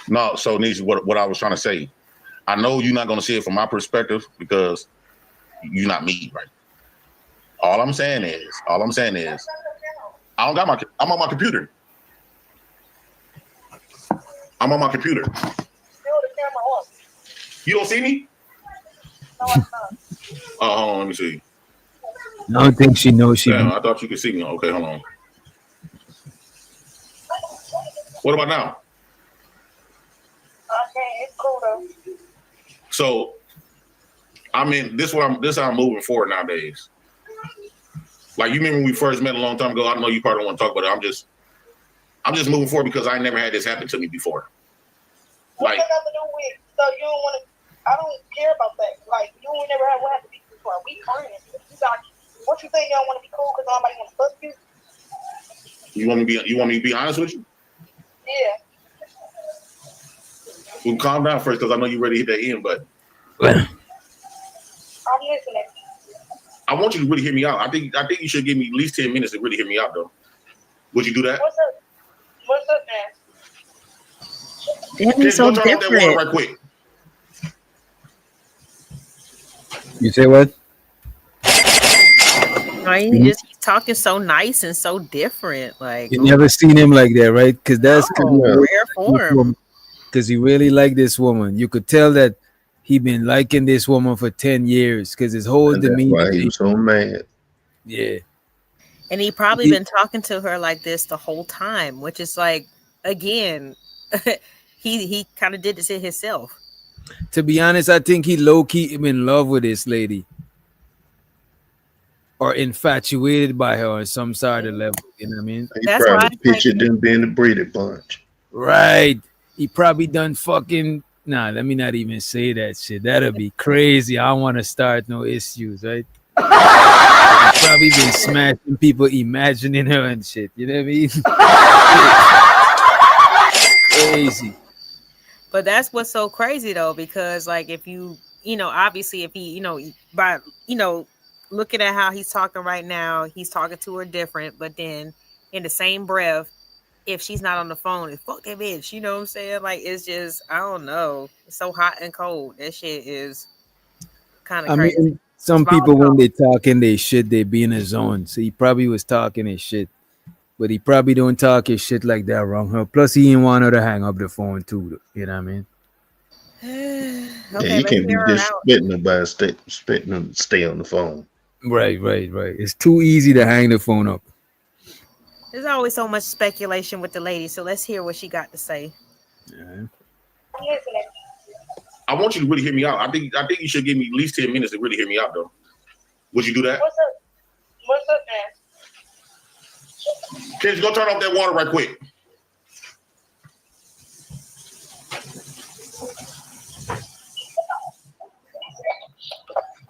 No, so Nisha, what I was trying to say, I know you're not gonna see it from my perspective because you're not me, right? All I'm saying is, I don't got my. I'm on my computer. I'm on my computer. You don't see me? Oh, hold on, let me see. I don't think she knows she. Damn, I thought you could see me. Okay, hold on. What about now? Okay, it's cool though. So, I mean, this how I'm moving forward nowadays. Like you remember when we first met a long time ago. I know you probably don't want to talk about it. I'm just moving forward because I never had this happen to me before. What that got to do with? So you don't want to? I don't care about that. Like you ain't never had what happened to you before. We friends. You got what you think? You don't want to be cool because nobody want to fuck you? You want me to be honest with you? Yeah. Well, calm down first because I know you're ready to hit that end button. I'm listening. I want you to really hear me out. I think you should give me at least 10 minutes to really hear me out, though. Would you do that? What's up? What's up, man? Damn, he's so turn off that water different. right quick. You say what? Right? He's talking so nice and so different. Like You never seen him like that, right? Because that's rare form. because he really liked this woman. You could tell that he been liking this woman for 10 years because his whole And that's demeanor. why he was so mad. Yeah. And he probably been talking to her like this the whole time, which is like, again, he kind of did this to himself. To be honest, I think he low-key in love with this lady. Or infatuated by her on some sort of level. You know what I mean? He probably pictured them being the Brady Bunch. Right. He probably done fucking. Nah, let me not even say that shit. That'll be crazy. I don't want to start no issues, right? He probably been smashing people, imagining her and shit. You know what I mean? Crazy. But that's what's so crazy though, because like if you know, obviously if he, by looking at how he's talking right now, he's talking to her different, but then in the same breath, if she's not on the phone, it's fuck that bitch. You know what I'm saying? Like it's just, I don't know. It's so hot and cold. That shit is kind of crazy. mean, some people when they talking they shit, they be in a zone. So he probably was talking his shit. But he probably don't talk his shit like that around her. Plus he didn't want her to hang up the phone too. You know what I mean? Okay, Yeah, you can't be disrespecting about expecting them to stay on the phone. Right. It's too easy to hang the phone up. There's always so much speculation with the lady, so let's hear what she got to say. Yeah. I want you to really hear me out. I think you should give me at least 10 minutes to really hear me out, though. Would you do that? What's up? What's up, man? Kids, go turn off that water right quick.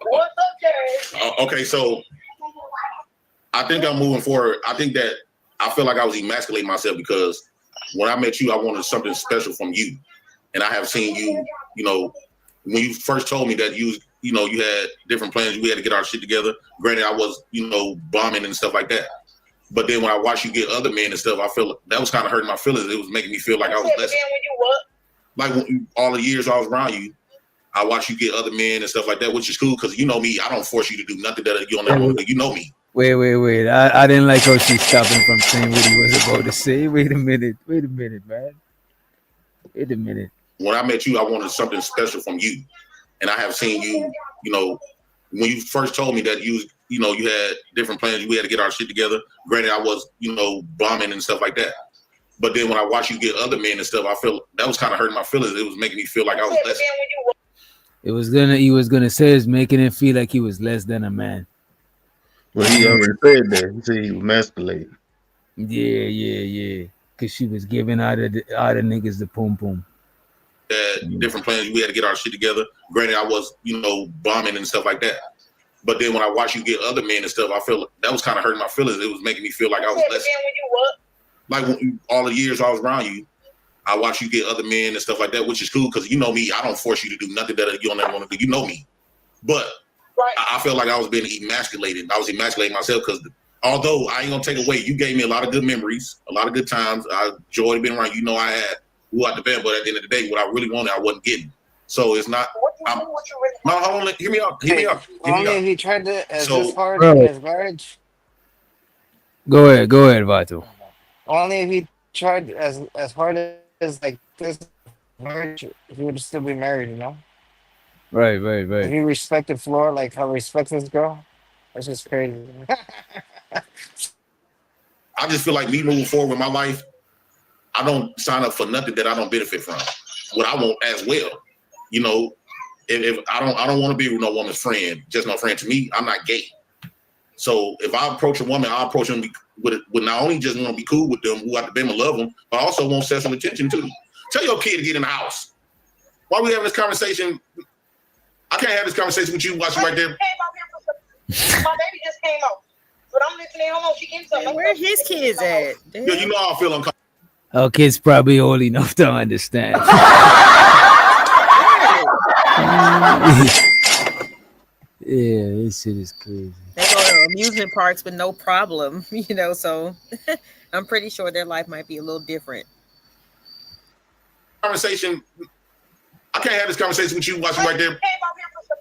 What's up, Jerry? Okay, so I think I'm moving forward. I think that I feel like I was emasculating myself because when I met you, I wanted something special from you. And I have seen you, when you first told me that you had different plans, we had to get our shit together. Granted, I was, bombing and stuff like that. But then when I watched you get other men and stuff, I feel that was kind of hurting my feelings. It was making me feel like I was less. Like all the years I was around you, I watched you get other men and stuff like that, which is cool because you know me. I don't force you to do nothing that you don't ever want to do. You know me. Wait. I didn't like how she's stopping from saying what he was about to say. Wait a minute, man. Wait a minute. When I met you, I wanted something special from you. And I have seen you, when you first told me that you had different plans, we had to get our shit together. Granted, I was, bombing and stuff like that. But then when I watched you get other men and stuff, I feel that was kind of hurting my feelings. It was making me feel like I was less. He was gonna say it's making him feel like he was less than a man. Well, he already said that. He said he was emasculated. Yeah. Cause she was giving out of niggas the pum pum. Different plans, we had to get our shit together. Granted, I was, bombing and stuff like that. But then when I watched you get other men and stuff, I feel that was kind of hurting my feelings. It was making me feel like I was less. Like all the years I was around you, I watched you get other men and stuff like that, which is cool because you know me. I don't force you to do nothing that you don't ever want to do. You know me. But I felt like I was being emasculated. I was emasculating myself because although I ain't gonna take away, you gave me a lot of good memories, a lot of good times. I enjoyed being around you. I had who out the band, but at the end of the day, what I really wanted, I wasn't getting. So it's not. What you do, what you really No, want. hold on. Hear me out. Hear me out. Hear me Only out. if he tried to as So- this hard Bro. in his marriage. Go ahead, Vato. Only if he tried as hard as like this marriage, he would still be married. You know, Right. if he respected Flora like how he respects this girl, that's just crazy. I just feel like me moving forward with my life, I don't sign up for nothing that I don't benefit from. What I want as well, you know, if I don't want to be with no woman's friend, just no friend. To me, I'm not gay. So if I approach a woman, I approach them with not only just want to be cool with them, who I them and love them, but I also want sexual attention too. Tell your kid to get in the house. Why we having this conversation? I can't have this conversation with you watching right there. Came out here for my baby just came out, but I'm listening. Hold on, she getting something. Where his kids at? Yeah, you know how I feel uncomfortable. Our kids probably old enough to understand. Yeah, this shit is crazy. They go to amusement parks with no problem, you know. So I'm pretty sure their life might be a little different. Conversation. I can't have this conversation with you watching right there. Came out here for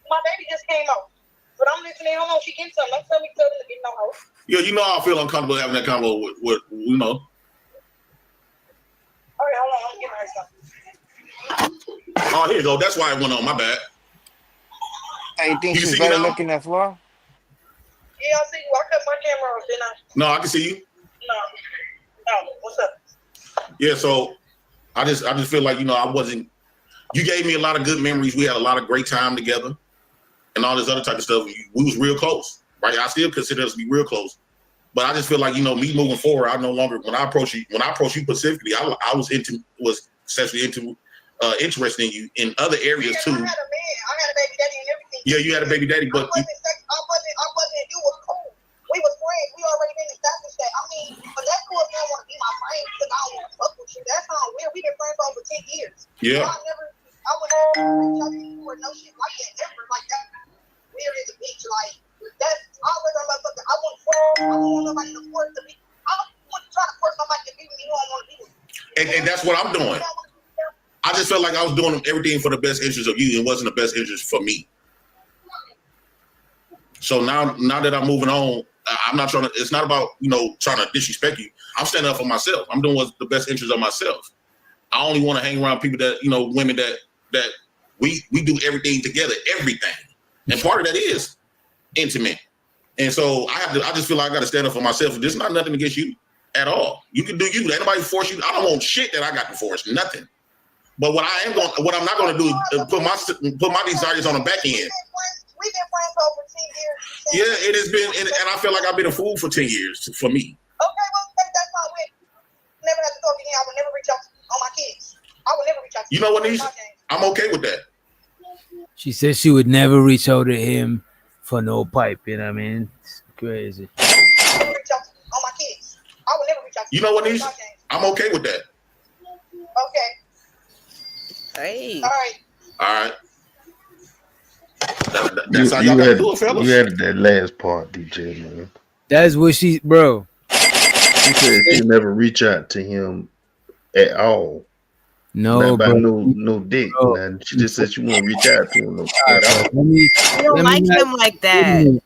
my baby just came out, but I'm listening. Hold on, she getting something. Don't tell me to get no house. Yeah, you know how I feel uncomfortable having that convo with you know. All right, hold on, I'm getting her something. Oh, here you go. That's why it went on. My bad. Hey, you think You she's see me better now? looking than Flora? Yeah, I see you. I cut my camera off, didn't I? No, I can see you. No. What's up? Yeah, so I just feel like, you know, I wasn't. You gave me a lot of good memories. We had a lot of great time together, and all this other type of stuff. We was real close, right? I still consider us to be real close, but I just feel like, you know, me moving forward, I no longer when I approach you specifically, I was sexually interested in you in other areas Yeah, too. I had a man. I had a baby daddy and everything. Yeah, you had a baby daddy, but I wasn't. You was cool. We was friends. We already been established that. I mean, but that's cool if you don't want to be my friend because I don't want to fuck with you. That sounds weird. We've been friends for over 10 years. yeah. I would never reach out to you or no shit like that ever. Like that weird as a bitch. Like that's always a motherfucker. I don't want nobody to force to be. I don't want to try to force somebody to be with me who I want to be with. And that's what I'm doing. I just felt like I was doing everything for the best interest of you. It wasn't the best interest for me. So now that I'm moving on, I'm not trying to. It's not about, you know, trying to disrespect you. I'm standing up for myself. I'm doing what's the best interest of myself. I only want to hang around people that, you know, women that we do everything together, everything, and part of that is intimate. And so I just feel like I got to stand up for myself. There's not nothing against you at all. You can do you. Ain't nobody force you. I don't want shit that I got to force. Nothing. But what I'm not going to do is put my desires on the back end. We've been friends for over 10 years. Yeah, it has been, and I feel like I've been a fool for 10 years for me. Okay, well, that's not weird. Never have to talk to me. I would never reach out on my kids. I would never reach out to You know what, Nisha? I'm okay with that. She said she would never reach out to him for no pipe. You know what I mean? It's crazy. I would never reach out on my kids. I would never reach out to You know what, Nisha? I'm okay with that. Okay. Hey, All right. All right. That's how y'all gotta do it, fellas. You added that last part, DJ, man. That's what she, bro. She said she never reach out to him at all. No, Not about bro. no dick, Bro. man. She just said she won't reach out to him at all. Let me, you don't let me like not- him like that.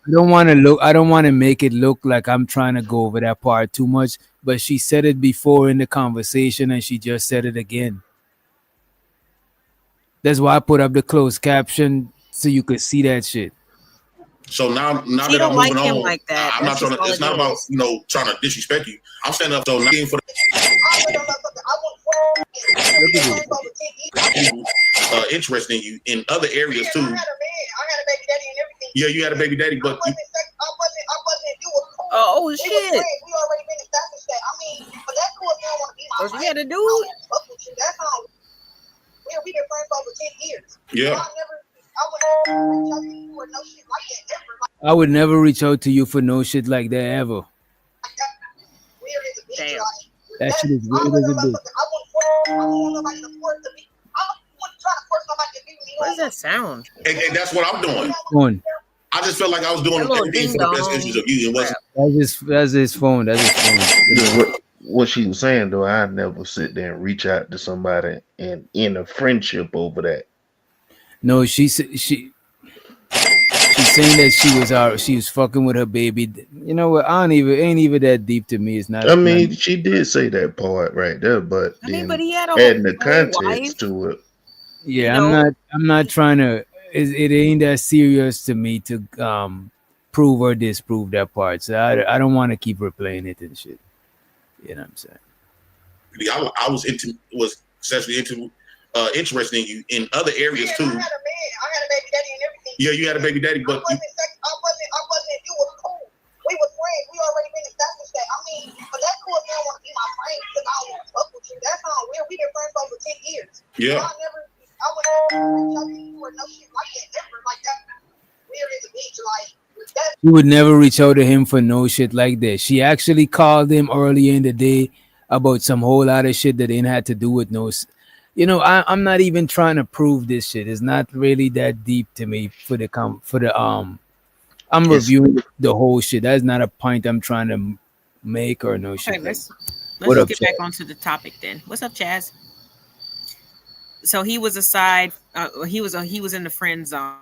I don't want to make it look like I'm trying to go over that part too much, but she said it before in the conversation and she just said it again. That's why I put up the closed caption so you could see that shit. So now She that I'm don't like moving him on, like that. I'm not That's trying to. just It's all not it about, is. you know, trying to disrespect you. I'm standing up. So not for people interested in you in other areas too. I had a man. I had a baby daddy and everything. Yeah, you had a baby daddy, but I wasn't. You was cool. Oh We was shit! friends. We already been established that. I mean, but that's cool if you don't want to be my So friend. you had to do I don't it. want to fuck with you. That's how. We've been friends for over 10 years. yeah. I would never reach out to you or no shit like that ever. Like I would never reach out to you for no shit like that ever. that. Weird as a bitch. Damn. Like, That shit is weird as a bitch. I don't want nobody to force to be. I don't want to try to force somebody to be with me. What does that sound? And that's what I'm doing. Phone. I just felt like I was doing That little everything for the best ding-dong. interest of you. It wasn't. That's his phone. That's his phone. Yeah, what she was saying though, I never sit there and reach out to somebody and in a friendship over that. No, she's saying that she was fucking with her baby. You know what? I don't even ain't even that deep to me. It's not. I mean, she did say that part right there, but I mean, then but he had a adding the whole context wife. to it. Yeah, You know? I'm not trying to. It ain't that serious to me to prove or disprove that part. So I don't want to keep replaying it and shit. You know what I'm saying? I was sexually interested in you in other areas Yeah, too. I had a man. I had a baby daddy and everything. Yeah, you had a baby daddy, I but wasn't. It was cool. We was friends. We already been established that. I mean, but that's cool if you don't want to be my friend because I don't want to fuck with you. That's how weird. We've been friends for over 10 years. yeah, I would never reach out to you or no shit like that ever. Like that. Weird as a bitch. Like that. She would never reach out to him for no shit like that. She actually called him earlier in the day about some whole lot of shit that ain't had to do with no. You know, I'm not even trying to prove this shit. It's not really that deep to me for the I'm reviewing the whole shit. That's not a point I'm trying to make or no shit. Okay, let's What just up, get Chaz? back onto the topic then. What's up, Chaz? So he was aside. He was in the friend zone.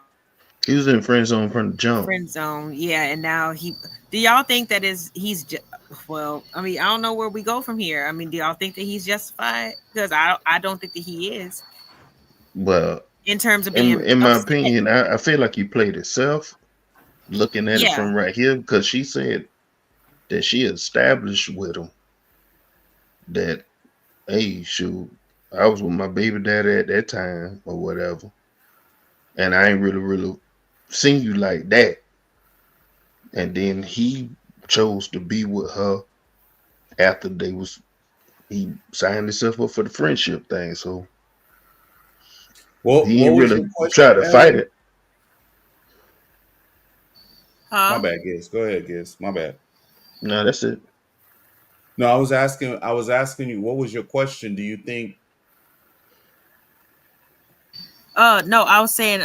He was in friend zone from the jump. Friend zone, yeah. And now do y'all think that well, I mean, I don't know where we go from here. I mean, do y'all think that he's justified? Because I don't think that he is Well, in terms of being in my upset. opinion, I feel like he played himself. Looking at it from right here, because she said that she established with him that, hey, shoot, I was with my baby daddy at that time or whatever, and I ain't really seen you like that. And then he chose to be with her after he signed himself up for the friendship thing. So he ain't really try to fight it. Huh? My bad, Giz. Go ahead, Giz. My bad. No, that's it. No, I was asking you, what was your question? Do you think? No, I was saying,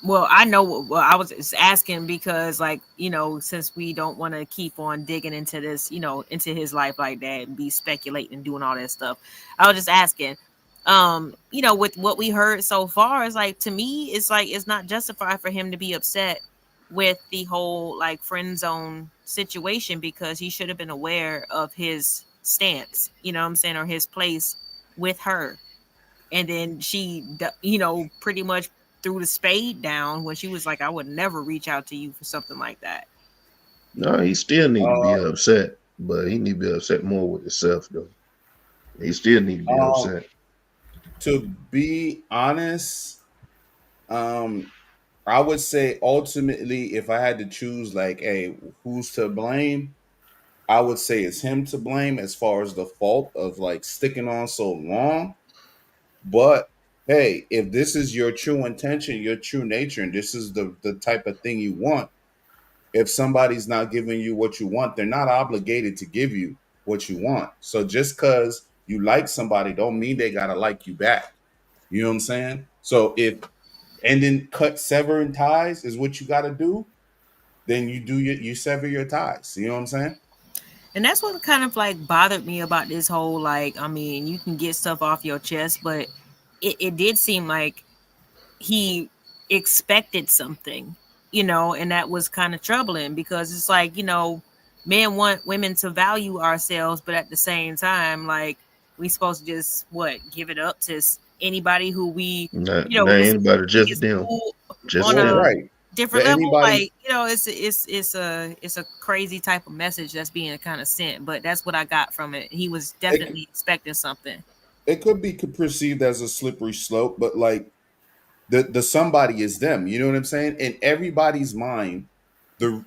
well, I know. Well, I was just asking because, like, you know, since we don't want to keep on digging into this, you know, into his life like that and be speculating and doing all that stuff, I was just asking, you know, with what we heard so far, it's like, to me, it's like it's not justified for him to be upset with the whole like friend zone situation because he should have been aware of his stance, you know what I'm saying, or his place with her. And then she, you know, pretty much threw the spade down when she was like, I would never reach out to you for something like that. No, he still need to be upset, but he need to be upset more with himself though. He still need to be upset. To be honest, I would say ultimately, if I had to choose, like, hey, who's to blame? I would say it's him to blame as far as the fault of like sticking on so long. But hey, if this is your true intention, your true nature, and this is the type of thing you want, if somebody's not giving you what you want, they're not obligated to give you what you want. So just because you like somebody don't mean they gotta like you back. You know what I'm saying? So if severing ties is what you gotta do, then you sever your ties. You know what I'm saying? And that's what kind of like bothered me about this whole, like, I mean, you can get stuff off your chest, but it did seem like he expected something, you know, and that was kind of troubling because it's like, you know, men want women to value ourselves, but at the same time, like, we supposed to just give it up to anybody who we, Not you know, anybody, just them. Just on them. a different But level. anybody- Like, you know, it's a crazy type of message that's being kind of sent, but that's what I got from it. He was definitely expecting something. It could be perceived as a slippery slope, but like the somebody is them. You know what I'm saying? In everybody's mind,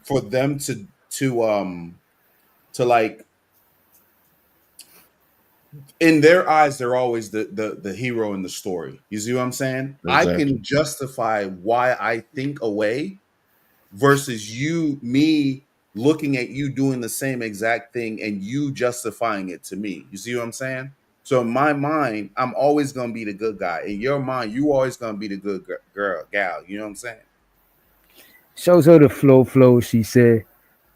for them to like, in their eyes, they're always the hero in the story. You see what I'm saying? Exactly. I can justify why I think away versus me looking at you doing the same exact thing and you justifying it to me. You see what I'm saying? So in my mind, I'm always gonna be the good guy. In your mind, you always gonna be the good gal. You know what I'm saying? Shows her the flow. She said,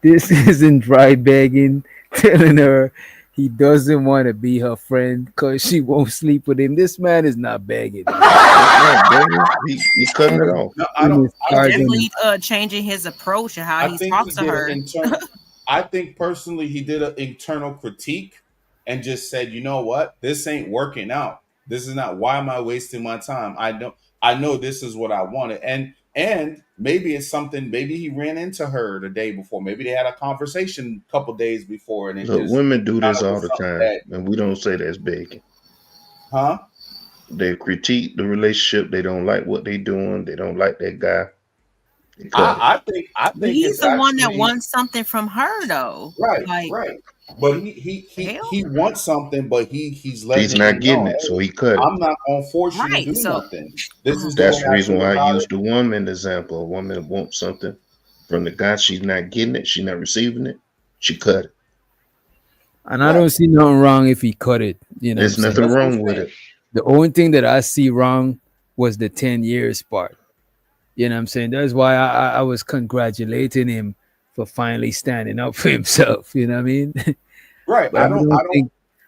"This isn't dry begging, telling her he doesn't want to be her friend because she won't sleep with him. This man is not begging. He's cutting it off. No, I don't. Definitely changing his approach and how I he think talks he to did her. an internal. I think personally, he did an internal critique and just said, you know what, this ain't working out. This is not. Why am I wasting my time? I know this is what I wanted, and maybe it's something. Maybe he ran into her the day before. Maybe they had a conversation a couple days before, and it Look, just women do this all was the something time, that- and we don't say that's begging. huh? They critique the relationship. They don't like what they doing. They don't like that guy. They cut it. I think He's it's the one that actually- wants something from her, though. Right, Like, right. But he wants something, but he's letting He's not him getting know, it, so hey, he cut it. I'm not gonna force you Right, to do so- nothing. This is That's way the reason feel why I about used it. the woman example. A woman that wants something from the guy, she's not getting it, she's not receiving it, she cut it. And I don't see nothing wrong if he cut it. You know, There's what I'm saying? nothing wrong with it. The only thing that I see wrong was the 10 years part. You know what I'm saying? That's why I was congratulating him for finally standing up for himself. You know what I mean? Right. But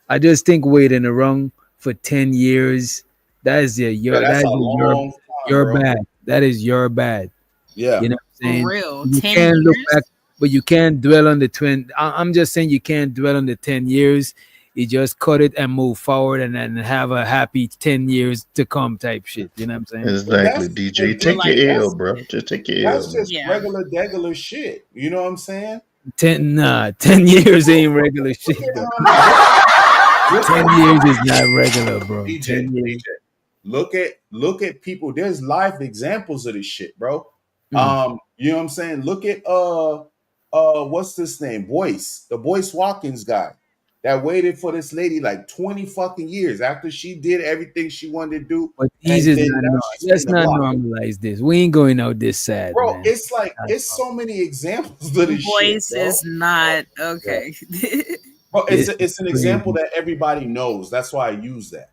I just think waiting around for 10 years, that is that's a long time, you're bro. bad. That is your bad. Yeah. You know what I'm saying? for real. You 10 can't years? look back, but you can't dwell on the twin. I'm just saying you can't dwell on the 10 years. You just cut it and move forward and then have a happy 10 years to come type shit. You know what I'm saying? Exactly, That's- DJ. but Take like, your L, that's- bro. Just take your That's L. just Yeah. regular shit. You know what I'm saying? 10 years ain't regular shit. Bro. 10 years is not regular, bro. DJ, 10 years. DJ. Look at people. There's live examples of this shit, bro. Mm. You know what I'm saying? Look at what's this name? The Boyce Watkins guy that waited for this lady like 20 fucking years after she did everything she wanted to do. But And these is then not now normal. she's Let's in the not block. normalize this. We ain't going out this sad, Bro, man. it's like it's so many examples of this Voice shit, bro. is not okay. Bro, It's it's an crazy. example that everybody knows. That's why I use that.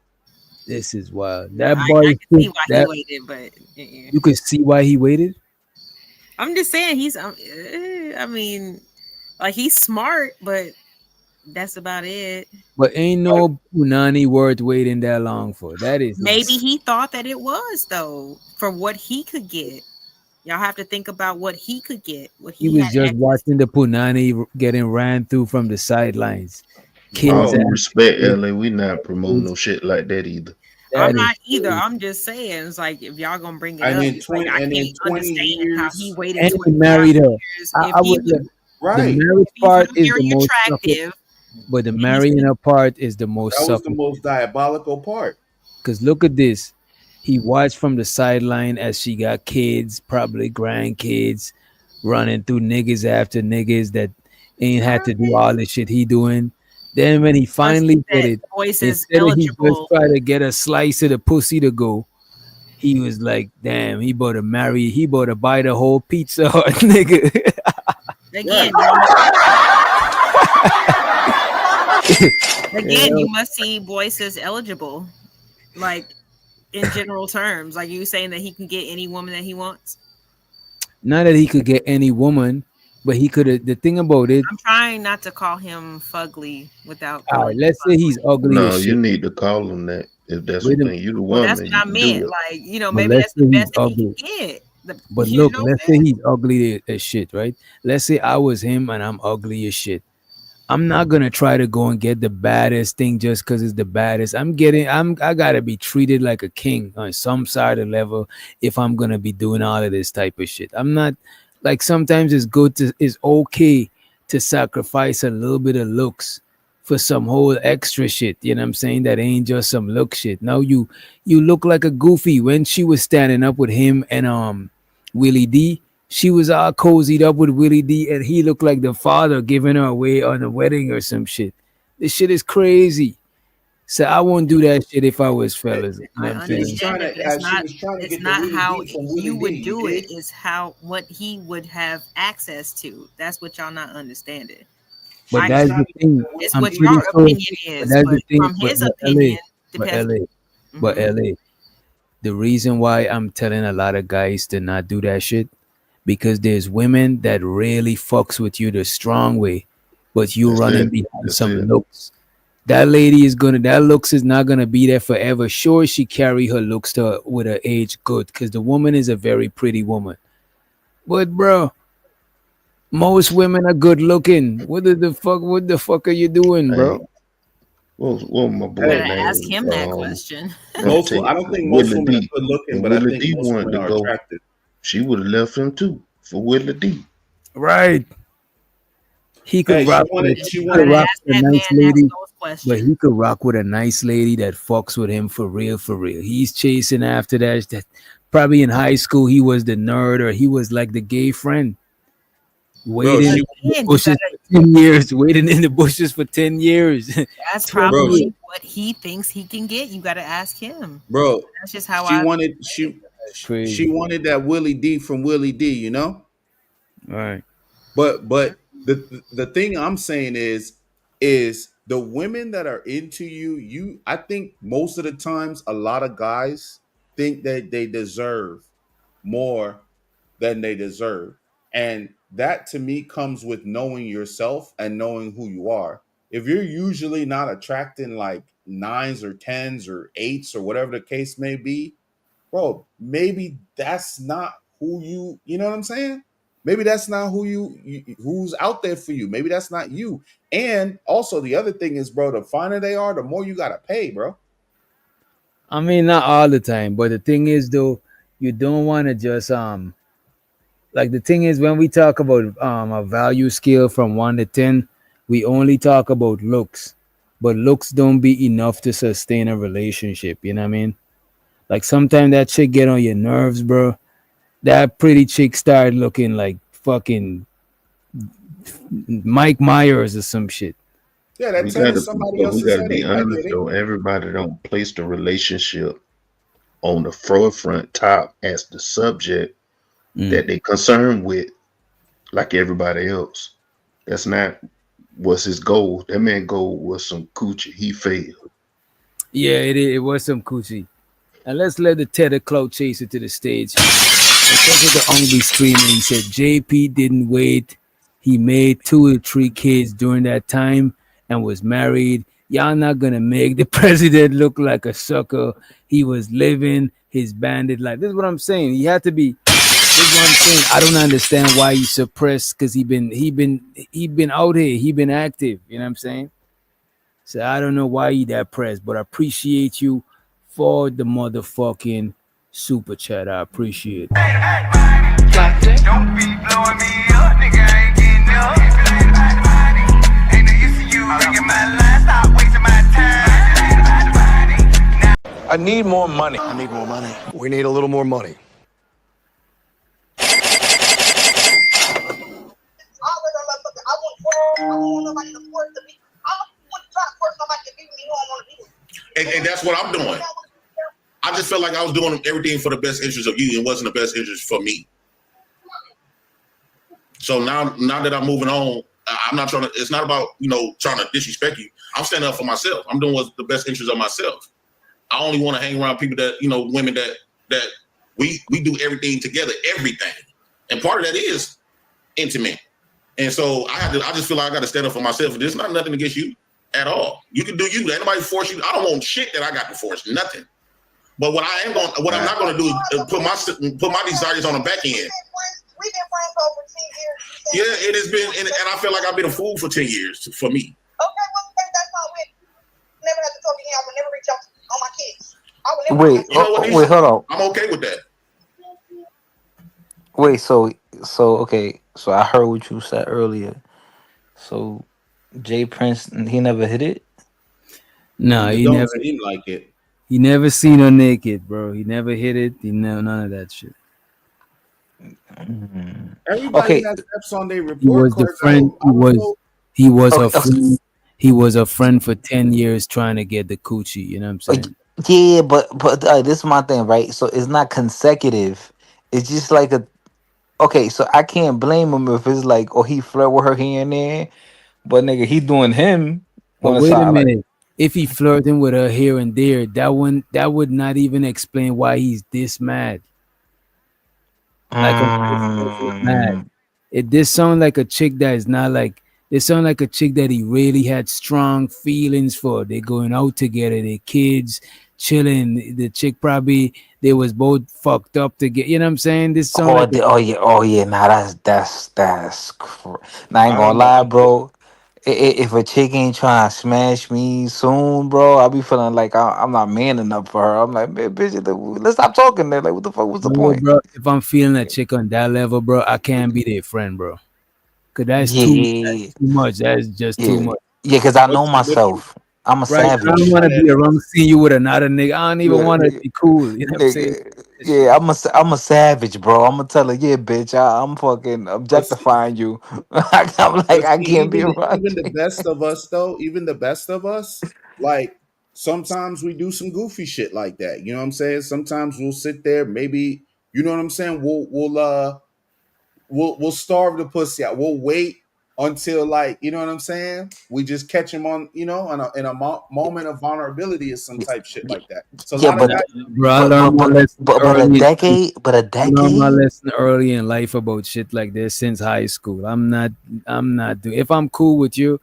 This is wild. That I boy, can see why he that, waited, but yeah. you could see why he waited. I'm just saying he's. I mean, like he's smart, but that's about it. But ain't no punani worth waiting that long for. That is Maybe he thought that it was though, for what he could get. Y'all have to think about what he could get. What he was had just access- watching the punani getting ran through from the sidelines. Kids, All due and- respect, LA, we not promoting no shit like that either. that I'm is not either. crazy. I'm just saying it's like if y'all gonna bring it And up, in it's 20 like, I and in can't 20 understand how years- he waited. And he 25 married her. years. I If he would. was Right. The marriage part is very the most attractive, but the marrying her part is the most That was the suffering. most diabolical part. Because look at this. He watched from the sideline as she got kids, probably grandkids, running through niggas after niggas that ain't had to do all the shit he doing. Then when he finally did it, voice is instead of he just eligible. try to get a slice of the pussy to go, he was like, damn, he better marry, he better buy the whole Pizza Hut, nigga. Again, you must see Boyce as eligible, like in general terms. Like you saying that he can get any woman that he wants. Not that he could get any woman, but he could have. The thing about it, I'm trying not to call him fugly without. all right, calling let's him say fugly. he's ugly No, as you shit. need to call him that. If that's Wait what a- thing, you the Well, woman. that's what I you do meant. it. Like But maybe let's that's the say he's best that he can ugly. get. But You look, know let's that. say he's ugly as shit, right? Let's say I was him and I'm ugly as shit. I'm not gonna try to go and get the baddest thing just because it's the baddest. I gotta be treated like a king on some side of level if I'm gonna be doing all of this type of shit. I'm not like sometimes it's okay to sacrifice a little bit of looks for some whole extra shit. You know what I'm saying? That ain't just some look shit. Now you look like a goofy when she was standing up with him and Willie D. She was all cozied up with Willie D, and he looked like the father giving her away on a wedding or some shit. This shit is crazy. So I won't do that shit if I was fellas. You know what I I'm saying? understand it, but She it's not. was trying to It's get the not Willie how D from Willie you would D, do you it. dig? Is how what he would have access to. That's what y'all not understanding. But I that's the thing. It's I'm what pretty your sure- opinion is, that's but the thing, from his but opinion, But depends. LA, but Mhm. LA, the reason why I'm telling a lot of guys to not do that shit, because there's women that really fucks with you the strong way, but you That's running it. behind That's some it. looks. that lady is gonna, that looks is not gonna be there forever. Sure, she carry her looks to with her age good, because the woman is a very pretty woman. But bro, most women are good looking. What the fuck are you doing, Hey, bro? what my boy Gotta name? ask him that question. Most, I don't think most Willie women are D. good looking, And but I Willie think D most wanted women to are go. attractive. She would have left him too for Willie D. Right. He could Hey, rock with a, she he could wanted, Gotta rock ask with a that man nice that lady, those but questions. he could rock with a nice lady that fucks with him for real, for real. He's chasing after that. Probably in high school he was the nerd, or he was like the gay friend, bro. waiting in the Again, you bushes gotta. for 10 years, waiting in the bushes for 10 years. That's 20 Bro, years. probably what he thinks he can get. You gotta ask him. bro, That's just how she I. wanted That's crazy. she wanted that Willie D from Willie D. You know. All right. But the thing I'm saying is the women that are into you, I think most of the times a lot of guys think that they deserve more than they deserve. And that to me comes with knowing yourself and knowing who you are. If you're usually not attracting like nines or tens or eights or whatever the case may be, bro, maybe that's not who you know what I'm saying? Maybe that's not who's out there for you. Maybe that's not you. And also the other thing is, bro, the finer they are, the more you gotta pay, bro. I mean, not all the time, but the thing is, though, you don't want to just like, the thing is, when we talk about a value scale from 1 to 10, we only talk about looks, but looks don't be enough to sustain a relationship. You know what I mean? Like, sometimes that chick get on your nerves, bro. That pretty chick start looking like fucking Mike Myers or some shit. Yeah, that We 10 gotta, is somebody but we else's gotta be headache. I honest get it. though. Everybody don't place the relationship on the forefront top as the subject that they concerned with, like everybody else. That's not what's his goal. That man goal was some coochie. He failed. Yeah, it was some coochie. And let's let the Tedder Clout chaser to the stage. Because of the ugly screaming, he said JP didn't wait. He made 2 or 3 kids during that time and was married. Y'all not gonna make the president look like a sucker. He was living his bandit life. This is what I'm saying. He had to be. This is what I'm saying. I don't understand why he suppressed, because he been out here. He been active. You know what I'm saying? So I don't know why he that pressed, but I appreciate you for the motherfucking super chat. I appreciate it. Don't be blowing me up, nigga. I ain't getting up. Ain't no use to you ringing my line. Stop wasting my time. I need more money. I need more money. We need a little more money. I don't want nobody to force to be. I don't want to try to force somebody to be with me who don't want to be with me. And that's what I'm doing. I just felt like I was doing everything for the best interest of you. It wasn't the best interest for me. So now that I'm moving on, I'm not trying to. It's not about trying to disrespect you. I'm standing up for myself. I'm doing what's the best interest of myself. I only want to hang around people that women that we do everything together, everything, and part of that is intimate. And so I just feel like I got to stand up for myself. There's not nothing against you at all. You can do you. Ain't nobody force you. I don't want shit that I got to force. Nothing. But what I'm not going to do is put my desires on the back end. We've been friends for over 10 years. Yeah, it has been, and I feel like I've been a fool for 10 years for me. Okay, well, that's not weird. Never have to talk to him. I would never reach out on my kids. I would never. Wait, hold on. I'm okay with that. Wait, okay, so I heard what you said earlier. So Jay Prince, he never hit it? No, It he don't never. seem like it. He never seen her naked, bro. He never hit it. He none of that shit. Everybody Okay. has steps on their report He was the card, friend. though. He was Okay, her friend. He was a friend for 10 years trying to get the coochie. You know what I'm saying? Yeah, but this is my thing, right? So it's not consecutive. It's just like okay. So I can't blame him if it's like, oh, he flirt with her here and there, but nigga, he doing him But on the wait a side. Like, minute. If he flirting with her here and there, that would not even explain why he's this mad. Like, I'm mad. It this sound like a chick that is not like They sound like a chick that he really had strong feelings for. They're going out together, their kids chilling. The chick probably they was both fucked up together. You know what I'm saying? This sound like Oh yeah. Nah, Nah, I ain't I gonna don't know. lie, bro. If a chick ain't trying to smash me soon, bro, I be feeling like I'm not man enough for her. I'm like, man, bitch, let's stop talking there. Like, what the fuck? What's the no, point? bro. If I'm feeling a chick on that level, bro, I can't be their friend, bro. Cause Yeah, that's too much. That's just too yeah, much. yeah. Cause I What know what you myself. I'm a Right? I what don't you savage. want to mad be at? around seeing you with another nigga. I don't even Yeah, want to yeah, be cool. You know what I'm saying? nigga. That shit. Yeah, I'm a savage, bro. I'm gonna tell her, yeah, bitch. I'm fucking But see, objectifying you. I'm like, but I see, can't be around even the you. best of us though, even the best of us, like sometimes we do some goofy shit like that. You know what I'm saying? Sometimes we'll sit there, maybe you know what I'm saying. We'll starve the pussy out. We'll wait until like you know what I'm saying. We just catch him on in a moment of vulnerability or some type shit like that. So a Yeah, lot of Nah, guys bro, I but learned but my but lesson but but a early in life. decade, but a I learned my decade. lesson early in life about shit like this since high school. I'm not doing. If I'm cool with you,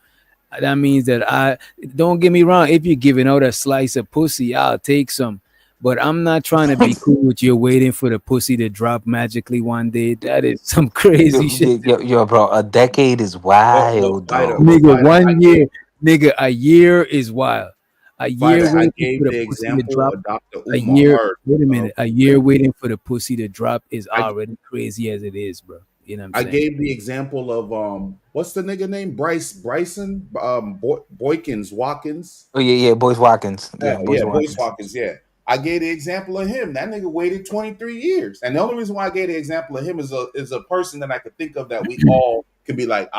that means that I don't get me wrong. If you're giving out a slice of pussy, I'll take some. But I'm not trying to be cool with you waiting for the pussy to drop magically one day. That is some crazy shit. Yo, bro, a decade is but wild, Vita, though. but Nigga, Vita, one year, nigga, a year is wild. A year Vita, I waiting for gave the the pussy to example drop. of Dr. A Umar year, or wait a minute. A year like, waiting for the pussy to drop is I already crazy as it is, bro. You know what I'm I saying? gave the example of what's the nigga name? Bryson Boykins Watkins. Oh yeah, Boyce Watkins. Yeah, Boyce Yeah, Boyce Watkins. Watkins, yeah. I gave the example of him. That nigga waited 23 years. And the only reason why I gave the example of him is a person that I could think of that we all could be like,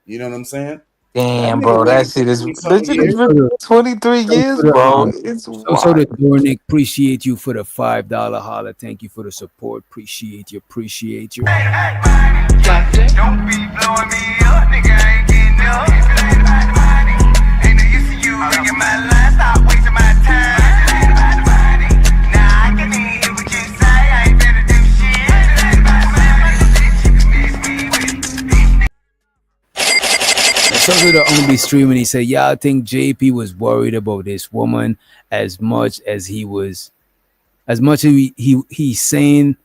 you know what I'm saying? That Damn, nigga bro, waited 20 that something shit is years. So, 23 so years, for the bro. It's the wild. Dornick, appreciate you for the $5 holler. Thank you for the support. Appreciate you. Appreciate you. Don't be blowing me up, nigga. I ain't getting up. If it ain't about the money, ain't no use in you ringing my line. Stop wasting my time. If it ain't about the money, nah, I can't even hear what you say. I ain't finna do shit. If it ain't about the money, bitch, you can miss me with. So to the only stream and he said, "Yeah, I think JP was worried about this woman as much as he's saying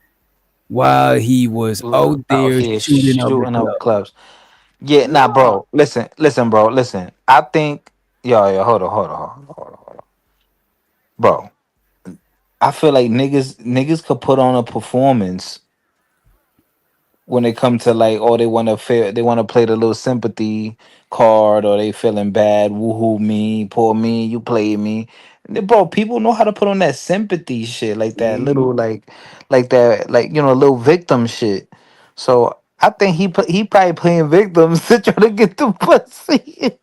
while he was out Out there here shooting up the shooting up club." clubs. Yeah, nah, Nah. bro. Listen, bro. Listen. I think, yo, hold on, bro. I feel like niggas could put on a performance when it comes to like, oh, they want to play the little sympathy card, or they feeling bad, woohoo me, poor me, you played me. Bro, people know how to put on that sympathy shit, like that Mhm. little, like that, like little victim shit. So I think he probably playing victims to try to get the pussy.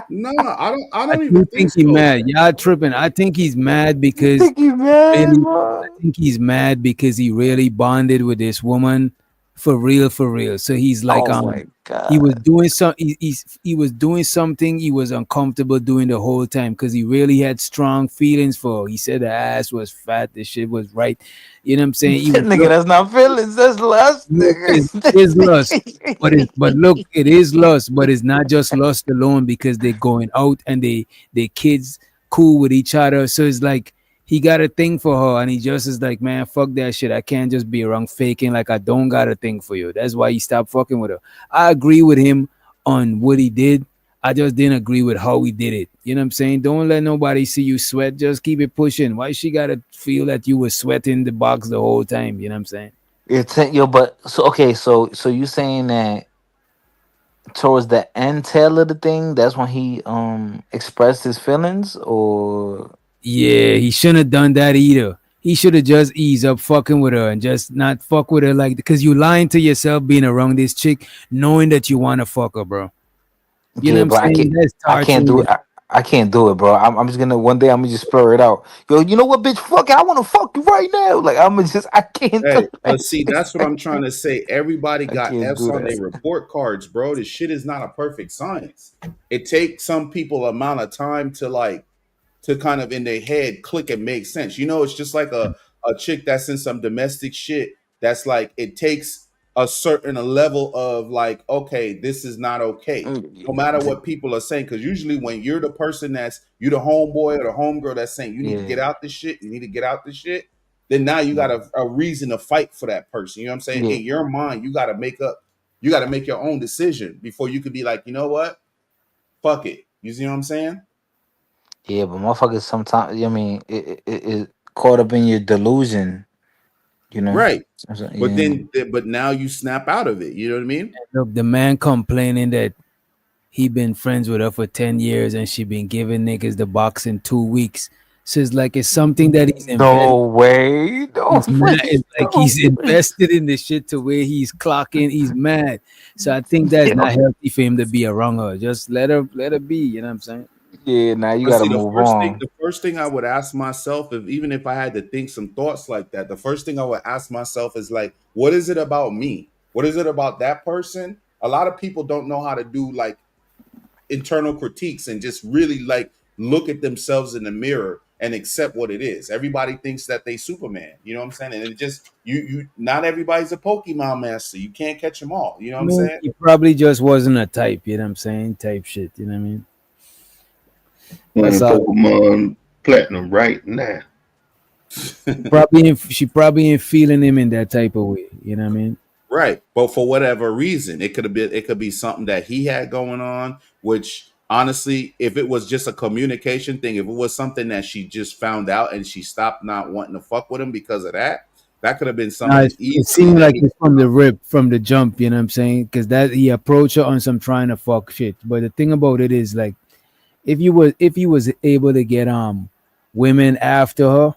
Nah, I I don't even do think think he's so. mad. Y'all tripping. I think he's mad You because think he mad, really, I bro? think he's mad because he really bonded with this woman for real, for real. So he's like, Oh my he was god. doing some, he was doing something he was uncomfortable doing the whole time because he really had strong feelings for her. He said the ass was fat, the shit was right. You know what I'm saying? He was Nigga, that's not feelings, that's lust, look, it is lust, but nigga. look, it is lust, but it's not just lust alone because they're going out and they kids cool with each other. So it's like he got a thing for her, and he just is like, man, fuck that shit. I can't just be around faking like I don't got a thing for you. That's why he stopped fucking with her. I agree with him on what he did. I just didn't agree with how he did it. You know what I'm saying? Don't let nobody see you sweat. Just keep it pushing. Why she gotta feel that you were sweating the box the whole time? You know what I'm saying? Yo, but so okay, so you saying that towards the end tail of the thing, that's when he expressed his feelings, or Yeah, he shouldn't have done that either. He should have just eased up fucking with her and just not fuck with her like because you lying to yourself being around this chick knowing that you want to fuck her, bro. You know yeah, what I'm bro, saying? That's I can't do torturing. it. I can't do it, bro. I'm just gonna one day I'm gonna just blur it out. Yo, you know what, bitch? Fuck it, I want to fuck you right now. Like I can't Hey, do but that. see, that's what I'm trying to say. Everybody I got can't F's do on that. their report cards, bro. This shit is not a perfect science. It takes some people amount of time to like to kind of in their head click and make sense. You know, it's just like a chick that's in some domestic shit that's like it takes a certain level of like, okay, this is not okay. No matter what people are saying, because usually when you're the person you're the homeboy or the homegirl that's saying you need to get out this shit, you need to get out this shit, then now you got a reason to fight for that person. You know what I'm saying? Yeah. In your mind, you got to make your own decision before you could be like, you know what? Fuck it. You see what I'm saying? Yeah, but motherfuckers sometimes, I mean, it caught up in your delusion, you know. Right. But Yeah. but now you snap out of it. You know what I mean? Look, the man complaining that he been friends with her for 10 years and she been giving niggas the box in 2 weeks. So it's like it's something that he's invested. No way. No It's mad. way. It's like he's invested in the shit to where he's clocking. He's mad. So I think that's not healthy for him to be around her. Just let her be. You know what I'm saying? Yeah, now you But gotta see, move on. the first thing I would ask myself, even if I had to think some thoughts like that, the first thing I would ask myself is like, what is it about me? What is it about that person? A lot of people don't know how to do like internal critiques and just really like look at themselves in the mirror and accept what it is. Everybody thinks that they Superman. You know what I'm saying? And it just you not everybody's a Pokemon master. You can't catch them all. You know what I'm saying? He probably just wasn't a type. You know what I'm saying? Type shit. You know what I mean? Playing Pokemon Platinum right now. She probably ain't feeling him in that type of way. You know what I mean? Right. But for whatever reason, it could be something that he had going on, which honestly, if it was just a communication thing, if it was something that she just found out and she stopped not wanting to fuck with him because of that could have been something easy. It seemed like it's from the rip, from the jump, you know what I'm saying? Because that he approached her on some trying to fuck shit. But the thing about it is like if he was able to get women after her,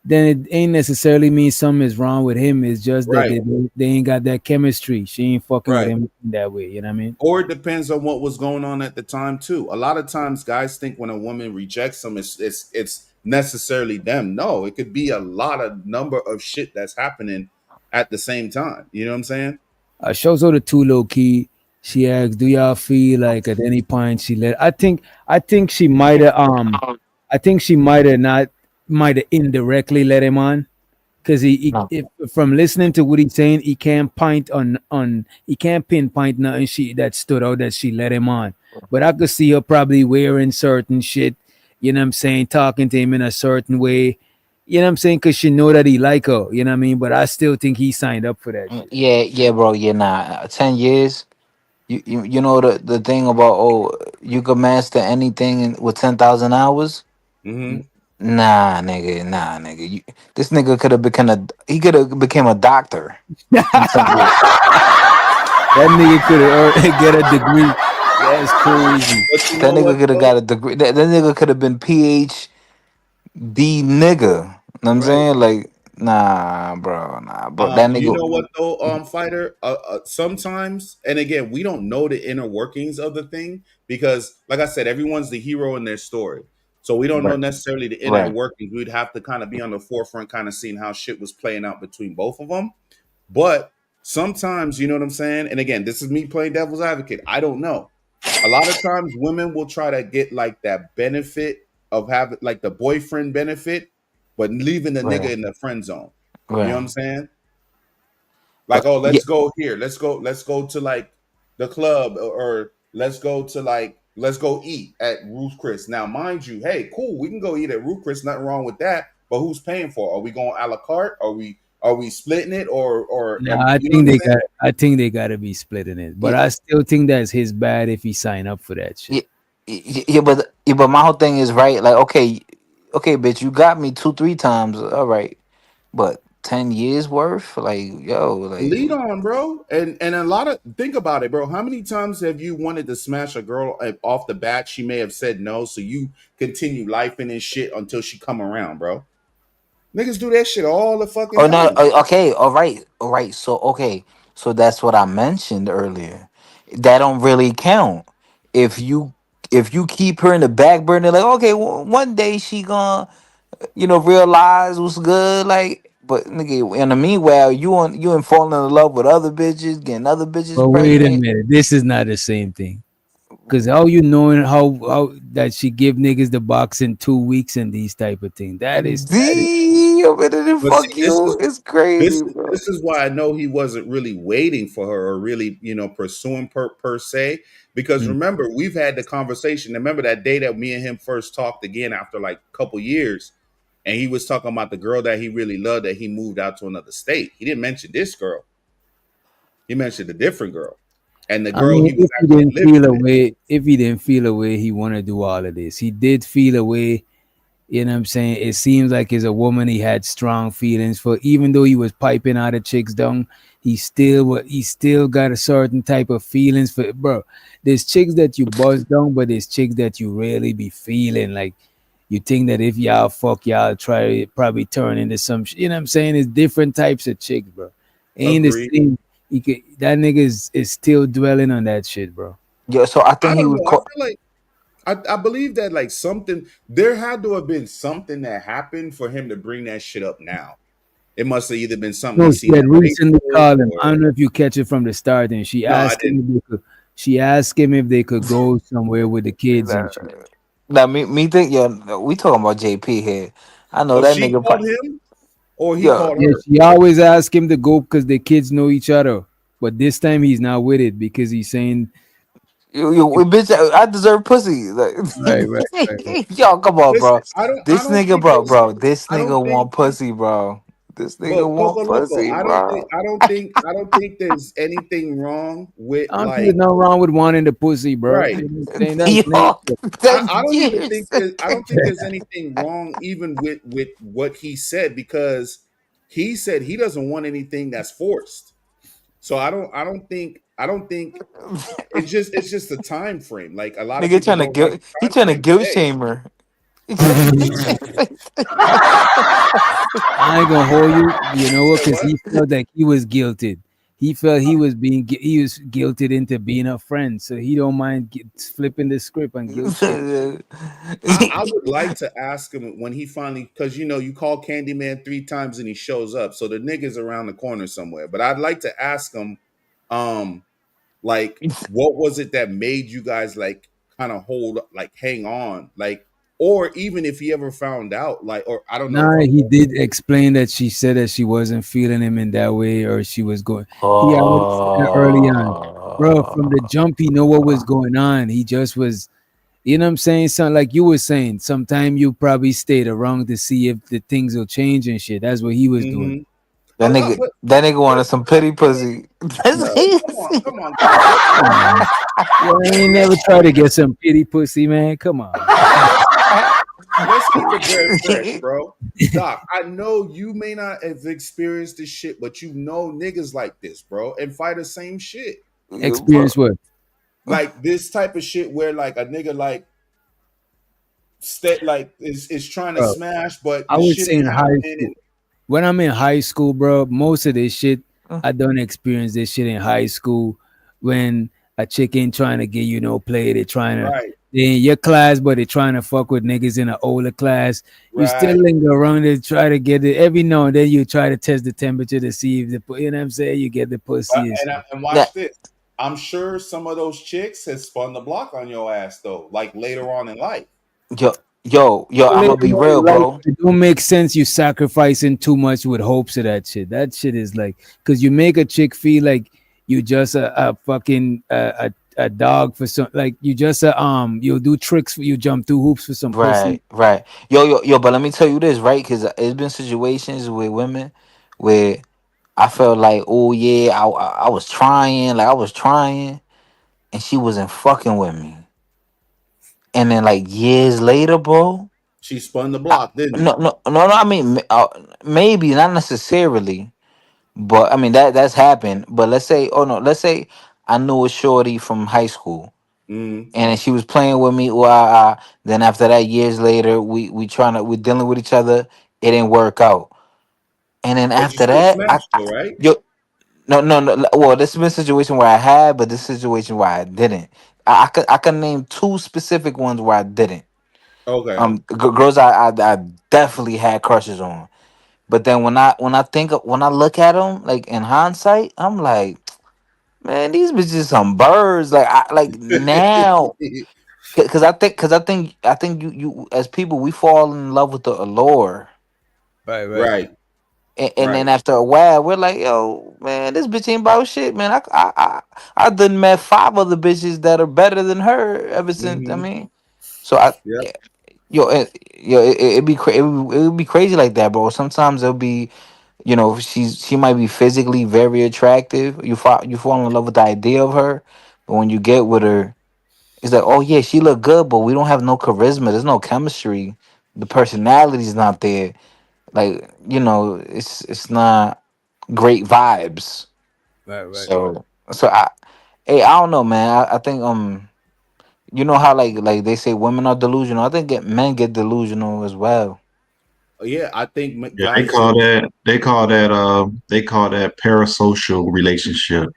then it ain't necessarily mean something is wrong with him. It's just that they ain't got that chemistry. She ain't fucking with him that way. You know what I mean? Or it depends on what was going on at the time too. A lot of times, guys think when a woman rejects them, it's necessarily them. No, it could be a number of shit that's happening at the same time. You know what I'm saying? Shows her the too low key. She asked, "Do y'all feel like at any point she let?" I think she might have. I think she might have indirectly let him on, because if from listening to what he's saying, he can't pinpoint nothing that stood out that she let him on. But I could see her probably wearing certain shit, you know what I'm saying, talking to him in a certain way, you know what I'm saying, because she know that he like her, you know what I mean. But I still think he signed up for that shit. Yeah, bro. Yeah, nah. 10 years. You know the thing about you could master anything with 10,000 hours. Mm-hmm. Nah, nigga. This nigga could have become a doctor. That nigga could have get a degree. That's crazy. That nigga could have got a degree. That nigga could have been PhD nigga. You know what I'm saying? Like, nah, bro. But that nigga. You know what though, fighter? Sometimes, and again, we don't know the inner workings of the thing because, like I said, everyone's the hero in their story. So we don't know necessarily the inner workings. We'd have to kind of be on the forefront, kind of seeing how shit was playing out between both of them. But sometimes, you know what I'm saying? And again, this is me playing devil's advocate. I don't know. A lot of times women will try to get like that benefit of having like the boyfriend benefit, but leaving the nigga in the friend zone. You know what I'm saying? Like, let's go here. Let's go to like the club or let's go eat at Ruth Chris. Now, mind you, hey, cool, we can go eat at Ruth Chris, nothing wrong with that. But who's paying for it? Are we going a la carte? Are we splitting it or no, I think they gotta be splitting it. But I still think that's his bad if he sign up for that shit. Yeah, but my whole thing is right. Like, okay, bitch, you got me 2-3 times, all right, but 10 years worth, like, yo, like, lead on, bro. And a lot of think about it, bro. How many times have you wanted to smash a girl off the bat? She may have said no, so you continue lifing and shit until she come around, bro. Niggas do that shit all the fucking time. No, okay, all right. So that's what I mentioned earlier. That don't really count. If you keep her in the back burner, like, okay, one day she gonna, realize what's good, like, but nigga, in the meanwhile, you ain't falling in love with other bitches, getting other bitches But pregnant. wait a minute, this is not the same thing. Because how you knowing how that she give niggas the box in 2 weeks and these type of things? That is you better than But see, fuck you. It's crazy, bro. this is why I know he wasn't really waiting for her or really, pursuing per se. Because Mm. remember, we've had the conversation. Remember that day that me and him first talked again after like a couple years, and he was talking about the girl that he really loved that he moved out to another state. He didn't mention this girl. He mentioned a different girl, and the I girl mean, he was if he actually didn't living feel a with. way, if he didn't feel a way, he want to do all of this. He did feel a way. You know what I'm saying? It seems like as a woman he had strong feelings for, even though he was piping out of chicks down, he still got a certain type of feelings for, bro. There's chicks that you buzz down, but there's chicks that you really be feeling. Like you think that if y'all fuck, y'all try to probably turn into some you know what I'm saying? It's different types of chicks, bro. Ain't the Agreed. same. That nigga is still dwelling on that shit, bro. Yo, so I I think he don't was know. I feel like I believe that like something there had to have been something that happened for him to bring that shit up now. It must have either been something he No, she seen had on recently Facebook called him. I or don't know if you catch it from the start. And she no, I asked him didn't. if they could. She asked him if they could go somewhere with the kids nah, and shit. nah, me think yo, we talking about JP here. I know Oh, that she nigga. called him or he Yo, called Yeah, her. she always asked him to go because the kids know each other. But this time he's not with it because he's saying, we bitch, I deserve pussy. Like, right, right, right, right. yo, come on, Listen, bro. I This don't nigga, think there's bro. This I don't nigga think want pussy, bro. This nigga but want Coco Loco, pussy, bro. I don't think there's anything wrong with I don't think there's like nothing wrong with wanting the pussy, bro. right. You know what I'm saying? That's Yo, nature. I that don't even years. think that I don't think there's anything wrong even with what he said because he said he doesn't want anything that's forced. So I don't think it's just a time frame. Like a lot of Nigga people trying to don't like guilt. He time trying to frame guilt today. shame her. I ain't gonna hold you, you know what? Say Because what? he felt like he was guilted. He felt he was guilted into being a friend, so he don't mind flipping the script and guilt shit. I would like to ask him when he finally, because you call Candyman 3 times and he shows up, so the nigga's around the corner somewhere. But I'd like to ask him, um, like, what was it that made you guys like kind of hold, like, hang on, like, or even if he ever found out, like, or I don't know if Nah, I'm he wrong. did explain that she said that she wasn't feeling him in that way, or she was going. He already said that early on, bro. From the Oh, jump, he know what was going on. He just was, you know what I'm saying? Something like you were saying. Sometime you probably stayed around to see if the things will change and shit. That's what he was doing. Mm-hmm. A lot, that nigga but wanted some pity pussy. That's bro, come on, guys. Come on, yeah, I ain't never tried to get some pity pussy, man. Come on, man. Let's keep it very fresh, bro. Doc, I know you may not have experienced this shit, but you know niggas like this, bro, and fight the same shit. Experience what? Like this type of shit where like a nigga like like is trying to Bro, smash, but I the would shit say ain't in high happening. school. When I'm in high school, bro, most of this shit I don't experience this shit in high school. When a chick ain't trying to get play, they're trying to Right, they in your class, but they're trying to fuck with niggas in an older class. You still right. linger around to try to get it. Every now and then you try to test the temperature to see if you know what I'm saying, you get the pussy and shit. And Nah, watch this. I'm sure some of those chicks has spun the block on your ass though, like later on in life. yo, I'm Later gonna be on real, in life, bro. it don't make sense you sacrificing too much with hopes of that shit. That shit is like because you make a chick feel like you just a fucking a dog for some like you just you'll do tricks for you jump through hoops for some pussy. Right. Yo. But let me tell you this, right? Because it's been situations with women where I felt like, oh yeah, I was trying, like I was trying, and she wasn't fucking with me. And then like years later, bro. She spun the I, block, didn't no, it? no, no, no. I mean, maybe not necessarily, but I mean that's happened. But let's say I knew a shorty from high school, Mm. and then she was playing with me. Then after that, years later, we dealing with each other. It didn't work out, and then But you after still that, smashed though, right? yo, no. Well, this has been a situation where I had, but this situation where I didn't. I could name two specific ones where I didn't. Okay. Girls I definitely had crushes on. But then when I look at them like in hindsight, I'm like, man, these bitches some birds. Like I like now because I think you as people we fall in love with the allure. Right. Right. And then after a while, we're like, yo, man, this bitch ain't about shit, man. I done met 5 other bitches that are better than her ever since. I Mm-hmm. mean, so I, Yep. yo, it'd be it would be crazy like that, bro. Sometimes it'll be, you know, she might be physically very attractive. You fall in love with the idea of her, but when you get with her, it's like, oh yeah, she look good, but we don't have no charisma. There's no chemistry. The personality's not there. Like, you know, it's not great vibes. Right. So I don't know, man. I think you know how like they say women are delusional. I think men get delusional as well. Yeah, I think Yeah, they guys call do. that parasocial relationship.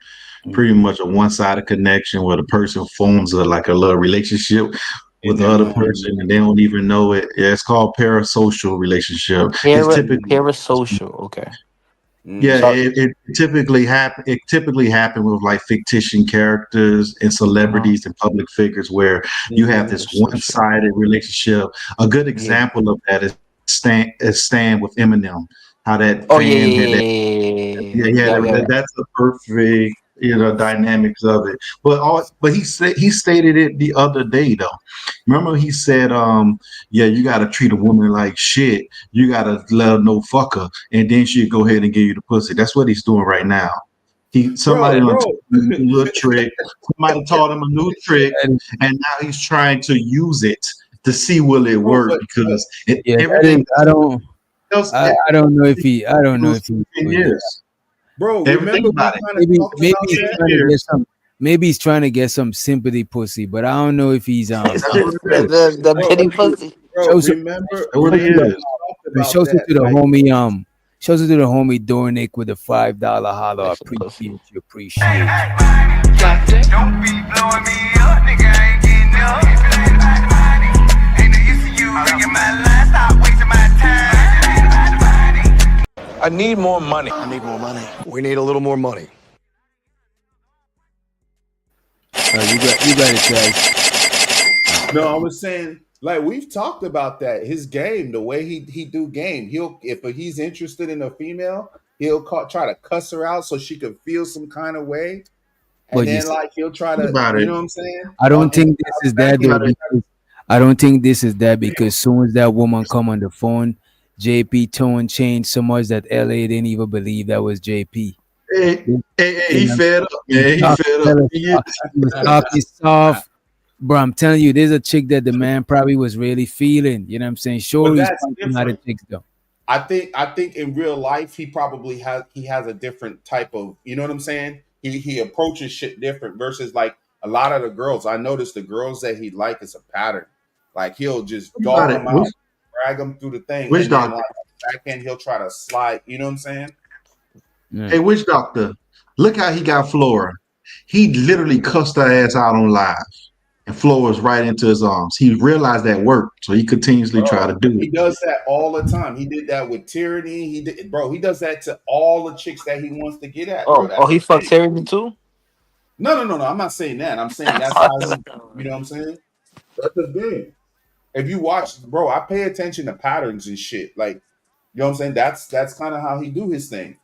Pretty much a one-sided connection where the person forms like a little relationship In with the their other mind. person and they don't even know it. Yeah, it's called parasocial relationship. It's typically Parasocial. Okay. yeah, Mm. So it typically happen. It typically happen with like fictitious characters and celebrities and public figures, where you have Mhm. this parasocial. one-sided relationship. A good Yeah. example of that is Stan with Eminem. How that Oh yeah, fan yeah, had yeah, that. yeah, Yeah, yeah, yeah, yeah, yeah, yeah. that's the perfect dynamics of it. But he stated it the other day though. Remember he said, yeah, you got to treat a woman like shit. You got to let her know fuck her, and then she'll go ahead and give you the pussy. That's what he's doing right now. Somebody Bro, done bro. taught him a little trick. Somebody taught him a new trick, and now he's trying to use it to see will it Bro, work because Yeah, that is. everything else I don't know if he. I don't know goes if he's 10 doing that. years. bro, Everything remember we about it. kind of talked Maybe about he's 10 that? trying to get years. some. Maybe he's trying to get some sympathy pussy, but I don't know if he's That's what it is. The Bro, pity pussy. bro, shows remember That's what it remember we is. talked about shows it that. to the Like, homie shows it to the homie Dornick with a $5 holler. That's some pussy. Appreciate you. Don't be blowing me up, nigga. I ain't getting up. Ain't no use to you ringing my line. Stop wasting my time. I need more money. We need a little more money. You got it, guys. no, I was saying, like we've talked about that. His game, the way he do game, if he's interested in a female, he'll try to cuss her out so she could feel some kind of way, and But then like he'll try Think to, about you it. know what I'm saying? I don't think this is that Think though. about it. Because I don't think this is that because soon as that woman come on the phone, JP tone changed so much that LA didn't even believe that was JP. Hey, he fed up, man. He fed up. He was talking soft. Bro, I'm telling you, there's a chick that the man probably was really feeling. You know what I'm saying? Sure, But he's that's fucking a lot of different. chicks though. I think in real life he probably has a different type of, you know what I'm saying? He approaches shit different versus like a lot of the girls. I noticed the girls that he like is a pattern. Like he'll just Think dog about them it. out, drag them through the thing, Which and then doctor? like back end he'll try to slide. You know what I'm saying? Yeah. Hey, witch doctor, look how he got Flora. He literally cussed her ass out on live, and Flora's right into his arms. He realized that worked, so he continuously try to Bro, do he it. does that all the time. He did that with Tyranny. He does that to all the chicks that he wants to get at, bro. Oh, he fucked Tyranny too. No. I'm not saying that. I'm saying that's how he, you know what I'm saying? That's the thing. If you watch, bro, I pay attention to patterns and shit. Like, you know what I'm saying? That's kind of how he do his thing.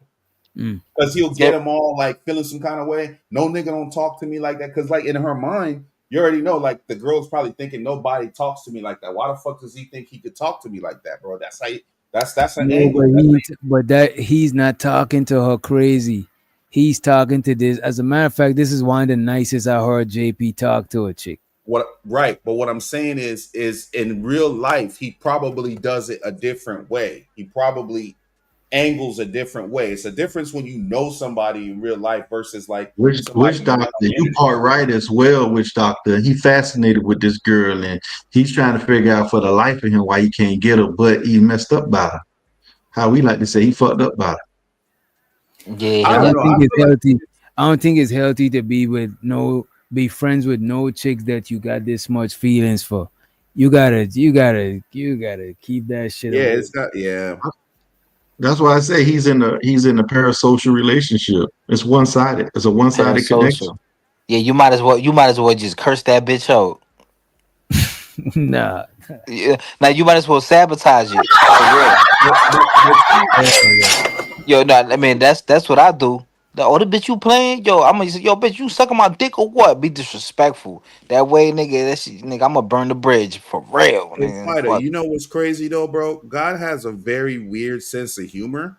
Mm. Because he'll Yeah. get them all like feeling some kind of way. No nigga don't talk to me like that. Because like in her mind, you already know, like the girl's probably thinking nobody talks to me like that. Why the fuck does he think he could talk to me like that, bro? That's how that's an No, angle. but he's not talking to her crazy. He's talking to this. As a matter of fact, this is one of the nicest I heard JP talk to a chick. Right, but what I'm saying is in real life, he probably does it a different way. He probably angles a different way. It's a difference when you know somebody in real life versus like Witch somebody doctor, you part right as well, witch doctor. He fascinated with this girl, and he's trying to figure out for the life of him why he can't get her, but he messed up by her. How we like to say, he fucked up by her. Yeah, I I don't don't know. think I it's feel like healthy. I don't think it's healthy to be friends with no chicks that you got this much feelings for. You gotta keep that shit yeah, away. it's not. Yeah, That's why I say he's in a parasocial relationship. It's one sided. It's a one sided connection. parasocial. Yeah, you might as well just curse that bitch out. Nah, Yeah. Now you might as well sabotage it. For real. Yo, no, I mean that's what I do. The bitch you playing, yo, I'm gonna say, yo, bitch, you sucking my dick or what? Be disrespectful. That way, nigga, nigga, I'm gonna burn the bridge for real, Hey, nigga. Spider, Fuck. you know what's crazy though, bro? God has a very weird sense of humor.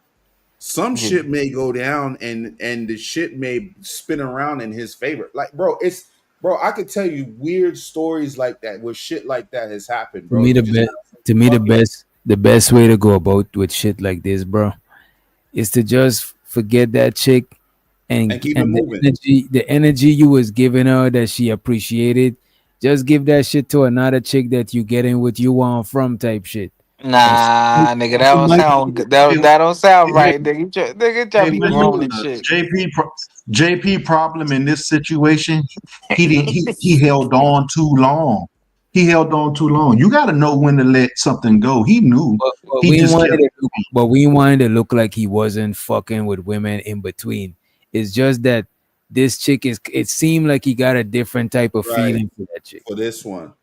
Some Yeah. shit may go down and the shit may spin around in his favor. Like, bro, I could tell you weird stories like that where shit like that has happened, To bro. me, You the just best. To me, fucking the best way to go about with shit like this, bro, is to just forget that chick and keep it and moving. the energy you was giving her that she appreciated. Just give that shit to another chick that you getting what you want from type shit. And Nah, nigga, that she don't might sound good. Hey, That don't sound hey, right, nigga. Nigga, try to hey, be but grown look, and shit. JP problem in this situation, he didn't he held on too long. He held on too long. You got to know when to let something go. He knew. but He we just wanted kept. to look, but we wanted to look like he wasn't fucking with women in between. It's just that this chick is. It seemed like he got a different type of Right. feeling for that chick. For this one.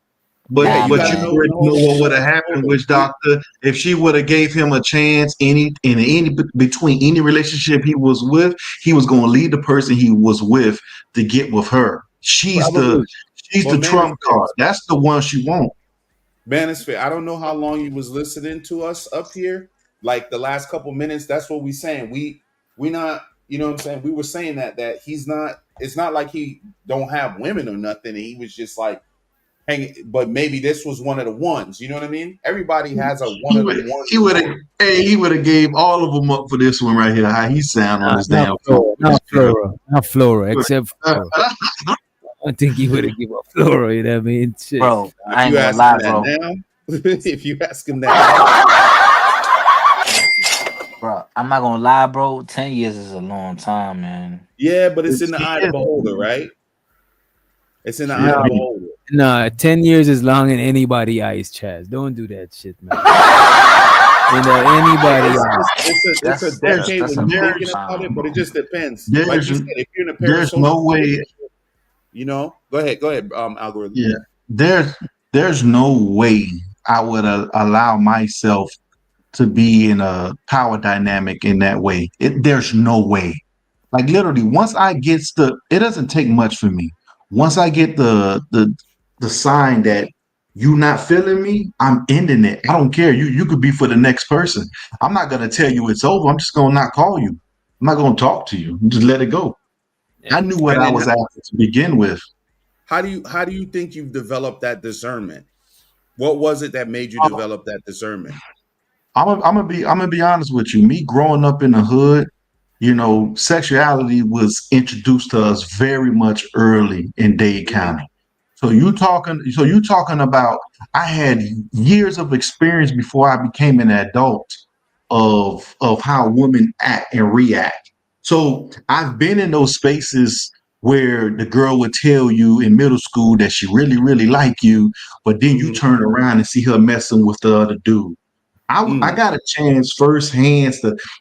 But Yeah, Nah, you but you gotta man. know. already No, know hold what on, would have hold happened, on. which doctor, if she would have gave him a chance between any relationship he was with, he was going to leave the person he was with to get with her. Probably. She's But the trump card. That's the one she wants. Manosphere, I don't know how long you was listening to us up here. Like the last couple minutes, that's what we saying. We not, you know what I'm saying? We were saying that he's not. It's not like he don't have women or nothing. He was just like hanging. But maybe this was one of the ones. You know what I mean? Everybody has a one He of would them one he would have story. he would have gave all of them up for this one right here. How he sound on this Not damn phone Flora, with this not girl. Flora, not Flora, except Flora. I don't think he would have given up Flora. You know what I mean? Shit. Bro, If I ain't you gonna ask him lie, that bro. now, if you ask him that Bro, I'm not gonna lie, bro. 10 years is a long time, man. yeah, but it's in It's the eye of the his. beholder, right? It's in the eye of No, the beholder. no, 10 years is long in anybody eyes, Chaz. Don't do that shit, man. In anybody eyes. It's a decade That's when a you're long thinking about it, time, but bro. it just depends. Like There's you said, if you're in a there's parasocial no way. relationship, you know, go ahead, algorithm. Yeah, there's no way I would allow myself to be in a power dynamic in that way. There's no way. Like literally, once I get it doesn't take much for me. Once I get the sign that you not feeling me, I'm ending it. I don't care. You could be for the next person. I'm not gonna tell you it's over. I'm just gonna not call you. I'm not gonna talk to you. Just let it go. Yeah. I knew what And I then was after to begin with. how do you think you've developed that discernment? What was it that made you I'm develop that discernment? gonna be honest with you. Me growing up in the hood, sexuality was introduced to us very much early in Dade County. So you talking about I had years of experience before I became an adult of how women act and react. So I've been in those spaces where the girl would tell you in middle school that she really, really like you, but then you Mhm. turn around and see her messing with the other dude. I Mm. got a chance firsthand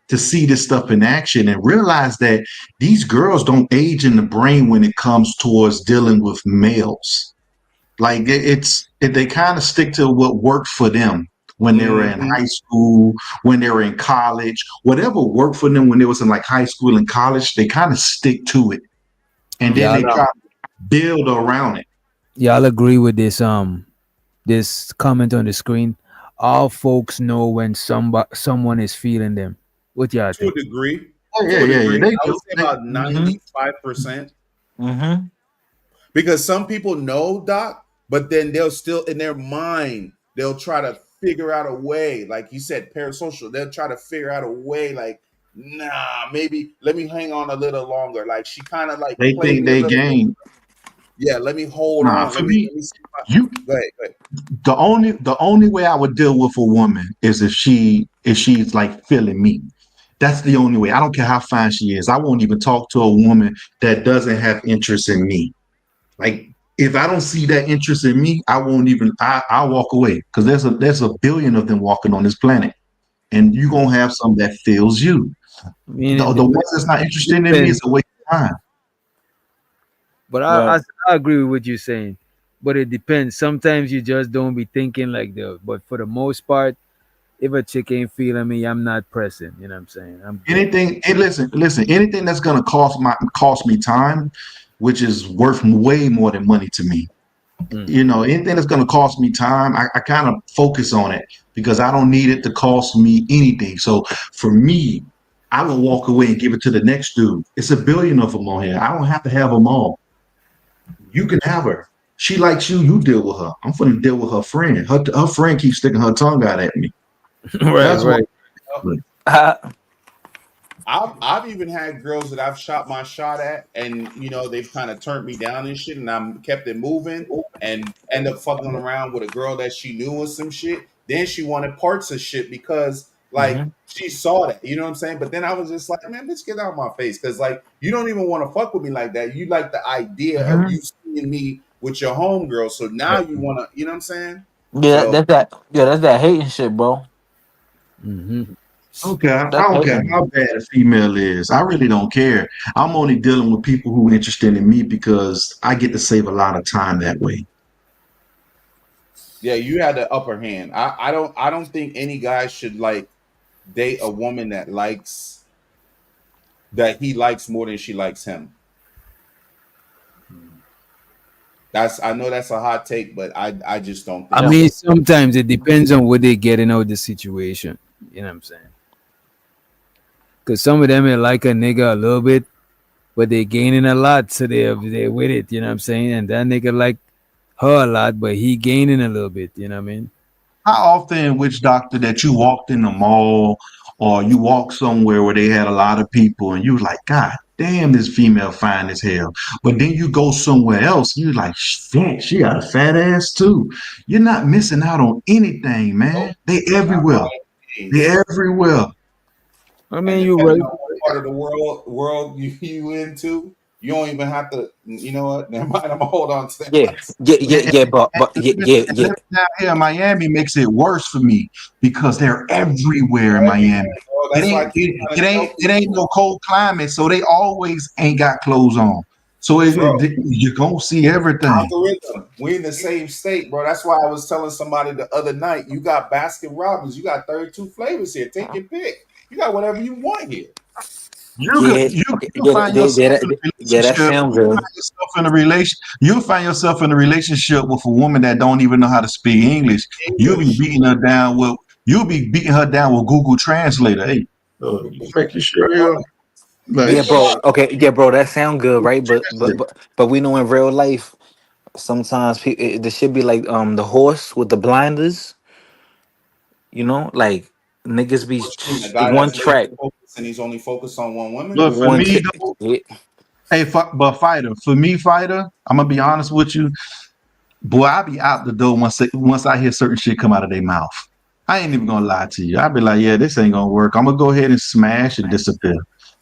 to see this stuff in action and realize that these girls don't age in the brain when it comes towards dealing with males. Like they kind of stick to what worked for them when they were in Mhm. high school, when they were in college, whatever worked for them when they was in like high school and college, they kind of stick to it, and then Y'all, they try to build around it. y'all agree with this comment on the screen? All folks know when someone is feeling them. What y'all To a think? degree. Oh, To a yeah, degree. they I would do. say about 95%. Mm-hmm. Because some people know, Doc, but then they'll still in their mind, they'll try to figure out a way, like you said, parasocial, they'll try to figure out a way, like, nah, maybe let me hang on a little longer. Like she kind of like They played think me a they little bit. game. Yeah, let me hold Nah, on. for me, Let me see if you go ahead, go ahead. the only way I would deal with a woman is if she's like feeling me. That's the only way. I don't care how fine she is. I won't even talk to a woman that doesn't have interest in me. Like if I don't see that interest in me, I won't even. I'll walk away because there's a billion of them walking on this planet, and you're gonna have some that feels you. I mean, The ones that's not interested in me is depends. a waste of time. But Right. I agree with what you're saying. but it depends. Sometimes you just don't be thinking like that. But for the most part, if a chick ain't feeling me, I'm not pressing. You know what I'm saying? I'm good. Anything, and listen, anything that's gonna cost me time, which is worth way more than money to me. You know, anything that's gonna cost me time, I kind of focus on it because I don't need it to cost me anything. So for me, I will walk away and give it to the next dude. It's a billion of them on here. I don't have to have them all. You can have her. She likes you. You deal with her. I'm gonna deal with her friend. Her friend keeps sticking her tongue out at me. Right, right. I've even had girls that I've shot my shot at, and you know they've kind of turned me down and shit, and I'm kept it moving, and end up fucking around with a girl that she knew was some shit. Then she wanted parts of shit because like she saw that, you know what I'm saying? But then I was just like, man, bitch, get out of my face, because like you don't even want to fuck with me like that. You like the idea of you seeing me with your homegirl, so now you want to, you know what I'm saying? Yeah, So, that's that hating shit, bro. Okay, I don't care how bad a female is. I really don't care. I'm only dealing with people who are interested in me because I get to save a lot of time that way. yeah, you had the upper hand. I don't think any guy should like date a woman that he likes more than she likes him. I know that's a hot take, but I just don't think I mean, sometimes it depends on what they're getting out of the situation. You know what I'm saying? Because some of them may like a nigga a little bit, but they're gaining a lot, so they're with it. You know what I'm saying? And that nigga like her a lot, but he gaining a little bit. You know what I mean? How often, Witch Doctor, that you walked in the mall or you walked somewhere where they had a lot of people and you was like, God damn, this female fine as hell. But then you go somewhere else, you like, shit, she got a fat ass too. You're not missing out on anything, man. They everywhere. They everywhere. I mean, you're right. What part of the world you into? You don't even have to. You know what? Never mind. I'm gonna hold on to that. Yeah. Down here in Miami makes it worse for me because they're everywhere in Miami. It ain't no cold climate, so they always ain't got clothes on. So you're gonna see everything. Algorithm. We in the same state, bro. That's why I was telling somebody the other night. You got Baskin Robbins. You got 32 flavors here. Take your pick. You got whatever you want here. You'll find yourself in a relationship. You'll find yourself in a relationship with a woman that don't even know how to speak English. You'll be beating her down with Google Translator. Hey, making sure. Bro. That sound good, right? But we know in real life, sometimes there should be like the horse with the blinders. You know, like niggas be one track, and he's only focused on one woman. Look, for me, Fighter, I'm gonna be honest with you, boy. I be out the door once I hear certain shit come out of their mouth. I ain't even gonna lie to you. I be like, yeah, this ain't gonna work. I'm gonna go ahead and smash and disappear.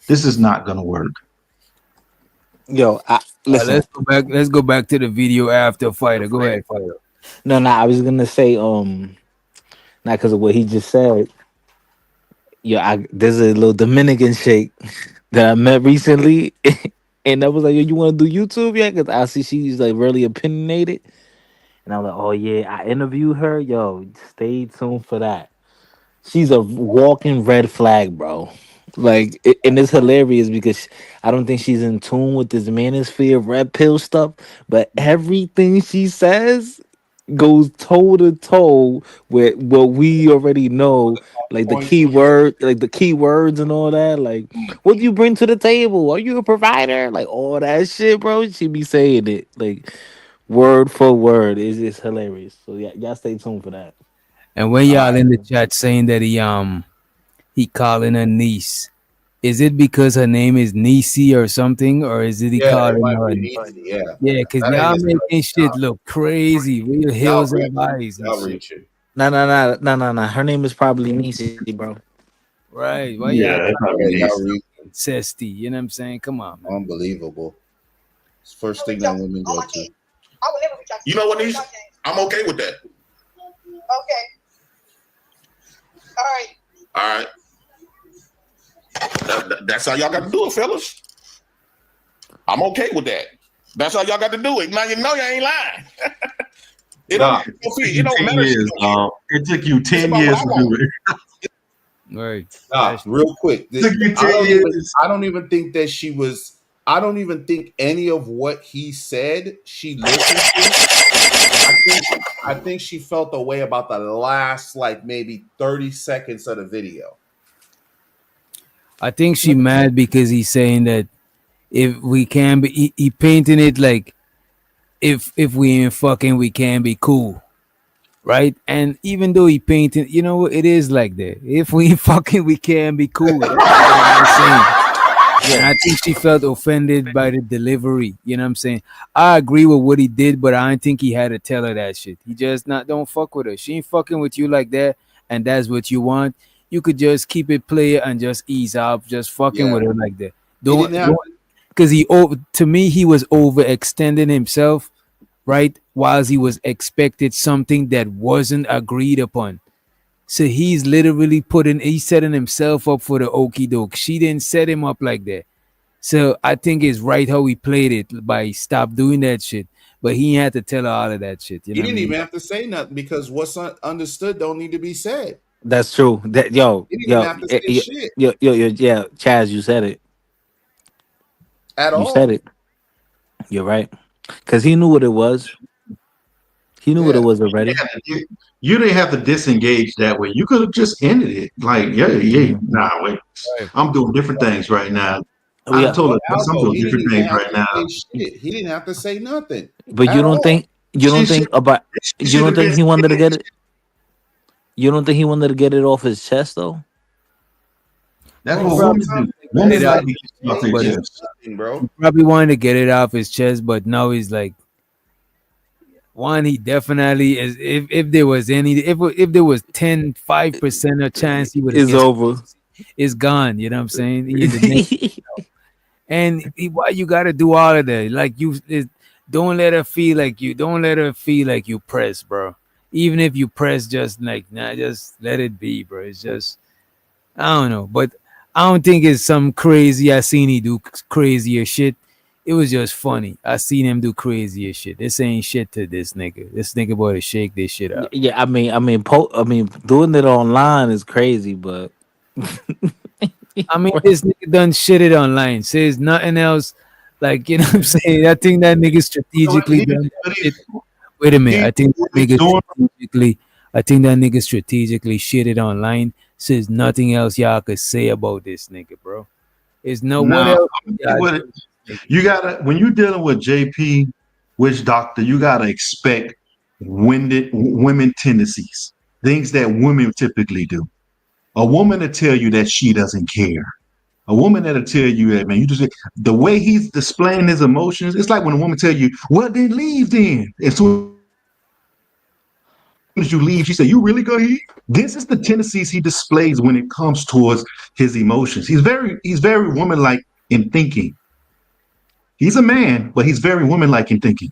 This is not gonna work. Yo, listen. Let's go back to the video after Fighter. Go ahead, Fighter. No, I was gonna say not because of what he just said. Yo, there's a little Dominican chick that I met recently, and I was like, yo, you want to do YouTube yet? Because I see she's like really opinionated, and I'm like, oh yeah, I interviewed her. Yo, stay tuned for that. She's a walking red flag, bro. Like, and it's hilarious because I don't think she's in tune with this manosphere red pill stuff, but everything she says goes toe to toe with what we already know, like the keywords and all that. Like, what do you bring to the table? Are you a provider? Like all that shit, bro. She be saying it like word for word. It's just hilarious. So yeah, y'all stay tuned for that. And when y'all in the chat saying that he calling her niece, is it because her name is Niecy or something, or is it he calling her? Yeah, because y'all making shit look crazy. Real hills and valleys and shit. Nah. Her name is probably Niecy, bro. Right? Why Cesty? You know what I'm saying? Come on, man. Unbelievable. It's the first thing that women go to. You know what, Niece? I'm okay with that. Okay. All right. That's how y'all got to do it, fellas. I'm okay with that. That's how y'all got to do it. Now you know you ain't lying. It Nah, don't, it Sophia, took it you don't 10 matter. She years, don't care. dog. It took you It's 10 about what years I to want. do it. Right. Real quick. It took you 10 years. I don't even think that she was. I don't even think any of what he said she listened to. I think she felt the way about the last like maybe 30 seconds of the video. I think she mad because he's saying that if we can be, he painting it like if we ain't fucking, we can be cool, right? And even though he painted, you know, it is like that. If we ain't fucking, we can be cool. That's what I'm saying. And I think she felt offended by the delivery. You know what I'm saying? I agree with what he did, but I don't think he had to tell her that shit. He just don't fuck with her. She ain't fucking with you like that, and that's what you want. You could just keep it player and just ease up, just fucking with her like that. Don't because to me he was overextending himself, right? Whilst he was expected something that wasn't agreed upon. So he's literally he's setting himself up for the okie doke. She didn't set him up like that. So I think it's right how he played it by stop doing that shit. But he had to tell her all of that shit. You know He didn't what I mean? even have to say nothing because what's understood don't need to be said. That's true. That He didn't even have to say shit yeah, Chaz, you said it. at You said all. it. You're right. Because he knew what it was. He knew what it was already. You didn't have to disengage that way. You could have just ended it. Like, nah, wait. I'm doing different things right now. I told her I'm doing different things right now. He didn't have to say nothing. But you don't think he wanted to get it? You don't think he wanted to get it off his chest though? That's what women do. Women like to get it off their But- chest. Bro. He probably wanted to get it off his chest, but now he's like, one, he definitely is. If there was any, if there was 5% of chance he would have It's over. It's gone. You know what I'm saying? And why you got to do all of that? Like don't let her feel like you press, bro. Even if you press, just like just let it be, bro. It's just I don't know, but I don't think it's some crazy. I seen he do crazier shit. It was just funny. I seen him do crazier shit. This ain't shit to this nigga. This nigga boy to shake this shit up. Yeah, I mean, doing it online is crazy, but I mean, this nigga done shitted online. Says nothing else. Like, you know what I'm saying? I think that nigga strategically done that shit. Wait a minute. I think that nigga strategically shitted online. Says nothing else y'all could say about this nigga, bro. It's what else? You gotta, when you're dealing with JP, witch doctor, you gotta expect women tendencies, things that women typically do. A woman to tell you that she doesn't care. A woman that'll tell you that, man, you just the way he's displaying his emotions. It's like when a woman tell you, "Well, then leave then." And so as you leave, she said, "You really go here?" This is the tendencies he displays when it comes towards his emotions. He's very woman-like in thinking. He's a man, but he's very woman-like in thinking.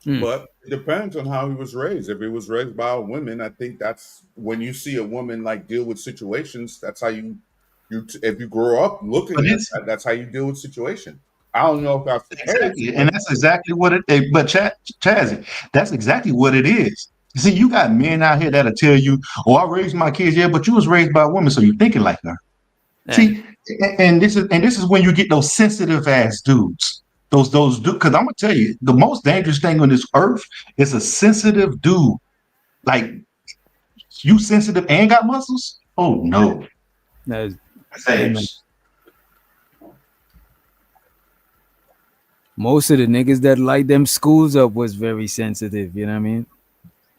But it depends on how he was raised. If he was raised by a woman, I think that's when you see a woman like deal with situations. That's how you if you grow up looking at that, that's how you deal with situation. I don't know if that's exactly, and that's exactly what it. But Chazzy, that's exactly what it is. You see, you got men out here that'll tell you, "Oh, I raised my kids, yeah, but you was raised by a woman, so you're thinking like her." Yeah. See, and this is when you get those sensitive ass dudes. Those dudes, because I'm gonna tell you, the most dangerous thing on this earth is a sensitive dude. Like, you sensitive and got muscles? Oh no. Most of the niggas that light them schools up was very sensitive, you know what I mean?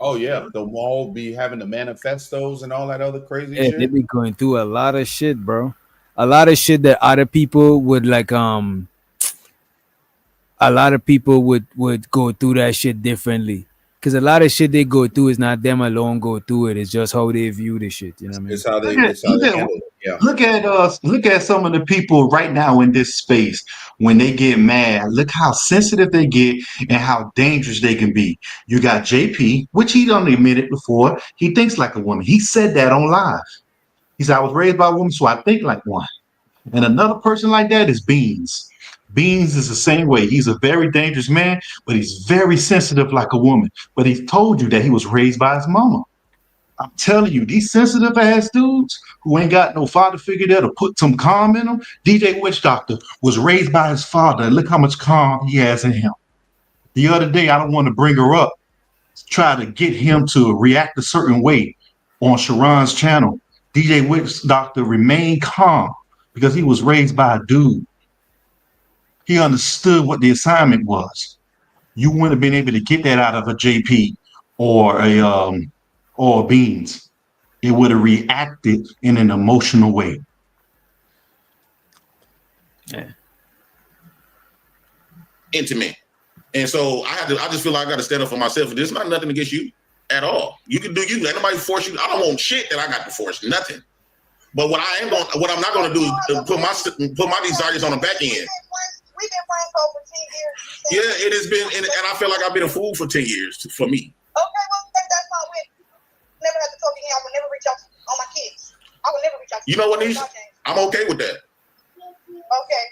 Oh yeah, the wall be having the manifestos and all that other crazy Yeah, shit. they be going through a lot of shit, bro. A lot of shit that other people would like a lot of people would go through that shit differently. Because a lot of shit they go through is not them alone go through it. It's just how they view the shit. You know what I mean? It's how they handle it. Yeah. Look at us. Look at some of the people right now in this space when they get mad. Look how sensitive they get and how dangerous they can be. You got JP, which he done admitted before. He thinks like a woman. He said that on live. He said, "I was raised by a woman, so I think like one." And another person like that is Beans. Beans is the same way. He's a very dangerous man, but he's very sensitive like a woman. But he told you that he was raised by his mama. I'm telling you, these sensitive ass dudes who ain't got no father figure there to put some calm in them. DJ Witch Doctor was raised by his father, and look how much calm he has in him. The other day, I don't want to bring her up, try to get him to react a certain way on Sharon's channel. DJ Witch Doctor remained calm because he was raised by a dude. He understood what the assignment was. You wouldn't have been able to get that out of a JP or a Beans. It would have reacted in an emotional way. Yeah. Intimate. And so I just feel like I got to stand up for myself. There's not nothing against you at all. You can do you. Ain't nobody force you. I don't want shit that I got to force. Nothing. But what I'm not going to do is put my desires on the back end. We've been friends for over 10 years. Yeah, it has been, and I feel like I've been a fool for 10 years for me. Okay, well, that's not weird. Never have to talk to him. I would never reach out to all my kids. I would never reach out to You know what, Niche? I'm okay with that. Okay.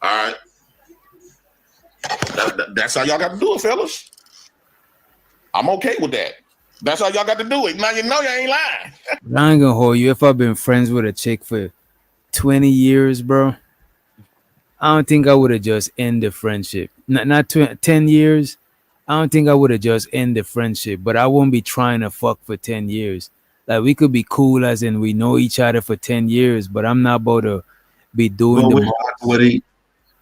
All right. That's how y'all got to do it, fellas. I'm okay with that. That's how y'all got to do it. Now you know you ain't lying. I ain't gonna hold you. If I've been friends with a chick for 20 years, bro, I don't think I would have just ended the friendship. Not 10 years. I don't think I would have just ended the friendship, but I won't be trying to fuck for 10 years. Like, we could be cool as in we know each other for 10 years, but I'm not about to be doing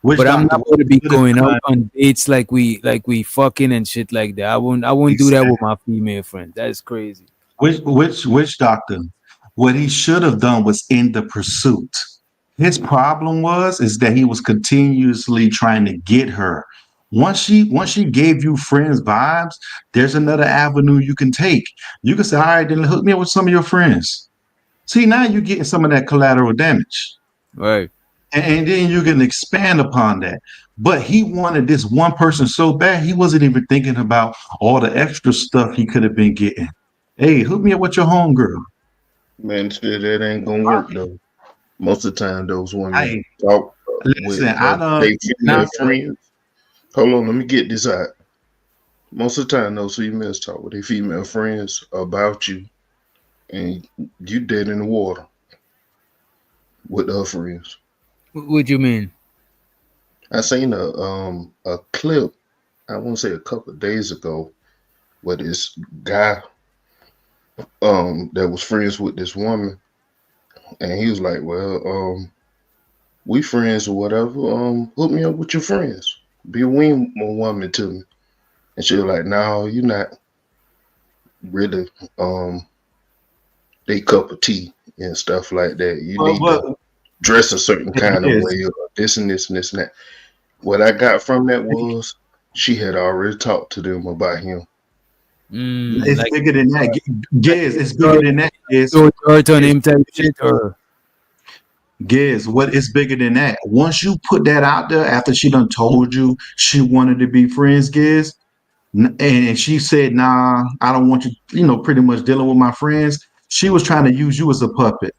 but I'm not going to be going out on dates like we fucking and shit like that. I won't do that with my female friends. That's crazy. Which doctor? What he should have done was end the pursuit. His problem is that he was continuously trying to get her. Once she gave you friends vibes, there's another avenue you can take. You can say, all right, then hook me up with some of your friends. See, now you're getting some of that collateral damage. Right. And then you can expand upon that. But he wanted this one person so bad, he wasn't even thinking about all the extra stuff he could have been getting. Hey, hook me up with your homegirl. Man, that ain't gonna work though. Most of the time, those women talk with their female friends. Hold on, let me get this out. Most of the time, those females talk with their female friends about you, and you dead in the water with her friends. What do you mean? I seen a clip, I want to say a couple of days ago, where this guy that was friends with this woman, and he was like, well, we friends or whatever, hook me up with your friends. Be a wing woman to me. And she was like, no, you're not really they cup of tea and stuff like that. You need to dress a certain kind of way, or this and this and this and that. What I got from that was she had already talked to them about him. It's like, bigger than that. Giz, it's bigger than that. Giz, what is bigger than that? Once you put that out there, after she done told you she wanted to be friends, Giz, and she said, nah, I don't want you, pretty much dealing with my friends. She was trying to use you as a puppet.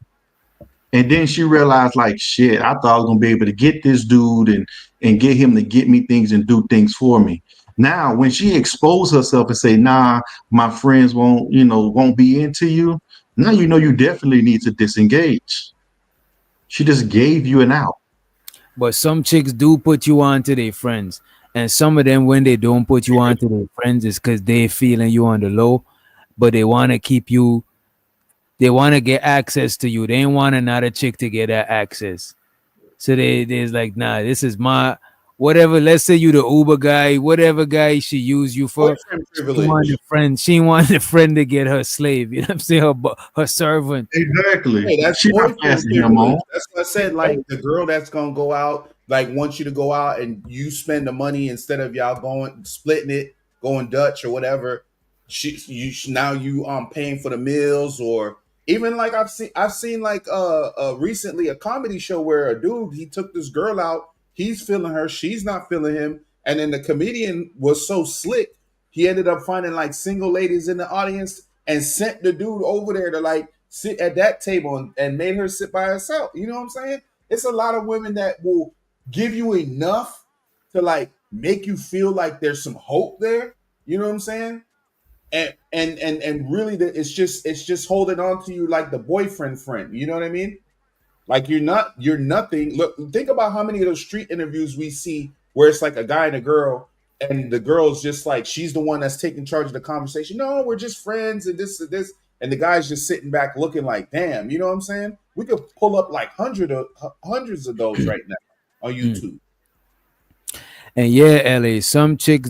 And then she realized, like, shit, I thought I was going to be able to get this dude and get him to get me things and do things for me. Now, when she exposed herself and say, nah, my friends won't be into you, now you definitely need to disengage. She just gave you an out. But some chicks do put you on to their friends. And some of them, when they don't put you on to their friends, it's because they're feeling you on the low, but they want to keep you. They want to get access to you. They ain't want another chick to get that access. So they's like, nah, this is my whatever. Let's say you the Uber guy, whatever guy she use you for. She want the friend to get her slave. You know what I'm saying? Her servant. Exactly. Hey, that's what I said. Like the girl that's gonna go out, like wants you to go out and you spend the money instead of y'all splitting it, going Dutch or whatever. Now you paying for the meals, or even like I've seen like recently a comedy show where a dude, he took this girl out, he's feeling her, she's not feeling him, and then the comedian was so slick, he ended up finding like single ladies in the audience and sent the dude over there to like sit at that table and made her sit by herself. You know what I'm saying? It's a lot of women that will give you enough to like make you feel like there's some hope there. You know what I'm saying? And really, it's just holding on to you like the boyfriend friend. You know what I mean? Like you're nothing. Look, think about how many of those street interviews we see where it's like a guy and a girl, and the girl's just like she's the one that's taking charge of the conversation. No, we're just friends and this and this, and the guy's just sitting back looking like, damn. You know what I'm saying? We could pull up like hundreds of those right now on YouTube. And yeah, LA, some chicks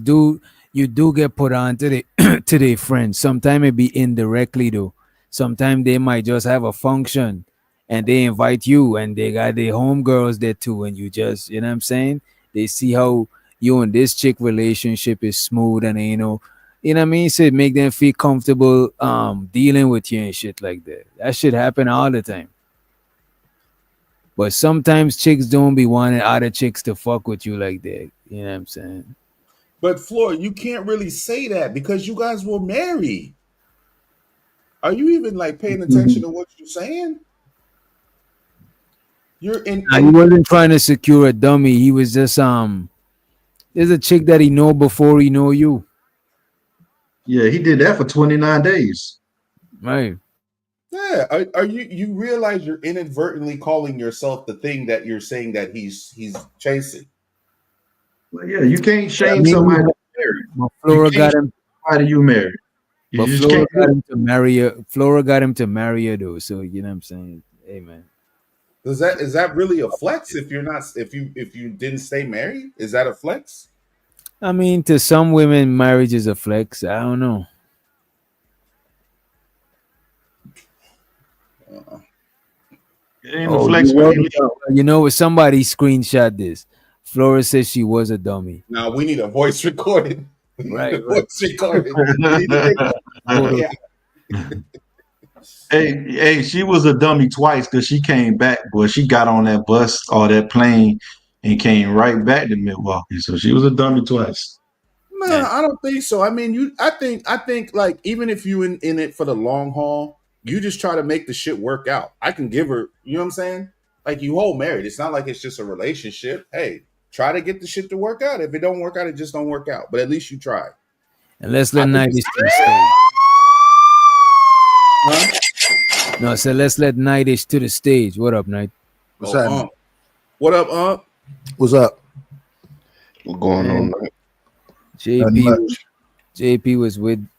you do get put on to the to their friends. Sometimes it be indirectly though. Sometimes they might just have a function and they invite you and they got their homegirls there too, and you just, you know what I'm saying? They see how you and this chick relationship is smooth, and you know what I mean? So it make them feel comfortable dealing with you and shit like that. That shit happen all the time. But sometimes chicks don't be wanting other chicks to fuck with you like that. You know what I'm saying? But Floor, you can't really say that because you guys were married. Are you even like paying attention to what you're saying? You're in. He wasn't trying to secure a dummy. He was just there's a chick that he know before he know you. Yeah, he did that for 29 days. Right. Yeah. Are you realize you're inadvertently calling yourself the thing that you're saying that he's chasing? Well, yeah, you can't shame somebody married. Flora got him. Why do you marry? You But just Flora can't. got him to marry her. Flora got him to marry her though. So you know what I'm saying? Hey man. Is that really a flex if you didn't stay married? Is that a flex? I mean, to some women, marriage is a flex. I don't know. It ain't a flex for me. You know, somebody screenshot this. Flora says she was a dummy. Now we need a voice recording. Right. Voice recording. Yeah. Hey, she was a dummy twice because she came back, but she got on that bus or that plane and came right back to Milwaukee. So she was a dummy twice. No, I don't think so. I mean, I think like even if you in it for the long haul, you just try to make the shit work out. I can give her, you know what I'm saying? Like you hold married. It's not like it's just a relationship. Hey, try to get the shit to work out. If it don't work out, it just don't work out. But at least you tried. And let's let Nightish to the stage. Huh? No, so let's let Nightish to the stage. What up, Night? What's happening? What up, What's up? What's going on? JP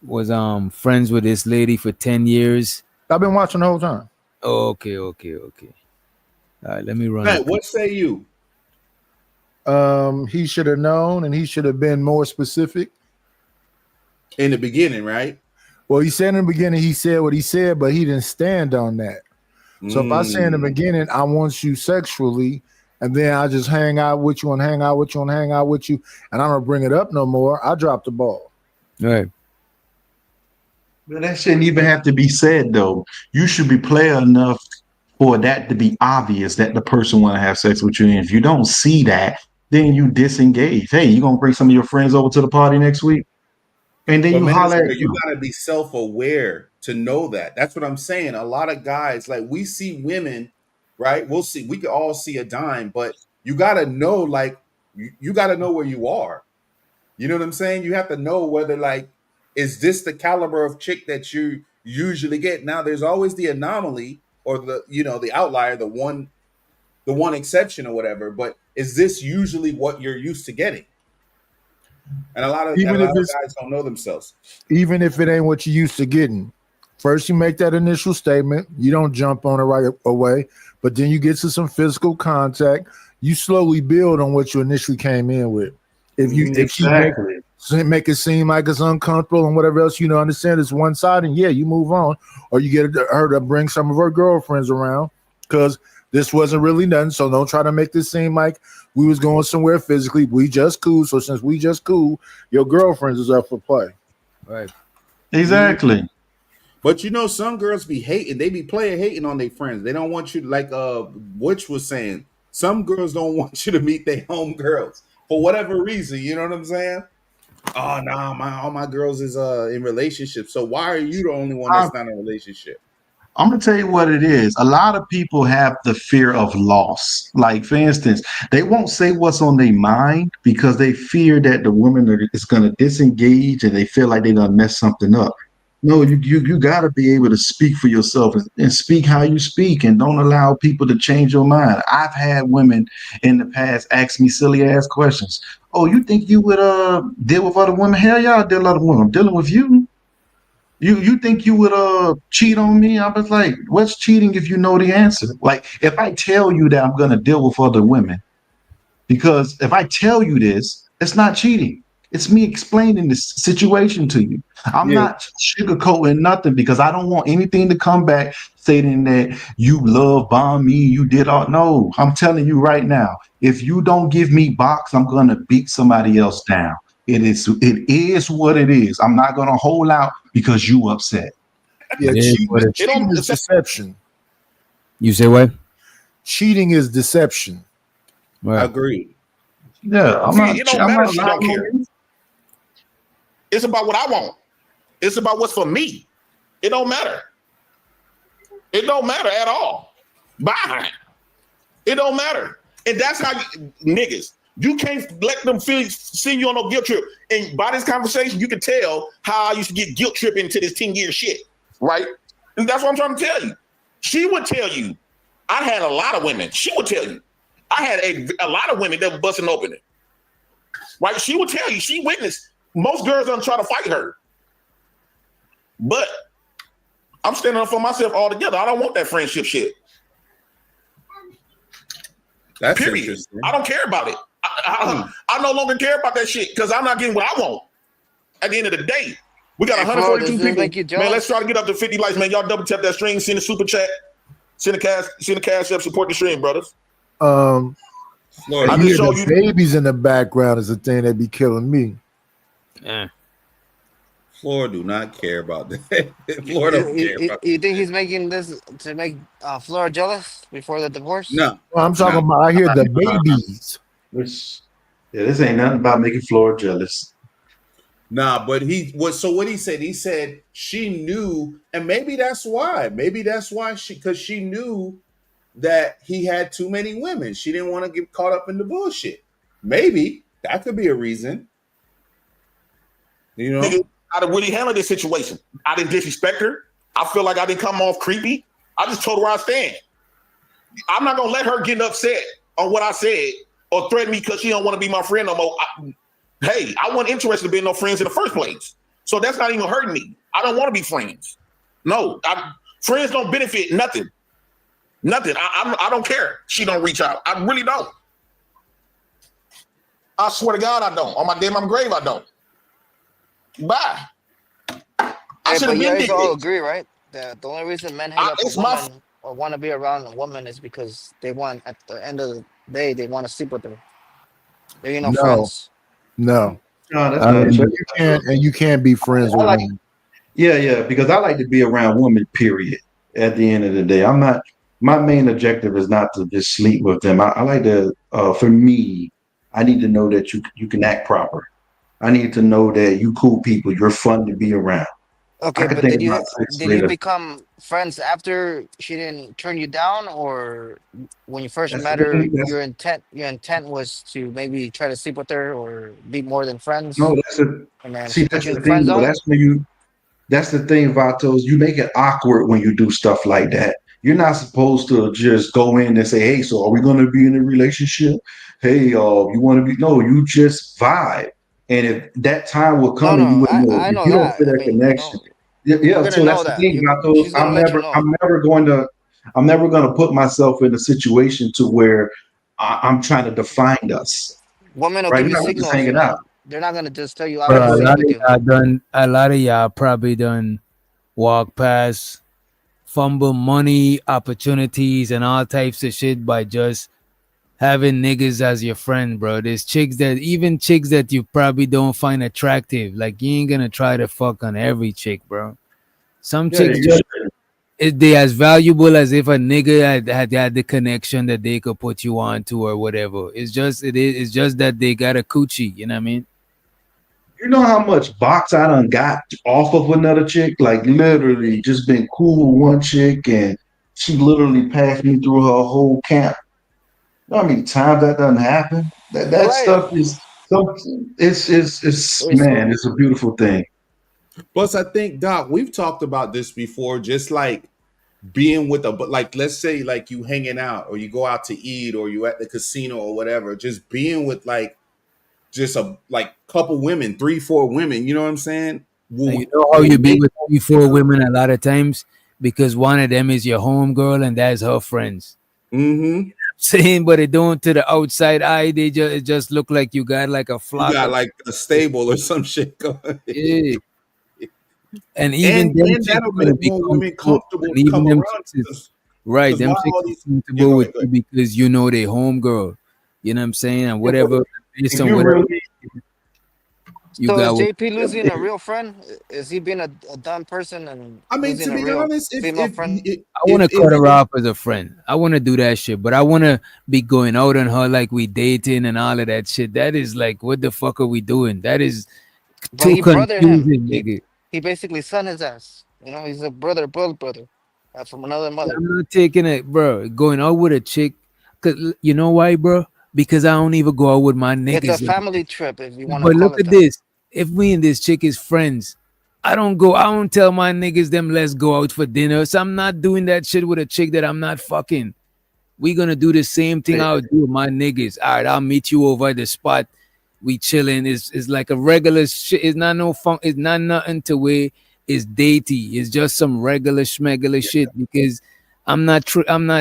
was friends with this lady for 10 years. I've been watching the whole time. Oh, okay. All right, let me run. Hey, what say you? He should have known, and he should have been more specific in the beginning, right? Well, he said in the beginning, he said what he said, but he didn't stand on that. So if I say in the beginning, I want you sexually, and then I just hang out with you and hang out with you and hang out with you, and I don't bring it up no more, I dropped the ball. Right. But that shouldn't even have to be said, though. You should be player enough for that to be obvious that the person want to have sex with you. And if you don't see that, then you disengage. Hey, you gonna bring some of your friends over to the party next week? And then you holler at you gotta be self-aware to know that. That's what I'm saying. A lot of guys, like we see women, right? We can all see a dime, but you gotta know, like, you gotta know where you are. You know what I'm saying? You have to know whether, like, is this the caliber of chick that you usually get? Now, there's always the anomaly or the outlier, the one exception or whatever, but is this usually what you're used to getting? And a lot of guys don't know themselves. Even if it ain't what you used to getting, first you make that initial statement. You don't jump on it right away, but then you get to some physical contact. You slowly build on what you initially came in with. If you make it seem like it's uncomfortable and whatever else, understand it's one side, and yeah, you move on, or you get her to bring some of her girlfriends around because this wasn't really nothing. So don't try to make this seem like we was going somewhere physically. We just cool. So since we just cool, your girlfriends is up for play. Right. Exactly. But some girls be hating. They be hating on their friends. They don't want you, like Butch was saying. Some girls don't want you to meet their home girls for whatever reason. You know what I'm saying? Oh no, all my girls is in relationships. So why are you the only one that's not in a relationship? I'm gonna tell you what it is. A lot of people have the fear of loss. Like, for instance, they won't say what's on their mind because they fear that the woman is gonna disengage and they feel like they're gonna mess something up. No, you gotta be able to speak for yourself and speak how you speak and don't allow people to change your mind. I've had women in the past ask me silly ass questions. Oh, you think you would deal with other women? Hell yeah, I deal with other women. I'm dealing with you. You think you would cheat on me? I was like, what's cheating if you know the answer? Like, if I tell you that I'm gonna deal with other women, because if I tell you this, it's not cheating. It's me explaining this situation to you. I'm not sugarcoating nothing because I don't want anything to come back stating that you love bomb me, you did all. No, I'm telling you right now, if you don't give me box, I'm gonna beat somebody else down. It is what it is. I'm not gonna hold out because you upset. Yeah, It is cheating, what it- cheating is deception. You say what? Cheating is deception. Right. Agreed. Yeah, I'm See, not. it don't I'm matter not if she don't lying care. on you. It's about what I want. It's about what's for me. It don't matter. It don't matter at all. Bye. It don't matter. And that's how niggas, you can't let them send you on no guilt trip. And by this conversation, you can tell how I used to get guilt tripping into this 10-year shit, right? And that's what I'm trying to tell you. She would tell you, I had a lot of women. She would tell you, I had a lot of women that were busting open it. Right? She would tell you, she witnessed. Most girls don't try to fight her. But I'm standing up for myself altogether. I don't want that friendship shit. That's Period. interesting. I don't care about it. I no longer care about that shit because I'm not getting what I want. At the end of the day, we got Hey, Flo, 142 does this people. make you Man, let's jealous? try to get up to 50 likes, man. Y'all double tap that string, send a super chat, send a cash up, support the stream, brothers. I I hear just show the you. babies in the background is the thing that be killing me. Yeah. Flora do not care about that. Flora don't care about You think he's making this to make Flora jealous before the divorce? No. Well, I'm talking about. I hear the babies. This ain't nothing about making Flora jealous. Nah, but what he said she knew, and maybe that's why because she knew that he had too many women. She didn't want to get caught up in the bullshit. Maybe that could be a reason. You know, Nigga, I done really handled this situation. I didn't disrespect her. I feel like I didn't come off creepy. I just told her where I stand. I'm not gonna let her get upset on what I said or threaten me because she don't want to be my friend no more. Hey, I wasn't interested in being no friends in the first place. So that's not even hurting me. I don't want to be friends. No, friends don't benefit nothing. Nothing. I don't care. She don't reach out. I really don't. I swear to God, I don't. On my dead mama grave, I don't. Bye. I Hey, should but have you been guys did all this. agree, right? That the only reason men hang up It's a my woman or want to be around a woman is because they want, at the end of the day, they want to sleep with her. They're No, friends. no. No, that's I not mean, true. You can't be friends with women. Yeah, because I like to be around women, period. At the end of the day, I'm not, my main objective is not to just sleep with them. I like to, for me, I need to know that you can act proper. I need to know that you cool people, you're fun to be around. Okay, I could but think did you about 6 did you later. become friends after she didn't turn you down, or when you first That's met the her, thing. your intent was to maybe try to sleep with her or be more than friends, No, that's the and then see. she put That's you in the the friend thing, though. zone? That's the thing, Vatos. You make it awkward when you do stuff like that. You're not supposed to just go in and say, "Hey, so are we going to be in a relationship? Hey, you want to be?" No, you just vibe. And if that time will No, come and you no, would know, I if know you don't that. feel I that mean, connection, you're yeah. gonna So know that's the that. thing, Vatos. She's gonna let you know. I'm never going to put myself in a situation to where I'm trying to define us. Women will Right? give We're you not just signals, hanging man. out. They're not gonna just tell you, "I Bro, want to sleep with you." a lot of y'all probably done walk past fumble money opportunities and all types of shit by just having niggas as your friend, bro. There's chicks that you probably don't find attractive. Like, you ain't gonna try to fuck on every chick, bro. Some Yeah, chicks just they as valuable as if a nigga had the connection that they could put you on to or whatever. It's just that they got a coochie, you know what I mean? You know how much box I done got off of another chick? Like literally just been cool with one chick and she literally passed me through her whole camp. You know how many times that doesn't happen? That Right. stuff is it's man, it's a beautiful thing. Plus, I think Doc, we've talked about this before. Just like being with but like let's say like you hanging out or you go out to eat or you at the casino or whatever. Just being with like just a like couple women, 3-4 women. You know what I'm saying? And you know how you be with 3-4 women a lot of times because one of them is your homegirl and that's her friends. Mm-hmm. Saying, but it don't to the outside eye. They just it just look like you got like a flock. You got of, like a stable or some shit going. Yeah. And even and that'll make more women comfortable to come around. Right, them chicks comfortable with you because you know they homegirl. You know what I'm saying? And whatever based on whatever you so got. Is JP losing a real friend? Is he being a dumb person? And I mean, to be honest, I want to cut her off as a friend. I want to do that shit, but I want to be going out on her like we dating and all of that shit. That is like, what the fuck are we doing? That is too confusing, nigga. He basically son his ass. You know, he's a brother from another mother. I'm not taking it, bro. Going out with a chick, cause you know why, bro? Because I don't even go out with my niggas. It's a family trip, if you want to. But look at this. If me and this chick is friends, I don't tell my niggas them let's go out for dinner. So I'm not doing that shit with a chick that I'm not fucking. We gonna do the same thing I would do with my niggas. All right, I'll meet you over at the spot. We chilling. It's like a regular shit. It's not no fun. It's not nothing to where it's datey. It's just some regular schmegular shit because I'm not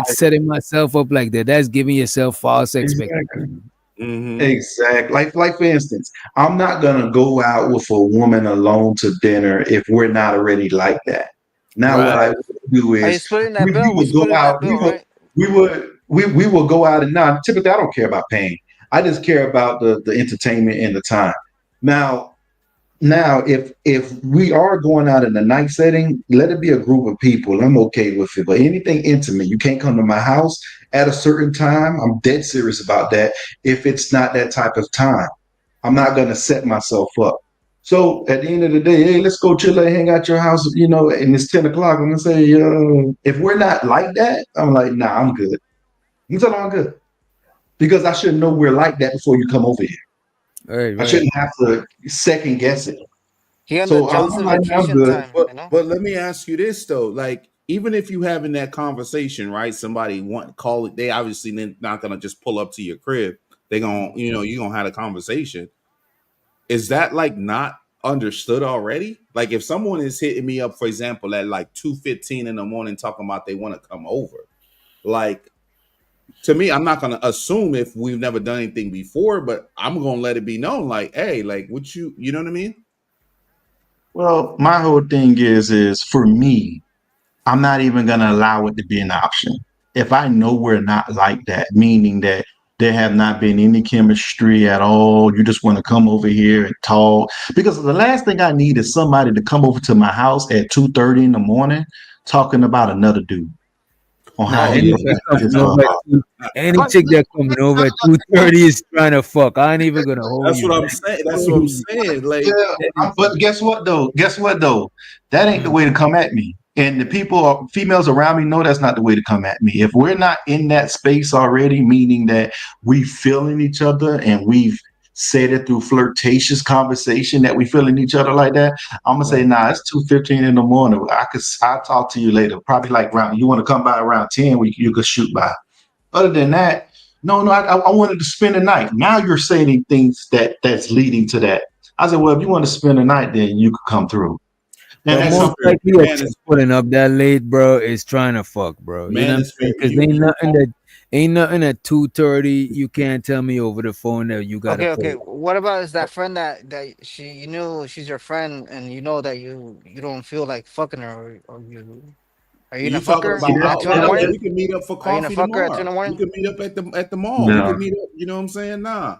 setting myself up like that. That's giving yourself false expectations. Mm-hmm. Exactly. Like for instance, I'm not gonna go out with a woman alone to dinner if we're not already like that. Now what I would do is we would go out. We will go out and now typically I don't care about paying. I just care about the entertainment and the time. Now if we are going out in a night setting, let it be a group of people. I'm okay with it. But anything intimate, you can't come to my house at a certain time. I'm dead serious about that. If it's not that type of time, I'm not going to set myself up. So at the end of the day, hey, let's go chill and hang out your house, you know, and it's 10 o'clock. I'm going to say, if we're not like that, I'm like, nah, I'm good. You tell them I'm good. Because I should know we're like that before you come over here. Right. I shouldn't have to second guess it. So I'm good. But let me ask you this though, like even if you having that conversation, right? Somebody call it. They obviously not gonna just pull up to your crib. They gonna, you know, you gonna have a conversation. Is that like not understood already? Like if someone is hitting me up, for example, at like 2:15 in the morning, talking about they want to come over, like. To me, I'm not gonna assume if we've never done anything before, but I'm gonna let it be known, like, hey, like, what you know what I mean? Well, my whole thing is for me, I'm not even gonna allow it to be an option. If I know we're not like that, meaning that there have not been any chemistry at all, you just want to come over here and talk. Because the last thing I need is somebody to come over to my house at 2:30 in the morning talking about another dude. Any chick that coming over at 2:30 is trying to fuck. I ain't even gonna hold That's you. What I'm saying. That's what I'm saying. Like, but guess what though? That ain't the way to come at me. And the females around me know that's not the way to come at me. If we're not in that space already, meaning that we feeling each other and we've said it through flirtatious conversation that we feeling each other like that, I'm gonna say, nah, it's 2:15 in the morning. I'll talk to you later. Probably like around, you want to come by around 10, you could shoot by. Other than that, no, I wanted to spend the night. Now you're saying things that's leading to that. I said, well, if you want to spend the night, then you could come through. And most likely putting up that late, bro, is trying to fuck, bro. You know what I'm saying? Because ain't nothing at 2:30. You can't tell me over the phone that you got. Okay. What about is that friend that you knew she's your friend and you know that you don't feel like fucking her or you. Are you gonna fuck her? We can meet up for coffee tomorrow. We can meet up at the mall. No. We can meet up. You know what I'm saying? Nah.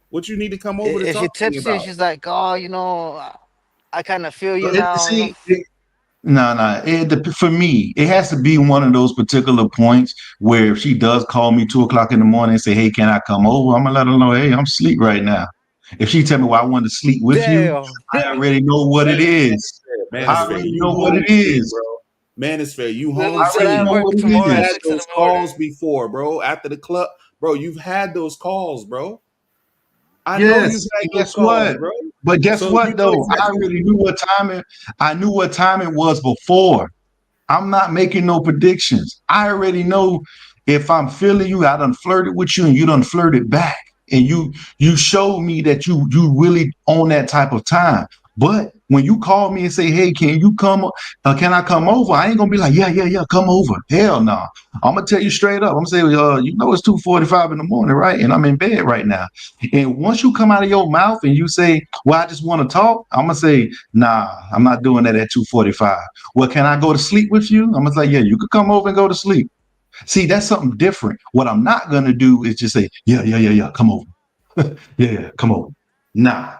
What you need to come over to if talk she tipsy and she's like, oh, you know, I kind of feel you now. For me, it has to be one of those particular points where if she does call me 2:00 in the morning and say, hey, can I come over? I'm gonna let her know, hey, I'm asleep right now. If she tell me, well, I want to sleep with you, I already know what it is. Man, I it's fair. already You know what it home free, is. bro. Man, it's fair. You Lily home said free. I work what it tomorrow You've at is. had 6 in those the morning. calls before, bro. After the club, bro, you've had those calls, bro. I know you've Yes. had And those guess calls, what? bro. But guess So you what know though? I exactly. already knew what time I knew what time it was before. I'm not making no predictions. I already know if I'm feeling you, I done flirted with you and you done flirted back. And you showed me that you really on that type of time. But when you call me and say, hey, can you come? Can I come over? I ain't gonna be like, yeah, come over. Hell no. I'm gonna tell you straight up. I'm gonna say, you know, it's 2:45 in the morning, right? And I'm in bed right now. And once you come out of your mouth and you say, well, I just want to talk, I'm gonna say, nah, I'm not doing that at 2:45. Well, can I go to sleep with you? I'm gonna say, yeah, you could come over and go to sleep. See, that's something different. What I'm not gonna do is just say, yeah, come over. yeah, come over. Nah.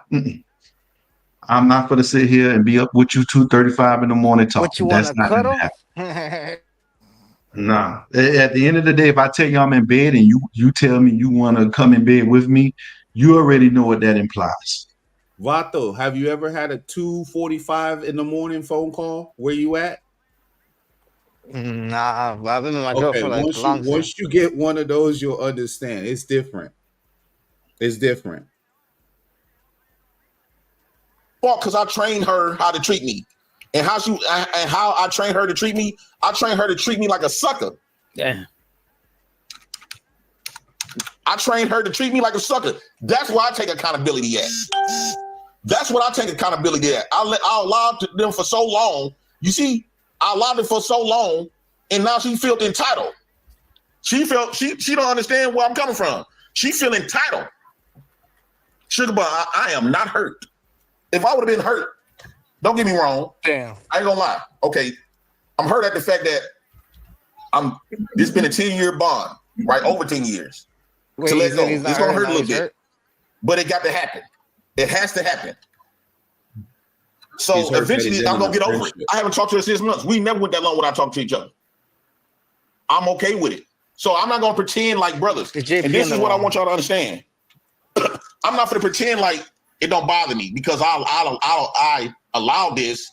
I'm not going to sit here and be up with you 2:35 in the morning What you talking. want That's to not going to cuddle? happen. Nah. At the end of the day, if I tell you I'm in bed and you tell me you want to come in bed with me, you already know what that implies. Vato, have you ever had a 2:45 in the morning phone call? Where you at? Nah, I've been with my girl Okay, for like a long time. once you get one of those, you'll understand. It's different. It's different. Well, because I trained her how to treat me. And how I trained her to treat me, I trained her to treat me like a sucker. Yeah. I trained her to treat me like a sucker. That's where I take accountability at. That's what I take accountability at. I allowed them for so long. You see, I allowed it for so long, and now she felt entitled. She don't understand where I'm coming from. She feel entitled. Sugar Bun, I am not hurt. If I would have been hurt, don't get me wrong. Damn. I ain't gonna lie. Okay, I'm hurt at the fact that this been a 10-year bond, right? Over 10 years. Wait, To let you go. said he's not It's gonna hurt, hurt a now little he's bit. hurt? But it got to happen. It has to happen. He's So hurt that eventually he's I'm in gonna a get over it. friendship. I haven't talked to her 6 months. We never went that long without talking to each other. I'm okay with it. So I'm not gonna pretend like brothers. The JP And this in is the what I wall. want y'all to understand. I'm not gonna pretend like it don't bother me because I allowed this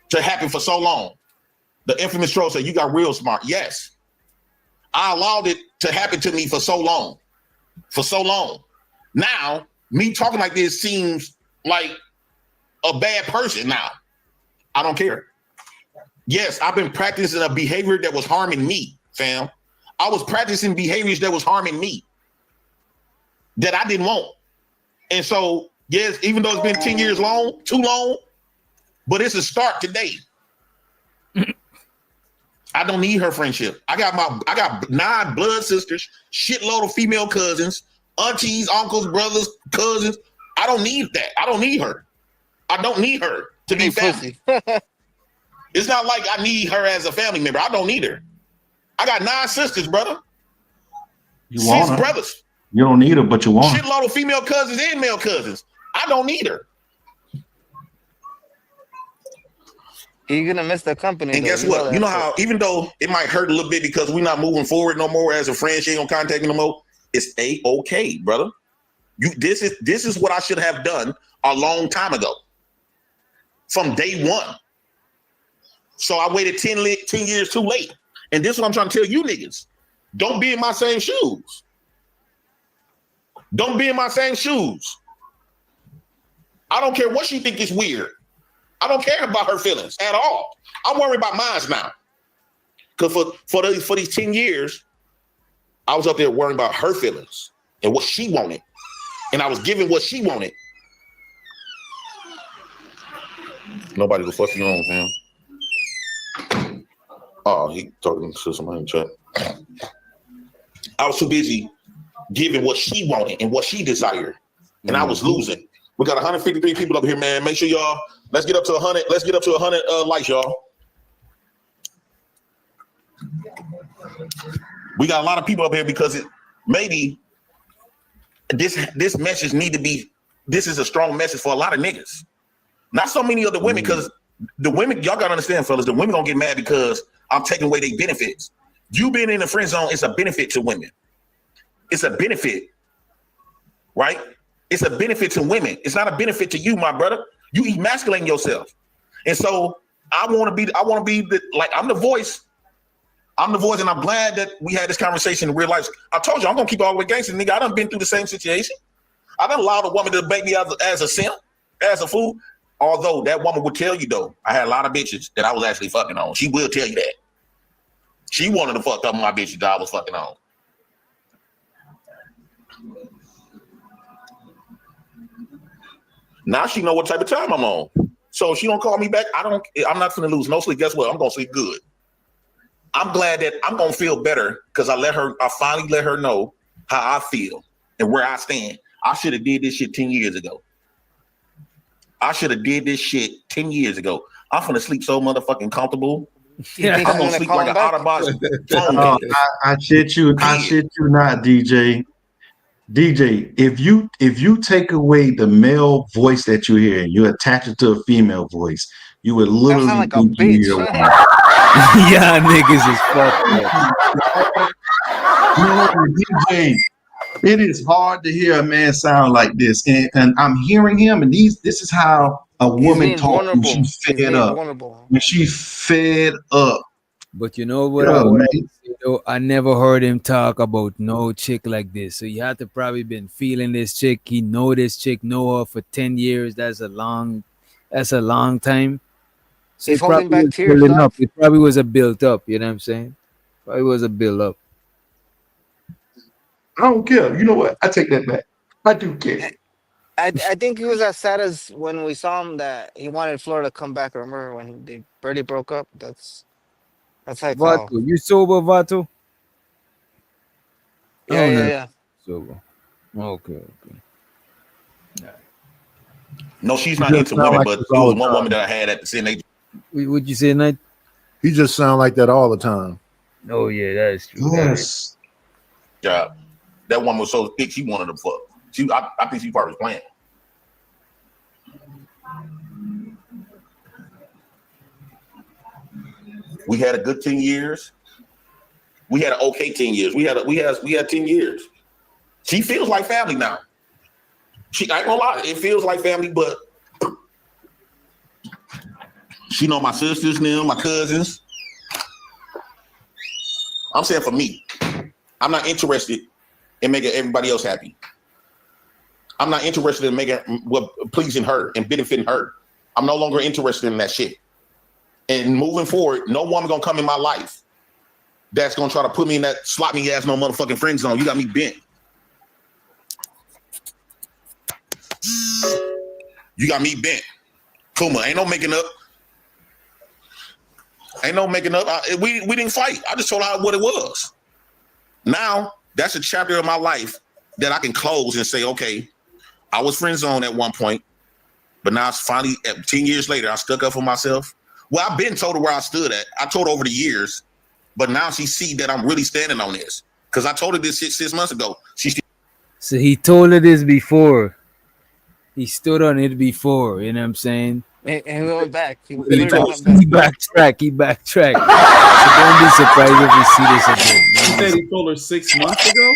to happen for so long. The infamous troll said, "You got real smart." Yes, I allowed it to happen to me for so long. For so long. Now, me talking like this seems like a bad person now. I don't care. Yes, I've been practicing a behavior that was harming me, fam. I was practicing behaviors that was harming me that I didn't want. And so, yes, even though it's been 10 years long, too long, but it's a start today. I don't need her friendship. I got 9 blood sisters, shitload of female cousins, aunties, uncles, brothers, cousins. I don't need that. I don't need her. I don't need her to be family. It's not like I need her as a family member. I don't need her. I got 9 sisters, brother. You want 6 her. brothers. You don't need her, but you want her. Shitload of female cousins and male cousins. I don't need her. You're gonna miss the company. And though. guess what? You know that. how even though it might hurt a little bit because we're not moving forward no more as a friend, she ain't gonna contact me no more. It's okay, brother. This is what I should have done a long time ago. From day one. So I waited 10 years too late. And this is what I'm trying to tell you niggas. Don't be in my same shoes. Don't be in my same shoes. I don't care what she think is weird. I don't care about her feelings at all. I'm worried about mine now. Because for these 10 years, I was up there worrying about her feelings and what she wanted. And I was giving what she wanted. Nobody will fuck you on, man. Oh, he talking to somebody in the chat. I was too busy giving what she wanted and what she desired. And I was losing. We got 153 people up here, man. Make sure y'all, let's get up to 100. Let's get up to 100 likes, y'all. We got a lot of people up here because maybe this message need to be, this is a strong message for a lot of niggas. Not so many of the women, because the women, y'all gotta understand, fellas, the women gonna get mad because I'm taking away their benefits. You being in the friend zone is a benefit to women. It's a benefit, right? It's a benefit to women. It's not a benefit to you, my brother. You emasculating yourself. And so I want to be I'm the voice. I'm the voice, and I'm glad that we had this conversation in real life. I told you I'm gonna keep it all the way gangster, nigga. I done been through the same situation. I done allowed a woman to make me as a simp, as a fool. Although that woman would tell you though, I had a lot of bitches that I was actually fucking on. She will tell you that. She wanted to fuck up my bitches that I was fucking on. Now she know what type of time I'm on. So if she don't call me back, I'm not gonna lose no sleep. Guess what? I'm gonna sleep good. I'm glad that I'm gonna feel better because I finally let her know how I feel and where I stand. I should have did this shit 10 years ago. I'm gonna sleep so motherfucking comfortable. Yeah, I'm gonna sleep like an out-of-box phone. I shit you not, DJ. DJ, if you take away the male voice that you hear and you attach it to a female voice, you would literally like a bitch. Yeah, niggas is fucked up. DJ, it is hard to hear a man sound like this, and I'm hearing him, and this is how a woman talks when she's fed up. When she's fed up. But you know what? I never heard him talk about no chick like this. So you have to probably been feeling this chick. He know this chick, know her for 10 years. That's a long time. So he's holding back tears. It probably was a built up. You know what I'm saying? Probably was a build up. I don't care. You know what? I take that back. I do care. I think he was as sad as when we saw him that he wanted Florida to come back. Remember when they barely broke up? That's how I felt. Vato, you sober, Vato? Yeah. Sober. Okay. No, she's not into women, but there was one woman that I had at the CNA. What'd you say, Knight? You just sound like that all the time. Oh yeah, that is true. Yes. Yeah, that woman was so thick she wanted to fuck. I think she probably was playing. We had a good 10 years. We had an okay 10 years. We had 10 years. She feels like family now. I ain't gonna lie, it feels like family, but she know my sisters now, my cousins. I'm saying for me, I'm not interested in making everybody else happy. I'm not interested in pleasing her and benefiting her. I'm no longer interested in that shit. And moving forward, no woman gonna come in my life that's gonna try to put me in that slot me ass no motherfucking friend zone. You got me bent. You got me bent. Kuma, ain't no making up. We didn't fight. I just told her what it was. Now, that's a chapter of my life that I can close and say, okay, I was friend zoned at one point, but now it's finally 10 years later, I stuck up for myself. Well, I've been told her where I stood at. I told her over the years, but now she see that I'm really standing on this. Because I told her this shit 6 months ago. So he told her this before. He stood on it before, you know what I'm saying? And he went back. He backtracked. So don't be surprised if you see this again. You said he told her 6 months ago?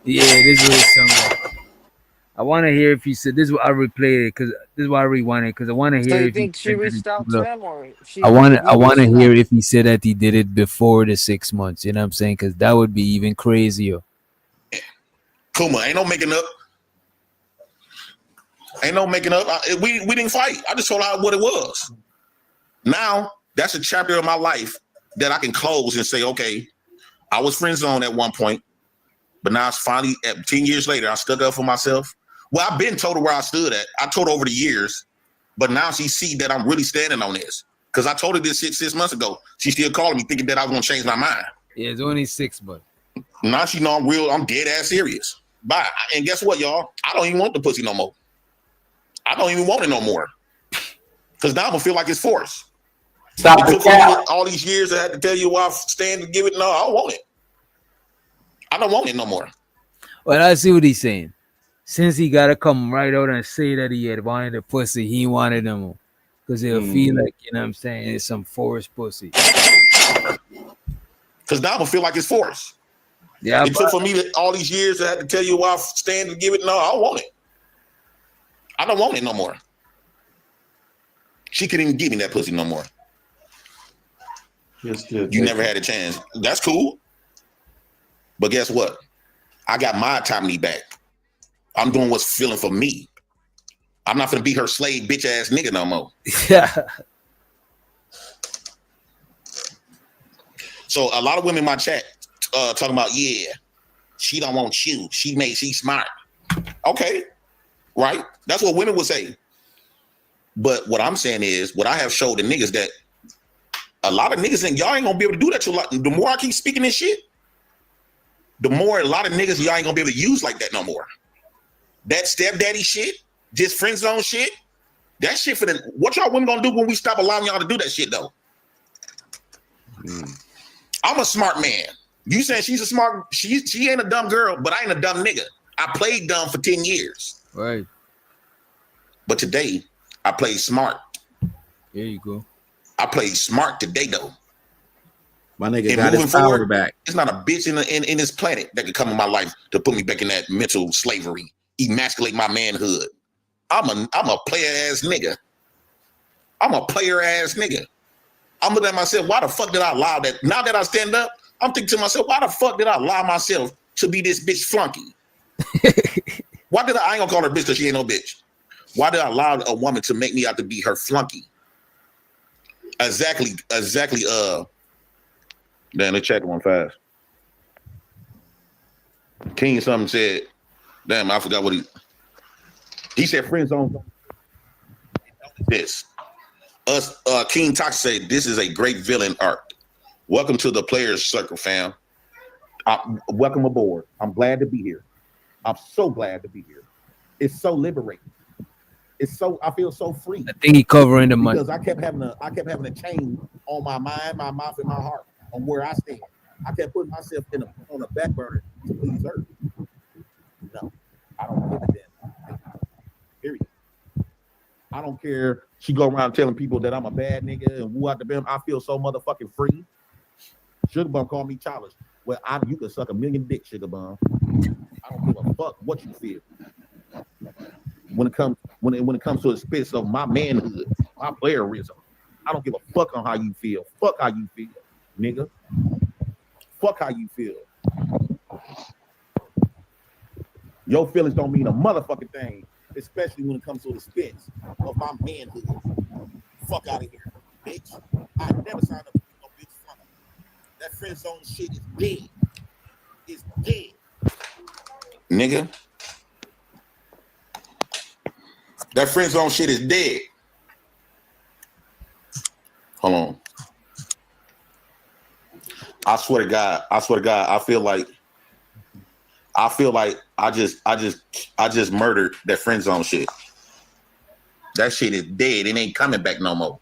Yeah, this is what it sounds like. I want to hear if he said this. Is what I replayed it because this is why I rewound it because I want to hear. So you if think she reached out to him, or I want to hear if he said that he did it before the 6 months. You know what I'm saying? Because that would be even crazier. Kuma, ain't no making up. We didn't fight. I just told her what it was. Now that's a chapter of my life that I can close and say, okay, I was friend zoned at one point, but now it's finally 10 years later, I stuck up for myself. Well, I've been told her where I stood at. I told her over the years, but now she see that I'm really standing on this. Because I told her this shit 6 months ago. She still calling me thinking that I was going to change my mind. Yeah, it's only 6 months. Now she know I'm dead ass serious. Bye. And guess what, y'all? I don't even want the pussy no more. I don't even want it no more. Because now I'm going to feel like it's forced. It took me all these years I had to tell you why I stand to give it. No, I don't want it. I don't want it no more. Well, I see what he's saying. Since he got to come right out and say that he had wanted the pussy, he wanted no more. Because he'll feel like, you know what I'm saying, it's some forced pussy. Because now I'm going to feel like it's forced. Yeah, it took for me all these years I had to tell you why I stand to give it. No, I don't want it. I don't want it no more. She couldn't even give me that pussy no more. You never had a chance. That's cool. But guess what? I got my autonomy back. I'm doing what's feeling for me. I'm not gonna be her slave bitch ass nigga no more. Yeah. So a lot of women in my chat talking about, yeah, she don't want you. She's smart. Okay, right? That's what women would say. But what I'm saying is, what I have showed the niggas that a lot of niggas think y'all ain't gonna be able to do that to a lot. The more I keep speaking this shit, the more a lot of niggas y'all ain't gonna be able to use like that no more. That stepdaddy shit, just friend zone shit, that shit for the what y'all women gonna do when we stop allowing y'all to do that shit though? I'm a smart man. You saying she's a smart, she ain't a dumb girl, but I ain't a dumb nigga. I played dumb for 10 years. Right. But today, I played smart. There you go. I played smart today though. My nigga got his power back. It's not a bitch in this planet that could come in my life to put me back in that mental slavery, emasculate my manhood. I'm a player ass nigga. I'm a player ass nigga. I'm looking at myself, why the fuck did I allow that? Now that I stand up, I'm thinking to myself, why the fuck did I allow myself to be this bitch flunky? Why did I ain't gonna call her bitch because she ain't no bitch. Why did I allow a woman to make me out to be her flunky? Exactly. Damn, let's check one fast. King something said, damn, I forgot what he said. Friend zone. This. King Toxic said, this is a great villain arc. Welcome to the Players Circle, fam. Welcome aboard. I'm glad to be here. I'm so glad to be here. It's so liberating. I feel so free. I think he covering the money because I kept having a chain on my mind, my mouth, and my heart on where I stand. I kept putting myself on a back burner to please her. No, I don't give a damn. Period. I don't care. She go around telling people that I'm a bad nigga and woo out the bim. I feel so motherfucking free. Sugar Bum called me childish. Well, you can suck a million dicks, Sugar Bum. I don't give a fuck what you feel. When it comes to the space of my manhood, my playerism, I don't give a fuck on how you feel. Fuck how you feel, nigga. Fuck how you feel. Your feelings don't mean a motherfucking thing, especially when it comes to the space of my manhood. Fuck out of here, bitch. I never signed up for no bitch fuck. That friend zone shit is dead. It's dead, nigga. That friend zone shit is dead. Hold on. I swear to God, I feel like I just murdered that friend zone shit. That shit is dead. It ain't coming back no more.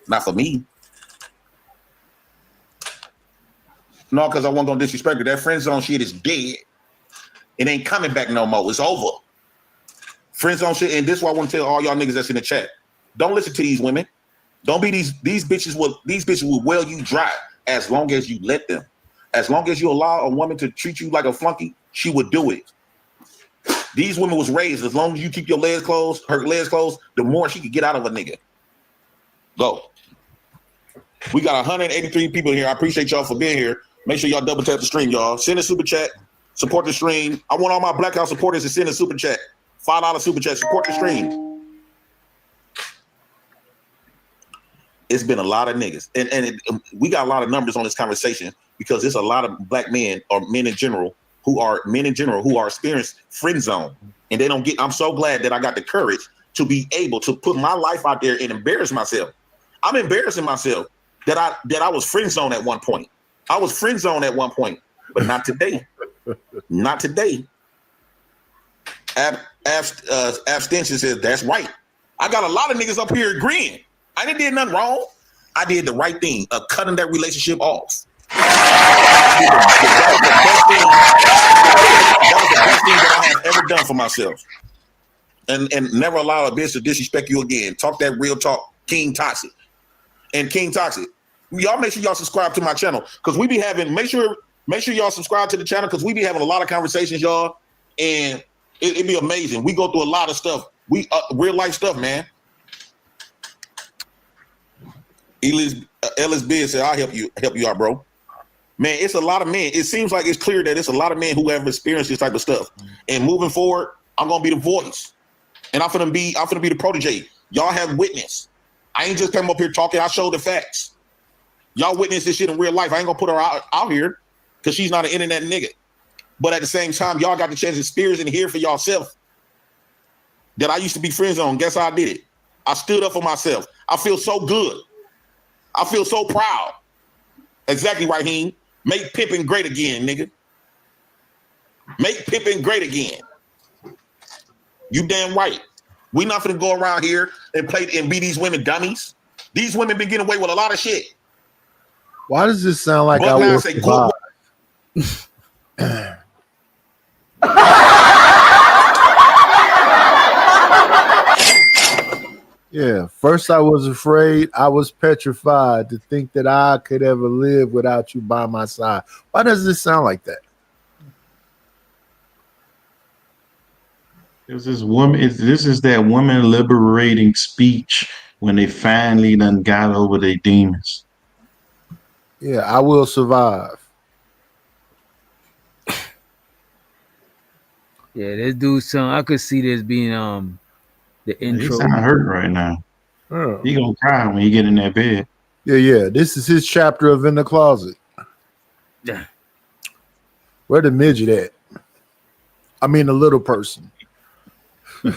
Not for me. No, because I wasn't gonna disrespect it. That friend zone shit is dead. It ain't coming back no more. It's over. Friend zone shit, and this is why I want to tell all y'all niggas that's in the chat. Don't listen to these women. Don't be these bitches will well you dry as long as you let them. As long as you allow a woman to treat you like a flunky, she would do it. These women was raised, as long as you keep your legs closed, her legs closed, the more she could get out of a nigga. Go. We got 183 people here. I appreciate y'all for being here. Make sure y'all double tap the stream, y'all. Send a super chat. Support the stream. I want all my Black House supporters to send a super chat. $5 super chat. Support the stream. It's been a lot of niggas. And we got a lot of numbers on this conversation because there's a lot of black men or men in general who are experienced friend zone. And they don't get, I'm so glad that I got the courage to be able to put my life out there and embarrass myself. I'm embarrassing myself that I was friend zone at one point. I was friend zone at one point, but not today. Not today. Abstention says that's right. I got a lot of niggas up here agreeing. I didn't do nothing wrong. I did the right thing of cutting that relationship off. That was the best thing that I have ever done for myself. And never allow a bitch to disrespect you again. Talk that real talk, King Toxic. And King Toxic, y'all make sure y'all subscribe to my channel because we be having. Make sure y'all subscribe to the channel because we be having a lot of conversations, y'all, and it'd be amazing. We go through a lot of stuff We real life stuff, man. Ellis Beard said, "I'll help you out, bro." Man, it's a lot of men. It seems like it's clear that it's a lot of men who have experienced this type of stuff. And moving forward, I'm gonna be the voice, and I'm gonna be the protege. Y'all have witness. I ain't just come up here talking. I show the facts. Y'all witness this shit in real life. I ain't gonna put her out here because she's not an internet nigga. But at the same time, y'all got the chance to experience and hear for yourself that I used to be friends on. Guess how I did it? I stood up for myself. I feel so good. I feel so proud. Exactly, Raheem. Make Pippin great again, nigga. Make Pippin great again. You damn right. We not finna go around here and play and be these women dummies. These women been getting away with a lot of shit. Why does this sound like But I now will say survive? Yeah, first I was afraid, I was petrified to think that I could ever live without you by my side. Why does this sound like that? This is that woman liberating speech when they finally done got over their demons. Yeah, I will survive. Yeah, this dude song. I could see this being the He intro. sound hurt right now. Oh. He gonna cry when he get in that bed. Yeah. This is his chapter of In the Closet. Yeah. Where the midget at? I mean, the little person. Oh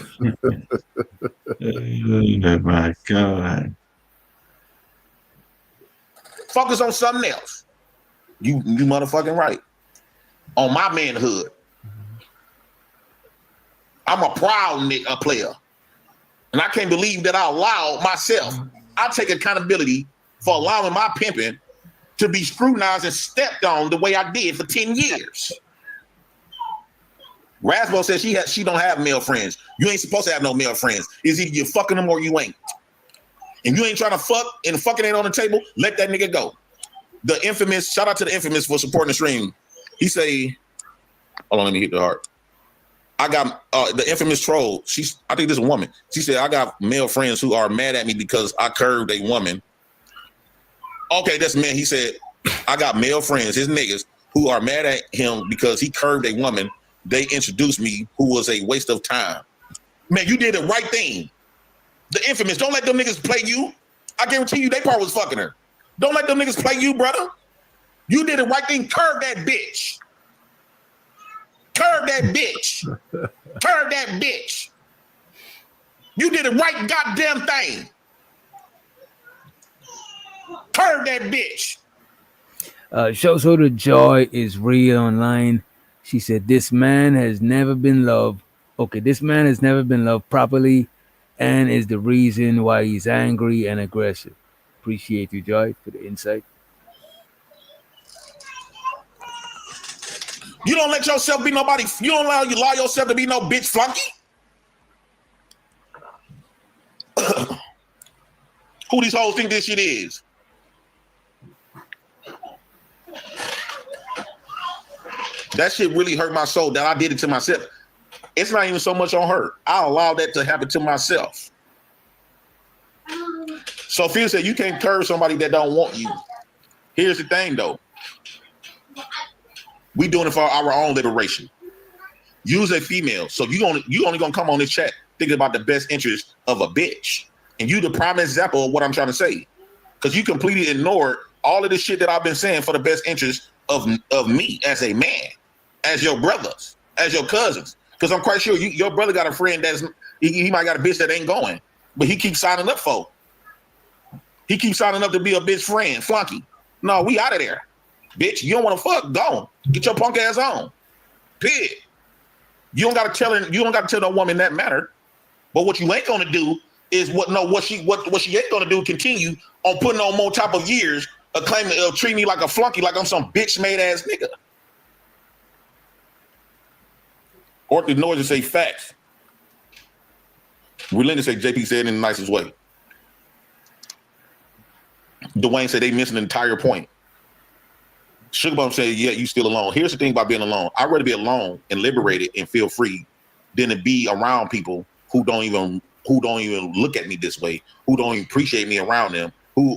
my God. Focus on something else. You motherfucking right. On my manhood. I'm a proud player. And I can't believe that I allowed myself. I take accountability for allowing my pimping to be scrutinized and stepped on the way I did for 10 years. Rasbo says she don't have male friends. You ain't supposed to have no male friends. It's either you're fucking them or you ain't. And you ain't trying to fuck and the fucking ain't on the table, let that nigga go. The infamous, shout out to the infamous for supporting the stream. He say, hold on, let me hit the heart. I got the infamous troll. I think this is a woman. She said, I got male friends who are mad at me because I curved a woman. Okay, that's man. He said, I got male friends, his niggas, who are mad at him because he curved a woman. They introduced me, who was a waste of time. Man, you did the right thing. The infamous, don't let them niggas play you. I guarantee you they part was fucking her. Don't let them niggas play you, brother. You did the right thing. Curve that bitch. Curve that bitch. Curve that bitch. You did the right goddamn thing. Curve that bitch. So the joy is real online. She said, this man has never been loved. Okay, this man has never been loved properly and is the reason why he's angry and aggressive. Appreciate you, Joy, for the insight. You don't let yourself be nobody. You don't allow yourself to be no bitch flunky. Who these hoes think this shit is? That shit really hurt my soul that I did it to myself. It's not even so much on her. I allowed that to happen to myself. Sophia said, you can't curve somebody that don't want you. Here's the thing, though. We doing it for our own liberation. Use a female. So you only gonna come on this chat thinking about the best interest of a bitch. And you the prime example of what I'm trying to say. Because you completely ignored all of this shit that I've been saying for the best interest of me as a man, as your brothers, as your cousins. Because I'm quite sure your brother got a friend he might got a bitch that ain't going, but he keeps signing up for. He keeps signing up to be a bitch friend, flunky. No, we out of there. Bitch, you don't want to fuck, go. Get your punk ass on. Period. You don't gotta tell no woman that matter. But what you ain't gonna do is what she ain't gonna do, continue on putting on more type of years of claiming treat me like a flunky, like I'm some bitch made ass nigga. Or the noise to say facts. Relinda say JP said it in the nicest way. Dwayne said they missing an entire point. Sugar Bum said, yeah, you still alone. Here's the thing about being alone. I'd rather be alone and liberated and feel free than to be around people who don't even look at me this way, who don't even appreciate me around them, who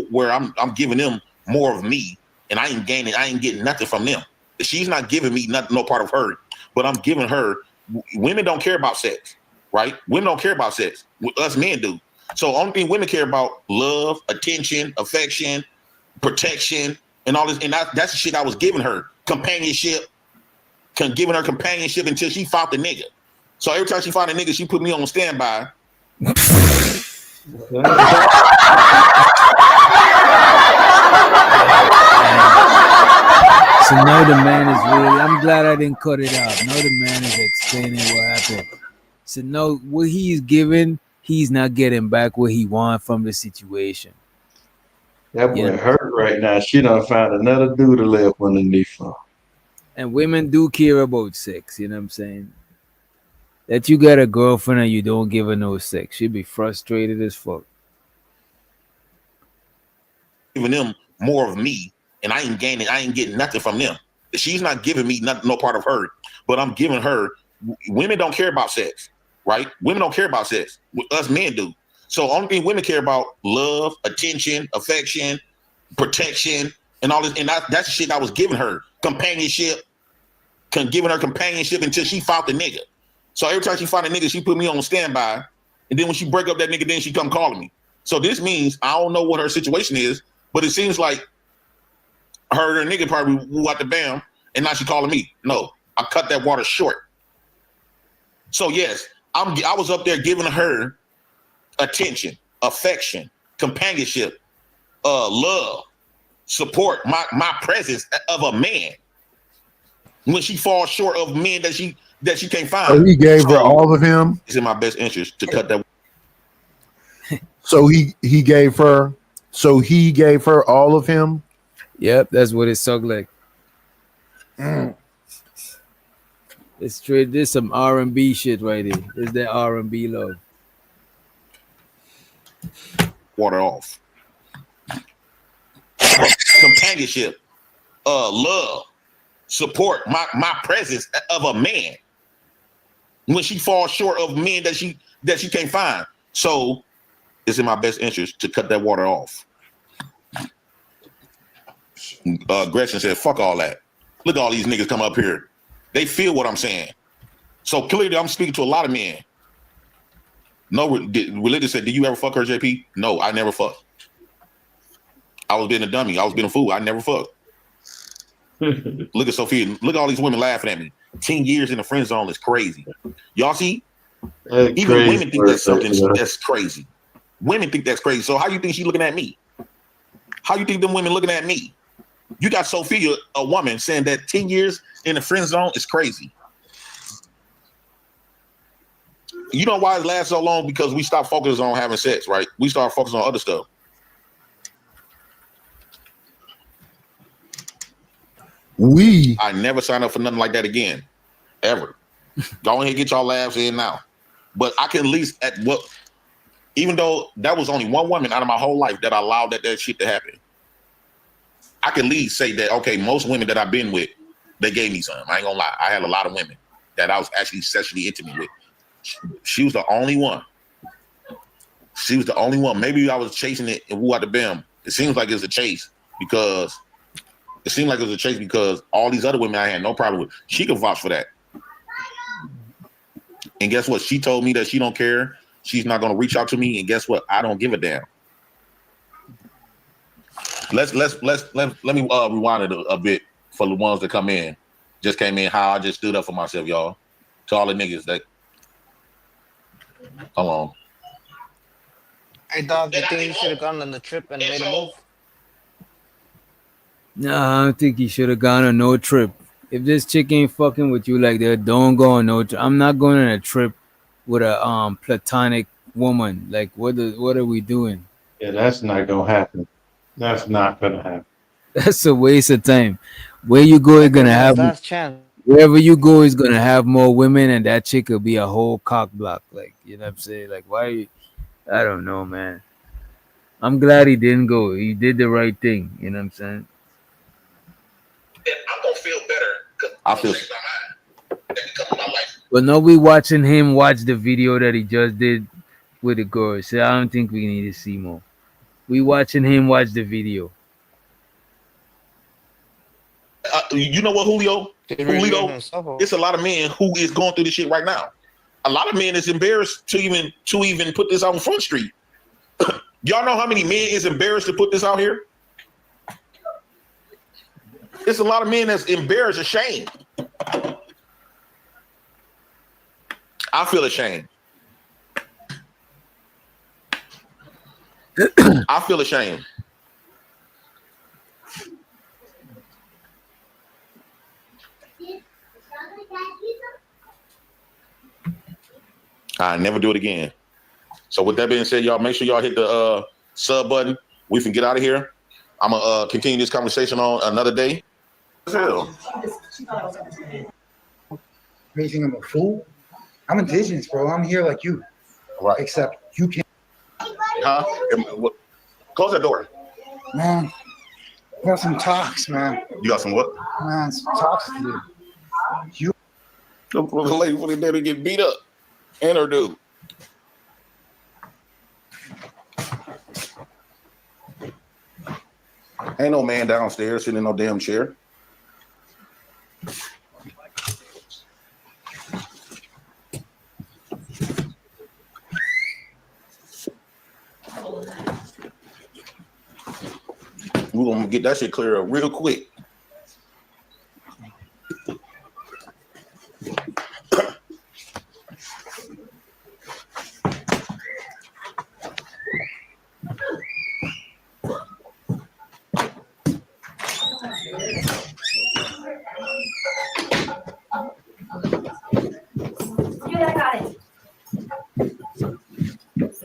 where I'm giving them more of me, and I ain't getting nothing from them. She's not giving me nothing, no part of her, but I'm giving her. Women don't care about sex, right? Women don't care about sex. Us men do. So only thing women care about love, attention, affection, protection, and all this. And that's the shit I was giving her. Companionship. Giving her companionship until she found the nigga. So every time she found a nigga, she put me on standby. So now the man is really, I'm glad I didn't cut it out. Now the man is explaining what happened. So now what he's giving, he's not getting back what he wants from the situation. That boy hurt right now. She done found another dude to live underneath her. And women do care about sex, you know what I'm saying? That you got a girlfriend and you don't give her no sex. She'd be frustrated as fuck. Giving them more of me, and I ain't getting nothing from them. She's not giving me nothing, no part of her, but I'm giving her. Women don't care about sex, right? Women don't care about sex. Us men do. So only thing women care about love, attention, affection, protection, and all this. And that's the shit I was giving her. Companionship. Giving her companionship until she found the nigga. So every time she found a nigga, she put me on standby. And then when she break up that nigga, then she come calling me. So this means I don't know what her situation is, but it seems like her and her nigga probably woo out the bam, and now she calling me. No, I cut that water short. So yes, I was up there giving her attention, affection, companionship, love, support, my presence of a man. When she falls short of men that she can't find. So he gave her all of him. It's in my best interest to cut that. So he gave her. So he gave her all of him. Yep, that's what it sucked like. It's straight. There's some R&B shit right here. There's that R&B love. Water off. Companionship, love, support, my presence of a man. When she falls short of men that she can't find. So it's in my best interest to cut that water off. Gretchen said, fuck all that. Look at all these niggas come up here. They feel what I'm saying. So clearly I'm speaking to a lot of men. No, Religious said, did you ever fuck her, JP? No, I never fucked. I was being a dummy. I was being a fool. I never fucked. Look at Sophia. Look at all these women laughing at me. 10 years in the friend zone is crazy. Y'all see? That's even crazy, women think that's something that's crazy. Women think that's crazy. So how you think she looking at me? How you think them women looking at me? You got Sophia, a woman, saying that 10 years in the friend zone is crazy. You know why it lasts so long? Because we stopped focusing on having sex, right? We start focusing on other stuff. I never sign up for nothing like that again, ever. Go ahead and get y'all laughs in now. But I can at least even though that was only one woman out of my whole life that allowed that shit to happen, I can at least say that, okay, most women that I've been with, they gave me something. I ain't gonna lie. I had a lot of women that I was actually sexually intimate with. She was the only one. She was the only one. Maybe I was chasing it and woo out the bam. It seems like it's a chase because all these other women I had no problem with. She could vouch for that. And guess what? She told me that she don't care. She's not gonna reach out to me. And guess what? I don't give a damn. Let me rewind it a bit for the ones that come in. Just came in. How I just stood up for myself, y'all. To all the niggas that. Hold on. Hey, dog, you think you should have gone on the trip and made a move? Nah, I don't think he should have gone on no trip. If this chick ain't fucking with you like that, don't go on no trip. I'm not going on a trip with a platonic woman. Like, what are we doing? Yeah, that's not gonna happen. That's not gonna happen. That's a waste of time. Where you go, you're gonna have. Last chance. Wherever you go is gonna have more women, and that chick will be a whole cock block. Like, you know what I'm saying? Like, why? I don't know, man. I'm glad he didn't go. He did the right thing. You know what I'm saying? I'm gonna feel better because I feel that become my life. But no, we watching him watch the video that he just did with the girl. So I don't think we need to see more. We watching him watch the video. You know what, Julio? Julio, it's a lot of men who is going through this shit right now. A lot of men is embarrassed to even put this out on Front Street. Y'all know how many men is embarrassed to put this out here? It's a lot of men that's embarrassed, ashamed. I feel ashamed. I feel ashamed. I never do it again. So with that being said, y'all make sure y'all hit the sub button. We can get out of here. I'm gonna continue this conversation on another day. Hell. You think I'm a fool? I'm indigenous, bro. I'm here like you. Right. Except you can't. Huh? Close that door. Man, I got some talks, man. You got some what? Man, some talks to do. You. The lady for the day to get beat up. And her dude. Ain't no man downstairs sitting in no damn chair. We're gonna get that shit clear up real quick.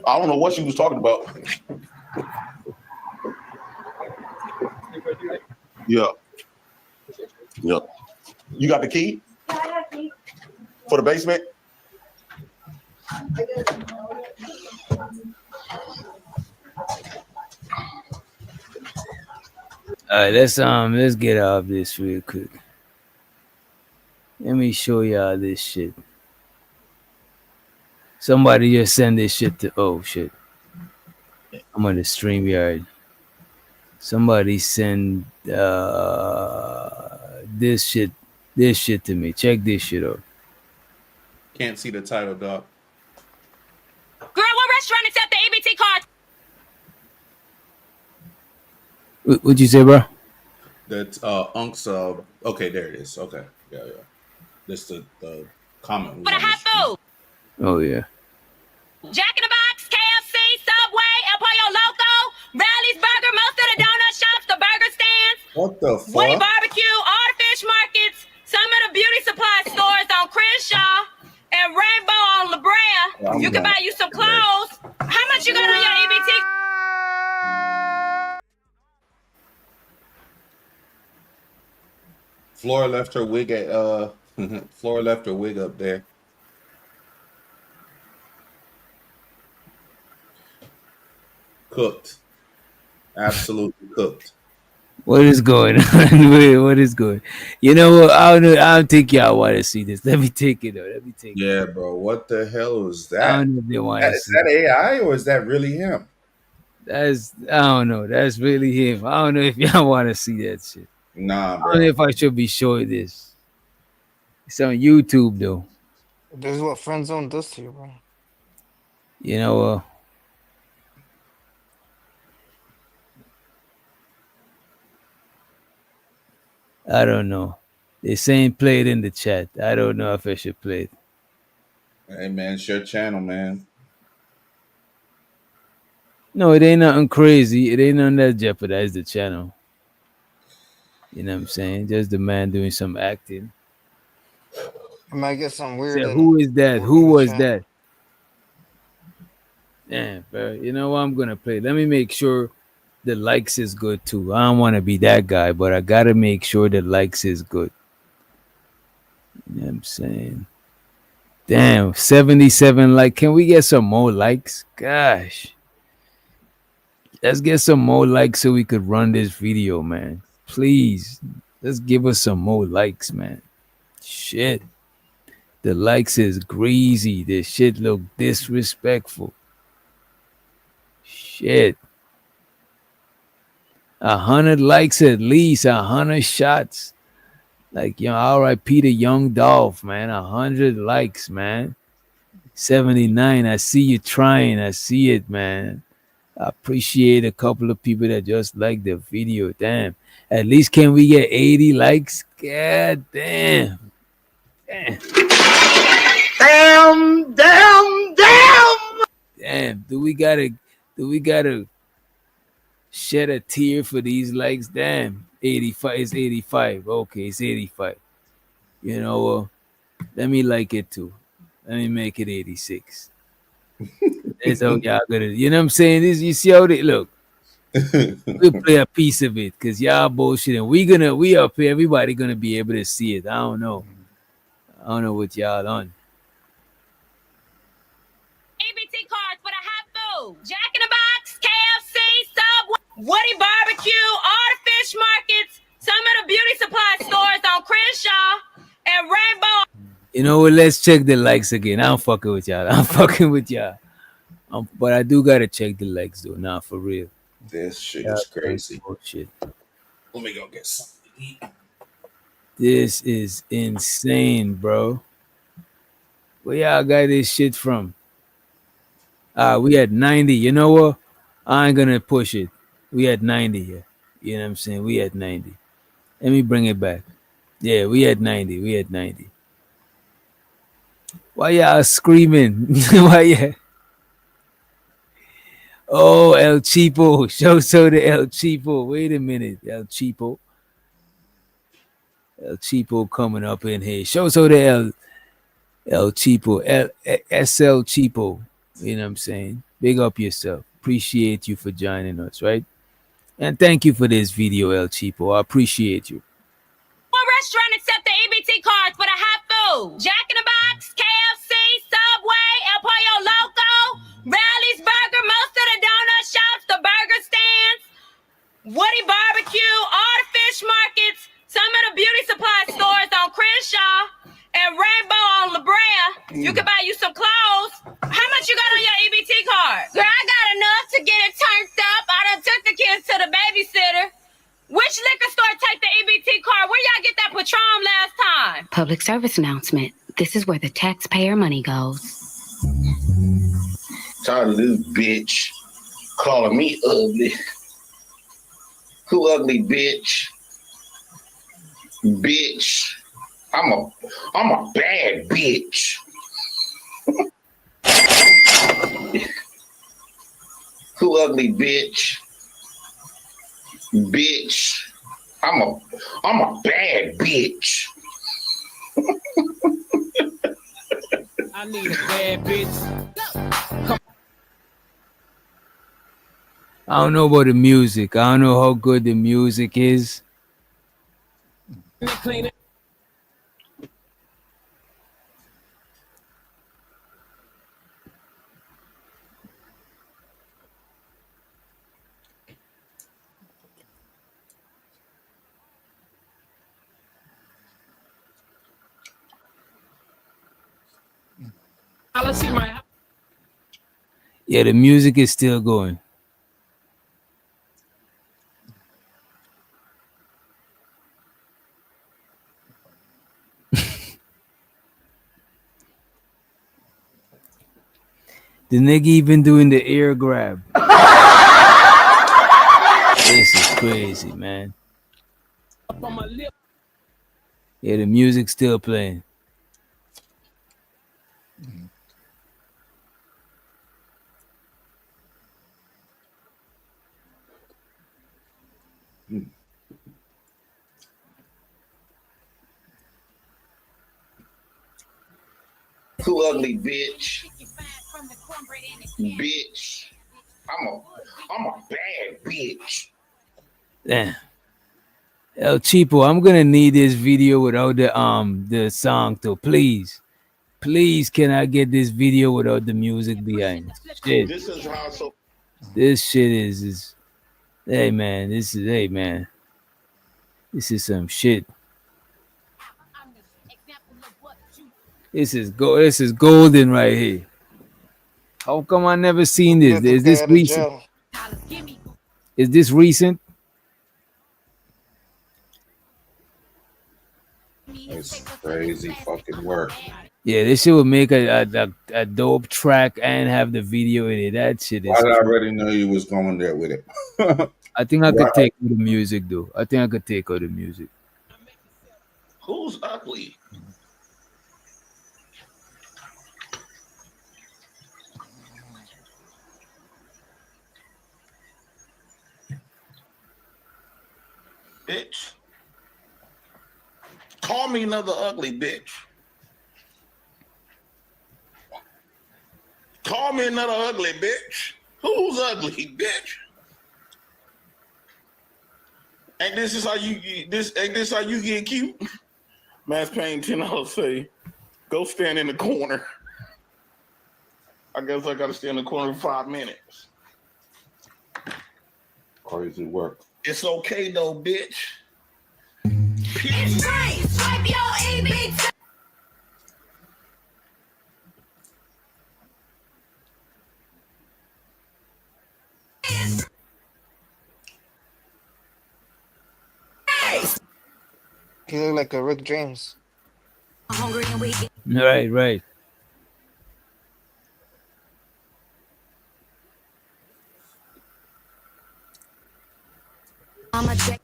I don't know what she was talking about. Yeah. Yeah. You got the key? Yeah, I got the key. For the basement? All right, let's get off this real quick. Let me show y'all this shit. Somebody just send this shit to, oh shit. I'm on the StreamYard. Somebody send this shit to me. Check this shit out. Can't see the title, dog. Girl, what restaurant accept the EBT card? What'd you say, bro? That Unc's okay, there it is. Okay. Yeah. This the comment. For the hot food. Oh yeah. Jack in the Box, KFC, Subway, El Pollo Loco, Rally's Burger, most of the donut shops, the burger stands. What the fuck? Woody Barbecue, all the fish markets, some of the beauty supply stores on Crenshaw and Rainbow on La Brea. You can buy you some clothes. How much you got on your EBT? Flora left her wig at Flora left her wig up there. Cooked. Absolutely cooked. What is going on? Wait, what is going? You know what? I don't think y'all want to see this. Let me take it though. Let me take it. Yeah, bro. What the hell is that? I don't know if they want to Is see that AI or is that really him? I don't know. That's really him. I don't know if y'all want to see that shit. Nah, bro. I don't know if I should be showing this. It's on YouTube though. This is what friend zone does to you, bro. You know I don't know. They're saying play it in the chat. I don't know if I should play it. Hey man, it's your channel, man. No, it ain't nothing crazy. It ain't nothing that jeopardize the channel. You know what I'm saying? Just the man doing some acting. I might get some weird. Say, who is that? Who was that? Damn, bro. You know what? I'm gonna play. Let me make sure the likes is good too. I don't want to be that guy, but I gotta make sure the likes is good. You know what I'm saying? Damn, 77 like. Can we get some more likes? Gosh. Let's get some more likes so we could run this video, man. Please. Let's give us some more likes, man. Shit. The likes is greasy. This shit look disrespectful. Shit. 100 likes at least, 100 shots. Like, you know, R.I.P. to Young Dolph, man. 100 likes, man. 79. I see you trying. I see it, man. I appreciate a couple of people that just like the video. Damn. At least can we get 80 likes? God damn. Damn. Damn. Do we gotta shed a tear for these likes? Damn. 85 is 85. Okay, it's 85. You know, let me like it too. Let me make it 86. That's how y'all gonna, you know what I'm saying? This, you see how they look. We'll play a piece of it because y'all bullshit, and we up here, everybody gonna be able to see it. I don't know what y'all on. EBT cards for the hot food. Jack in the Box, KFC, Subway, Woody Barbecue, all the fish markets, some of the beauty supply stores on Crenshaw and Rainbow. You know what? Let's check the likes again. I'm fucking with y'all. But I do gotta check the likes though. Nah, for real. This shit is crazy. Shit. Let me go get something to eat. This is insane, bro. Where y'all got this shit from? We had 90. You know what? I ain't gonna push it. We had 90 here. You know what I'm saying? We had 90. Let me bring it back. Yeah, we had 90. Why y'all screaming? Why yeah? Oh, El Cheapo. Show the El Cheapo. Wait a minute, El Cheapo. El Cheapo coming up in here. Show the El Cheapo. SL Cheapo. You know what I'm saying? Big up yourself. Appreciate you for joining us, right? And thank you for this video, El Cheapo. I appreciate you. What restaurant accept the EBT cards for the hot food? Jack in the Box, KFC, Subway, El Pollo Loco, Rally's Burger, most of the donut shops, the burger stands, Woody Barbecue, all the fish markets, some of the beauty supply stores on Crenshaw and Rainbow on La Brea. You can buy you some clothes. How much you got on your EBT card? Girl, I got enough to get it turned up. I done took the kids to the babysitter. Which liquor store take the EBT card? Where y'all get that Patron last time? Public service announcement. This is where the taxpayer money goes. Tired of this bitch calling me ugly. Who ugly, bitch? Bitch. I'm a bad bitch. Who ugly, bitch? Bitch. I'm a bad bitch. I need a bad bitch. I don't know about the music. I don't know how good the music is. Clean it. Yeah, the music is still going. The nigga even doing the ear grab. This is crazy, man. Yeah, the music's still playing. Who ugly, bitch? Bitch. I'm a bad bitch. Damn. El Cheapo, I'm gonna need this video without the song too. Please. Please, can I get this video without the music behind? Shit. This is how so. This shit is hey man, this is some shit. This is golden right here. How come I never seen this? Get this Is guy this out of recent? jail. Is this recent? It's crazy fucking work. Yeah, this shit would make a dope track and have the video in it. That shit Why is. did I already know you was going there with it? I think I Right. could take out the music though. I think I could take out the music. Who's ugly? Bitch. Call me another ugly bitch. Call me another ugly bitch. Who's ugly, bitch? And this is how you this how you get cute? Mass Pain $10 say, go stand in the corner. I guess I gotta stand in the corner for 5 minutes. Crazy work. It's okay though, bitch. It's free. Swipe your EBT. He look like a Rick James. Hungry and weak. Right, right. I'm a check.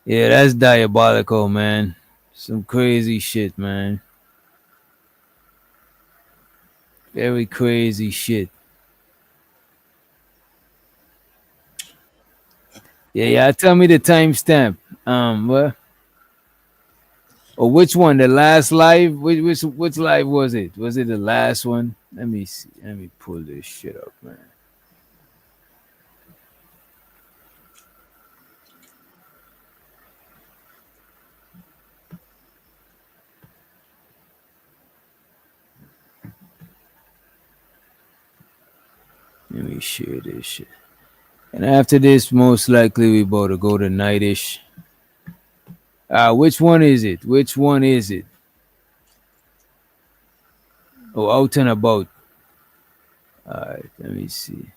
Yeah, that's diabolical, man. Some crazy shit, man. Very crazy shit. Yeah. Tell me the timestamp. What? Or which one? The last live? Which live was it? Was it the last one? Let me see. Let me pull this shit up, man. Let me share this shit. And after this, most likely we about to go to nightish. Which one is it? Which one is it? Oh, out and about. All right, let me see.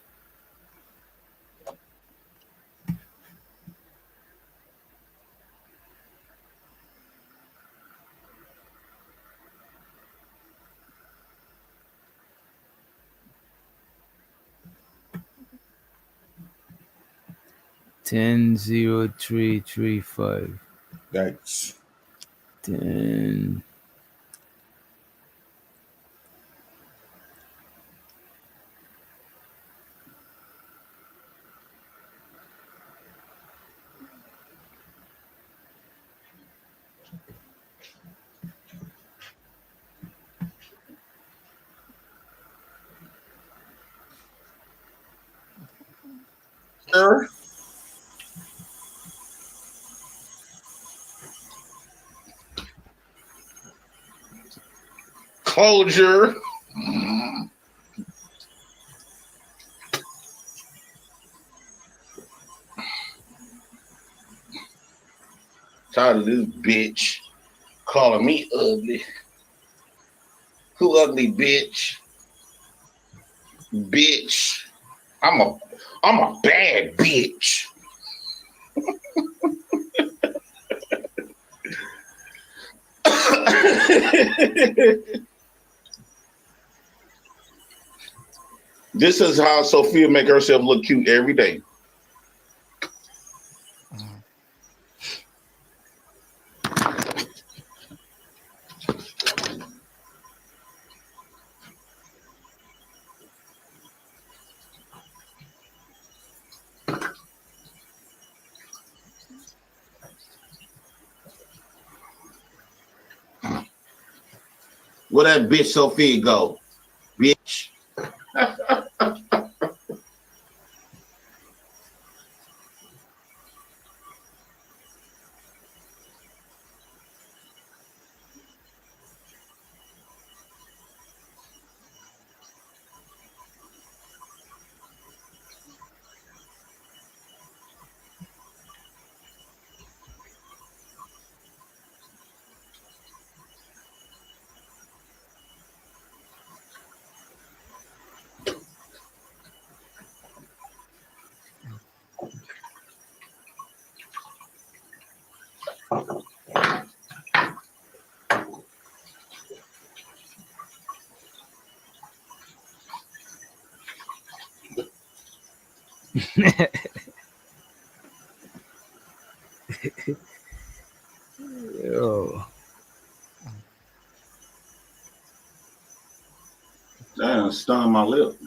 Ten 0335. Yikes. 10. Sure. Closure. Tired of this bitch calling me ugly. Who ugly, bitch? Bitch. I'm a bad bitch. This is how Sophia make herself look cute every day. Where that bitch Sophia go? Bitch. Yo. Damn, stung my lip.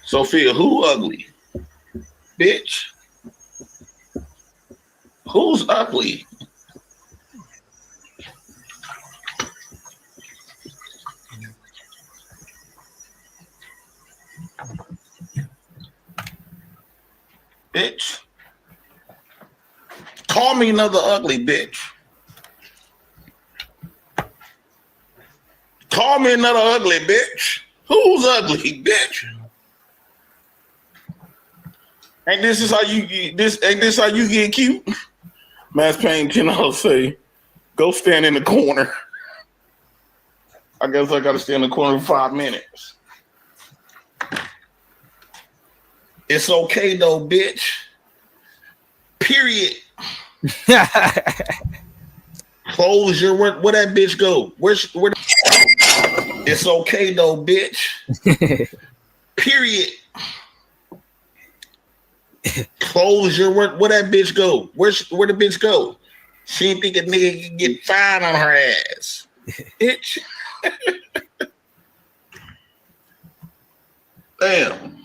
Sophia, who ugly? Bitch. Who's ugly? Bitch. Call me another ugly bitch. Call me another ugly bitch. Who's ugly, bitch? Ain't this how you get cute? Mass Payne can also say, go stand in the corner. I guess I gotta stand in the corner for 5 minutes. It's okay though, bitch. Period. Closure. Where that bitch go? Where? It's okay though, bitch. Period. Closure. Where that bitch go? Where the bitch go? She ain't think a nigga can get fine on her ass. Bitch. Damn.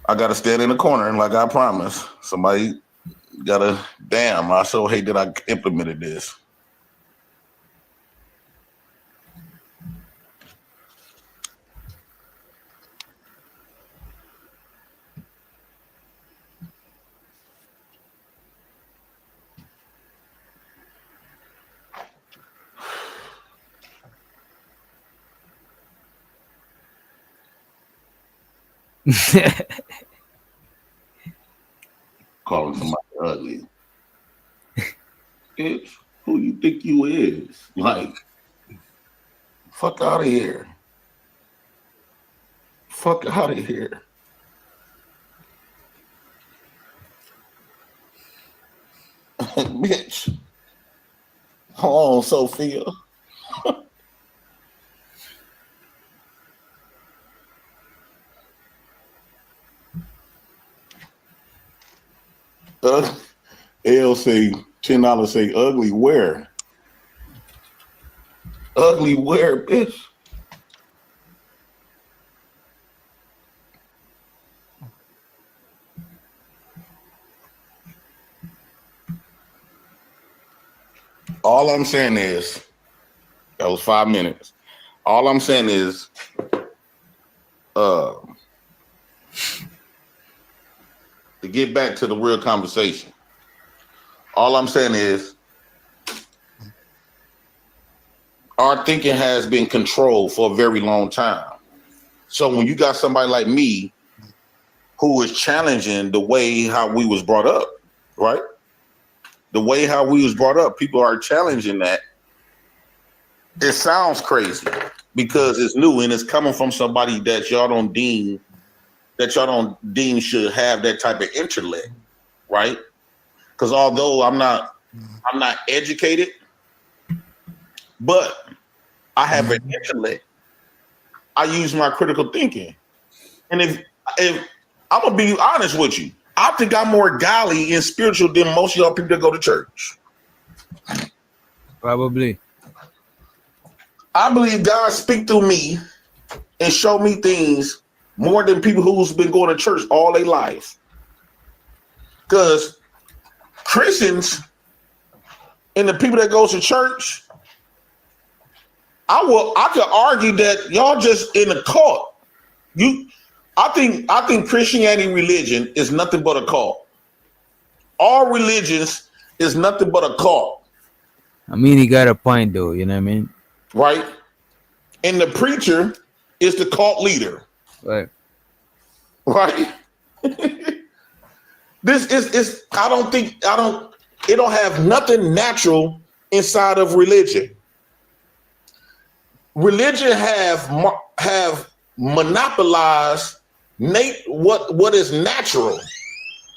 I gotta stand in the corner like I promised. Somebody gotta. Damn, I so hate that I implemented this. Calling somebody ugly. Bitch, who you think you is? Like, fuck out of here. Fuck out of here. Bitch. Hold on, Sophia. L say $10 say ugly where? Ugly where, bitch? All I'm saying is that was 5 minutes. All I'm saying is to get back to the real conversation, all I'm saying is our thinking has been controlled for a very long time. So when you got somebody like me who is challenging the way how we was brought up, right? The way how we was brought up, people are challenging that. It sounds crazy because it's new and it's coming from somebody that y'all don't deem should have that type of intellect, right? Because although I'm not educated, but I have an intellect. I use my critical thinking. And if I'm gonna be honest with you, I think I'm more godly and spiritual than most of y'all people that go to church. Probably. I believe God speak through me and show me things more than people who's been going to church all their life. Because Christians and the people that go to church, I could argue that y'all just in a cult. I think Christianity religion is nothing but a cult. All religions is nothing but a cult. I mean, he got a point though. You know what I mean? Right. And the preacher is the cult leader. Right. Right. This is it don't have nothing natural inside of religion. Religion have monopolized what is natural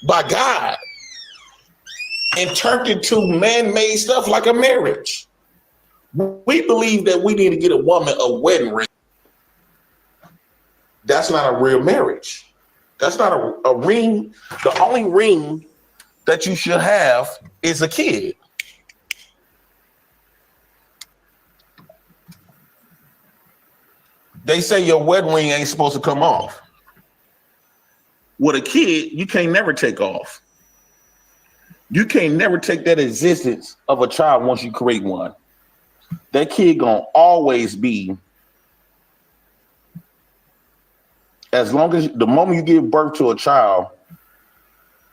by God and turned into man-made stuff like a marriage. We believe that we need to get a woman a wedding ring. That's not a real marriage. That's not a ring. The only ring that you should have is a kid. They say your wedding ring ain't supposed to come off. With a kid, you can't never take off. You can't never take that existence of a child once you create one. That kid gonna always be, as long as the moment you give birth to a child,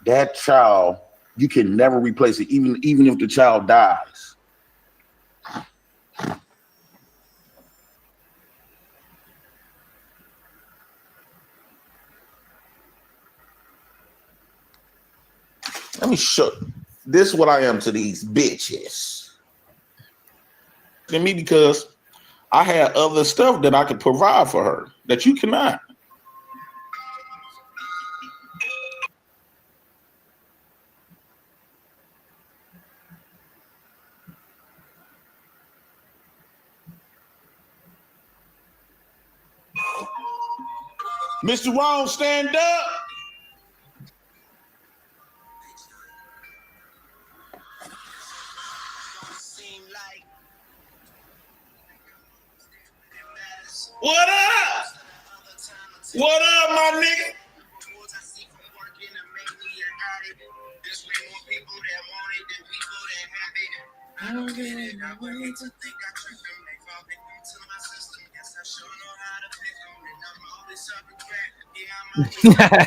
that child, you can never replace it, even if the child dies. Let me show you. This is what I am to these bitches. To me, because I had other stuff that I could provide for her that you cannot. Mr. Wrong, stand up. What up? What up, my nigga? I don't get it. I wait to think I trick them. They fall victim to my system. Yes, I sure know how to pick them. And I'm always serving crack. Yeah, I'm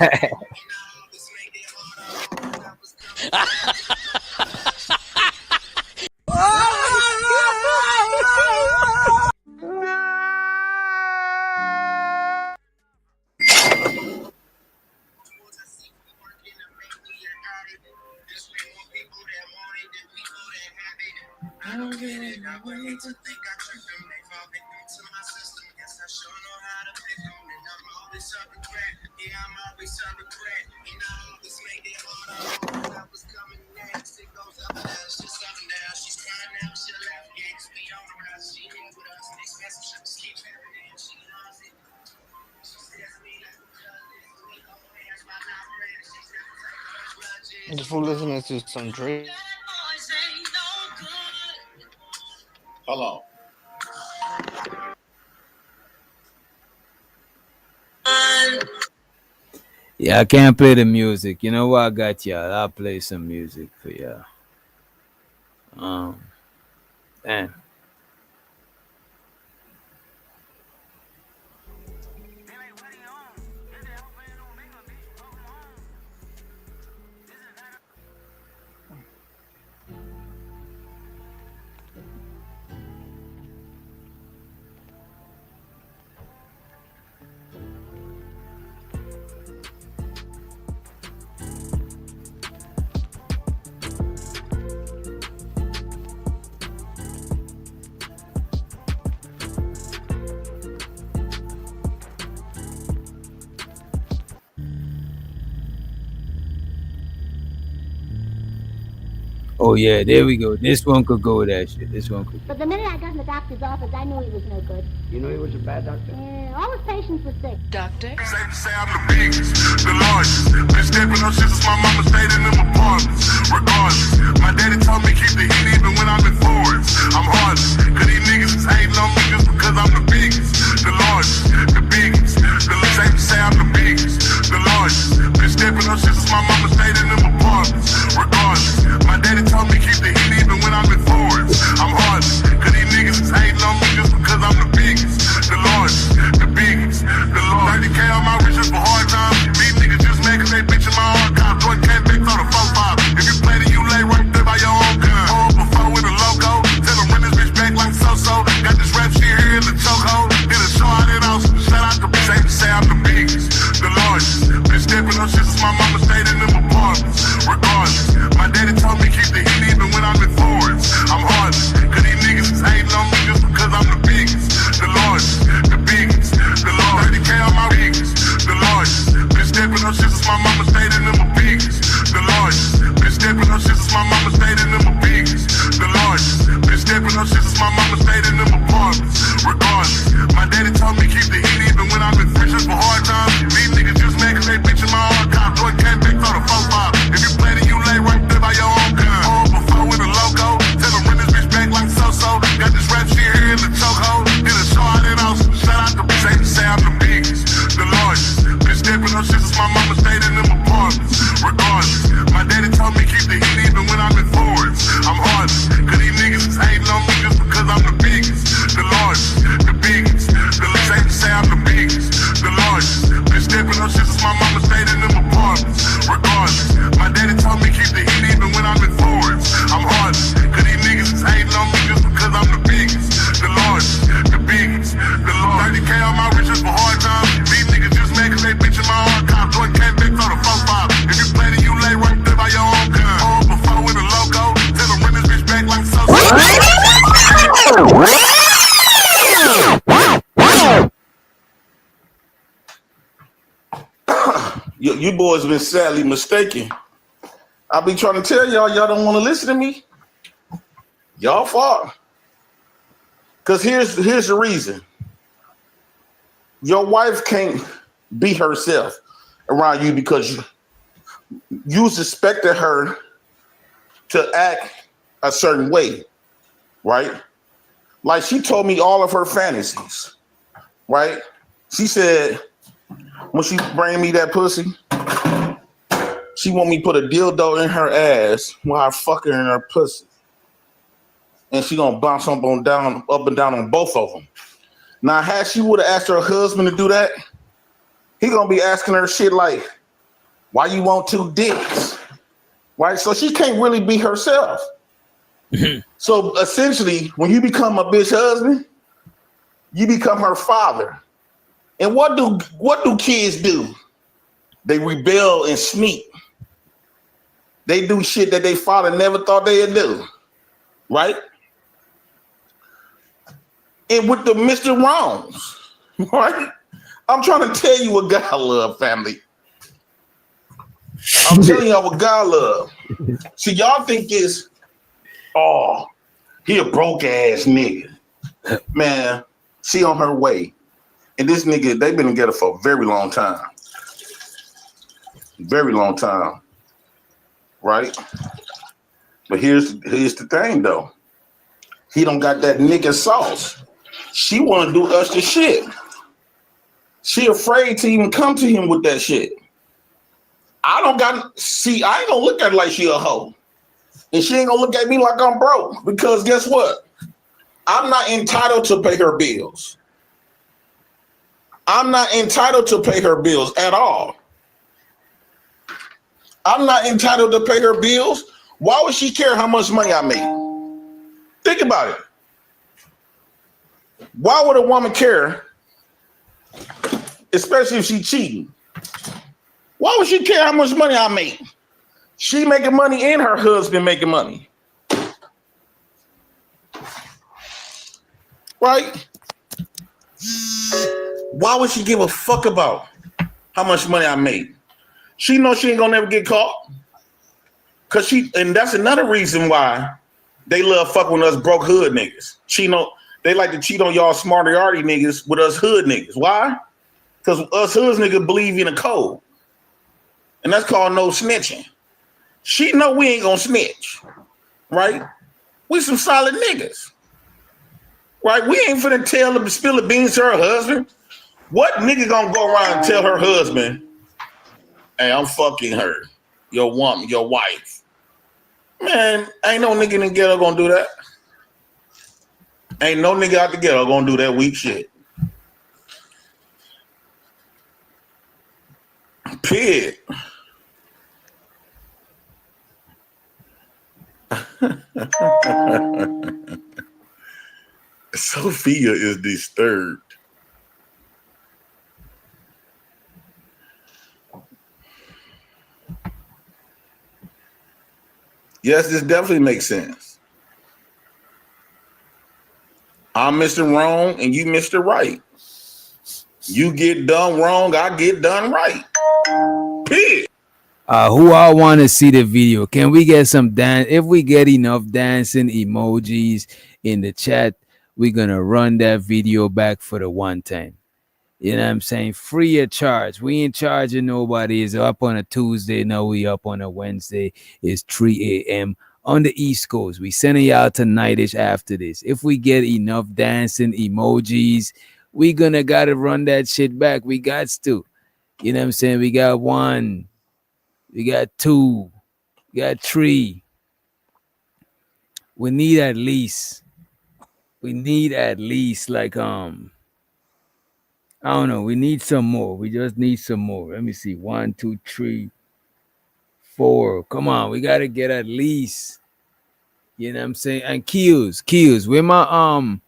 I don't get it. I wait to think I trick them. They fall victim to my system. Yes, I sure know how to pick them. And I'm always serving crack. Yeah, I'm always serving crack. And I always make it hard. I was coming next. It goes up and down. She's up and down. She's crying now. She left. Yeah, it's me on the ride. She ain't with us. Next message. She just keeps happening. She loves it. She says me like we hold hands while I'm ready. She's never taking Just for listening to some Drake. Hold on. Yeah, I can't play the music. You know what? I got y'all. I'll play some music for y'all. Damn. Oh yeah, there we go. This one could go with that shit. This one could. But the minute I got in the doctor's office, I knew he was no good. You know he was a bad doctor? Yeah, all his patients were sick. Doctor? Say I'm the biggest, the largest. Been stepping up shit since my mama stayed in them apartments. Regardless, my daddy told me keep the heat even when I'm in foreigns. I'm heartless, cause these niggas is hating on me just because I'm the biggest, the largest, the biggest. Say I'm the biggest, the largest. Been stepping up shit since my mama stayed in them apartments. Regardless, my daddy told me keep the heat even when I'm in foreigns. I'm heartless, cause these niggas is hating on me just because I'm the biggest, the largest, the biggest, the largest. 30K on my riches for hard times. These niggas just mad cause they bitch in my archive. Jordan came back on the 4-5. If you play then you lay right there by your mama stayed in them apartments. Regardless, my daddy told me keep the heat even when I've been fishing for hard times. These niggas just mad cause they bitchin' my archive. Joy came back for the 4-5. If you play it, you lay right there by your own gun. Home before with a logo. Tell them run this bitch back like so-so. Got this rap shit here in the chokehold. Did a show out in Austin. Shout out to say I'm the biggest, the largest. Been stepping up shit since my mama stayed in them apartments. Regardless, my daddy told me keep the heat even when I'm in foreigns. I'm heartless, cause these niggas is hating on me just because I'm the biggest, the largest, the biggest. The least say I'm the biggest, the largest. Been stepping up shit since my mama stayed in them apartments. Regardless, my daddy told me keep the heat even when I'm in foreigns. I'm heartless, cause these niggas is hating on me just because I'm the biggest, the largest, the biggest, the largest. 30K on my riches for hard times. These niggas just mad cause they bitchin' my archive. Joy came back for the 4-5. If you play it, you lay right there by your own gun. Home before with a logo. Tell them run this bitch back like so. You boys been sadly mistaken. I be trying to tell y'all don't want to listen to me. Y'all fault. Cause here's the reason. Your wife can't be herself around you because you suspected her to act a certain way, right? Like she told me all of her fantasies, right? She said when she bring me that pussy, she want me to put a dildo in her ass while I fuck her in her pussy. And she gonna bounce up and down on both of them. Now, had she would have asked her husband to do that, he gonna be asking her shit like, why you want 2 dicks? Right? So she can't really be herself. So essentially, when you become a bitch husband, you become her father. And what do kids do? They rebel and sneak. They do shit that their father never thought they'd do. Right? And with the Mr. Wrongs, right? I'm trying to tell you what God love, family. I'm telling y'all what God love. See, y'all think it's, oh, he a broke ass nigga. Man, she on her way. And this nigga, they've been together for a very long time. Very long time. Right? But here's the thing, though. He don't got that nigga sauce. She want to do us the shit. She afraid to even come to him with that shit. I ain't gonna look at her like she a hoe. And she ain't gonna look at me like I'm broke. Because guess what? I'm not entitled to pay her bills. I'm not entitled to pay her bills at all. I'm not entitled to pay her bills. Why would she care how much money I make? Think about it. Why would a woman care, especially if she's cheating? Why would she care how much money I make? She making money and her husband making money. Right? Why would she give a fuck about how much money I make? She knows she ain't gonna never get caught. And that's another reason why they love fucking with us broke hood niggas. They like to cheat on y'all smarter arty niggas with us hood niggas. Why? Because us hood niggas believe in a code. And that's called no snitching. She know we ain't gonna snitch. Right? We some solid niggas. Right? We ain't finna tell them to spill the beans to her husband. What nigga gonna go around and tell her husband, hey, I'm fucking her, your woman, your wife? Man, ain't no nigga in the ghetto gonna do that. Ain't no nigga out the ghetto gonna do that weak shit. Period. Sophia is disturbed. Yes, this definitely makes sense. I'm Mr. Wrong and you Mr. Right. You get done wrong, I get done right. Period. Who I want to see the video? Can we get some dance? If we get enough dancing emojis in the chat, we're gonna run that video back for the one time. You know what I'm saying? Free of charge. We ain't charging nobody. It's up on a Tuesday. No, we up on a Wednesday. It's 3 a.m. on the East Coast. We sending y'all tonightish after this. If we get enough dancing emojis, we gonna gotta run that shit back. We got to. You know what I'm saying? We got 1, we got 2, we got 3. We need at least like I don't know. We need some more. We just need some more. Let me see. 1, 2, 3, 4. Come on. We got to get at least, you know what I'm saying? And Q's. Where my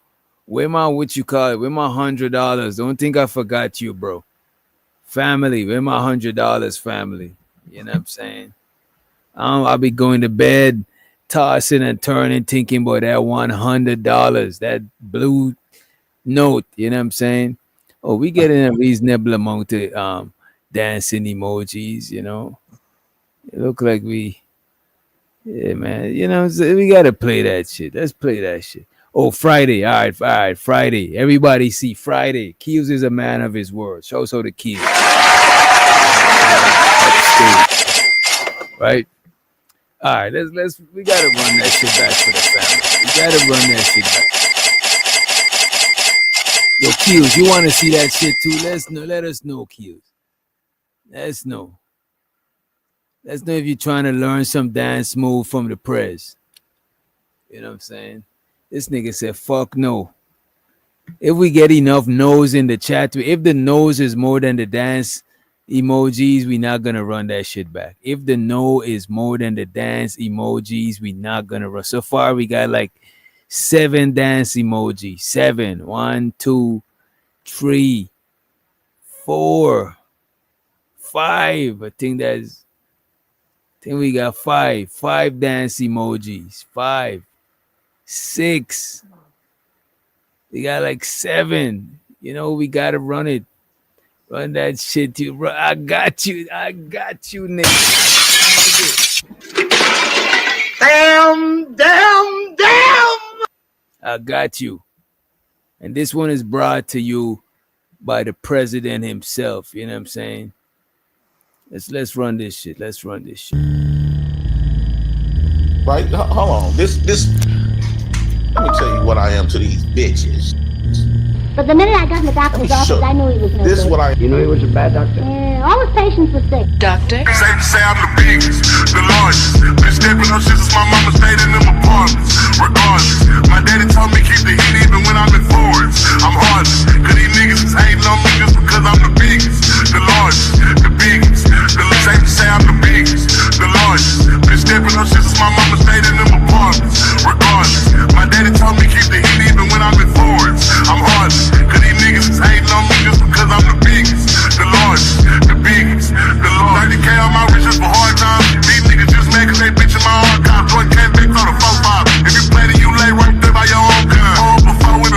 what you call it? Where my $100? Don't think I forgot you, bro. Family. Where my $100 family? You know what I'm saying? I'll be going to bed, tossing and turning, thinking about that $100, that blue note. You know what I'm saying? Oh, we getting a reasonable amount of dancing emojis, you know. It look like yeah, man. You know, we gotta play that shit. Let's play that shit. Oh, Friday. All right, Friday. Everybody see Friday. Keels is a man of his word. Show so the Keels. Right? All right, we gotta run that shit back for the family. We gotta run that shit back. Yo, Keels, you want to see that shit too? Let us know, Keels. Let us know. Let's know if you're trying to learn some dance move from the press. You know what I'm saying? This nigga said, fuck no. If we get enough no's in the chat, if the no's is more than the dance emojis, we not going to run that shit back. If the no is more than the dance emojis, we not going to run. So far, we got like 7 dance emojis. 7. 1, 2, 3, 4, 5. I think we got 5. 5 dance emojis. 5, 6. We got like 7. You know, we gotta run it. Run that shit too. I got you, nigga. Damn. I got you. And this one is brought to you by the president himself. You know what I'm saying? Let's run this shit. Right? Hold on. This. Let me tell you what I am to these bitches. But the minute I got in the doctor's office, I knew he was no This good. what I. You know he was a bad doctor? Yeah, all his patients were sick. Doctor? Safe to say I'm the biggest, the largest. Been stepping up shit since my mama stayed in them apartments. Regardless, my daddy told me keep the heat even when I'm in foreigns. I'm heartless, cause these niggas is hating on me just because I'm the biggest, the largest, the biggest. Safe to say I'm the biggest, the largest. Been stepping up shit since my mama stayed in them apartments. Regardless, my daddy told me keep the heat even when I'm in foreigns. I'm heartless, cause these niggas is hating on me just because I'm the biggest, the largest, the biggest, the largest. 30K on my riches for hard times. These niggas just mad cause they bitchin' my archives. 40K back on the 4-5. If you play then you lay right there by your own gun. Before when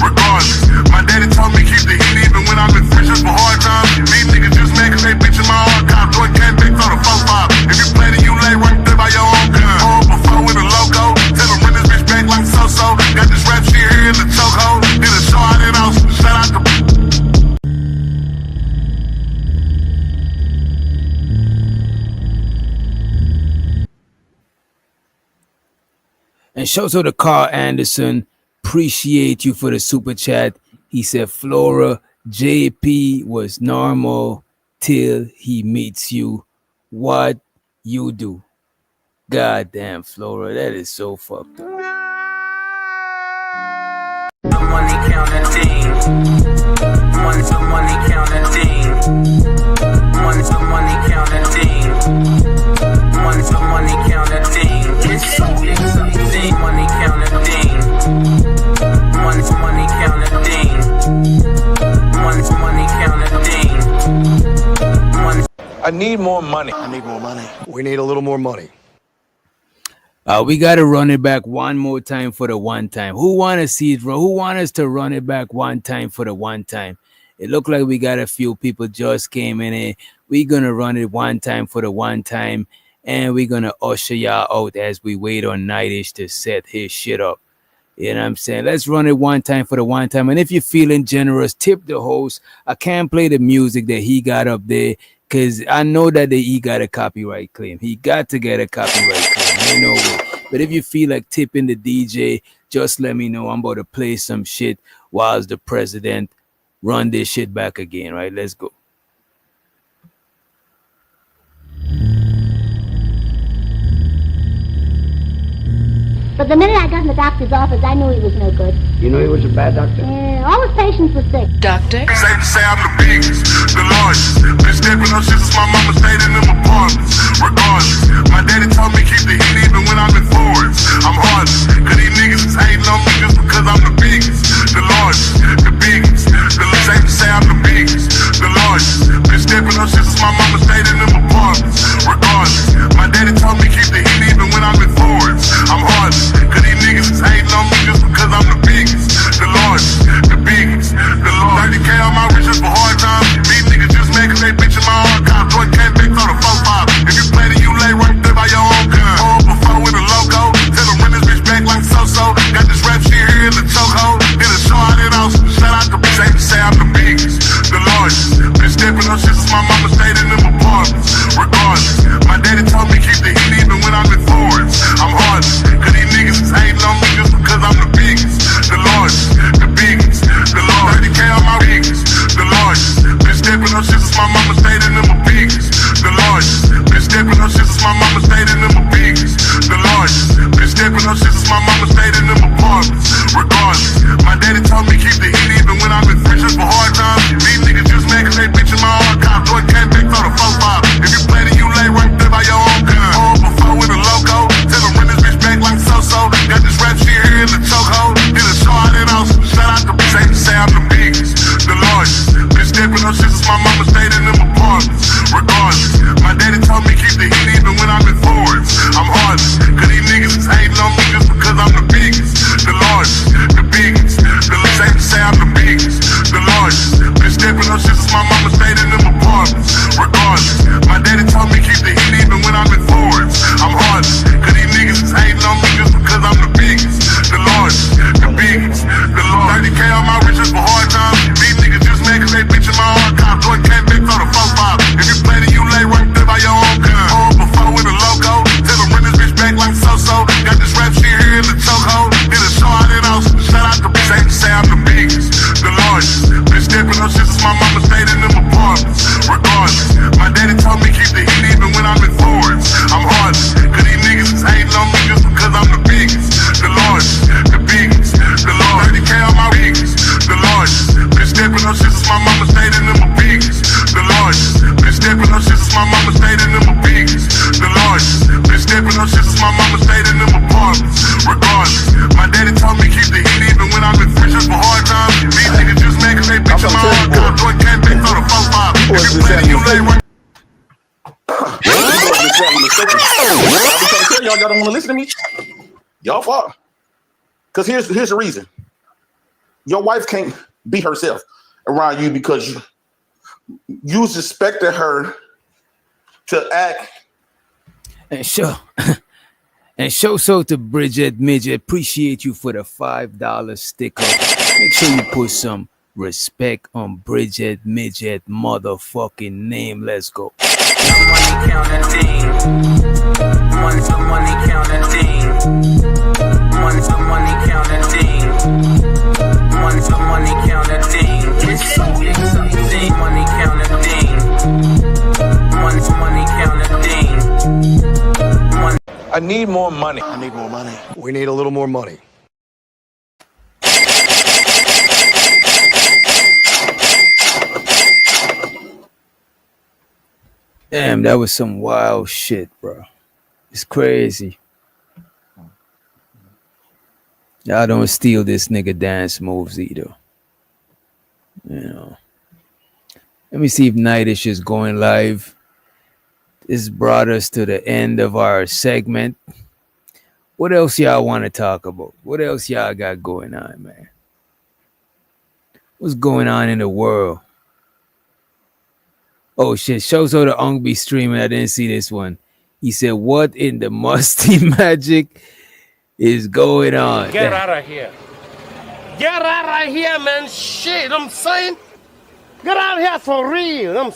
regardless. My daddy told me keep the heat even when I'm in friendships for hard times. These niggas just mad cause they bitch in my archive. Joy came back for the 4-5. If you play then you lay right there by your own gun. Hold before with a logo. Tell them run this bitch back like so-so. Got this rap shit here in the chokehold. Did a show out in house. Shout out to And shout out to Carl Anderson. Appreciate you for the super chat. He said, Flora, JP was normal till he meets you. What you do? Goddamn, Flora, that is so fucked up. money counter thing. Money counter thing. Money counter thing. Money counter thing. It's so exciting. Money counter thing. Money counter thing. Money counter thing. I need more money. I need more money. We need a little more money. We got to run it back one more time for the one time. Who want to see it? Who want us to run it back one time for the one time? It looked like we got a few people just came in here. We're going to run it one time for the one time. And we're going to usher y'all out as we wait on Nightish to set his shit up. You know what I'm saying? Let's run it one time for the one time. And if you're feeling generous, tip the host. I can't play the music that he got up there because I know that he got a copyright claim. He got to get a copyright claim. I know. But if you feel like tipping the DJ, just let me know. I'm about to play some shit whilst the president run this shit back again, right? Let's go. But the minute I got in the doctor's office, I knew he was no good. You know he was a bad doctor? All his patients were sick. Doctor? Safe to say I'm the biggest, the largest. Been stepping up shit since my mama stayed in them apartments. Regardless, my daddy told me keep the heat even when I'm in foreigns. I'm heartless, cause these niggas is hating on me just because I'm the biggest, the largest, the biggest. Safe to say I'm the biggest, the largest. Been stepping up shit since my mama stayed in them apartments. Regardless, my daddy told me keep the heat even when I'm in foreigns. I'm heartless, cause these niggas is hating on me just because I'm the biggest, the largest, the biggest, the largest. 30K on my riches for hard times. These niggas just mad cause they bitch in my archive. Joy came back for the 4-5. If you play then you lay right there by your own gun. Hold before with a logo. Tell them run this bitch back like so-so. Got this rap shit here in the chokehold. Did a show out in house. Shout out to safe to say I'm the biggest, the largest. Been stepping up shit since my mama stayed in them apartments. Regardless, my daddy told me keep the heat even when I'm in foreigns. I'm heartless, cause these niggas is hating on me just because I'm the biggest, the largest, the biggest, the largest. 30K on my biggest, the largest. Been stepping up shit since my mama stayed in them biggest, the largest. Been stepping up shit since my mama stayed in them biggest, the largest. Been stepping up shit since my mama stayed in them apartments. Regardless, my daddy told me keep the heat even when I'm in friendships for hard times. These niggas just mad cause they bitch in my archive. Joy came back for the 4-5. If you play then you lay right there by your own gun. Hold before with a logo. Tell them run this bitch back like so-so. Got this rap shit here in the chokehold. Did a show out in house. Shout out to safe to say I'm the biggest, the largest. Been stepping up shit since my mama stayed in them apartments. Regardless, my daddy told me keep the heat even when I'm in foreigns. I'm heartless, cause these niggas is hating on me just because I'm the biggest, the largest, the biggest. Safe to say I'm the biggest, the largest. Been stepping up shit since my mama stayed in them apartments. Regardless, my daddy told me keep the heat even when I'm in foreigns. I'm heartless, cause these niggas is hating on me just because I'm the biggest, the largest, the biggest, the largest. 30K on my riches for hard times. These niggas just mad cause they bitch in my archive. Joy came back for the 4-5. If you play then you lay right there by your own gun. Hold before with a logo. Tell them run this bitch back like so-so. Got this rap shit here in the chokehold. Did a show out in house. Shout out to safe to say I'm the biggest, the largest. Been stepping up shit since my mama stayed in them apartments. Regardless, my daddy told me keep the heat even when I'm in foreigns. I'm heartless, cause these niggas is hating on me just because I'm the biggest, the largest, the biggest, the largest. 30K on my biggest, the largest. Been stepping up shit since my mama stayed in them biggest, the largest. Been stepping up shit since my mama stayed in them biggest, the largest. Been stepping up shit since my mama stayed in them apartments. Regardless, my daddy told me keep the heat even when I'm in friendships for hard times. These niggas just mad cause they bitch in my archive. Joy came back for the 4-5. If you play then you lay right. I'm trying to tell y'all don't want to listen to me. Y'all far. Because here's the reason. your wife can't be herself around you because you suspected her to act. And show so to Bridget Midget. Appreciate you for the $5 sticker. Make sure you put some respect on Bridget Midget motherfucking name. Let's go. Money counting thing. Money counting thing. Money counting thing. Money counting thing. It's so exciting. Money counting thing. Money counting thing. I need more money. I need more money. We need a little more money. Damn, that was some wild shit, bro. It's crazy. Y'all don't steal this nigga dance moves either. You know. Let me see if Nightish is going live. This brought us to the end of our segment. What else y'all want to talk about? What else y'all got going on, man? What's going on in the world? Oh shit, Shozo the Ong be streaming. I didn't see this one. He said, what in the musty magic is going on? Get out of here. Get out of here, man. Shit, I'm saying. Get out of here for real. I'm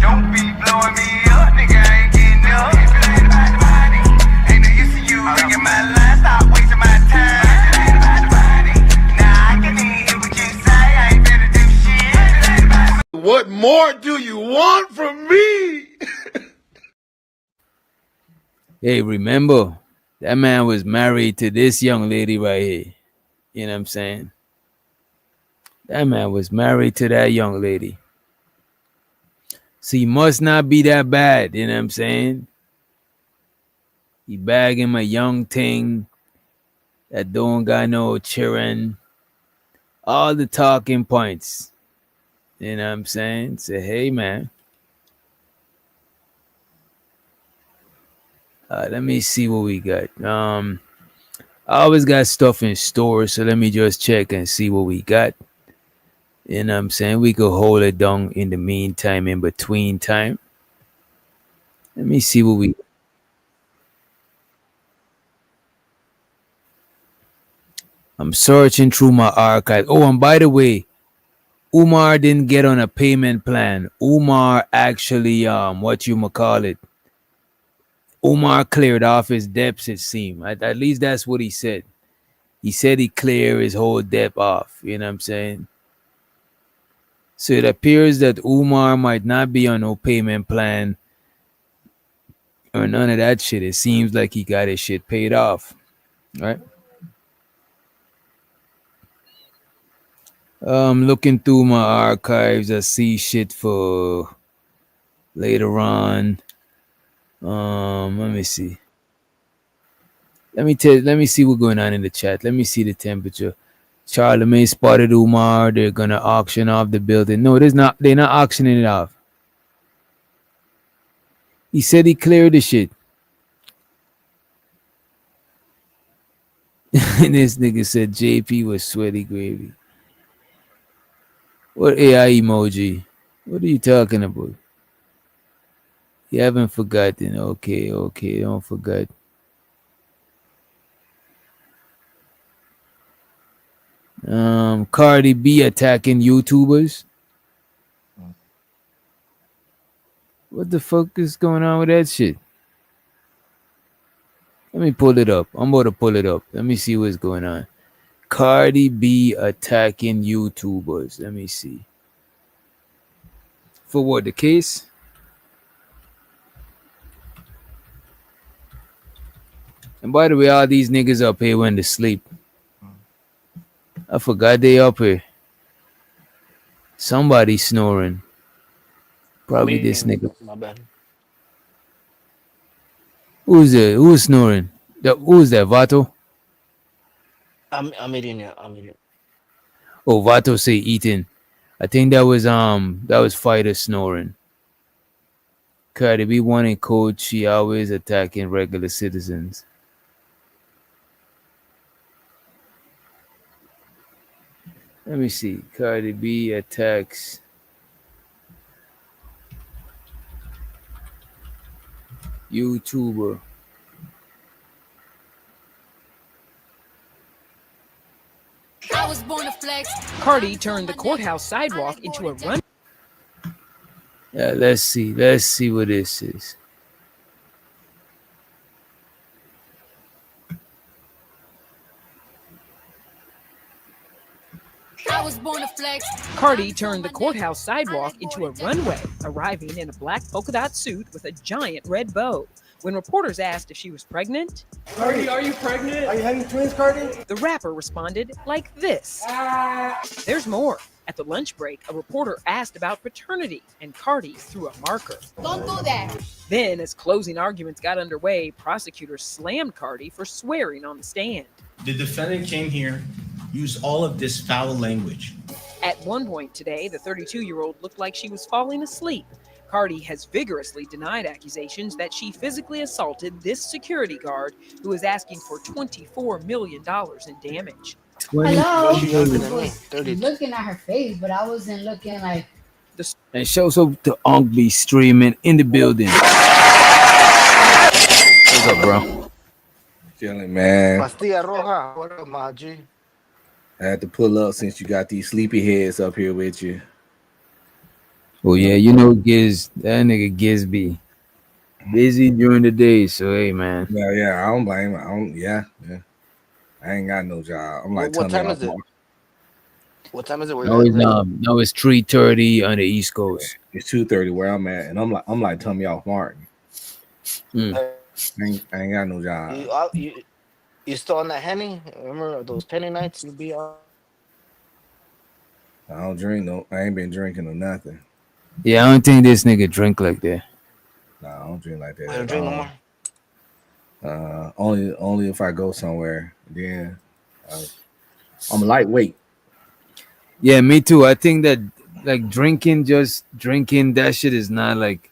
Don't be blowing me up, nigga. I ain't getting up. If it ain't about the money, ain't no use to you ringing my line. Stop wasting my time. If it ain't about the money, nah, I can hear what you say. I ain't finna do shit. If it ain't about the What more do you want from me? Hey, remember, that man was married to this young lady right here. You know what I'm saying? That man was married to that young lady. So he must not be that bad, you know what I'm saying? He bagging a young thing that don't got no children. All the talking points. You know what I'm saying? Say, hey, man. Let me see what we got. I always got stuff in store, so let me just check and see what we got. You know what I'm saying? We could hold it down in the meantime, in between time. Let me see what we... I'm searching through my archive. Oh, and by the way, Umar didn't get on a payment plan. Umar actually, Umar cleared off his debts, it seemed. At least that's what he said. He said he cleared his whole debt off. You know what I'm saying? So it appears that Umar might not be on no payment plan or none of that shit. It seems like he got his shit paid off. Right? Looking through my archives, I see shit for later on. Let me see. Let me see what's going on in the chat. Let me see the temperature. Charlemagne spotted Umar. They're gonna auction off the building. No, they're not auctioning it off. He said he cleared the shit. And this nigga said JP was sweaty gravy. What AI emoji? What are you talking about? You haven't forgotten. Okay, don't forget. Cardi B attacking YouTubers. What the fuck is going on with that shit? Let me pull it up. I'm about to pull it up. Let me see what's going on. Cardi B attacking YouTubers. Let me see. For what, the case? And by the way, all these niggas up here went to sleep. I forgot they up here. Somebody snoring. Probably this nigga. My bad. Who's there? Who's snoring? Who's that? Vato? I'm eating it. I'm eating it. Oh, Vato say eating. I think that was Fighter snoring. Cardi B wanting code. She always attacking regular citizens. Let me see. Cardi B attacks YouTuber. I was born to flex. Cardi turned the courthouse sidewalk into a run. Yeah, let's see. Let's see what this is. I was born to flex. Cardi turned the courthouse sidewalk into a runway, arriving in a black polka dot suit with a giant red bow. When reporters asked if she was pregnant, Cardi, are you pregnant? Are you having twins, Cardi? the rapper responded like this. There's more. At the lunch break, a reporter asked about paternity, and Cardi threw a marker. Don't do that. Then, as closing arguments got underway, prosecutors slammed Cardi for swearing on the stand. The defendant came here, used all of this foul language. At one point today, the 32-year-old looked like she was falling asleep. Cardi has vigorously denied accusations that she physically assaulted this security guard who is asking for $24 million in damage. Hello. She younger than me. I was 30. looking at her face, but I wasn't looking like. And shows up to Unk be streaming in the building. What's up, bro? Chilling, man. Pastilla Roja. What up, my G? I had to pull up since you got these sleepy heads up here with you. Oh yeah, you know Giz, that nigga Giz be busy during the day, so hey man. Yeah, I don't blame him. Yeah. I ain't got no job. I'm like, What time is it? What time is it? Where No, you at? it's 3:30 on the East Coast. It's 2:30 where I'm at, and I'm like Tommy off Martin. I ain't got no job. You still on that Henny? Remember those penny nights you be on? I don't drink no. I ain't been drinking or nothing. Yeah, I don't think this nigga drink like that. Nah, I don't drink like that. I don't drink no more. Only if I go somewhere. Then I'm lightweight. Yeah, me too. I think that like drinking that shit is not like.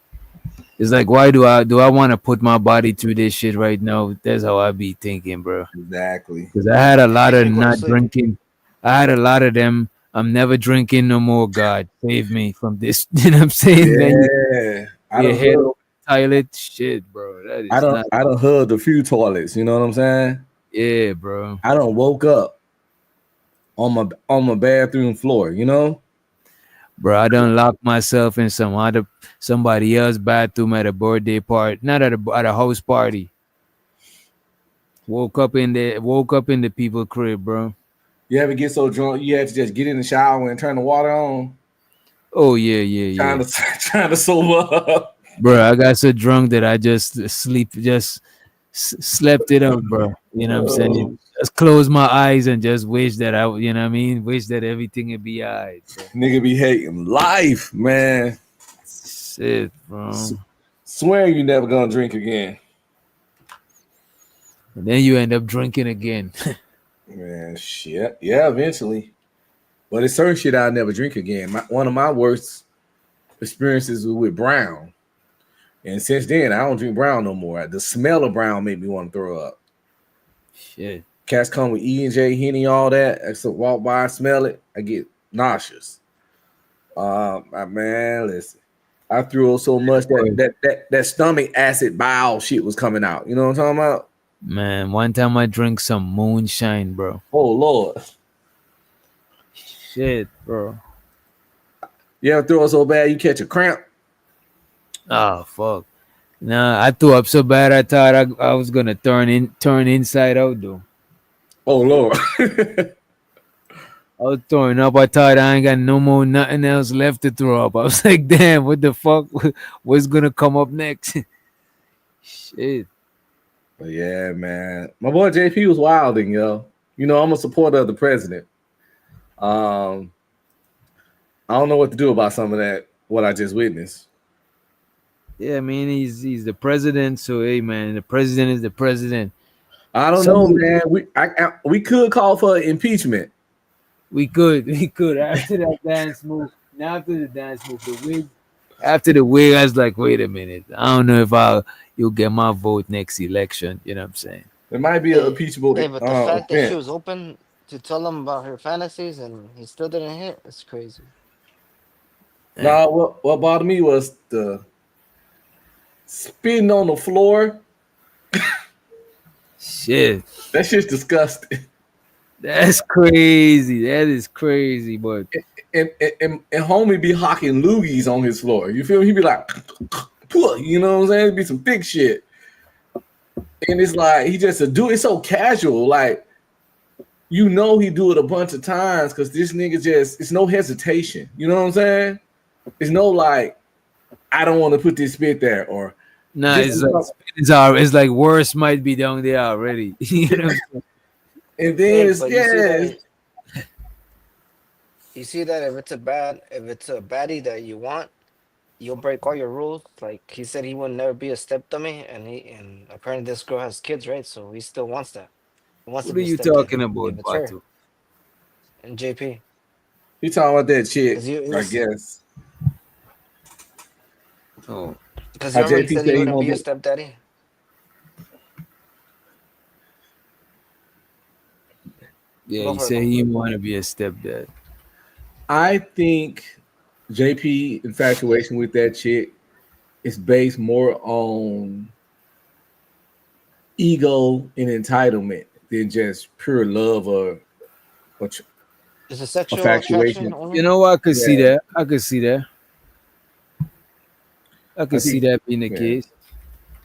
It's like, why do I want to put my body through this shit right now? That's how I be thinking, bro. Exactly. Because I had a lot of not drinking. I had a lot of them. I'm never drinking no more. God save me from this. You know what I'm saying? Yeah. I Your don't head know. toilet shit, bro. That is I don't hugged a few toilets. You know what I'm saying? Yeah, bro. I don't woke up on my bathroom floor. You know, bro. I done locked myself in somebody else's bathroom at a birthday party, not at a house party. Woke up in the people crib, bro. You ever get so drunk you had to just get in the shower and turn the water on? Oh yeah. Trying to sober up. Bro, I got so drunk that I just slept it up, bro. You know what I'm saying? Just close my eyes and just wish that wish that everything would be all right. Bro. Nigga be hating life, man. Shit, bro. Swear you never gonna drink again. And then you end up drinking again. Man, shit. Yeah, eventually. But it's certain shit I'll never drink again. One of my worst experiences was with Brown. And since then, I don't drink Brown no more. The smell of Brown made me want to throw up. Shit. Cats come with E&J, Henny, all that. I still walk by, smell it, I get nauseous. Man, listen. I threw up so much that stomach acid bile shit was coming out. You know what I'm talking about? Man, one time I drank some moonshine, bro. Oh, Lord. Shit, bro. You ever throw up so bad you catch a cramp? Oh, fuck. Nah, I threw up so bad I thought I was gonna turn inside out, though. Oh, Lord. I was throwing up. I thought I ain't got nothing else left to throw up. I was like, damn, what the fuck? What's gonna come up next? Shit. But yeah, man. My boy JP was wilding, yo. You know, I'm a supporter of the president. I don't know what to do about some of that, what I just witnessed. Yeah, I mean, he's the president, so hey, man, the president is the president. I don't know, man. We could call for impeachment. We could after that dance move. Now after the dance move, after the wig, I was like, wait a minute. I don't know if you'll get my vote next election. You know what I'm saying? There might be an impeachable. But the fact that she was open to tell him about her fantasies, and he still didn't hit. It's crazy. Nah, what bothered me was the spitting on the floor. Shit. That shit's disgusting. That's crazy. That is crazy, but and homie be hocking loogies on his floor. You feel me? He be like, you know what I'm saying? It'd be some thick shit. And it's like he just do it so casual, like you know he do it a bunch of times because this nigga just it's no hesitation. You know what I'm saying? It's no like I don't want to put this spit there or nah, it's like worse might be down there already. You know? And then it's, you see that if it's a baddie that you want, you'll break all your rules. Like he said, he would never be a step dummy, and apparently this girl has kids, right? So he still wants that. He wants What to are be you step daddy talking about, if it's her. Batu? And JP. You talking about that chick? 'Cause you- I guess. Oh, Because How remember he JP said said he he wouldn't won't be a be- stepdaddy. yeah, Go he for it, said Mo. he didn't want to be a stepdad. I think JP infatuation with that chick is based more on ego and entitlement than just pure love or Is it sexual infatuation. attraction only? You know, I could see Yeah. that. I could see that. I could see think- that being the yeah. case.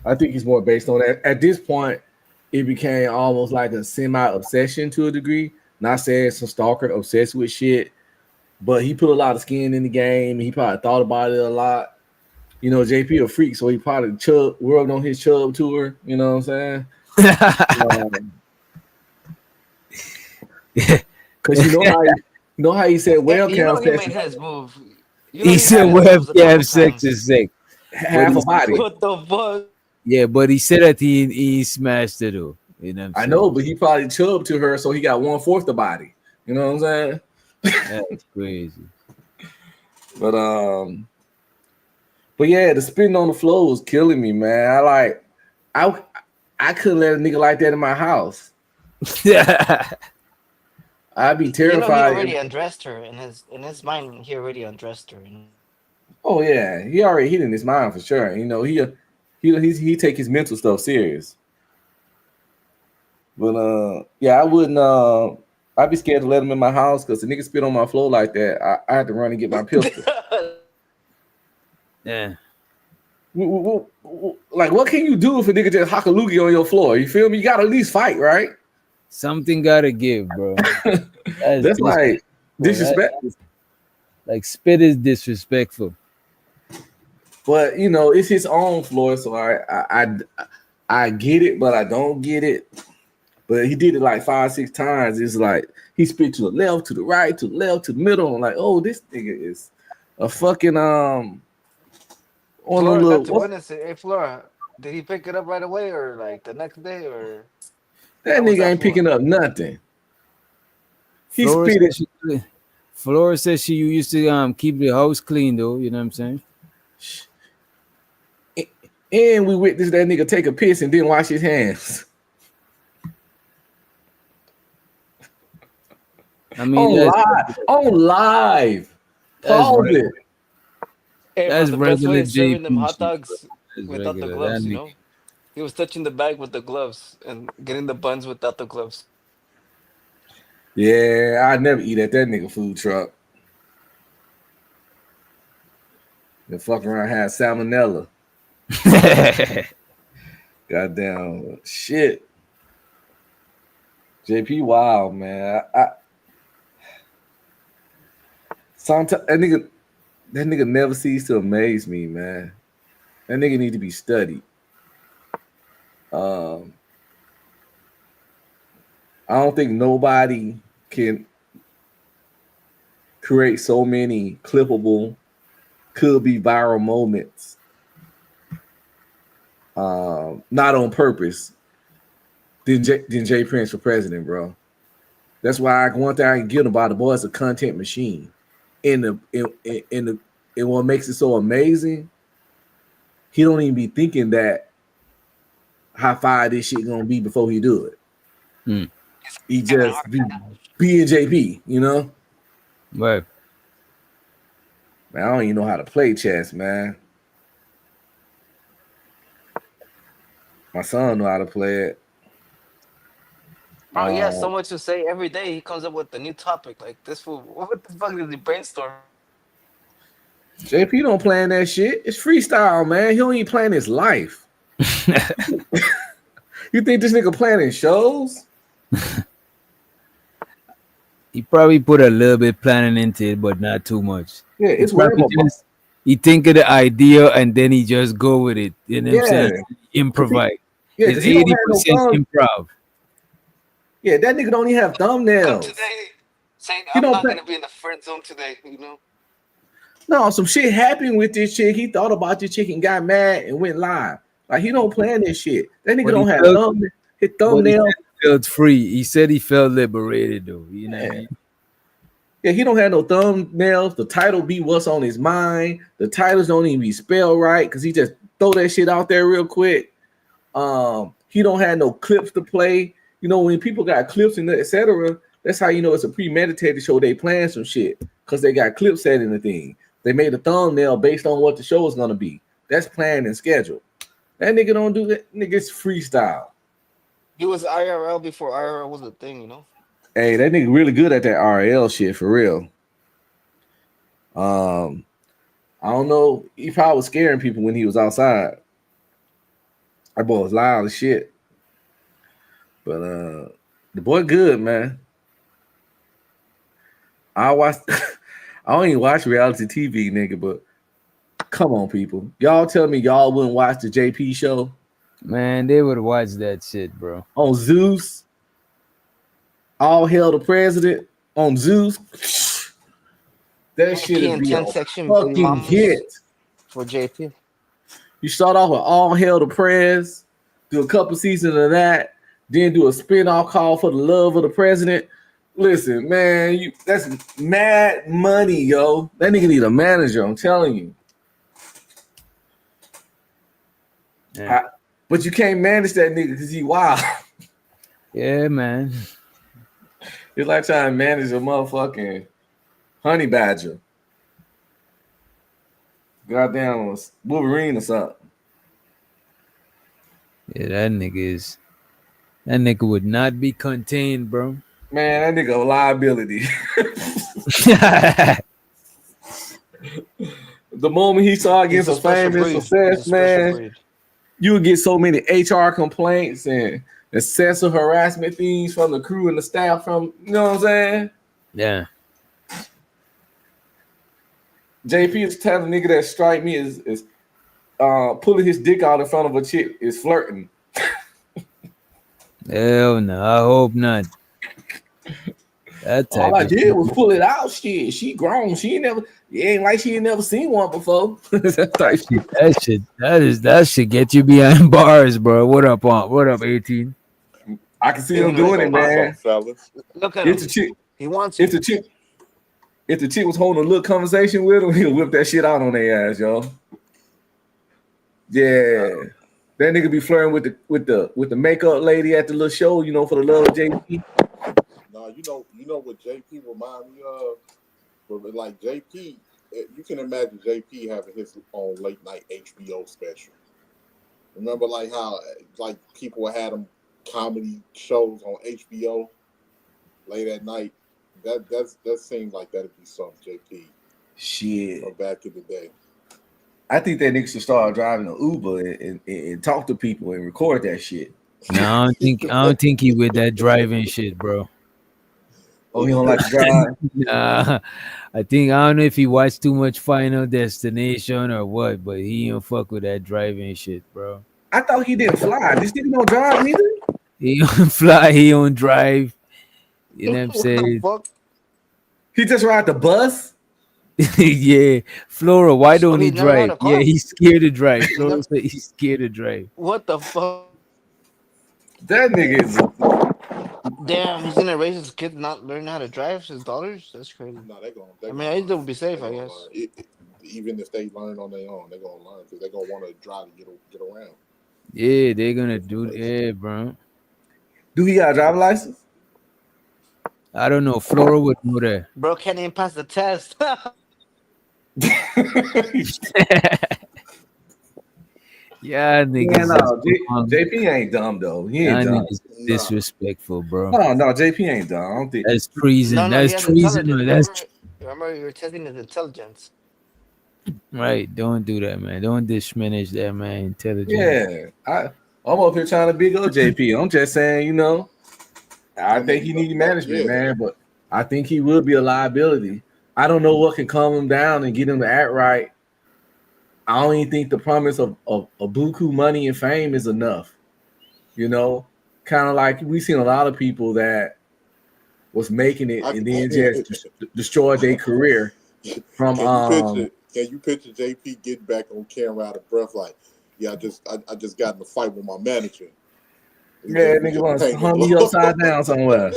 I think it's more based on that. At this point, it became almost like a semi-obsession to a degree. Not saying some stalker obsessed with shit, but he put a lot of skin in the game. He probably thought about it a lot. You know, JP a freak, so he probably rubbed on his chub tour. You know what I'm saying? Because you know how he said You know webcam he made sex his move. You know He said made his moves a couple webcam sex times. is sick. half a body. What the fuck? Yeah, but he said that he smashed it though. You know what I'm I saying? know, but he probably chubbed to her, so he got 1/4 the body. You know what I'm saying? That's crazy. But yeah, the spitting on the floor was killing me, man. I couldn't let a nigga like that in my house. I'd be You know, he terrified. already undressed her in his mind. He already undressed her. Oh yeah, he already hit in his mind for sure. You know, he take his mental stuff serious. But yeah, I wouldn't. I'd be scared to let him in my house because the nigga spit on my floor like that. I had to run and get my pistol. Yeah. Like, what can you do if a nigga just hock a loogie on your floor? You feel me? You gotta at least fight, right? Something gotta give, bro. That's like disrespect. Like spit is disrespectful. But you know, it's his own floor, so I get it, but I don't get it. But he did it like 5-6 times. It's like he spit to the left, to the right, to the left, to the middle. I'm like, oh, this nigga is a fucking on a Flora little. got to witness it. Hey, Flora, did he pick it up right away or like the next day or? That How was nigga that ain't for? picking up nothing. He Flora spit it. said Flora says she used to keep the house clean though. You know what I'm saying? And we witnessed that nigga take a piss and didn't wash his hands. I mean, on live. Pause it. Hey, That's bro, the best way regular is serving them JP hot shit, dogs That's without the regular. gloves. That You nigga- know, he was touching the bag with the gloves and getting the buns without the gloves. Yeah, I'd never eat at that nigga food truck. The fuck around had salmonella. Goddamn shit. JP wild, man. Sometimes that nigga never ceases to amaze me, man. That nigga need to be studied. I don't think nobody can create so many clippable, could be viral moments, not on purpose, than Jay Prince for president, bro. That's why one thing I can give him about the boy is a content machine. And what makes it so amazing, he don't even be thinking that how far this shit gonna be before he do it. He just be being JP, you know. Right. Man, I don't even know how to play chess, man. My son know how to play it. Bro, he has so much to say every day. He comes up with a new topic like this. Fool, what the fuck is he brainstorm? JP don't plan that shit. It's freestyle, man. He don't even plan his life. You think this nigga planning shows? He probably put a little bit planning into it, but not too much. Yeah, it's he think of the idea and then he just go with it. You know what I'm saying? Improvise. Yeah, it's 80% improv. Yeah, that nigga don't even have thumbnails. Saying You I'm don't not plan- gonna be in the friend zone today, you know. No, some shit happened with this chick. He thought about this chick and got mad and went live. Like he don't plan this shit. That nigga But don't he have felt- his But he thumbnail. said he felt free. He said he felt liberated though. You know what I mean? Yeah, he don't have no thumbnails. The title be what's on his mind. The titles don't even be spelled right because he just throw that shit out there real quick. He don't have no clips to play. You know, when people got clips and etc., that's how you know it's a premeditated show. They plan some shit because they got clips set in the thing. They made a thumbnail based on what the show is gonna be. That's planned and scheduled. That nigga don't do that. Nigga's freestyle. He was IRL before IRL was a thing, you know. Hey, that nigga really good at that RL shit for real. I don't know. He probably was scaring people when he was outside. That boy was loud as shit. But the boy good, man. I don't even watch reality TV, nigga, but come on, people. Y'all tell me y'all wouldn't watch the JP show Man, they would watch that shit, bro. on Zeus. All Hail the President on Zeus. That shit Key would and be 10 a section fucking mamas hit. for JP. You start off with All Hail the Prez, do a couple seasons of that, then do a spin-off call for the love of the president. Listen, man, that's mad money, yo. That nigga need a manager, I'm telling you. Yeah. But you can't manage that nigga because he wild. Yeah, man. It's like trying to manage a motherfucking honey badger. Goddamn Wolverine or something. Yeah, that nigga would not be contained, bro. Man, that nigga a liability. The moment he saw against a famous success, man, you would get so many HR complaints and sexual harassment things from the crew and the staff from, you know what I'm saying? Yeah. JP is telling nigga that strike me is pulling his dick out in front of a chick is flirting. Hell no, I hope not. That type All I of did shit. was pull it out. Shit, she grown. She ain't like she ain't never seen one before. That type shit. That should get you behind bars, bro. What up, 18? I can see him doing it, man. Look at If him. the chick, He wants if the chick was holding a little conversation with him, he'll whip that shit out on their ass, yo. Yeah, that nigga be flirting with the makeup lady at the little show, you know, for the love of JP. No, you know what JP remind me of? But like JP, you can imagine JP having his own late night HBO special. Remember, like how like people had them comedy shows on HBO late at night. That seemed like that'd be some JP. Shit. From back in the day. I think that nigga should start driving an Uber and talk to people and record that shit. No, I don't think he with that driving shit, bro. Oh, he don't like to drive? Nah, I don't know if he watched too much Final Destination or what, but he don't fuck with that driving shit, bro. I thought he didn't fly. This nigga don't drive neither. He don't fly, he don't drive. You know what I'm saying? He just ride the bus? Yeah, Flora, why don't he he never had drive? a car? Yeah, he's scared to drive. Flora said he's scared to drive. What the fuck? That nigga is. Damn, he's gonna raise his kid not learn how to drive his daughters? That's crazy. No, I mean, I think would be safe, I guess. Even if they learn on their own, they're gonna learn because they're gonna want to drive to get around. Yeah, they're gonna do. Yeah, bro. Do he got a driver license? I don't know. Flora would know that. Bro can't even pass the test. Yeah, niggas. Yeah, no, JP ain't dumb though. He ain't dumb. Disrespectful, bro. No, JP ain't dumb. I don't think that's treason. No, That's he has treason. intelligence. Remember, you were testing his intelligence. Right. Don't do that, man. Don't diminish that, man. Intelligence. Yeah, I'm up here trying to big up JP. I'm just saying, you know, I think he needs management, man, but I think he will be a liability. I don't know what can calm him down and get him to act right. I don't even think the promise of buku money and fame is enough. You know, kind of like we've seen a lot of people that was making it and then just destroyed their career from Can you picture JP getting back on camera out of breath like, yeah, I just got in a fight with my manager. Yeah, nigga wants to hang me upside down somewhere.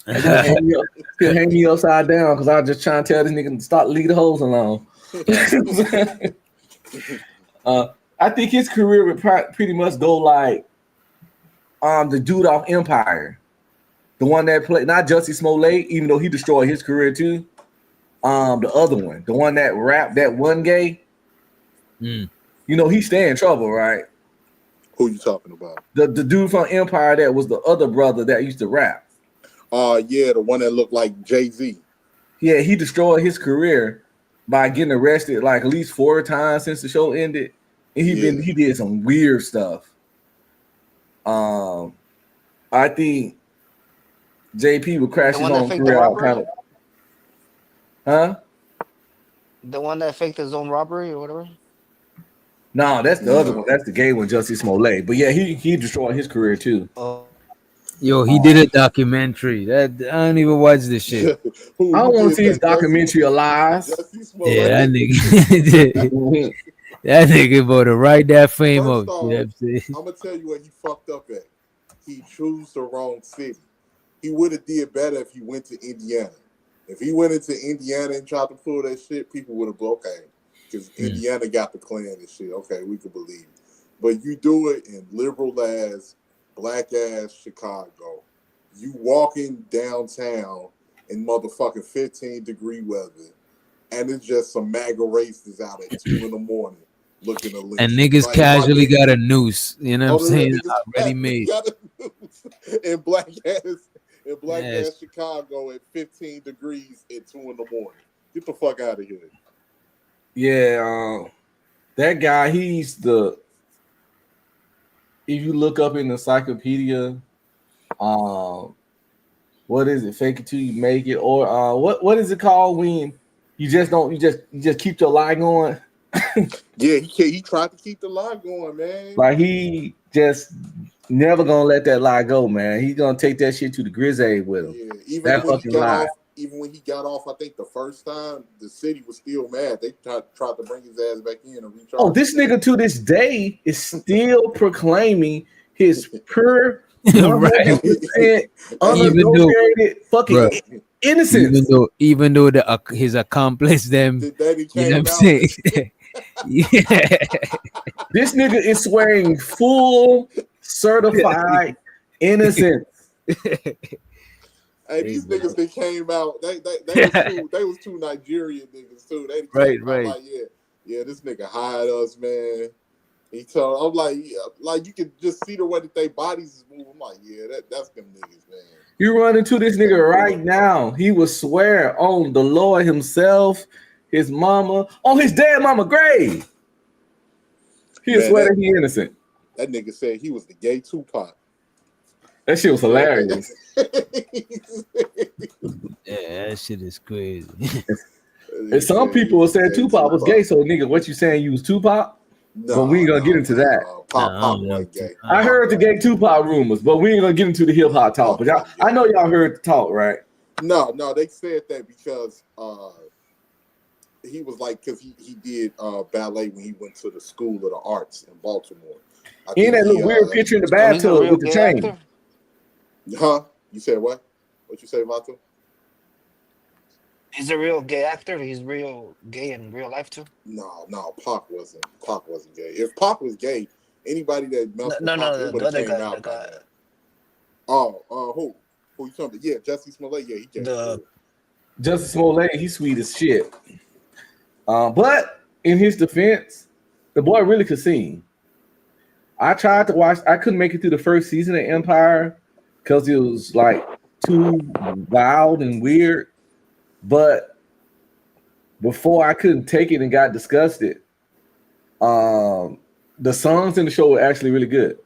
He'll hang me upside down because I was just trying to tell this nigga to stop, leave the hoes alone. I think his career would pretty much go like the dude off Empire, the one that played not Jussie Smollett, even though he destroyed his career too. The other one, the one that rapped that one gay. You know he stay in trouble, right? Who you talking about? The dude from Empire that was the other brother that used to rap. Yeah, the one that looked like Jay-Z. Yeah, he destroyed his career by getting arrested like at least 4 times since the show ended. And he did some weird stuff. I think JP would crash his own career out kind of. Huh? The one that faked his own robbery or whatever? No, that's the other one. That's the gay one, Jussie Smollett. But yeah, he destroyed his career too. Yo, he did a documentary. That I don't even watch this shit. I don't want to see his documentary of lies. Yeah, that nigga. That nigga about to write that fame up. I'm gonna tell you what he fucked up at. He chose the wrong city. He would have did better if he went to Indiana. If he went into Indiana and tried to pull that shit, people would have been okay. Because Indiana got the Klan and shit. Okay, we could believe it. But you do it in liberal ass, black ass Chicago. You walking downtown in motherfucking 15-degree weather, and it's just some MAGA racists out at 2 a.m. looking to leave. And niggas like, casually got a noose. You know what I'm saying? Already made. In black ass Chicago at 15 degrees at 2 a.m. Get the fuck out of here. Yeah, that guy, he's the. If you look up in the encyclopedia, what is it? Fake it till you make it, or what is it called when you just don't you just keep your lie going? Yeah, he tried to keep the lie going, man. Like he just never gonna let that lie go, man. He's gonna take that shit to the grizzly with him. Yeah, even when he got off, I think the first time the city was still mad. They tried to bring his ass back in and recharge. Oh, this nigga to this day is still proclaiming his pure, right, unadulterated fucking innocence. Even though his accomplice them, you know what I'm saying? Yeah. This nigga is swearing full certified innocence. Hey, these niggas that came out, they was two Nigerian niggas too. They right. Like, yeah, this nigga hired us, man. He told, I'm like you can just see the way that they bodies is moving. I'm like, yeah, that's them niggas, man. You run into this nigga right now. He will swear on the Lord himself, his mama, on his dead mama grave. He'll swear that he innocent. That nigga said he was the gay Tupac. That shit was hilarious. Yeah, that shit is crazy. And some people said Tupac was gay, so nigga, what you saying? You was Tupac? No, but we ain't gonna get into that. Pop was gay. I heard the gay Tupac rumors, but we ain't gonna get into the hip hop talk. But y'all, I know y'all heard the talk, right? No, they said that because he was like, because he did ballet when he went to the School of the Arts in Baltimore. Ain't that little weird picture in the bathtub with the chain? Actor? Huh? You said what? What you say, Vato? He's a real gay actor. He's real gay in real life too. No, Pac wasn't gay. If Pac was gay, anybody that the other guy. Oh, who? Who you talking about? Yeah, Jussie Smollett. Yeah, he came. Justin Smollett, he's sweet as shit. But in his defense, the boy really could sing. I tried to watch. I couldn't make it through the first season of Empire because it was like too wild and weird. But before I couldn't take it and got disgusted, the songs in the show were actually really good.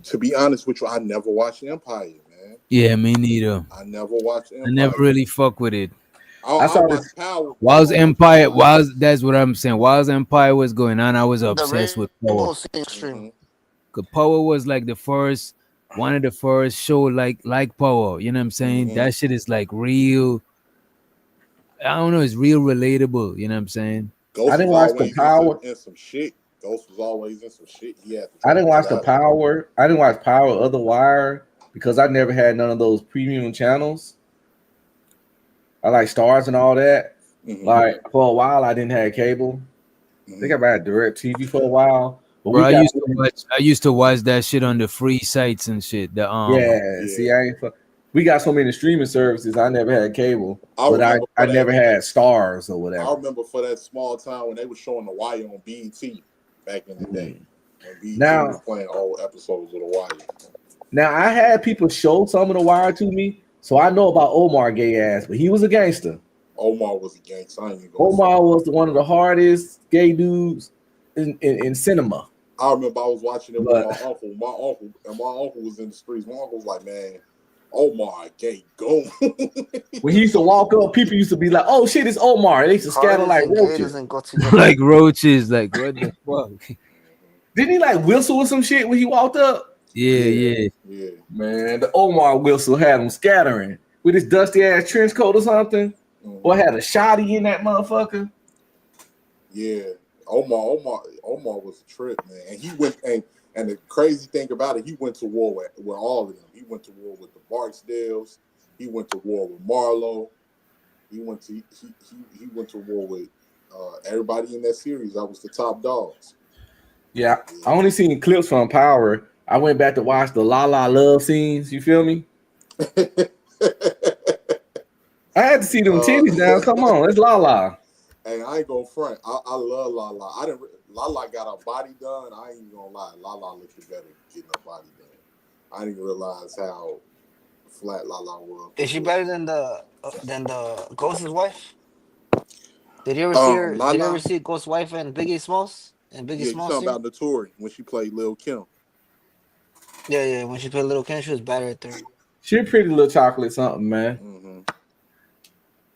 To be honest with you, I never watched Empire, man. Yeah, me neither. I never watched Empire. I never really fuck with it. I saw this Power. Whilst Empire, that's what I'm saying. Whilst Empire was going on, I was obsessed with Power. Cause Power was like one of the first show like Power. You know what I'm saying? That shit is like real. I don't know. It's real relatable. You know what I'm saying? Ghost I didn't watch the Power. In some shit. Ghost was always in some shit. I didn't watch the Power. I didn't watch Power or The Wire because I never had none of those premium channels. I like Stars and all that. Like for a while, I didn't have cable. I think I had DirecTV for a while. But Bro, I used to watch that shit on the free sites and shit. See, we got so many streaming services. I never had cable, but I never had Stars or whatever. I remember for that small time when they were showing The Wire on BET back in the day. When BET was playing all episodes of The Wire. Now I had people show some of The Wire to me, so I know about Omar gay ass, but he was a gangster. Omar was a gangster. Omar was one of the hardest gay dudes in cinema. I remember I was watching it with my uncle. My uncle was in the streets. My uncle was like, man, Omar gay, go. When he used to walk up, people used to be like, oh shit, it's Omar. They used to scatter like roaches. Like roaches, like what the fuck? Didn't he like whistle or some shit when he walked up? Yeah. Man, the Omar whistle had him scattering with his dusty ass trench coat or something. Or had a shotty in that motherfucker. Yeah. Omar was a trip, man. And he went and the crazy thing about it, he went to war with all of them. He went to war with the Barksdales. He went to war with Marlowe. He went to war with everybody in that series. That was the top dogs. Yeah, I only seen clips from Power. I went back to watch the La La love scenes. You feel me? I had to see them titties now. Come on, it's La La. Hey, I ain't gonna front. I love La La. La La got her body done. I ain't even gonna lie. La La looked better getting her body done. I didn't realize how flat La La was. Is she better than the Ghost's wife? Did you ever see her? Did you ever see Ghost's wife and Biggie Smalls? And Biggie Smalls. You talking about Notori when she played Lil' Kim? Yeah. When she played Lil' Kim, she was better at there. She a pretty little chocolate something, man.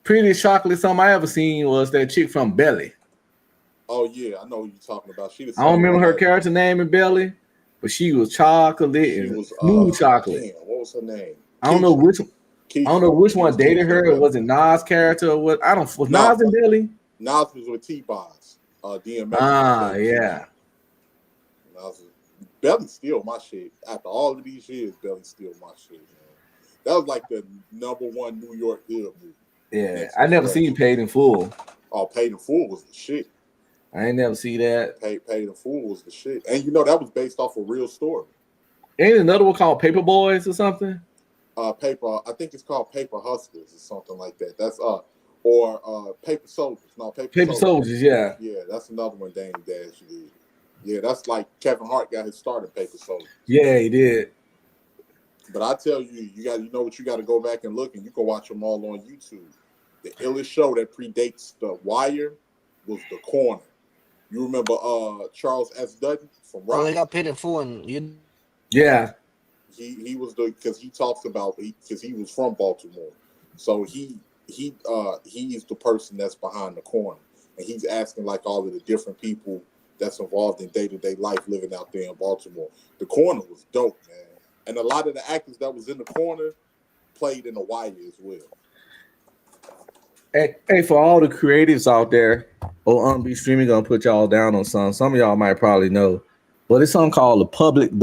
Prettiest chocolate something I ever seen was that chick from Belly. Oh yeah, I know who you're talking about. I don't remember her character name in Belly, but she was chocolate and smooth chocolate. Damn, what was her name? I don't know which one dated her. Or was it Nas' character or what? Was Nas in Belly? Nas was with T-Boz. DMX. Yeah. Belly still my shit. After all of these years, Belly still my shit, man. That was like the #1 New York hood movie. Yeah, I never seen Paid in Full. Oh, Paid in Full was the shit. I ain't never see that. Paid in Full was the shit. And you know that was based off a real story. Ain't another one called Paper Boys or something? I think it's called Paper Hustlers or something like that. That's or Paper Soldiers. No, Paper Soldiers, yeah. Yeah, that's another one Dame Dash did. Yeah, that's like Kevin Hart got his start in Paper Soldiers. Yeah, he did. But I tell you, you know what, you got to go back and look, and you can watch them all on YouTube. The illest show that predates The Wire was The Corner. You remember Charles S. Dutton from Rock? Oh, they got Paid in Full, and you. Yeah. He was because he talks about because he was from Baltimore, so he's the person that's behind The Corner, and he's asking like all of the different people that's involved in day-to-day life living out there in Baltimore. The Corner was dope, man. And a lot of the actors that was in The Corner played in The Wire as well. Hey, for all the creatives out there, be streaming gonna put y'all down on some. Some of y'all might probably know, but it's something called the public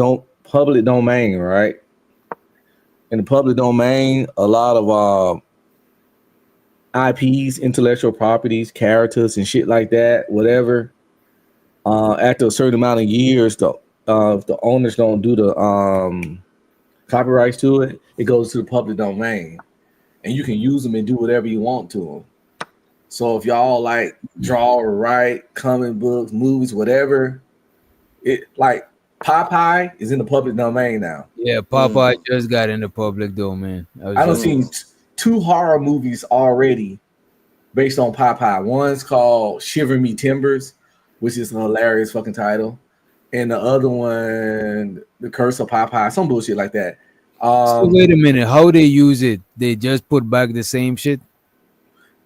domain, right? In the public domain, a lot of IPs, intellectual properties, characters, and shit like that, whatever. After a certain amount of years, if the owners don't do the copyrights to it, it goes to the public domain, and you can use them and do whatever you want to them. So if y'all like draw or write comic books, movies, whatever, it like Popeye is in the public domain now. Yeah, Popeye just got in the public domain. I done seen 2 horror movies already based on Popeye. One's called Shiver Me Timbers, which is a hilarious fucking title. And the other one, The Curse of Popeye, some bullshit like that. So wait a minute, how they use it? They just put back the same shit?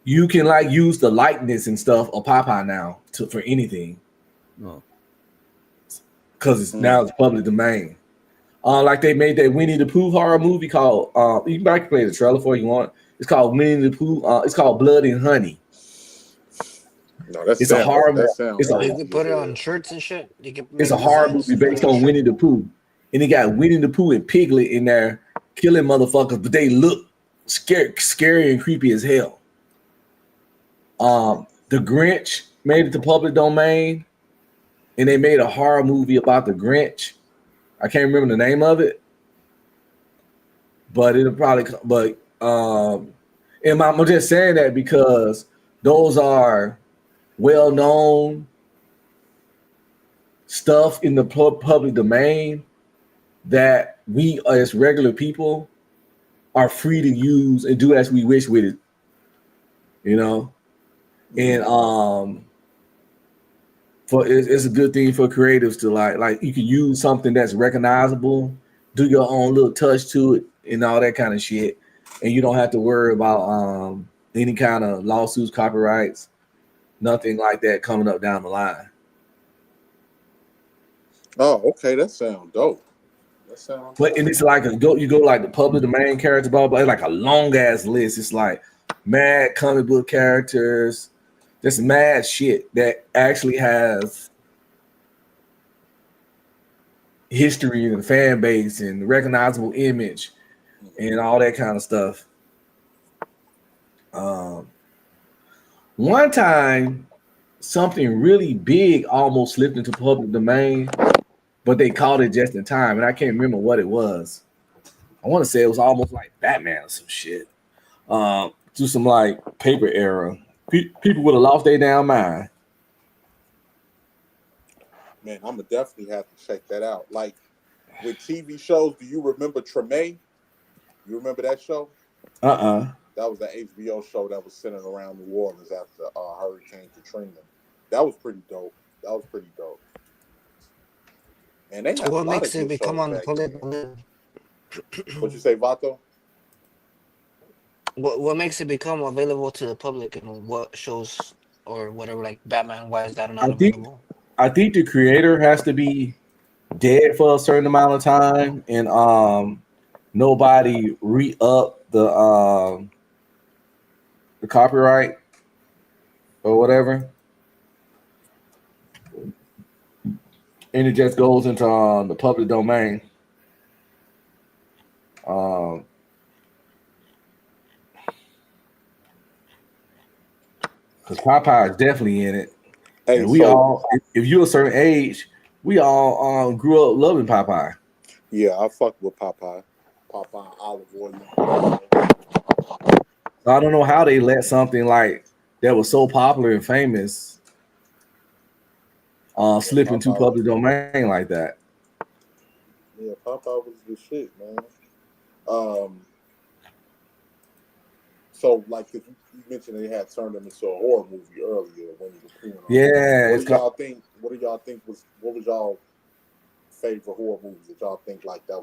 You can like use the likeness and stuff of Popeye now for anything. Oh. Because it's now it's public domain. Like they made that Winnie the Pooh horror movie called you can play the trailer for it if you want. It's called Winnie the Pooh. It's called Blood and Honey. No, that's it's a horror. You can put it on shirts and shit. It's a horror movie based on Winnie the Pooh, and it got Winnie the Pooh and Piglet in there killing motherfuckers, but they look scary and creepy as hell. The Grinch made it to public domain, and they made a horror movie about the Grinch. I can't remember the name of it, but it'll probably. But and I'm just saying that because those are well-known stuff in the public domain that we as regular people are free to use and do as we wish with it, you know. And it's a good thing for creatives to like you can use something that's recognizable, do your own little touch to it and all that kind of shit, and you don't have to worry about any kind of lawsuits, copyrights, nothing like that coming up down the line. Oh, okay, that sounds dope. But and it's like you go like the public domain character, blah blah. It's like a long ass list. It's like mad comic book characters, just mad shit that actually has history and fan base and recognizable image and all that kind of stuff. One time, something really big almost slipped into public domain, but they caught it just in time, and I can't remember what it was. I want to say it was almost like Batman or some shit. Do some like paper era. People would have lost their damn mind. Man, I'm gonna definitely have to check that out. Like with TV shows, do you remember Treme? You remember that show? That was the HBO show that was centered around New Orleans after Hurricane Katrina. That was pretty dope. And they have what makes it become on the public? What'd you say, Vato? What makes it become available to the public, and what shows or whatever, like Batman? Why is that not available? I think the creator has to be dead for a certain amount of time, and nobody re-up the copyright or whatever, and it just goes into the public domain. Because Popeye is definitely in it. Hey, and we all, if you're a certain age, we all grew up loving Popeye. Yeah, I fuck with Popeye. Popeye, olive oil. I don't know how they let something like that was so popular and famous slip into public domain like that. Yeah, Popeye was the shit, man. So, like, you mentioned they had turned them into a horror movie earlier when you were playing. Yeah, what do y'all think was y'all favorite horror movies that y'all think like that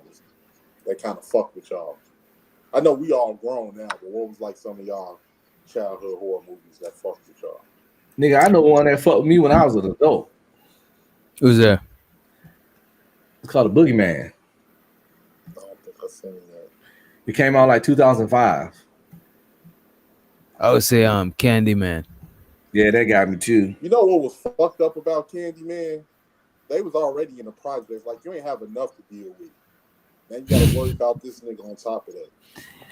kind of fucked with y'all? I know we all grown now, but what was like some of y'all childhood horror movies that fucked with y'all? Nigga, I know one that fucked with me when I was an adult. Who's that? It's called The Boogeyman. I don't think I've seen that. It came out like 2005. I would say Candyman. Yeah, that got me too. You know what was fucked up about Candyman? They was already in the projects. Like, you ain't have enough to deal with. Now you gotta worry about this nigga on top of that.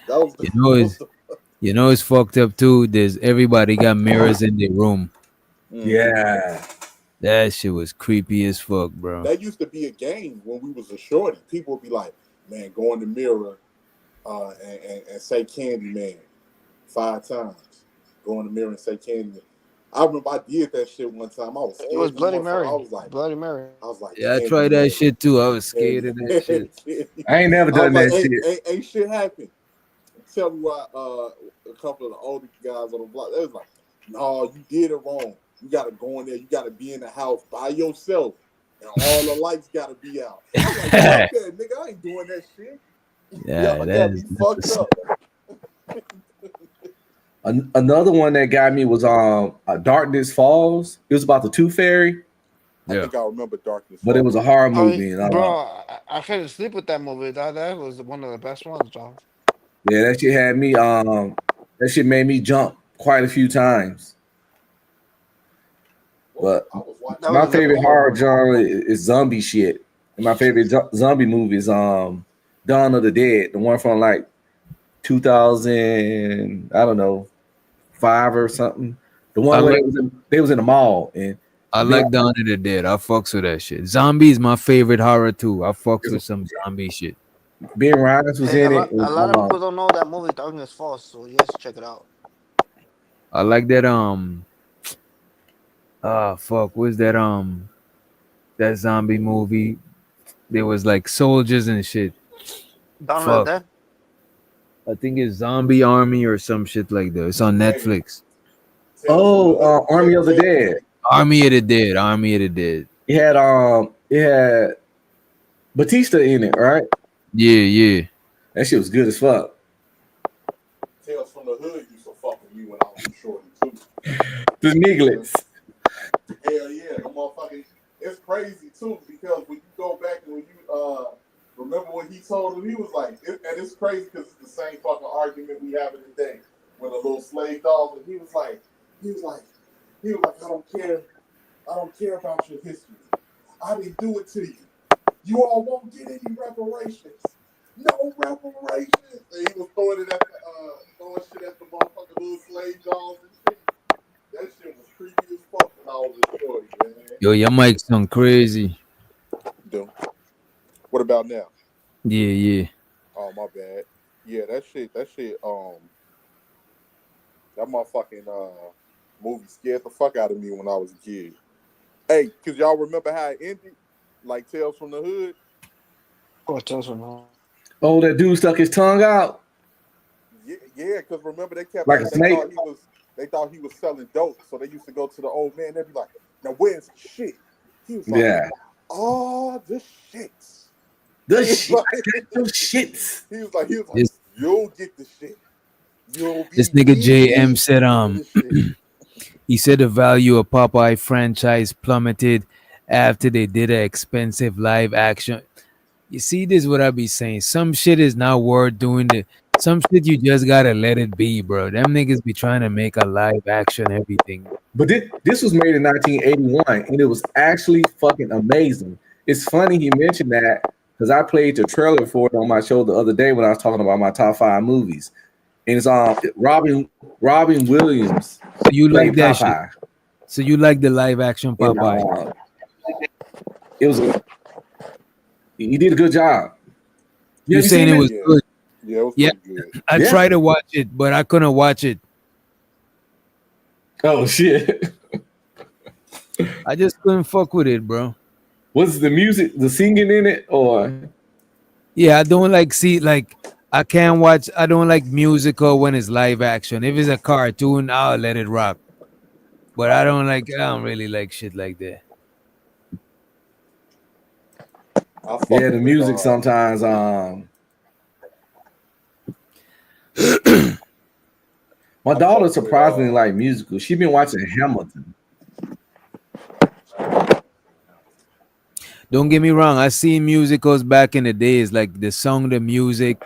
That was the, you know it's fucked up too. There's everybody got mirrors in their room. Yeah. That shit was creepy as fuck, bro. That used to be a game when we was a shorty. People would be like, man, go in the mirror and say Candyman 5 times. Go in the mirror and say Candyman. I remember I did that shit one time. I was scared. It was Bloody Mary. I was like, Bloody Mary. I was like, Yeah, I tried that shit too. I was scared of that shit. I ain't never done that shit. Ain't shit happened. Tell me why a couple of the older guys on the block, they was like, no, you did it wrong. You gotta go in there, you gotta be in the house by yourself. And all the lights gotta be out. I'm like, okay, nigga, I ain't doing that shit. Yeah, Y'all that got is me fucked up. Another one that got me was Darkness Falls. It was about the Tooth Fairy. I think I remember Darkness But it was a horror Oh, movie. bro, I couldn't sleep with that movie. That was one of the best ones, John. Yeah, that shit had me. That shit made me jump quite a few times. But my favorite horror genre is zombie shit. And my favorite zombie movie is Dawn of the Dead, the one from like 2000, I don't know, 5 or something. The one where they was in the mall. And I like Dawn of the Dead. I fucks with that shit. Zombie is my favorite horror too. I fucks with some zombie shit. Ben Reilly was in it. A lot of people don't know that movie Darkness Falls, so you guys should check it out. I like that what's that that zombie movie? There was like soldiers and shit. Dawn of the Dead? I think it's Zombie Army or some shit like that. It's on Netflix. Oh, Army of the Dead. Army of the Dead. Army of the Dead. It had Batista in it, right? Yeah. That shit was good as fuck. Tales from the Hood used to fuck with me when I was shorty too. The Niglets. Hell yeah, the motherfucking. It's crazy too because when you go back and when you remember what he told him, he was like, and it's crazy because it's the same fucking argument we having today with a little slave dog, and he was like, I don't care about your history. I didn't do it to you. You all won't get any reparations. No reparations. And he was throwing shit at the motherfucking little slave dogs and shit. That shit was creepy as fuck when I was a shorty, man. Yo, your mic's sound crazy. Dude. What about now? Yeah. Oh, my bad. Yeah, that shit, that motherfucking movie scared the fuck out of me when I was a kid. Hey, cause y'all remember how it ended? Like Tales from the Hood? Oh, Tales from the Hood. Oh, that dude stuck his tongue out? Yeah, because remember they kept like a snake. They thought he was selling dope, so they used to go to the old man. They'd be like, "Now where's the shit?" He was like, yeah. "Oh, the shits, the shit, those shits." He was like, "You'll get the shit." This nigga JM said, he said the value of Popeye franchise plummeted after they did an expensive live action. You see, this is what I be saying. Some shit is not worth doing. Some shit you just gotta let it be, bro. Them niggas be trying to make a live action everything. But this was made in 1981, and it was actually fucking amazing. It's funny he mentioned that because I played the trailer for it on my show the other day when I was talking about my top 5 movies. And it's Robin Williams. So you like that Popeye. shit? So you like the live action Popeye? He did a good job. You're saying it was good? Yeah, it was good. I tried to watch it, but I couldn't watch it. Oh shit! I just couldn't fuck with it, bro. Was the music, the singing in it, or? Yeah, I don't I can't watch. I don't like musical when it's live action. If it's a cartoon, I'll let it rock. But I don't really like shit like that. Yeah, the music sometimes. My daughter surprisingly like musicals. She been watching Hamilton. Don't get me wrong. I seen musicals back in the days, like the song, the music.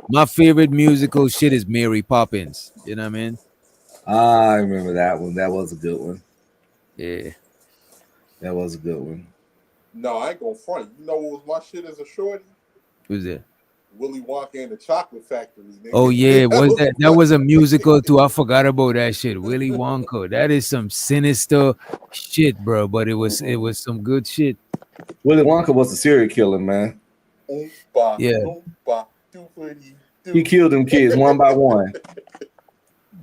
My favorite musical shit is Mary Poppins. You know what I mean? I remember that one. That was a good one. Yeah, that was a good one. No, I ain't gonna front. You know what was my shit as a shorty? Who's that? Willy Wonka and the Chocolate Factory. Nigga. Oh yeah, was that? That was a musical too. I forgot about that shit. Willy Wonka. That is some sinister shit, bro. But it was some good shit. Willy Wonka was a serial killer, man. Yeah. He killed them kids one by one.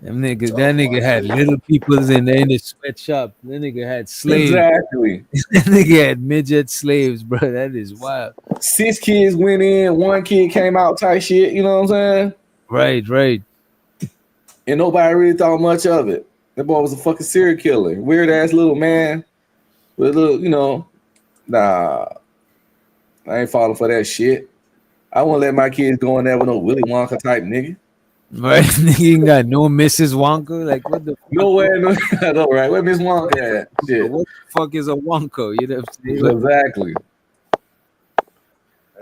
That nigga had little peoples in there in the sweatshop. That nigga had slaves. Exactly. That nigga had midget slaves, bro. That is wild. 6 kids went in, 1 kid came out type shit. You know what I'm saying? Right. And nobody really thought much of it. That boy was a fucking serial killer. Weird ass little man with a little, nah. I ain't falling for that shit. I won't let my kids go in there with no Willy Wonka type nigga. Right, nigga ain't got no Mrs. Wonka. Like what the fuck? Nowhere, no, I know, right? Where Miss Wonka at? Shit. What the fuck is a Wonka? You know what I'm saying? Exactly.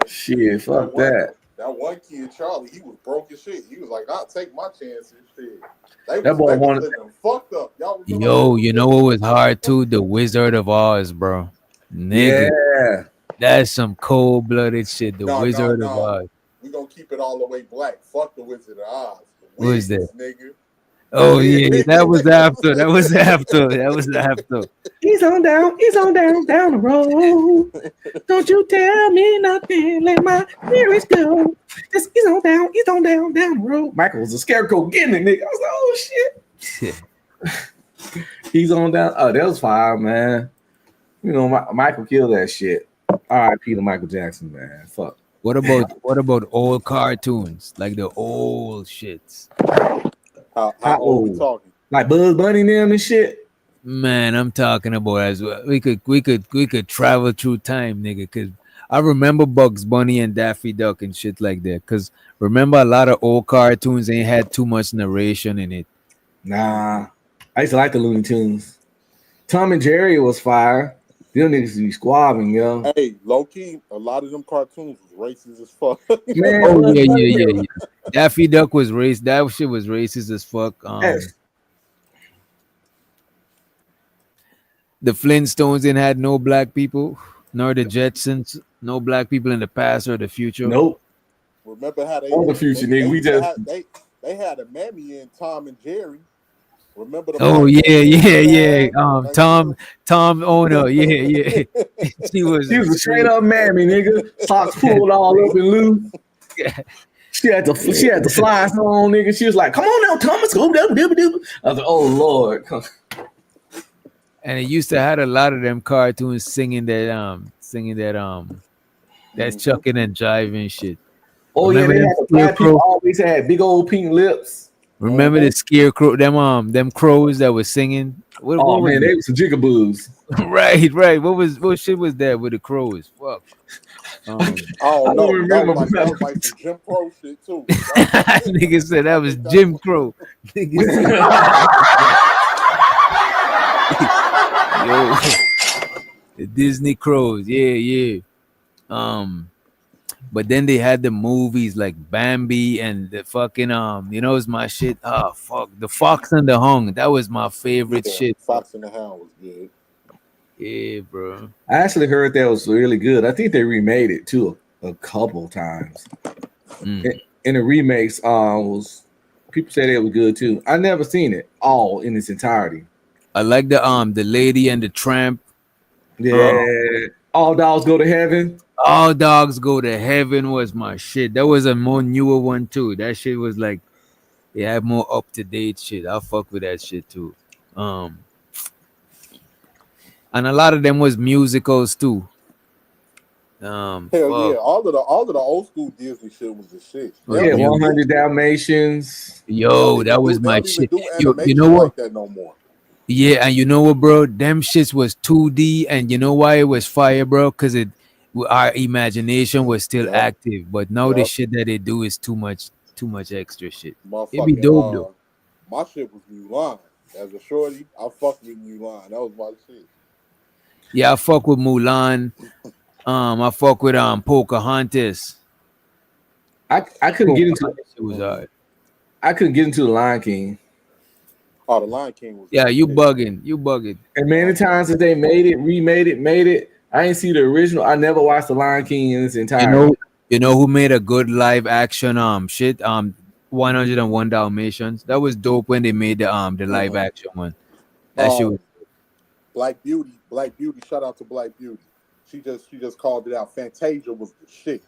Shit, fuck that. That one kid, Charlie, he was broke as shit. He was like, I'll take my chances. Shit. That boy wanted fucked up. Y'all Yo, you know what was hard too? The Wizard of Oz, bro. Nigga. Yeah. That's some cold-blooded shit. The Wizard of Oz. We gonna keep it all the way black. Fuck the Wizard of Oz. Who is that? Nigga. Oh yeah, that was after. He's on down the road. Don't you tell me nothing. Let my spirits go. He's on down the road. Michael was a scarecrow getting it, nigga. I was like, oh shit. He's on down. Oh, that was fire, man. You know, Michael killed that shit. R.I.P. to Michael Jackson, man. Fuck. What about old cartoons, like the old shits? How old we talking? Like Bugs Bunny and them and shit. Man, I'm talking about as well. We could travel through time, nigga. Cause I remember Bugs Bunny and Daffy Duck and shit like that. Cause remember a lot of old cartoons ain't had too much narration in it. Nah, I used to like the Looney Tunes. Tom and Jerry was fire. Them niggas be squabbing, yo. Hey, low key, a lot of them cartoons was racist as fuck. Man, oh yeah. Daffy Duck was racist. That shit was racist as fuck. The Flintstones didn't had no black people, nor the Jetsons, no black people in the past or the future. Nope. Remember how they the future, nigga. They had a mammy in Tom and Jerry. Remember the yeah. Tom Ono, yeah. She was a straight up mammy, nigga. Socks pulled all up and loose. She had the flies on, nigga. She was like, "Come on now, Thomas." I was like, "Oh Lord." And it used to have a lot of them cartoons singing that that's chucking and jiving shit. Oh remember yeah, the black people always had big old pink lips. Remember the scarecrow, them crows that was singing? What man, they was some jigaboos. Right. What shit was that with the crows? Fuck. I don't remember. That was like some Jim Crow shit too. Nigga said that was Jim Crow. Yo, the Disney Crows, yeah. But then they had the movies like Bambi and the fucking it's my shit. Oh fuck, The Fox and the Hound. That was my favorite shit. Fox and the Hound was good. Yeah, bro. I actually heard that was really good. I think they remade it too a couple times. In the remakes, was people say it was good too. I never seen it all in its entirety. I like the Lady and the Tramp. Yeah, All Dogs Go to Heaven. All Dogs Go to Heaven was my shit. That was a more newer one too. That shit was like, they had more up to date shit. I fuck with that shit too. And a lot of them was musicals too. Hell yeah, all of the old school Disney shit was the shit. Yeah, 100 Dalmatians. Yo, that was my shit. You know what? Like that no more. Yeah, and you know what, bro? Them shits was 2D, and you know why it was fire, bro? Because our imagination was still active. But now the shit that they do is too much extra shit. It be dope though. My shit was Mulan. As a shorty, I fucked with Mulan. That was my shit. Yeah, I fuck with Mulan. I fuck with Pocahontas. I couldn't get into it. Was hard. I couldn't get into the Lion King. Oh, the Lion King was. Yeah, you bugging. And many times that they made it, remade it, made it. I ain't see the original. I never watched the Lion King in its entirety. You know who made a good live action 101 Dalmatians? That was dope when they made the live action one. That shit was Black Beauty. Shout out to Black Beauty. She just called it out. Fantasia was the shit.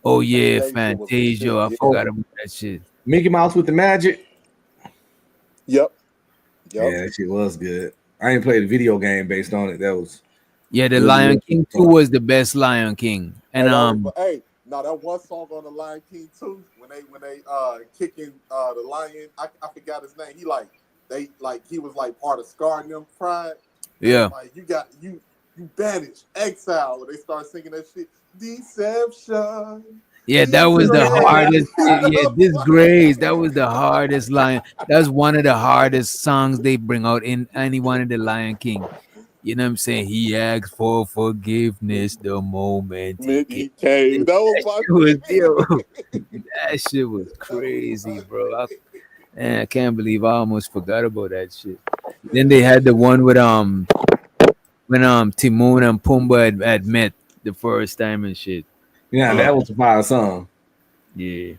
Oh yeah, Fantasia was the Fantasia. shit. I Yeah. forgot about that shit. Mickey Mouse with the magic. Yep. Yeah, that shit was good. I ain't played a video game based on it. That was Yeah, the really, Lion really King 2 fun. was the best Lion King. And Hey, now that one song on the Lion King 2, when they kicking the lion, I forgot his name. He he was like part of Scar and them Pride. yeah. Like you banished, exile. When they start singing that shit, Deception. Yeah, that was the hardest. Yeah, Disgrace. That was the hardest Lion. That's one of the hardest songs they bring out in any one of the Lion King. You know what I'm saying? He asked for forgiveness the moment he came. That shit was crazy, bro. I can't believe I almost forgot about that shit. Then they had the one with when Timon and Pumbaa had met the first time and shit. Yeah, that was a fire song. Yeah.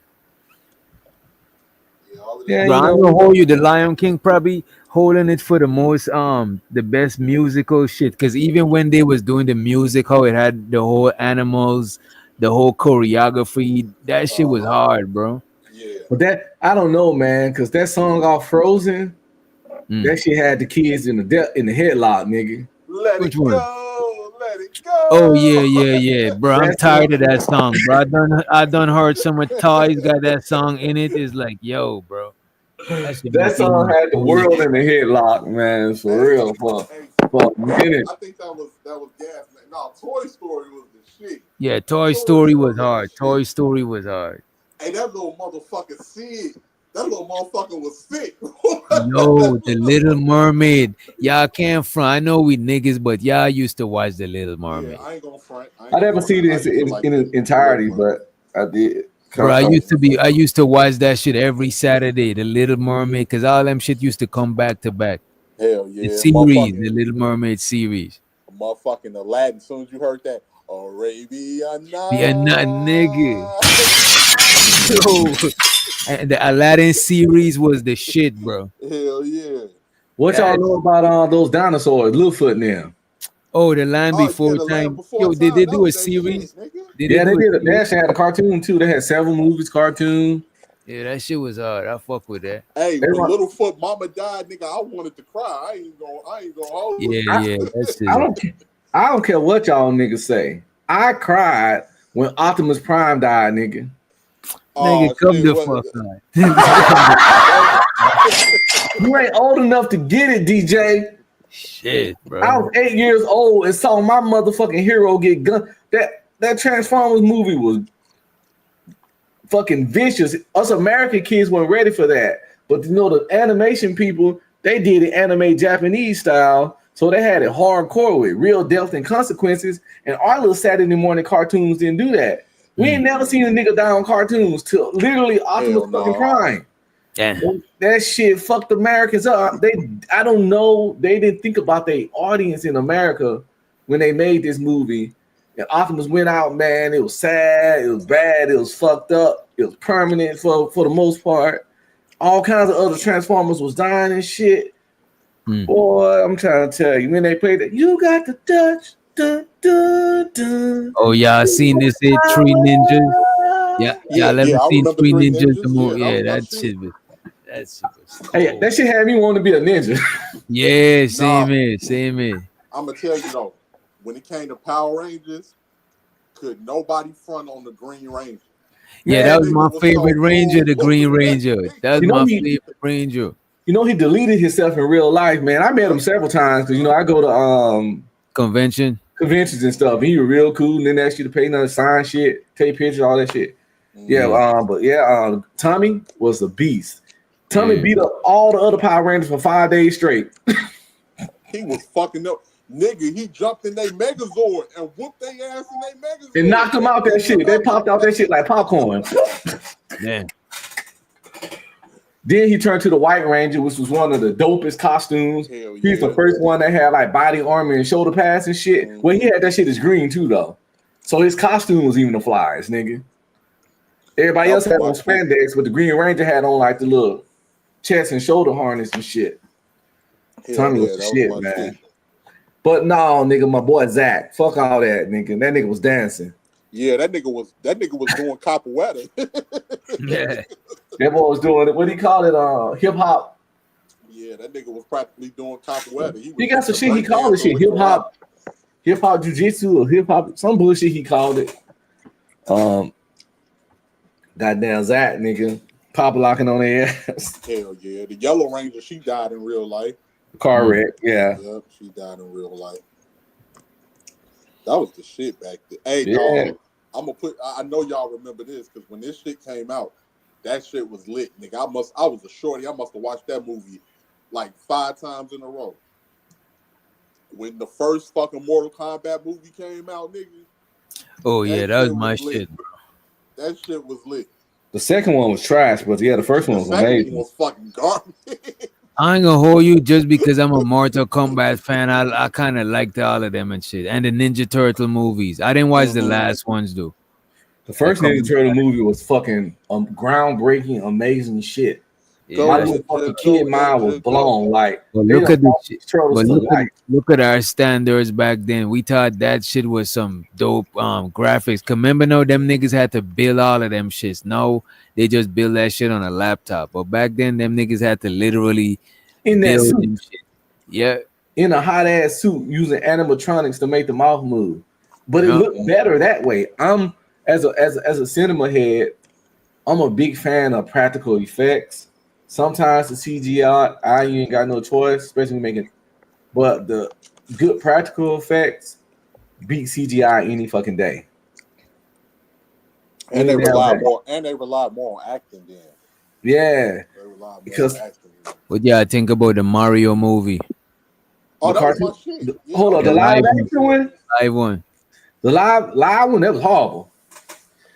Yeah, Bro, you I'm know, gonna hold you. The Lion King probably holding it for the most the best musical shit. Cause even when they was doing the music, how it had the whole animals, the whole choreography, that shit was hard, bro. but that I don't know, man, because that song off Frozen, that shit had the kids in the headlock, nigga. Which one? Oh yeah, bro. I'm tired of that song, bro. I done heard some of Toys got that song in it. It's like, yo, bro. That song had the world in the headlock, man. For real, fuck minute. I think that was gas. No, Toy Story was the shit. Yeah, Toy Story was hard. Toy Story was hard. Hey, that little motherfucker Sid. That little motherfucker was sick. Yo, The Little Mermaid. Y'all can't front. I know we niggas, but y'all used to watch The Little Mermaid. I ain't gonna front. I never seen this in its entirety, but I did. Bro, I used to watch that shit every Saturday, The Little Mermaid, because all them shit used to come back to back. Hell yeah. The series, The Little Mermaid series. Motherfucking Aladdin. As soon as you heard that, Arabian Nights. Yeah, not nigga. Yo, and the Aladdin series was the shit, bro. Hell yeah. What y'all know about those dinosaurs, Littlefoot now? Oh, The Land Before Time. Yo, did they do a series? They did. They actually had a cartoon too. They had several movies, cartoons. Yeah, that shit was hard. I fuck with that. Hey, when Littlefoot mama died, nigga, I wanted to cry. I ain't gonna hold you. Yeah, that's it. I don't care what y'all niggas say. I cried when Optimus Prime died, nigga. Nigga, come the fuck on. You ain't old enough to get it, DJ. Shit, bro. I was 8 years old and saw my motherfucking hero get gunned. That Transformers movie was fucking vicious. Us American kids weren't ready for that. But you know, the animation people, they did it anime Japanese style. So they had it hardcore with real depth and consequences. And our little Saturday morning cartoons didn't do that. We ain't never seen a nigga die on cartoons till literally Optimus fucking Prime. Yeah. That shit fucked Americans up. I don't know. They didn't think about their audience in America when they made this movie. And Optimus went out, man. It was sad. It was bad. It was fucked up. It was permanent for the most part. All kinds of other Transformers was dying and shit. Boy, I'm trying to tell you, when they played that, you got the touch. Dun, dun, dun. Oh, y'all seen this hit, Three Ninjas? Yeah, y'all ever seen Three Ninjas? The movie? Yeah, that shit was. Hey, that shit had me want to be a ninja. Yeah, same here. I'm gonna tell you though, when it came to Power Rangers, could nobody front on the Green Ranger? Yeah, that was my favorite Ranger, the Green Ranger. That was my favorite Ranger. You know, he deleted himself in real life, man. I met him several times because, you know, I go to conventions and stuff. And he was real cool and didn't ask you to pay nothing, sign shit, take pictures, all that shit. Yeah, Tommy was a beast. Tommy beat up all the other Power Rangers for 5 days straight. He was fucking up. Nigga, he jumped in their Megazord and whooped their ass in their Megazord. And knocked them out that shit. They popped out that shit like popcorn. Yeah. Then he turned to the White Ranger, which was one of the dopest costumes. He's the first one that had like body armor and shoulder pads and shit. Well, he had that shit as green too, though. So his costume was even the flies, nigga. Everybody else had on spandex, but the Green Ranger had on like the little chest and shoulder harness and shit. Tommy was the shit, man. But no, nigga, my boy Zach. Fuck all that, nigga. That nigga was dancing. Yeah, that nigga was doing capoeira. Yeah. That boy was doing what he called it, hip hop. Yeah, that nigga was practically doing capoeira. He got some shit he called it shit. Hip hop jujitsu or hip hop, some bullshit he called it. Goddamn Zach nigga pop locking on their ass. Hell yeah. The Yellow Ranger, she died in real life. Car wreck, yeah. Yep, she died in real life. That was the shit back then. Hey, Yeah. dog, I know y'all remember this because when this shit came out, that shit was lit, nigga. I was a shorty. I must have watched that movie like 5 times in a row. When the first fucking Mortal Kombat movie came out, nigga. Oh yeah, that was my lit. shit, bro. That shit was lit. The second one was trash, but yeah, the first one was The second amazing. one was fucking garbage. I ain't gonna hold you just because I'm a Mortal Kombat fan. I kind of liked all of them and shit, and the Ninja Turtle movies. I didn't watch the last ones though. The first Ninja Turtle movie was fucking groundbreaking, amazing shit. Yeah. My little fucking kid mind was blown. Like, But they look done at the brought shit. Turtles But to life. look at our standards back then. We thought that shit was some dope graphics. 'Cause remember, no, them niggas had to build all of them shits. No, they just build that shit on a laptop. But back then, them niggas had to literally In that build suit. them shit. Yeah. In a hot ass suit using animatronics to make the mouth move. But it Yeah. looked better that way. I'm as a cinema head, I'm a big fan of practical effects. Sometimes the CGI, you ain't got no choice, especially making, but the good practical effects beat CGI any fucking day. And they Any damn rely day. more on acting then. Yeah, They rely more because on acting. What y'all think about the Mario movie? Oh, the that was my cartoon, shit. Yeah, hold on, The the live live action one, Live one. the live one, that was horrible.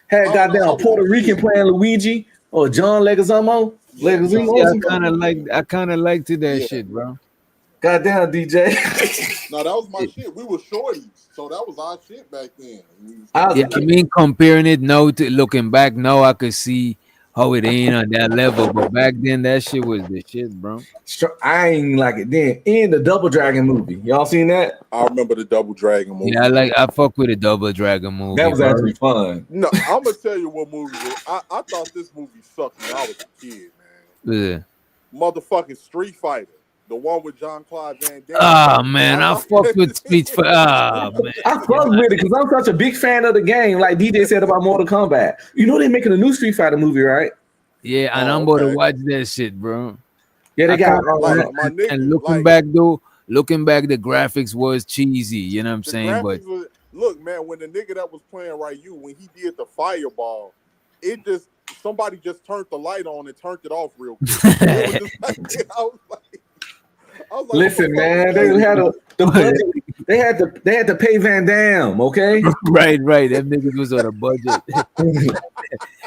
Had goddamn Puerto Rican playing Luigi or John Leguizamo. See, I kind of liked that shit, bro. Goddamn DJ. No, that was my shit. We were shorties, so that was our shit back then. Yeah, I mean, comparing it now to looking back now, I could see how it ain't on that level. But back then, that shit was the shit, bro. I ain't like it then. In the Double Dragon movie, y'all seen that? I remember the Double Dragon movie. Yeah, I fuck with the Double Dragon movie. That was bro. actually fun. No, I'm gonna tell you what movie. I thought this movie sucked when I was a kid, man. Yeah. Motherfucking Street Fighter, the one with Jean-Claude Van Damme. Ah man, I fuck with Street Fighter. Ah man, I fuck with it because I'm such a big fan of the game. Like DJ said about Mortal Kombat. You know they're making a new Street Fighter movie, right? Yeah, and I'm about to watch that shit, bro. Yeah, they I got kinda- and looking back though, the graphics was cheesy. You know what I'm saying? But Look, man, when the nigga that was playing Ryu, when he did the fireball, it just somebody just turned the light on and turned it off real quick. It was just like, I was like, listen, man, they had the budget. They had to pay Van Damme, okay? right. Them niggas was on a budget.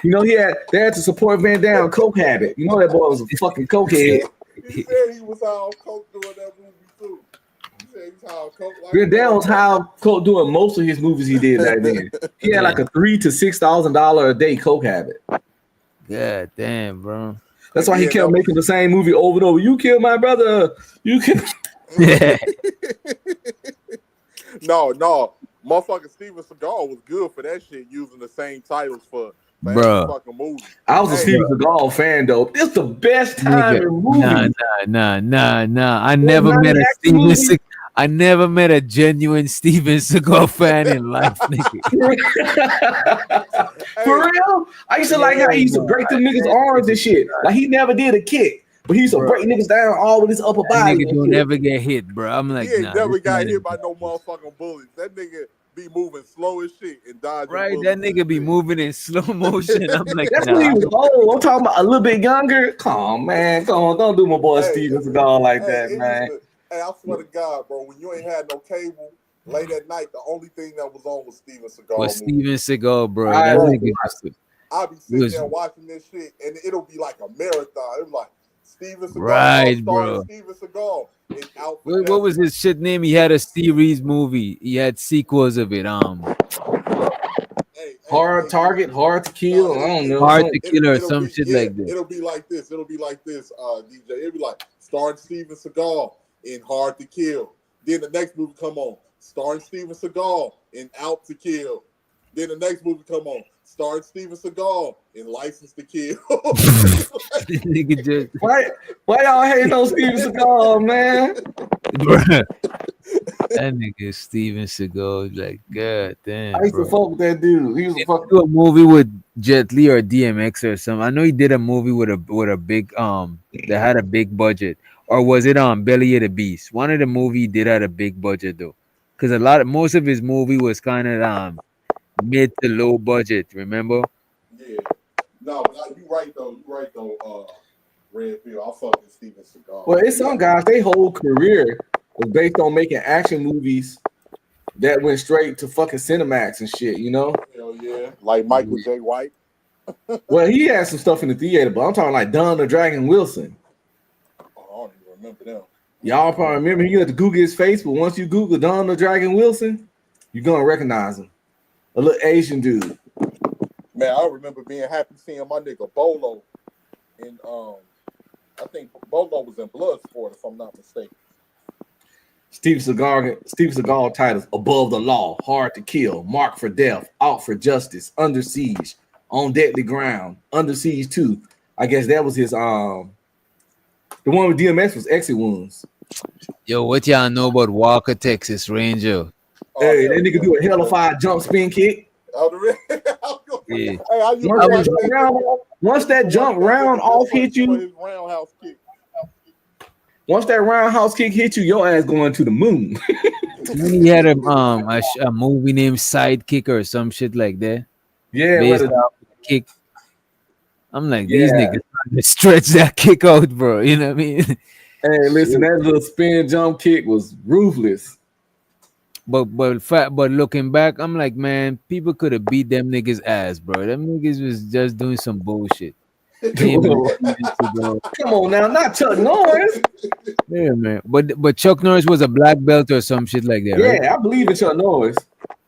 You know, they had to support Van Damme coke habit. You know that boy was a fucking cokehead. He said he was out on coke doing that movie too. He said he was out on coke. Like Van Damme was high on coke doing most of his movies he did back then. He had like a $3,000 to $6,000 a day coke habit. God damn, bro. That's why he kept making the same movie over and over. You killed my brother. You killed. Yeah. No, motherfucking Steven Seagal was good for that shit, using the same titles for every Bruh. fucking movie. I was a Steven Seagal fan though. It's the best time in movies. Nah. I never met a Steven Seagal. I never met a genuine Steven Seagal fan in life, nigga. For real? I used to like how he used to break them niggas' arms and shit. Like he never did a kick, but he used to break niggas down all with his upper That body. nigga don't ever get hit, bro. I'm like, He ain't nah. never this got man hit is- by no motherfucking bullets. That nigga be moving slow as shit and dodging Right, bullets. that nigga be moving in slow motion. I'm like, That's nah. when he was old. I'm talking about a little bit younger. Come on, man. Come on, don't do my boy Steven Seagal like that, man. Hey, I swear to God, bro, when you ain't had no cable late at night, the only thing that was on was Steven Seagal. With movies. Steven Seagal, bro. I That know. nigga just- I'll be sitting was- there watching this shit, and it'll be like a marathon. It was like Steven Seagal, Right, starring bro. Steven Seagal, and out for What was his shit name? He had a series movie. He had sequels of it. Hard target, hard to kill. I don't know. Hard something. to Kill or it'll some be- shit yeah, like that. It'll be like this. DJ. It'll be like starring Steven Seagal in Hard to Kill. Then the next movie come on, starring Steven Seagal in Out to Kill. Then the next movie come on, starring Steven Seagal in License to Kill. Nigga just Why y'all hating on Steven Seagal, man? Bruh. That nigga Steven Seagal, like, god damn. I used to fuck with that dude. He was a fucking Do a movie with Jet Li or DMX or something. I know he did a movie with a big that had a big budget, or was it Belly of the Beast? One of the movie did had a big budget though, because most of his movie was kind of mid to low budget. Remember? Yeah. No, but you right though. Redfield, I'll fuck with Steven Seagal. Well, it's some guys, their whole career was based on making action movies that went straight to fucking Cinemax and shit, you know? Hell yeah. Like Michael J. White. Well, he had some stuff in the theater, but I'm talking like Don the Dragon Wilson. Oh, I don't even remember them. Y'all probably remember he had to Google his face, but once you Google Don the Dragon Wilson, you're gonna recognize him. A little Asian dude. Man, I remember being happy seeing my nigga Bolo in I think Bolo was in Bloodsport, if I'm not mistaken. Steve Seagal titles: Above the Law, Hard to Kill, Marked for Death, Out for Justice, Under Siege, On Deadly Ground, Under Siege 2. I guess that was his the one with DMX was Exit Wounds. Yo, what y'all know about Walker, Texas Ranger? Hey, that nigga do a hellified jump spin kick. Yeah. Once that jump round off hit you, once that roundhouse kick hit you, your ass going to the moon. He had a movie named Sidekick or some shit like that. Yeah, based off the kick. I'm like, these niggas trying to stretch that kick out, bro. You know what I mean? Hey, listen, that little spin jump kick was ruthless. But looking back, I'm like, man, people could have beat them niggas ass, bro. Them niggas was just doing some bullshit. Come on now, not Chuck Norris. Yeah, man. But Chuck Norris was a black belt or some shit like that, right? Yeah, I believe in Chuck Norris.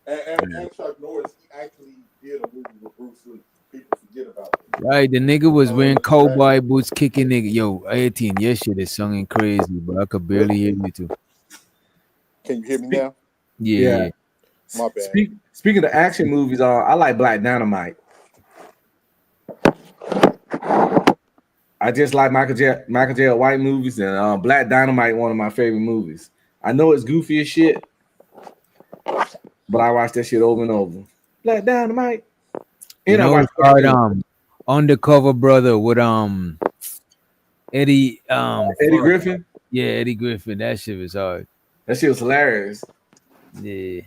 And Chuck Norris, he actually did a movie with Bruce Lee. People forget about it. Right, the nigga was wearing cowboy boots, kicking nigga. Yo, 18, your shit is singing crazy, bro. I could barely hear you too. Can you hear me now? Yeah. My bad. Speaking of action movies, I like Black Dynamite. I just like Michael J. White movies, and Black Dynamite, one of my favorite movies. I know it's goofy as shit, but I watch that shit over and over. Black Dynamite. You know, it's hard, Undercover Brother with Eddie Griffin. Yeah, Eddie Griffin. That shit was hard. That shit was hilarious. Yeah.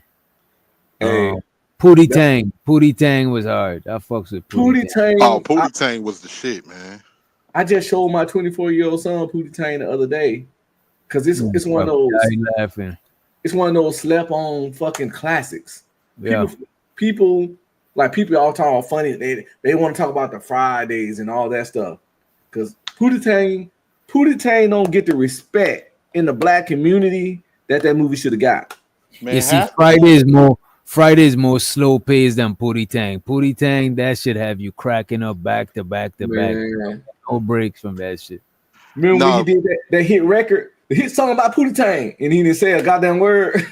Hey. Pootie Tang. Pootie Tang was hard. I fucks with Pootie Tang. Oh, Pootie Tang was the shit, man. I just showed my 24-year-old son Pootie Tang the other day, because it's one of those. Laughing. It's one of those slept on fucking classics. Yeah. People all talk funny. They want to talk about the Fridays and all that stuff, because Pootie Tang don't get the respect in the black community that movie should have got. Man, you see, Friday's more slow paced than Pootie Tang. Pootie Tang, that should have you cracking up back to back to back. No breaks from that shit. Remember when he did that hit record, the hit song about Pootie Tang, and he didn't say a goddamn word.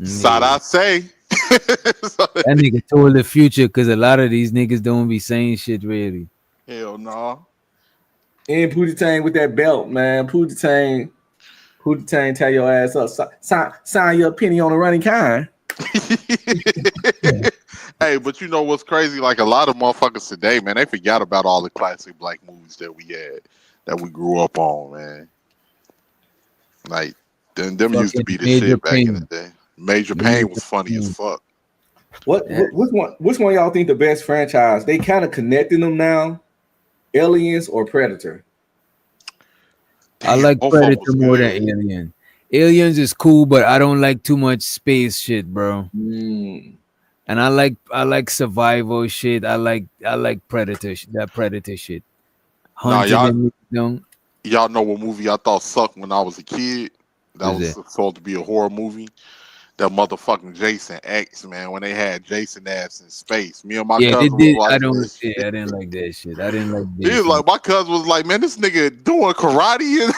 Side I say. That nigga told the future, because a lot of these niggas don't be saying shit really. Hell no. And Pootie Tang with that belt, man. Pootie Tang, tell your ass up. Sign your penny on the running kind. Hey, but you know what's crazy? Like, a lot of motherfuckers today, man, they forgot about all the classic black movies that we had, that we grew up on, man. Like, them used to be the shit back in the day. Major Pain was funny as fuck. Which one y'all think the best franchise? They kind of connecting them now. Aliens or Predator? I like Predator more than Alien. Aliens is cool, but I don't like too much space shit, bro. And I like survival shit. I like Predator, that Predator shit. Y'all know what movie I thought sucked when I was a kid? That was supposed to be a horror movie. That motherfucking Jason X, man, when they had Jason ass in space. Me and my cousin I didn't like that shit. I didn't like that. He was like, my cousin was like, man, this nigga doing karate and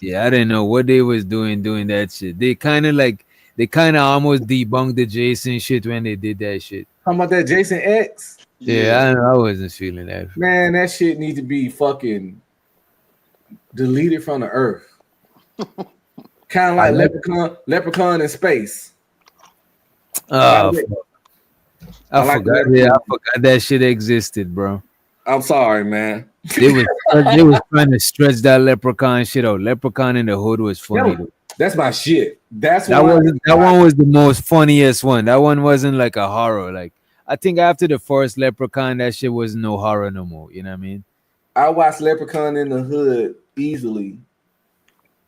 yeah, I didn't know what they was doing that shit. They kind of like They kind of almost debunked the Jason shit when they did that shit. How about that Jason X? Yeah, I wasn't feeling that. Man, that shit needs to be fucking deleted from the earth. Kind of like Leprechaun in space. Oh, I forgot that shit existed, bro. I'm sorry, man. They was trying to stretch that Leprechaun shit out. Leprechaun in the Hood was funny. That's my shit. That one was the most funniest one. That one wasn't like a horror. Like I think after the first Leprechaun, that shit was no horror no more. You know what I mean? I watched Leprechaun in the Hood easily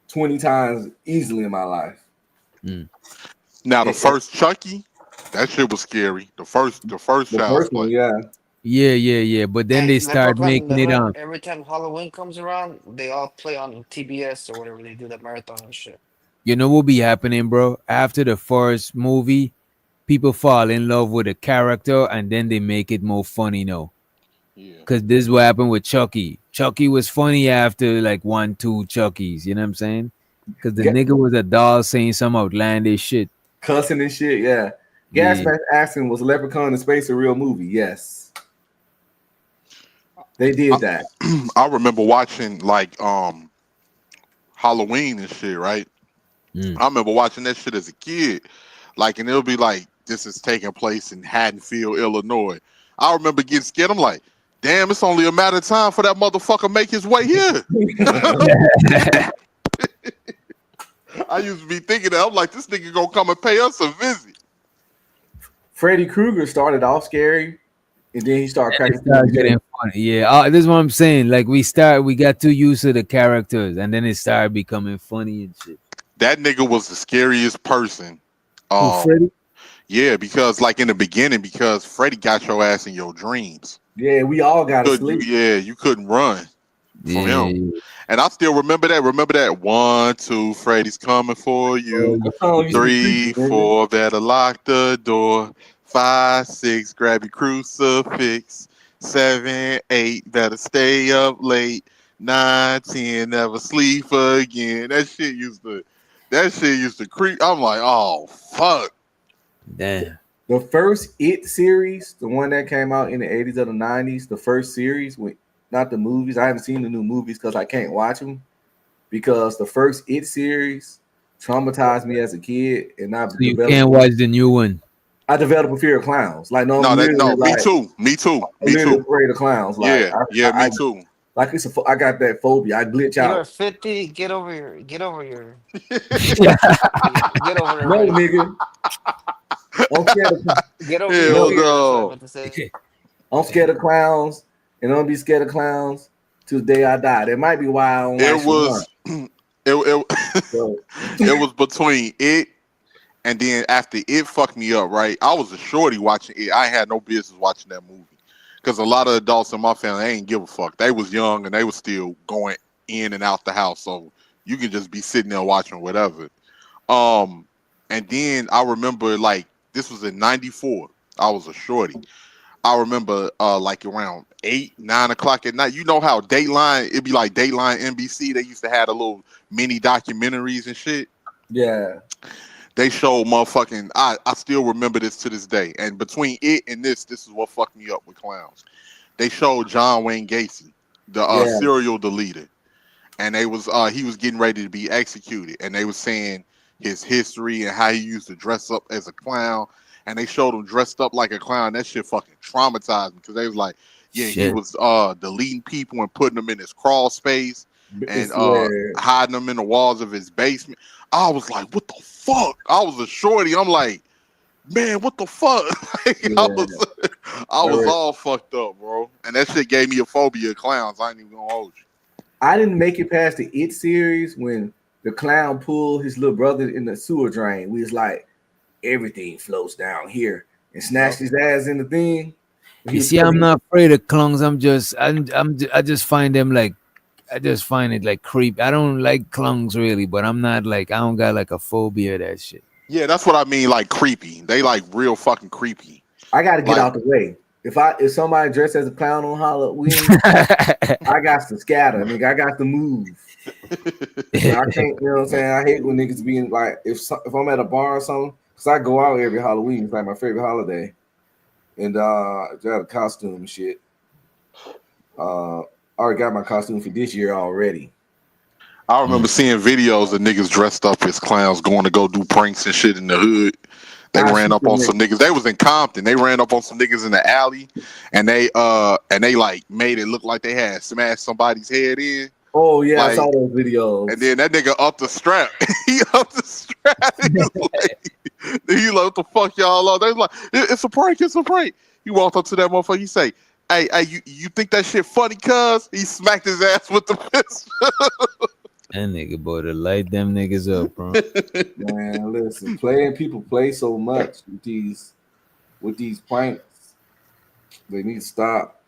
20 times easily in my life. Now the first Chucky, that shit was scary. The first one, yeah. Yeah. But then they start making it on. Every time Halloween comes around, they all play on TBS or whatever. They do that marathon and shit. You know what be happening, bro? After the first movie, people fall in love with a character and then they make it more funny now. Because this is what happened with Chucky. Chucky was funny after like 1, 2 Chuckies. You know what I'm saying? Because the nigga was a doll saying some outlandish shit. Cussing and shit, yeah. Gas Mask asking, was Leprechaun in Space a real movie? Yes. They did that. I remember watching like Halloween and shit, right? I remember watching that shit as a kid. Like, and it'll be like, this is taking place in Haddonfield, Illinois. I remember getting scared. I'm like, damn, it's only a matter of time for that motherfucker make his way here. I used to be thinking that. I'm like, this nigga gonna come and pay us a visit. Freddy Krueger started off scary, and then he started cracking. Getting funny. Yeah, this is what I'm saying. Like we got too used to the characters, and then it started becoming funny and shit. That nigga was the scariest person. Freddy? Yeah, because like in the beginning, because Freddy got your ass in your dreams. Yeah, we all got to sleep. Yeah, you couldn't run from him. And I still remember that. Remember that 1, 2, Freddy's coming for you. 3, 4, better lock the door. 5, 6, grab your crucifix. 7, 8, better stay up late. 9, 10, never sleep again. That shit used to creep. I'm like, oh fuck. Damn. The first It series, the one that came out in the 80s or the 90s, the first series, not the movies. I haven't seen the new movies because I can't watch them. Because the first It series traumatized me as a kid, and you can't watch the new one. I developed a fear of clowns. Like me too. Me too. Afraid of clowns. Like, me too. Like I got that phobia. I glitch out. You're 50. Get over here. Get over here. No, nigga. I'm scared of get over here. No. I'm scared of clowns, and I'm gonna be scared of clowns till the day I die. That might be why I don't it was between It and then after It fucked me up, right? I was a shorty watching It. I had no business watching that movie. Because a lot of adults in my family, they ain't give a fuck. They was young and they was still going in and out the house. So you can just be sitting there watching whatever. And then I remember, like, this was in 94. I was a shorty. I remember like around 8, 9 o'clock at night. You know how Dateline, it'd be like Dateline NBC. They used to have a little mini documentaries and shit. Yeah. They showed motherfucking, I still remember this to this day. And between It and this is what fucked me up with clowns. They showed John Wayne Gacy, the serial deleter. And he was getting ready to be executed. And they was saying his history and how he used to dress up as a clown. And they showed him dressed up like a clown. That shit fucking traumatized me. Because they was like, he was deleting people and putting them in his crawl space. And hiding them in the walls of his basement. I was like, what the fuck? I was a shorty. I'm like, man, what the fuck? I was all fucked up, bro. And that shit gave me a phobia of clowns. I ain't even gonna hold you. I didn't make it past the It series when the clown pulled his little brother in the sewer drain. We was like, everything floats down here, and snatched his ass in the thing. You see, I'm not afraid of clowns. I just find them like, I just find it like creep. I don't like clowns really, but I'm not like, I don't got like a phobia of that shit. Yeah, that's what I mean, like creepy. They like real fucking creepy. I gotta get out the way. If somebody dressed as a clown on Halloween, I got to scatter, nigga. I got to move. I can't, you know what I'm saying? I hate when niggas being like, if I'm at a bar or something, because I go out every Halloween, it's like my favorite holiday. And I got a costume and shit. I already got my costume for this year already. I remember seeing videos of niggas dressed up as clowns going to go do pranks and shit in the hood. They ran up on some niggas. They was in Compton. They ran up on some niggas in the alley, and they like made it look like they had smashed somebody's head in. Oh yeah, like, I saw those videos. And then that nigga upped the strap. He upped the strap. He like, what the fuck y'all are? They was like, it's a prank. It's a prank. He walked up to that motherfucker. He say, hey, you think that shit funny? Cuz he smacked his ass with the pistol. That nigga boy to light them niggas up, bro. Man, listen, people play so much with these pranks. They need to stop.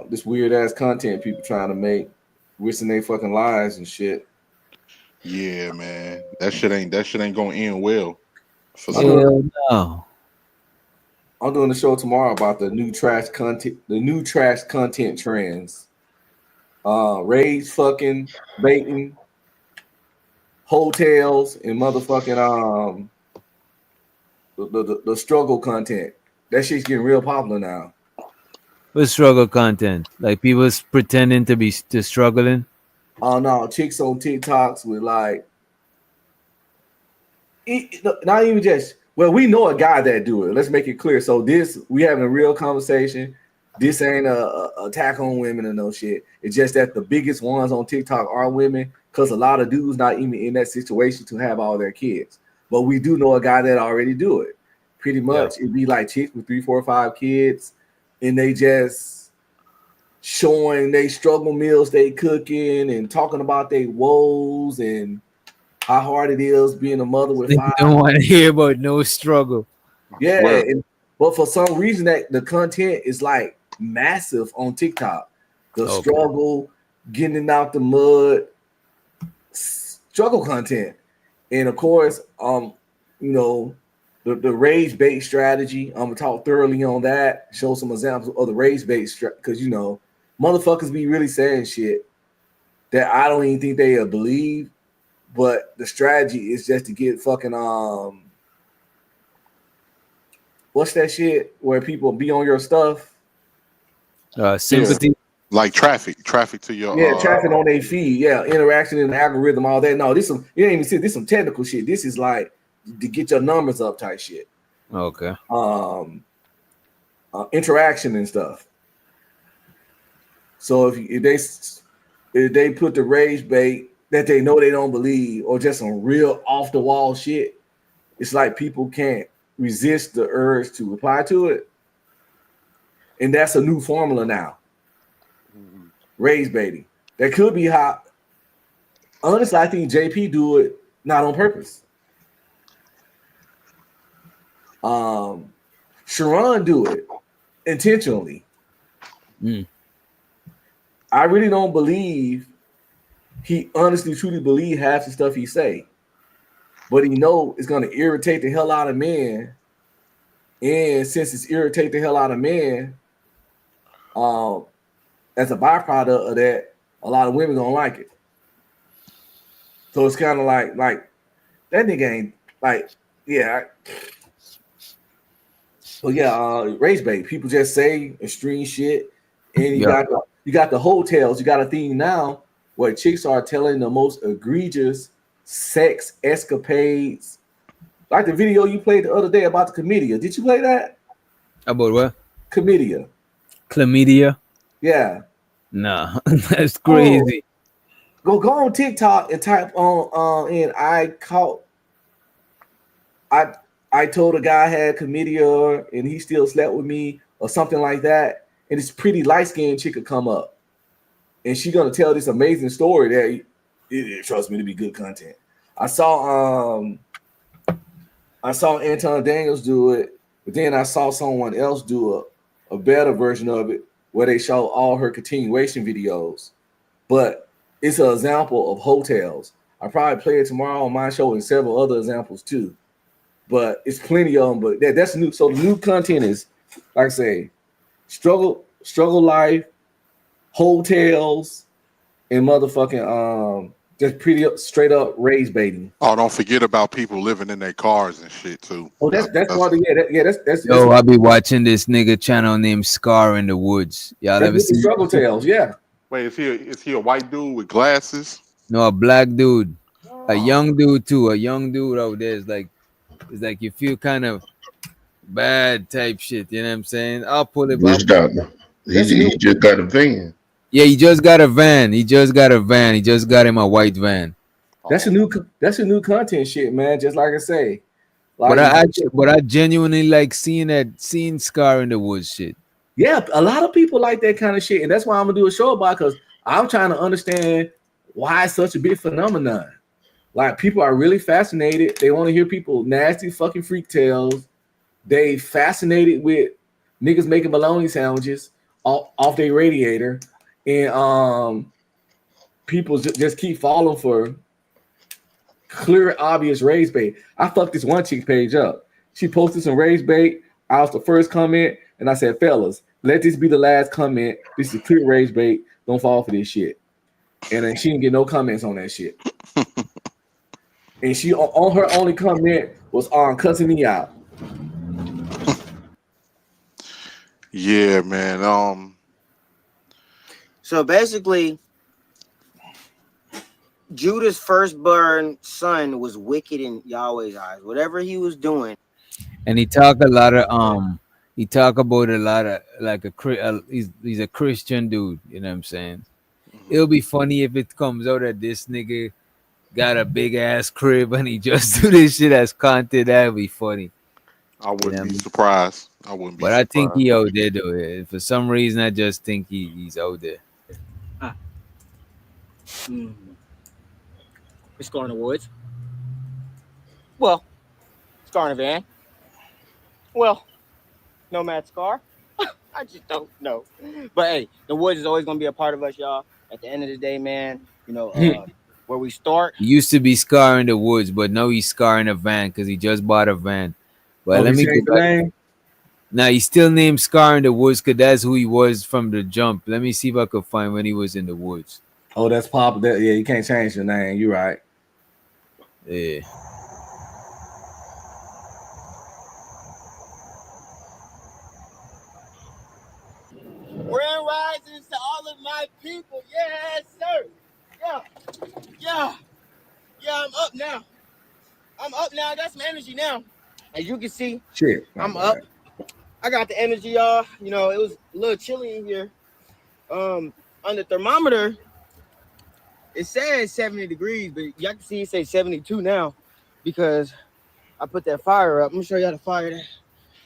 This weird ass content people trying to make, risking their fucking lives and shit. Yeah, man, that shit ain't gonna end well. Hell no. I'm doing a show tomorrow about the new trash content trends. Rage fucking baiting, hotels, and motherfucking the struggle content. That shit's getting real popular now. What struggle content? Like people pretending to be struggling? Oh no, chicks on TikToks with like, not even just. Well, we know a guy that do it. Let's make it clear. So we having a real conversation. This ain't a attack on women or no shit. It's just that the biggest ones on TikTok are women, because a lot of dudes not even in that situation to have all their kids. But we do know a guy that already do it. Pretty much, it'd be like chicks with 3, 4, 5 kids, and they just showing they struggle meals they cooking and talking about their woes and how hard it is being a mother with 5. Don't want to hear about no struggle. Yeah, but for some reason that the content is like massive on TikTok. The struggle, getting out the mud, struggle content, and of course, you know, the rage bait strategy. I'm gonna talk thoroughly on that. Show some examples of the rage bait because you know, motherfuckers be really saying shit that I don't even think they believe. But the strategy is just to get fucking what's that shit where people be on your stuff? Sympathy. Yeah. Like traffic to your traffic on their feed. Yeah, interaction in the algorithm, all that. No, you ain't even see this some technical shit. This is like to get your numbers up type shit. Okay. Interaction and stuff. So if they put the rage bait that they know they don't believe, or just some real off the wall shit, it's like people can't resist the urge to reply to it. And that's a new formula now. Rage baiting. That could be how, honestly, I think JP do it not on purpose. Sharon do it intentionally. I really don't believe he honestly, truly believe half the stuff he say, but he know it's gonna irritate the hell out of men. And since it's irritate the hell out of men, as a byproduct of that, a lot of women gonna like it. So it's kind of like that nigga ain't like, yeah. So yeah, rage bait. People just say extreme shit, and you got the hotels. You got a thing now where chicks are telling the most egregious sex escapades. Like the video you played the other day about the chlamydia. Did you play that? About what? Chlamydia. Chlamydia? Yeah. Nah, that's crazy. Go on TikTok and type on and I told a guy I had chlamydia and he still slept with me or something like that. And this pretty light-skinned chick could come up. And she's gonna tell this amazing story that it trust me to be good content. I saw Anton Daniels do it, but then I saw someone else do a better version of it where they show all her continuation videos. But it's an example of hotels. I probably play it tomorrow on my show and several other examples too. But it's plenty of them. But that's new. So the new content is, like I say, struggle life, hotels, and motherfucking just pretty up, straight up race baiting. Oh, don't forget about people living in their cars and shit too. Oh, that's part of that's Yo, I be watching this nigga channel named Scar in the Woods. Y'all ever that's seen Struggle Tales, yeah. Wait, is he a white dude with glasses? No, a black dude, a young dude too. A young dude out there is like, it's like you feel kind of bad type shit. You know what I'm saying? I'll pull it Which up. doctor? He just got a van. Yeah, he just got a van. He just got him a white van. That's a new content shit, man. Just like I say. Like, But I genuinely like seeing Scar in the Woods shit. Yeah, a lot of people like that kind of shit, and that's why I'm gonna do a show about, because I'm trying to understand why it's such a big phenomenon. Like, people are really fascinated. They want to hear people nasty fucking freak tales. They fascinated with niggas making bologna sandwiches off their radiator, and people just keep falling for clear, obvious raise bait. I fucked this one chick page up. She posted some raise bait. I was the first comment, and I said, "Fellas, let this be the last comment. This is clear raise bait. Don't fall for this shit." And then she didn't get no comments on that shit. And she on her only comment was on cussing me out. Yeah, man. So basically, Judah's firstborn son was wicked in Yahweh's eyes. Whatever he was doing. And he talk a lot of he talk about a lot of like he's a Christian dude. You know what I'm saying? It'll be funny if it comes out that this nigga got a big ass crib and he just do this shit as content. That'd be funny. I wouldn't be surprised. I wouldn't be But surprised. I think he out there though. For some reason, I just think he's out there. It's Scar in the Woods. Well, Scar in a van. Well, Nomad Scar. I just don't know. But hey, the Woods is always gonna be a part of us, y'all. At the end of the day, man, you know, where we start. He used to be Scar in the Woods, but now he's Scar in a van because he just bought a van. But let me go back. Now he's still named Scar in the Woods because that's who he was from the jump. Let me see if I could find when he was in the woods. Oh, that's popular. Yeah, you can't change the name. You're right. Yeah. Grand risings to all of my people. Yes, sir. Yeah, I'm up now. I got some energy now. As you can see, shit, I'm up. I got the energy, y'all. You know, it was a little chilly in here. On the thermometer, it says 70 degrees, but y'all can see it say 72 now because I put that fire up. I'm gonna show y'all the fire that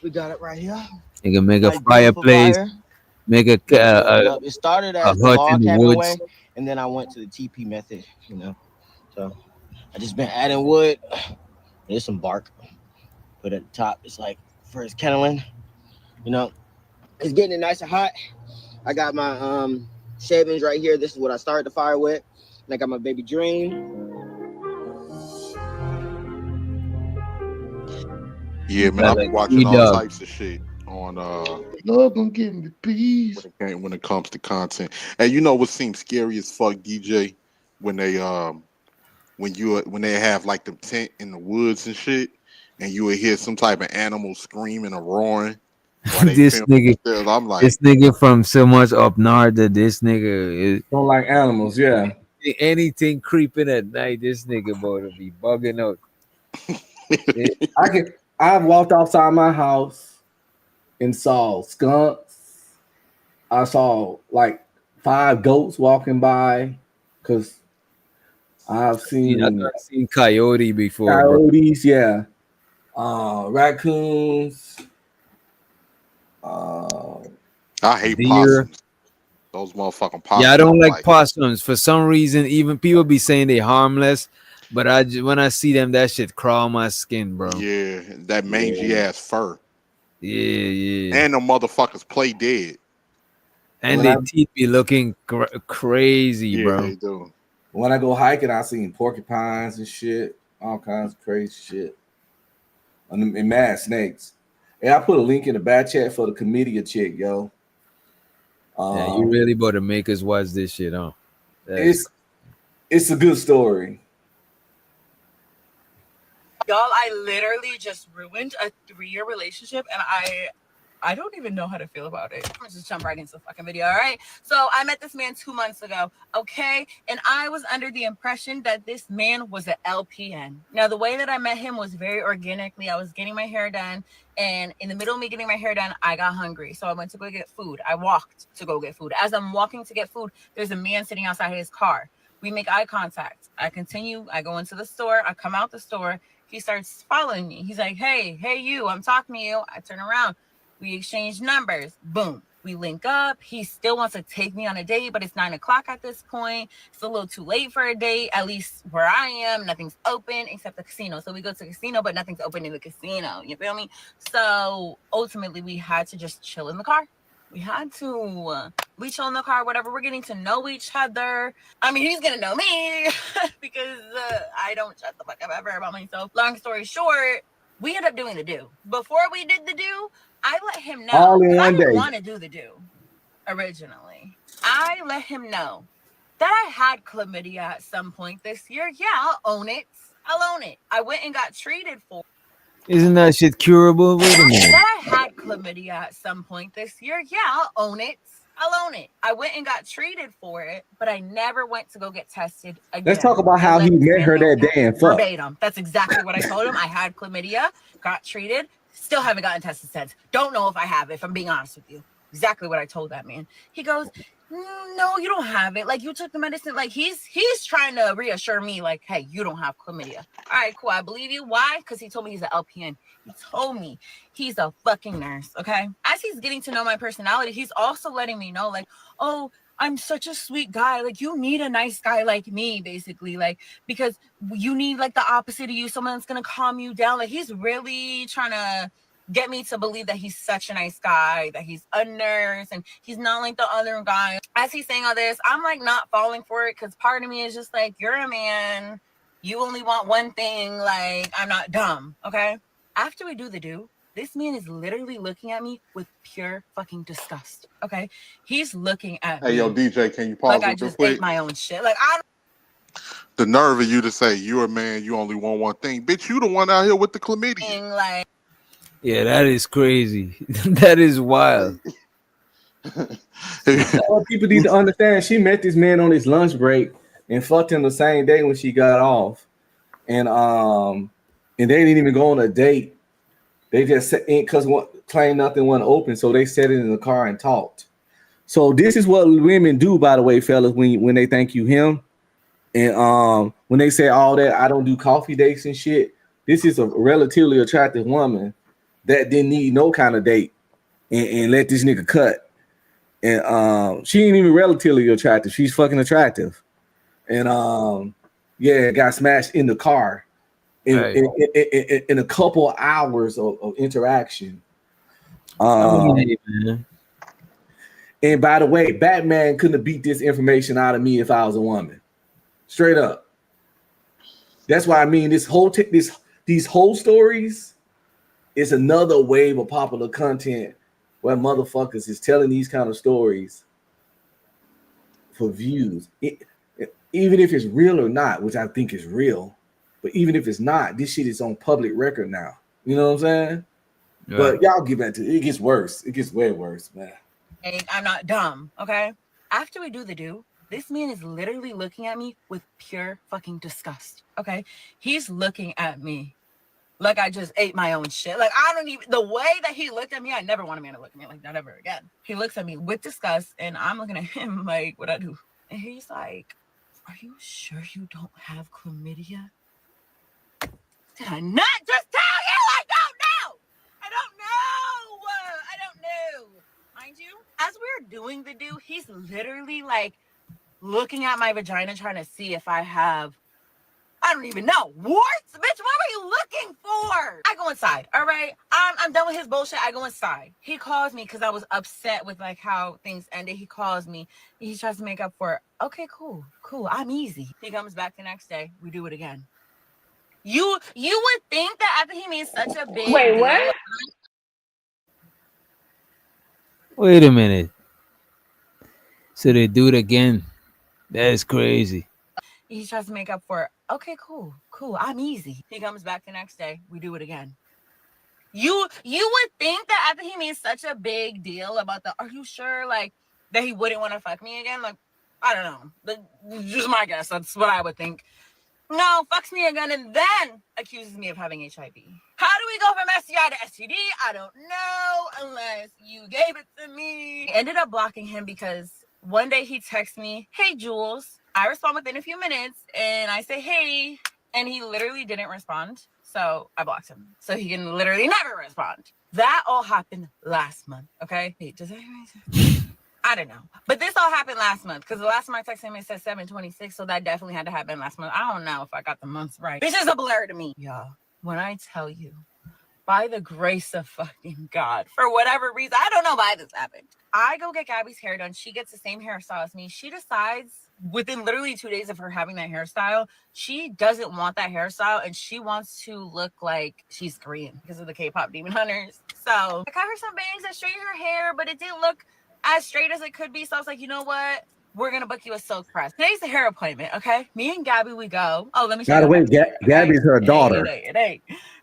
we got it right here. You can make a Like fireplace, fire. make a It started as the hut log in the cabin woods. way, and then I went to the TP method, you know. So I just been adding wood. There's some bark. But at the top, it's like for his kindling, you know. It's getting it nice and hot. I got my shavings right here. This is what I started the fire with. And I got my baby Dream. Yeah, man, I've been watching all types of shit on Lord gonna give me peace when it comes to content. And you know what seems scary as fuck, DJ, when they when they have like the tent in the woods and shit, and you would hear some type of animal screaming or roaring. This nigga, I'm like, this nigga from so much up north that this nigga is don't like animals. Yeah, anything creeping at night, this nigga about to be bugging out. I've walked outside my house and saw skunks. I saw like 5 goats walking by because I've seen coyote before. Coyotes, yeah. Raccoons. I hate deer. possums. Those motherfucking possums. Yeah, I don't like possums. For some reason, even people be saying they harmless, but when I see them, that shit crawl my skin, bro. Yeah, that mangy ass fur. Yeah. And the motherfuckers play dead. And their teeth be looking crazy, bro. They do. When I go hiking, I seen porcupines and shit, all kinds of crazy shit, and mad snakes. And I put a link in the back chat for the Comedia chick, yo. Yeah, you really better make us watch this shit, huh? It's a good story. Y'all, I literally just ruined a 3-year relationship, and I don't even know how to feel about it. Let's just jump right into the fucking video, all right? So I met this man 2 months ago, okay? And I was under the impression that this man was an LPN. Now, the way that I met him was very organically. I was getting my hair done, and in the middle of me getting my hair done, I got hungry. So I went to go get food. I walked to go get food. As I'm walking to get food, there's a man sitting outside his car. We make eye contact. I continue. I go into the store. I come out the store. He starts following me. He's like, hey, you, I'm talking to you. I turn around. We exchange numbers. Boom. We link up. He still wants to take me on a date, but it's 9 o'clock at this point. It's a little too late for a date, at least where I am. Nothing's open except the casino. So we go to the casino, but nothing's open in the casino. You feel me? So ultimately, we had to just chill in the car. We had to. We chill in the car, whatever. We're getting to know each other. I mean, he's going to know me because I don't shut the fuck up ever about myself. Long story short, we ended up doing the do. Before we did the do, I let him know. All in one I didn't day. want to do the do originally. I let him know that I had chlamydia at some point this year. Yeah, I'll own it. I went and got treated for Isn't that shit curable? Wait a minute. that. I had chlamydia at some point this year. Yeah, I'll own it. I went and got treated for it, but I never went to go get tested again. Let's talk about how he met her that day and fuck. Verbatim. That's exactly what I told him. I had chlamydia, got treated, still haven't gotten tested since. Don't know if I have it, if I'm being honest with you. Exactly what I told that man. He goes, no, you don't have it. Like, you took the medicine. Like, he's trying to reassure me, like, hey, you don't have chlamydia. All right, cool. I believe you. Why? Because he told me he's an LPN. He told me he's a fucking nurse, okay? As he's getting to know my personality, he's also letting me know, like, oh, I'm such a sweet guy. Like, you need a nice guy like me, basically. Like, because you need, like, the opposite of you. Someone that's going to calm you down. Like, he's really trying to get me to believe that he's such a nice guy, that he's a nurse, and he's not like the other guy. As he's saying all this, I'm, like, not falling for it because part of me is just like, you're a man. You only want one thing. Like, I'm not dumb, okay? After we do the do, this man is literally looking at me with pure fucking disgust. Okay, he's looking at me. Hey, yo, DJ, can you pause like I it real just quick? ate my own shit. Like I. The nerve of you to say you're a man, you only want one thing, bitch. You the one out here with the chlamydia. Like, Yeah, that is crazy. That is wild. All people need to understand, she met this man on his lunch break and fucked him the same day when she got off, and they didn't even go on a date. They just because claimed nothing wasn't open, so they sat in the car and talked. So this is what women do, by the way, fellas, when they thank you him, and when they say all that, I don't do coffee dates and shit. This is a relatively attractive woman that didn't need no kind of date and let this nigga cut. And she ain't even relatively attractive. She's fucking attractive. And yeah, got smashed in the car in a couple hours of interaction. And by the way, Batman couldn't have beat this information out of me if I was a woman. Straight up. That's why I mean these whole stories is another wave of popular content where motherfuckers is telling these kind of stories for views. Even if it's real or not, which I think is real, but even if it's not, this shit is on public record now. You know what I'm saying? Yeah. But y'all get back to it. It gets worse. It gets way worse, man. I'm not dumb, okay? After we do the do, this man is literally looking at me with pure fucking disgust, okay? He's looking at me like I just ate my own shit. Like, I don't even, the way that he looked at me, I never want a man to look at me like that ever again. He looks at me with disgust, and I'm looking at him like, what I do? And he's like, are you sure you don't have chlamydia? Did I not just tell you? I don't know. Mind you, as we're doing the do, he's literally like looking at my vagina trying to see if I have, I don't even know, warts? Bitch, what were you looking for? I go inside, all right? I'm done with his bullshit. I go inside. He calls me because I was upset with like how things ended. He calls me. He tries to make up for it. Okay, cool. I'm easy. He comes back the next day. We do it again. You would think that after he made such a big deal, what? Wait a minute. So they do it again. That's crazy. He tries to make up for it. Okay, cool. I'm easy. He comes back the next day. We do it again. You would think that after he made such a big deal about are you sure, like, that he wouldn't want to fuck me again? Like, I don't know. Just my guess. That's what I would think. No, fucks me again and then accuses me of having HIV. How do we go from STI to STD? I don't know unless you gave it to me. I ended up blocking him because one day he texts me, "Hey, Jules." I respond within a few minutes and I say, "Hey," and he literally didn't respond. So I blocked him. So he can literally never respond. That all happened last month, okay? Wait, does that make sense? I don't know. But this all happened last month because the last time I texted him, it said 7/26. So that definitely had to happen last month. I don't know if I got the months right. This is a blur to me. Y'all, when I tell you, by the grace of fucking God, for whatever reason, I don't know why this happened. I go get Gabby's hair done. She gets the same hairstyle as me. She decides within literally 2 days of her having that hairstyle, she doesn't want that hairstyle and she wants to look like she's Korean because of the K-pop Demon Hunters. So I got her some bangs and straightened her hair, but it didn't look as straight as it could be. So I was like, you know what? We're going to book you a silk press. Today's the hair appointment, okay? Me and Gabby, we go. Oh, let me show By the you. way, Gabby's her daughter. Hey.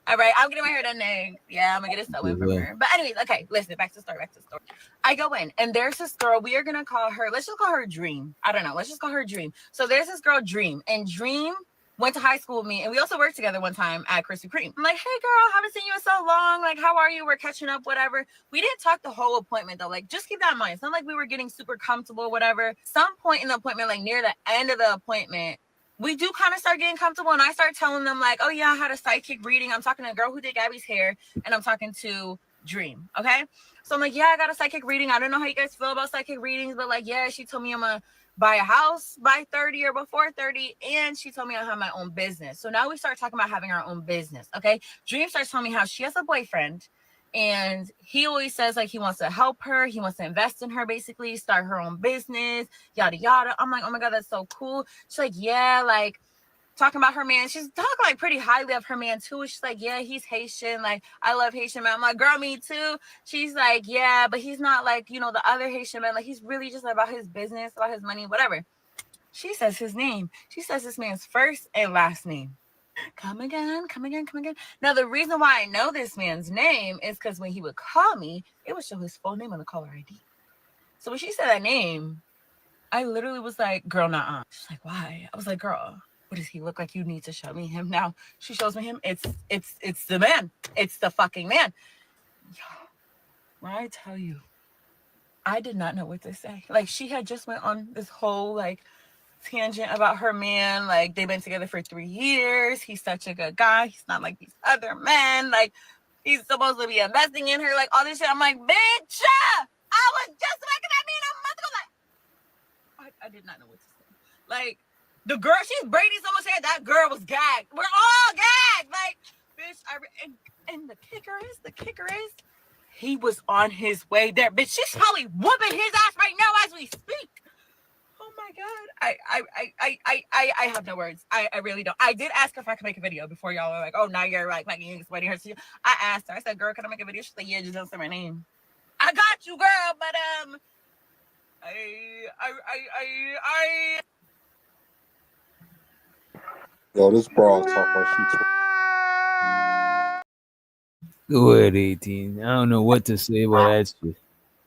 All right, I'm getting my hair done next. Yeah, I'm going to get a sew in from her. But anyways, okay, listen, back to the story. I go in, and there's this girl. We are going to call her, let's just call her Dream. I don't know. Let's just call her Dream. So there's this girl, Dream. And Dream went to high school with me, and we also worked together one time at Krispy Kreme. I'm like, "Hey, girl, haven't seen you in so long. Like, how are you? We're catching up, whatever." We didn't talk the whole appointment, though. Like, just keep that in mind. It's not like we were getting super comfortable, whatever. Some point in the appointment, like near the end of the appointment, we do kind of start getting comfortable, and I start telling them, like, "Oh, yeah, I had a psychic reading. I'm talking to a girl who did Gabby's hair, and I'm talking to Dream, okay?" So I'm like, "Yeah, I got a psychic reading. I don't know how you guys feel about psychic readings, but, like, yeah, she told me I'm a buy a house by 30 or before 30, and she told me I have my own business." So now we start talking about having our own business, okay? Dream starts telling me how she has a boyfriend, and he always says, like, he wants to help her, he wants to invest in her, basically, start her own business, yada, yada. I'm like, oh my God, that's so cool. She's like, yeah, like, talking about her man. She's talking, like, pretty highly of her man, too. She's like, yeah, he's Haitian. Like, I love Haitian men. I'm like, girl, me too. She's like, yeah, but he's not like, you know, the other Haitian men. Like, he's really just about his business, about his money, whatever. She says his name. She says this man's first and last name. Come again. Now, the reason why I know this man's name is because when he would call me, it would show his full name on the caller ID. So when she said that name, I literally was like, girl, nah. She's like, why? I was like, girl, what does he look like? You need to show me him. Now she shows me him. It's the man. It's the fucking man. When I tell you, I did not know what to say. Like, she had just went on this whole, like, tangent about her man. Like, they've been together for 3 years. He's such a good guy. He's not like these other men. Like, he's supposed to be investing in her. Like, all this shit. I'm like, bitch, I was just looking at me a month ago. Like, I did not know what to say. Like, the girl, she's braiding so much hair, that girl was gagged. We're all gagged. Like, bitch, and the kicker is, he was on his way there. Bitch, she's probably whooping his ass right now as we speak. Oh my God. I have no words. I really don't. I did ask her if I could make a video before y'all were like, oh, now you're like making explaining her. I asked her, I said, girl, can I make a video? She's like, yeah, just don't say my name. I got you, girl, but Yo, this broad talk like she. Go ahead, 18. I don't know what to say about that shit.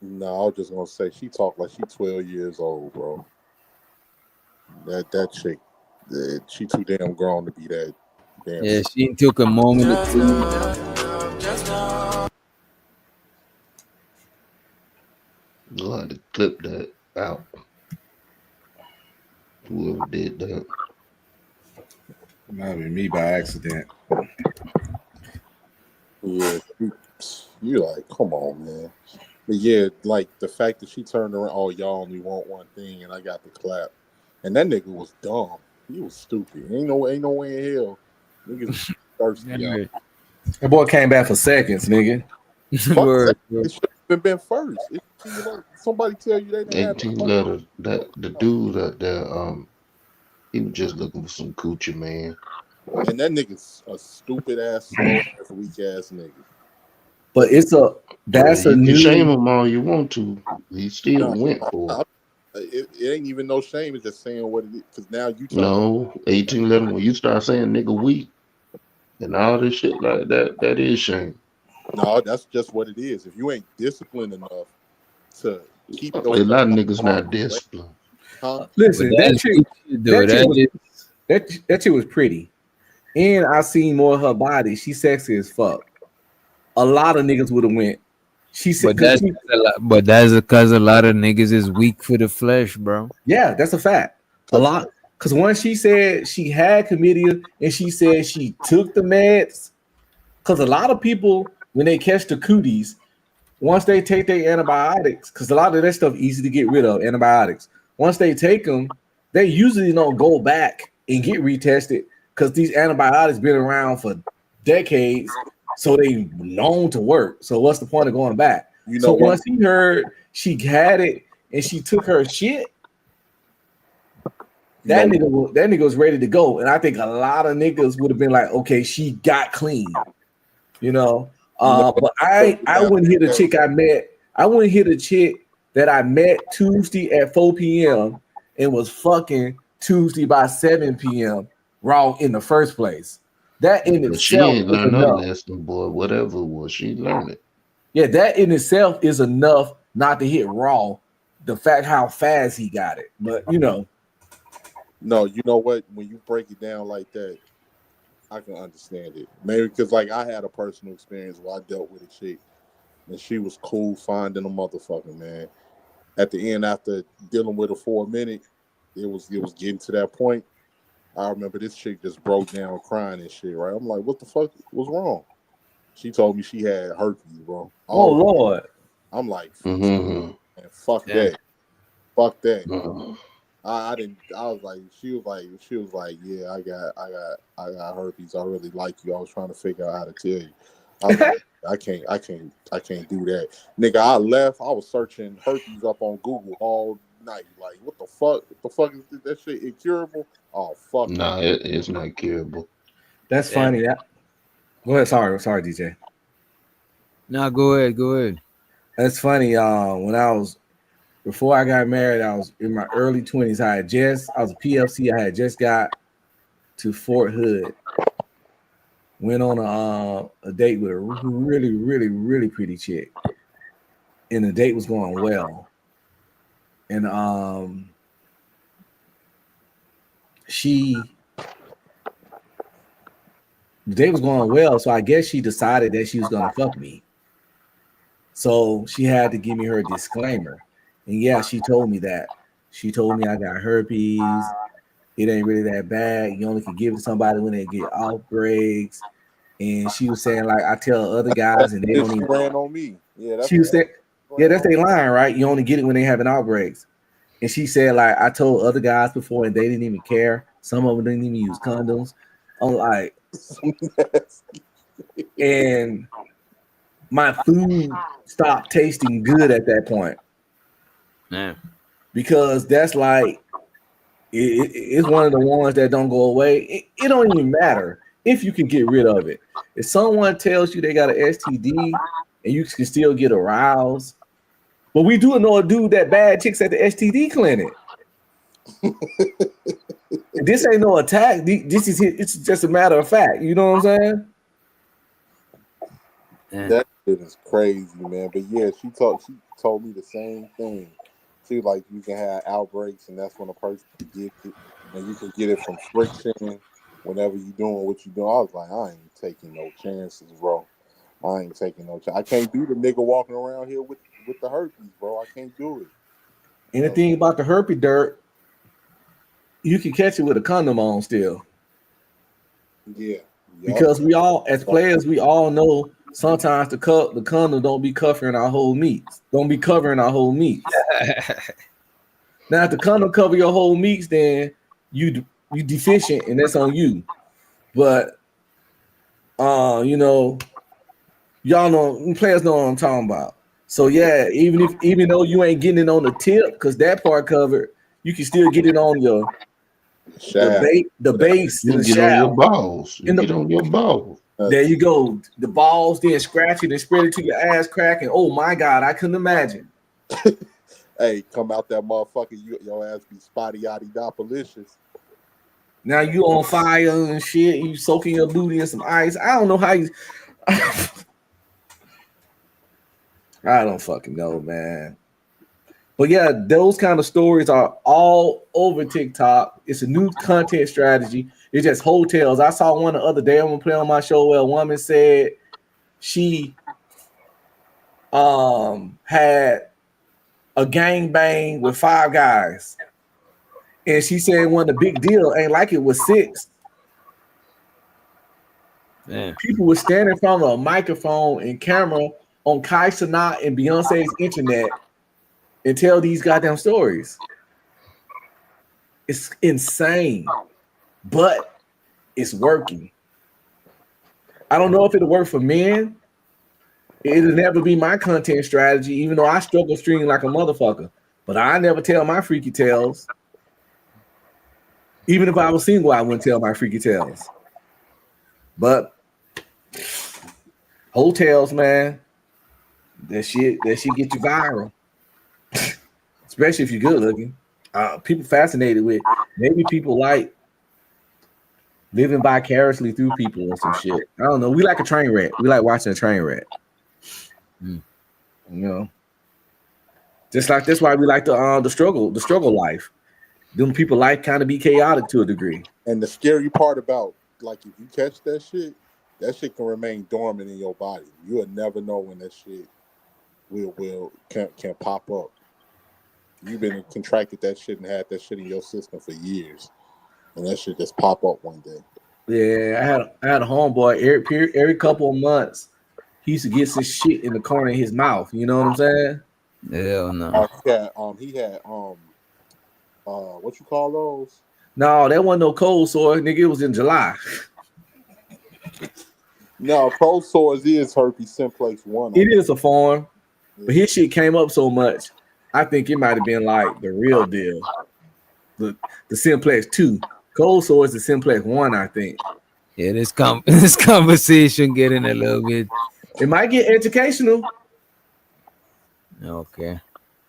No, I was just gonna say she talk like she 12 years old, bro. That chick, she too damn grown to be that damn. Yeah, she took a moment or two. You'll have to clip that out. Whoever did that. Might be me by accident. Yeah, you like, come on, man. But yeah, like the fact that she turned around, oh, y'all only want one thing, and I got the clap. And that nigga was dumb. He was stupid. Ain't no way in hell. Niggas thirsty. Yeah. That boy came back for seconds, nigga. It should have been first. Somebody tell you they didn't 18 letter. The dude out there, he was just looking for some coochie, man. And that nigga's a stupid ass, slow ass, weak ass nigga. But that's you a new shame him all you want to. He still went for it. It ain't even no shame. It's just saying what it is. Because now you No, 1811. When you start saying nigga weak and all this shit like that, that is shame. No, that's just what it is. If you ain't disciplined enough to keep A lot of niggas not disciplined. Huh? Listen, that chick was pretty, and I seen more of her body. She sexy as fuck. A lot of niggas would have went. She said, but that's because a lot of niggas is weak for the flesh, bro. Yeah, that's a fact. A lot, because once she said she had chlamydia and she said she took the meds, because a lot of people when they catch the cooties, once they take their antibiotics, because a lot of that stuff easy to get rid of, antibiotics. Once they take them, they usually don't go back and get retested because these antibiotics been around for decades, so they known to work. So what's the point of going back? So once he heard she had it and she took her shit, that nigga was ready to go. And I think a lot of niggas would have been like, okay, she got clean, you know. But I wouldn't hit a chick I met. I wouldn't hit a chick that I met Tuesday at 4 p.m. and was fucking Tuesday by 7 p.m. wrong in the first place. That in But itself she ain't is learned her enough. lesson, boy. Whatever it was, she learned it. Yeah, that in itself is enough not to hit raw. The fact how fast he got it, but you know. No, you know what? When you break it down like that, I can understand it. Maybe because like I had a personal experience where I dealt with a chick, and she was cool finding a motherfucker, man. At the end, after dealing with her for a minute, it was getting to that point. I remember this chick just broke down crying and shit, right? I'm like, what the fuck was wrong? She told me she had herpes, bro. Oh Lord. I'm like, Mhm. man, fuck that. Fuck that. Mhm. I didn't. I was like, she was like, yeah, I got herpes. I really like you. I was trying to figure out how to tell you. I was like, I can't do that, nigga. I left. I was searching herpes up on Google all night. Like, what the fuck? What the fuck is this? That shit incurable? Oh fuck. Nah, it's not curable. That's funny. Go ahead. Sorry, DJ. No, go ahead. That's funny. Before I got married, I was in my early 20s. I was a PFC. I had just got to Fort Hood. Went on a date with a really, really, really pretty chick. And the date was going well. And the date was going well, so I guess she decided that she was gonna fuck me. So she had to give me her disclaimer. And yeah, she told me that. She told me I got herpes. It ain't really that bad. You only can give it to somebody when they get outbreaks. And she was saying, like, I tell other guys and they don't even ran on me. Yeah, that's she was saying, yeah, that's their line, right? You only get it when they having outbreaks. And she said, like, I told other guys before and they didn't even care. Some of them didn't even use condoms. I'm like, and my food stopped tasting good at that point. Yeah. Because that's like it's one of the ones that don't go away. It don't even matter if you can get rid of it. If someone tells you they got an STD and you can still get aroused, but we do know a dude that bad chicks at the STD clinic. This ain't no attack. It's just a matter of fact. You know what I'm saying? Yeah. That shit is crazy, man. But yeah, she told me the same thing. She was like, you can have outbreaks, and that's when a person gets it, and you can get it from friction whenever you're doing what you're doing. I was like, I ain't taking no chances, bro. I ain't taking no chance. I can't do the nigga walking around here with the herpes, bro. I can't do it. And the thing about the herpes dirt, you can catch it with a condom on still. Yeah. Because we all, as players, we all know sometimes the condom don't be covering our whole meats. Don't be covering our whole meats. Now, if the condom cover your whole meats, then you deficient, and that's on you. But you know, y'all know, players know what I'm talking about. So yeah, even though you ain't getting it on the tip, because that part covered, you can still get it on your the base, You the get on your shaft. balls. You get on your balls. There you go. The balls, then scratch it and spread it to your ass crack. And oh my God, I couldn't imagine. Hey, come out that motherfucker, your ass be spotty yaddy doppalicious. Now you on fire and shit. You soaking your booty in some ice. I don't know how you. I don't fucking know, man. But yeah, those kind of stories are all over TikTok. It's a new content strategy. It's just hotels. I saw one the other day. I'm gonna play on my show where a woman said she had a gangbang with 5 guys. And she said one of the big deal ain't like it was 6. Damn. People were standing in front of a microphone and camera on Kai Cenat and Beyonce's internet and tell these goddamn stories. It's insane, but it's working. I don't know if it'll work for men. It'll never be my content strategy, even though I struggle streaming like a motherfucker. But I never tell my freaky tales. Even if I was single, I wouldn't tell my freaky tales. But hotels, man, that shit get you viral. Especially if you're good looking. People fascinated with. Maybe people like living vicariously through people or some shit. I don't know. We like a train wreck. We like watching a train wreck. You know, just like that's why we like the struggle life. Them people like kind of be chaotic to a degree. And the scary part about, like, if you catch that shit can remain dormant in your body. You'll never know when that shit can pop up. You've been contracted that shit and had that shit in your system for years, and that shit just pop up one day. Yeah, I had a homeboy every couple of months. He used to get some shit in the corner of his mouth. You know what I'm saying? Hell no. He had what you call those? No, that wasn't no cold sore, nigga. It was in July. No, cold sores is herpes simplex 1. It is a form, but his shit came up so much. I think it might have been like the real deal. The simplex 2. Cold sore is the simplex 1, I think. Yeah, this conversation getting a little bit. It might get educational. Okay.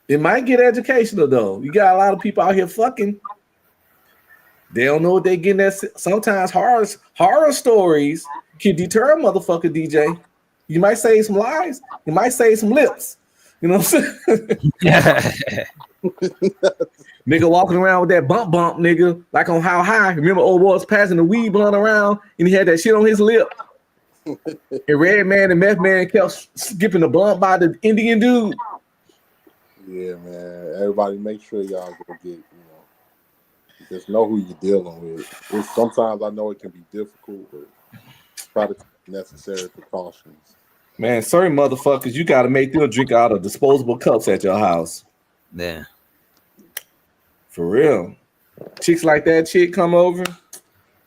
It might get educational though. You got a lot of people out here fucking. They don't know what they getting at. Sometimes horror stories can deter a motherfucker, DJ. You might say some lies. You might say some lips. You know what I'm saying? Nigga walking around with that bump, nigga, like on How High. Remember old boy was passing the weed blunt around and he had that shit on his lip. And Red Man and Meth Man kept skipping the blunt by the Indian dude. Yeah, man. Everybody make sure y'all go get, just know who you're dealing with. Sometimes I know it can be difficult, but try to take necessary precautions. Man, sorry, motherfuckers, you got to make them drink out of disposable cups at your house. Yeah. For real. Chicks like that chick come over,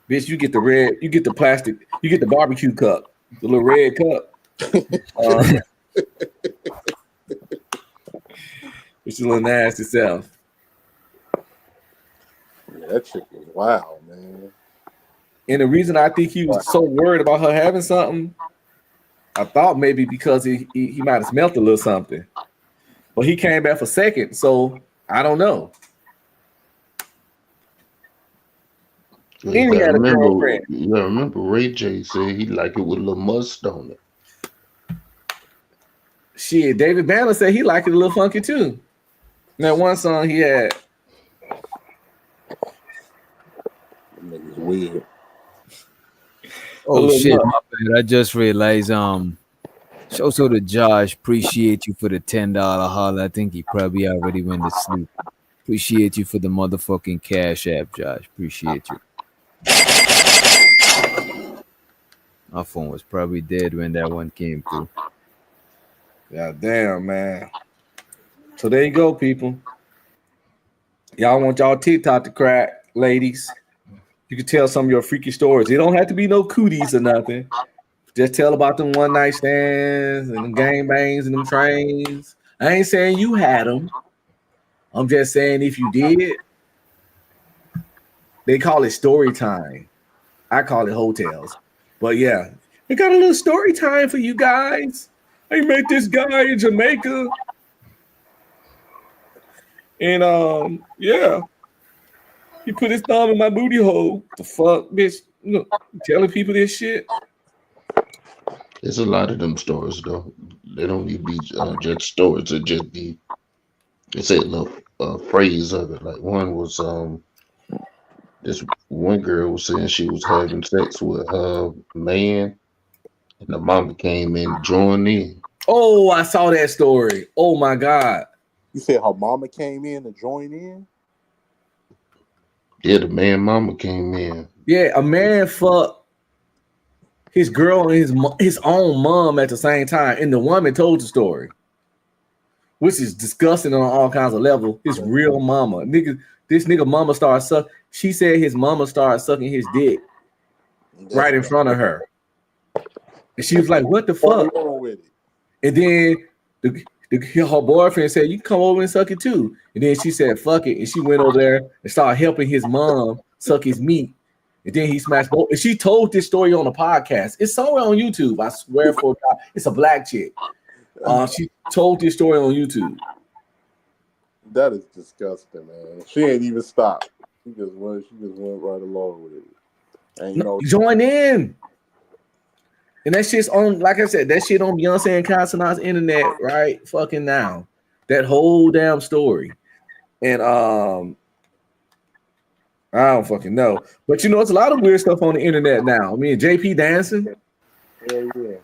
bitch, you get the plastic, you get the barbecue cup, the little red cup. It's a little nasty self. Yeah, that chick was wild, man. And the reason I think he was so worried about her having something, I thought maybe because he might have smelt a little something. But he came back for second, so I don't know. You gotta remember Ray J said he liked it with a little must on it. Shit, David Banner said he liked it a little funky too. That one song he had. Nigga's weird. Oh shit, my bad. I just realized show to Josh, appreciate you for the $10 holler. I think he probably already went to sleep. Appreciate you for the motherfucking Cash App, Josh. Appreciate you. My phone was probably dead when that one came through. God damn, man. So there you go, people. Y'all want y'all TikTok to crack, ladies. You can tell some of your freaky stories. It don't have to be no cooties or nothing. Just tell about them one night stands and them gangbangs and them trains. I ain't saying you had them. I'm just saying if you did, they call it story time. I call it hotels. But yeah, we got a little story time for you guys. I met this guy in Jamaica. And yeah, he put his thumb in my booty hole. The fuck, bitch? Look, telling people this shit. There's a lot of them stories though. They don't need to be just stories. It just be they say a little phrase of it. Like one was this one girl was saying she was having sex with her man, and the mama came in and joined in. Oh, I saw that story. Oh my god. You said her mama came in to join in? Yeah, the man mama came in. Yeah, a man fucked his girl and his own mom at the same time, and the woman told the story, which is disgusting on all kinds of levels. His real mama, this nigga mama started suck. She said his mama started sucking his dick right in front of her, and she was like, "What the fuck?" And then her boyfriend said, "You can come over and suck it too." And then she said, "Fuck it," and she went over there and started helping his mom suck his meat. And then he smashed both. And she told this story on a podcast. It's somewhere on YouTube. I swear for God. It's a black chick. She told this story on YouTube. That is disgusting, man. She ain't even stopped. She just went right along with it. And you know, join in. And that shit's on, like I said, that shit on Beyonce and Consonant's internet right fucking now. That whole damn story. And I don't fucking know. But you know, it's a lot of weird stuff on the internet now. I mean, JP dancing. Yeah, yeah.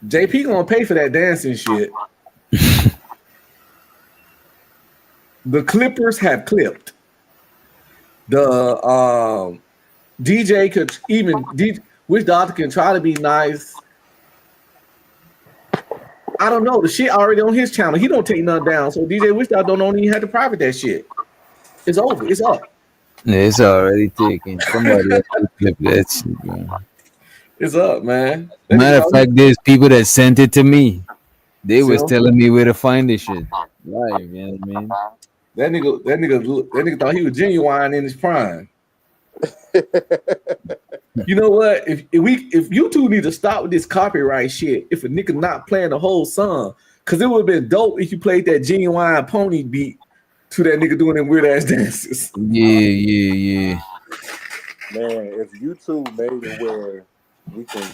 JP gonna pay for that dancing shit. The Clippers have clipped. The DJ could even which doctor can try to be nice. I don't know. The shit already on his channel. He don't take nothing down. So DJ Wishdot don't even have to private that shit. It's over. It's up. Yeah, it's already taken. Somebody else will clip that shit, man. It's up, man. Matter of fact, there's people that sent it to me. They was telling me where to find this shit. Right, man. That nigga thought he was genuine in his prime. You know what? If YouTube need to stop with this copyright shit, if a nigga not playing the whole song, because it would have been dope if you played that Genuine Pony beat to that nigga doing them weird ass dances. Yeah. Man, if YouTube made it where we can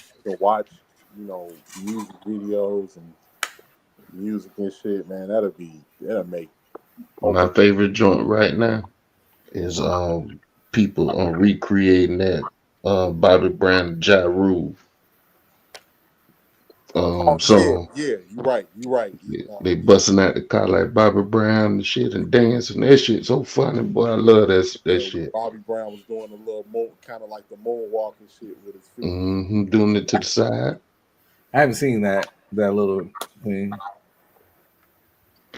watch, you know, music videos and music and shit, man, that'll make my favorite joint right now is people on recreating that Bobby Brown Ja Rule. So yeah, you're right. They busting out the car like Bobby Brown and shit and dancing. That shit so funny, boy. I love that shit. Bobby Brown was doing a little kind of like the moonwalking shit with his feet. Doing it to the side. I haven't seen that little thing.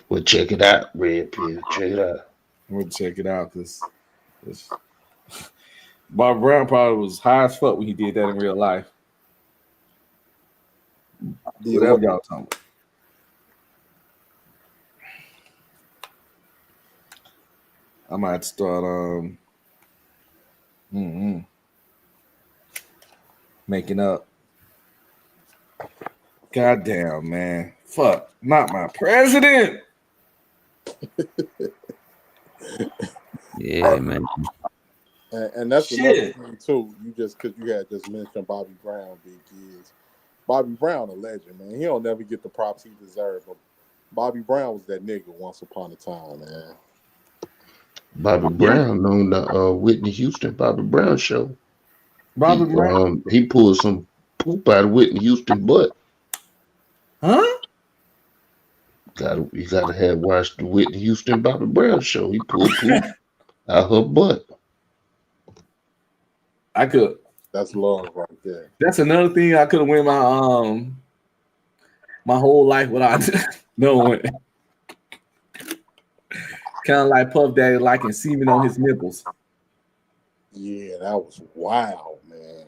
Well, check it out, Red Pill. Check it out. We'll check it out because Bobby Brown probably was high as fuck when he did that in real life. Whatever y'all talking about. I might start making up. Goddamn, man. Fuck, not my president. Yeah, man. And that's another thing too. You just because you had just mentioned Bobby Brown, big kids. Bobby Brown, a legend, man. He don't never get the props he deserved. But Bobby Brown was that nigga once upon a time, man. Bobby Brown on the Whitney Houston Bobby Brown show. Bobby Brown, he pulled some poop out of Whitney Houston butt. Huh? You gotta have watched the Whitney Houston Bobby Brown show. He pulled poop out her butt. I could. That's love right there. That's another thing I could have went my whole life without knowing. Kind of like Puff Daddy liking semen on his nipples. Yeah, that was wild, man.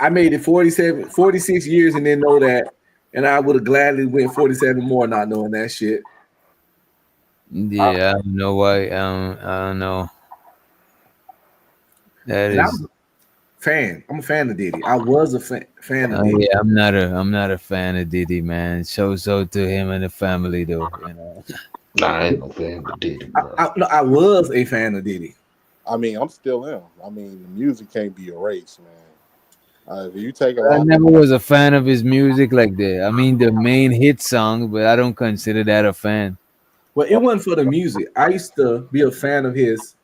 I made it 46 years and didn't know that. And I would have gladly went 47 more not knowing that shit. Yeah, I don't know why. I don't know. That is fan. I'm a fan of Diddy. I was a fan of Oh Diddy. yeah, I'm not a fan of Diddy, man. So to him and the family though, you know. Nah, I ain't no fan of Diddy, bro. I was a fan of Diddy. I mean, I'm still in. I mean, the music can't be erased, man. If you take a I lot, never was a fan of his music like that. I mean, the main hit song, but I don't consider that a fan. Well, it wasn't for the music. I used to be a fan of his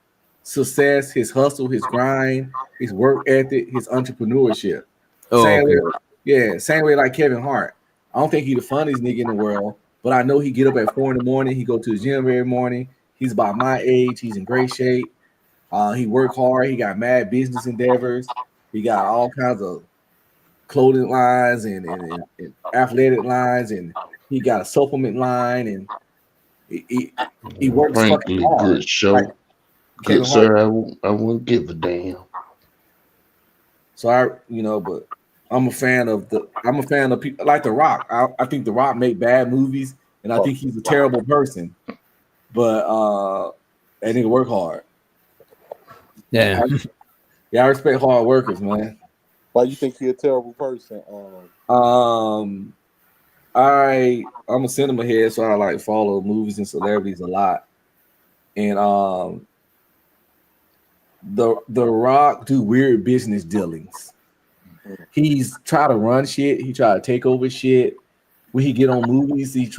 success, his hustle, his grind, his work ethic, his entrepreneurship. Oh, Same okay. way, yeah, same way like Kevin Hart. I don't think he's the funniest nigga in the world, but I know he get up at 4 a.m. He go to the gym every morning. He's about my age. He's in great shape. He work hard. He got mad business endeavors. He got all kinds of clothing lines and athletic lines, and he got a supplement line, and he works fucking Frankly, hard. good show. Like Kevin Good sir, Hart. I wouldn't give a damn. So but I'm a fan of people like The Rock. I think The Rock make bad movies, and I think he's a terrible person. But that nigga work hard. Yeah. I respect hard workers, man. why you think he's a terrible person? I'm a cinema head, so I like follow movies and celebrities a lot. And the Rock do weird business dealings. He's try to run shit. He try to take over shit. When he get on movies, he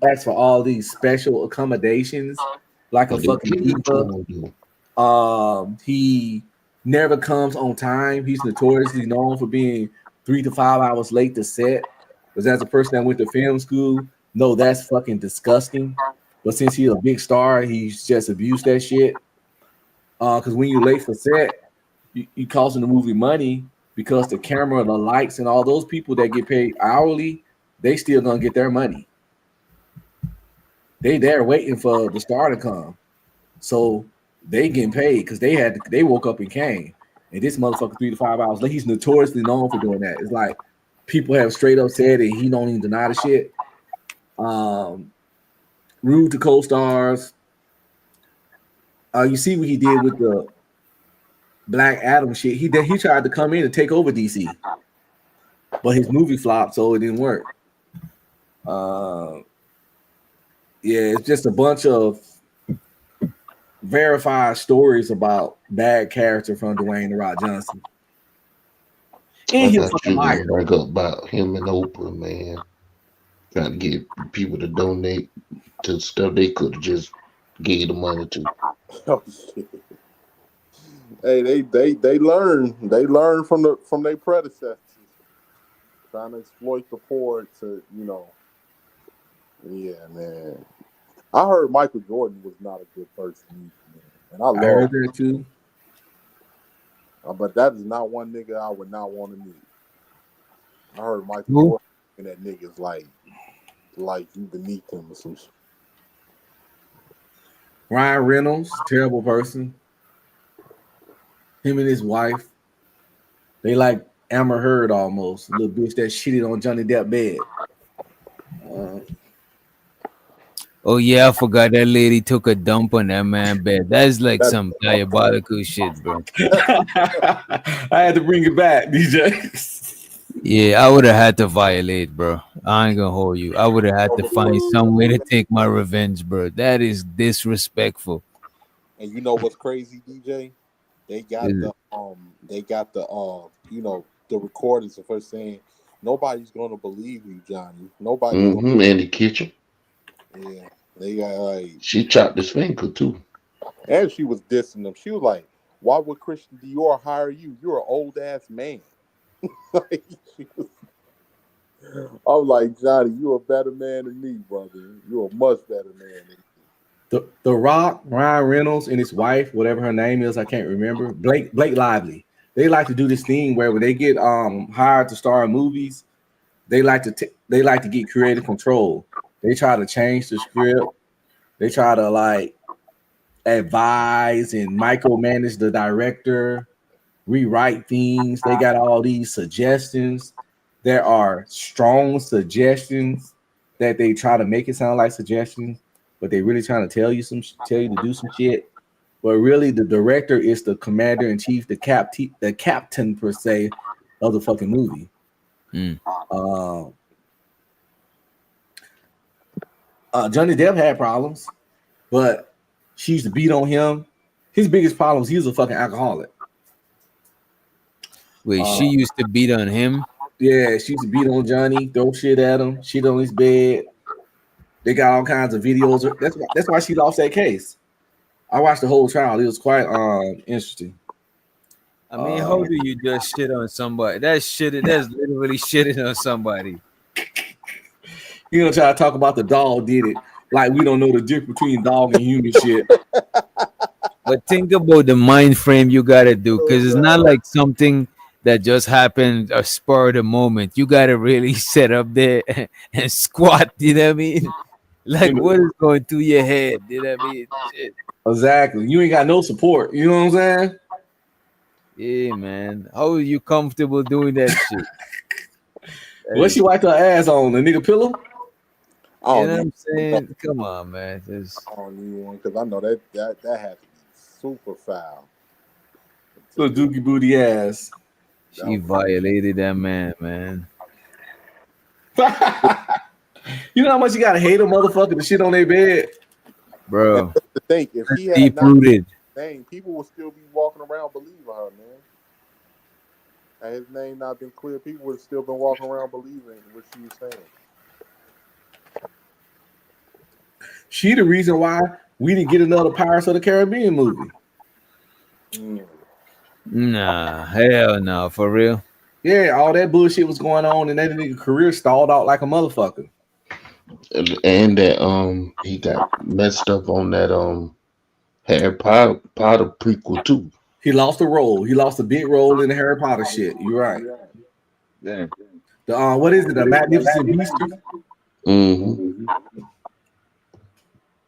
asks for all these special accommodations, like a fucking diva. He never comes on time. He's notoriously known for being 3 to 5 hours late to set. Because as a person that went to film school, no, that's fucking disgusting. But since he's a big star, he's just abused that shit. Because when you're late for set, you costing the movie money because the camera, the lights, and all those people that get paid hourly, they still gonna get their money. They there waiting for the star to come, so they getting paid because they woke up and came. And this motherfucker 3 to 5 hours late. He's notoriously known for doing that. It's like people have straight up said it. He don't even deny the shit. Rude to co-stars. You see what he did with the Black Adam shit. He tried to come in and take over DC, but his movie flopped, so it didn't work. It's just a bunch of verified stories about bad character from Dwayne The Rock Johnson. And he's a fucking liar. Bring up about him and Oprah, man. Trying to get people to donate to stuff they could have just gave the money to. Oh shit. Hey, they learn from their predecessors, trying to exploit the poor to, yeah, man. I heard Michael Jordan was not a good person either, man. And I heard that too. But that is not one nigga I would not want to meet. I heard Michael Jordan and that nigga's like you beneath him or some shit. Ryan Reynolds, terrible person. Him and his wife, they like Amber Heard almost, a little bitch that shitted on Johnny Depp bed. Oh yeah, I forgot that lady took a dump on that man bed. That's like some diabolical shit, bro. I had to bring it back, DJ. Yeah, I would have had to violate, bro. I ain't gonna hold you. I would have had to find some way to take my revenge, bro. That is disrespectful. And you know what's crazy, DJ? They got the recordings of her saying nobody's gonna believe you, Johnny. Nobody. In the kitchen. Yeah, they got she chopped his finger too. And she was dissing them. She was like, "Why would Christian Dior hire you? You're an old ass man." I was like, Johnny, you're a better man than me, brother. You're a much better man than me. The Rock, Ryan Reynolds, and his wife, whatever her name is, I can't remember. Blake Lively. They like to do this thing where when they get hired to star in movies, they like to get creative control. They try to change the script. They try to advise and micromanage the director, rewrite things. They got all these suggestions. There are strong suggestions that they try to make it sound like suggestions, but they really trying to tell you to do some shit. but really the director is the commander in chief, the captain per se of the fucking movie. Johnny Depp had problems, but she used to beat on him. His biggest problem was he was a fucking alcoholic. Wait, she used to beat on him? Yeah, she used to beat on Johnny, throw shit at him, shit on his bed. They got all kinds of videos. That's why she lost that case. I watched the whole trial. It was quite interesting. I mean, how do you just shit on somebody? That's literally shitting on somebody. You know, try to talk about the dog did it like we don't know the difference between dog and human shit. But think about the mind frame you gotta do, because it's not like something that just happened a spur of the moment. You gotta really sit up there and squat. You know what I mean? Like, what is going through your head? You know what I mean? Shit. Exactly. You ain't got no support. You know what I'm saying? Yeah, man. How are you comfortable doing that shit? What she wiped her ass on? The nigga pillow? You know what I'm saying? Come on, man. I don't need one because I know that has to be super foul. Little dookie booty ass. She violated that man. You know how much you gotta hate a motherfucker to shit on their bed, bro. To think if he had deep not rooted. name, people would still be walking around believing her, man. Had his name not been clear, people would have still been walking around believing what she was saying. She the reason why we didn't get another Pirates of the Caribbean movie. Nah, hell no, for real. Yeah, all that bullshit was going on, and that nigga career stalled out like a motherfucker. And that he got messed up on that Harry Potter prequel too. He lost a role. He lost a big role in the Harry Potter shit. You're right. Damn. The what is it? The Magnificent Beast? Mm-hmm.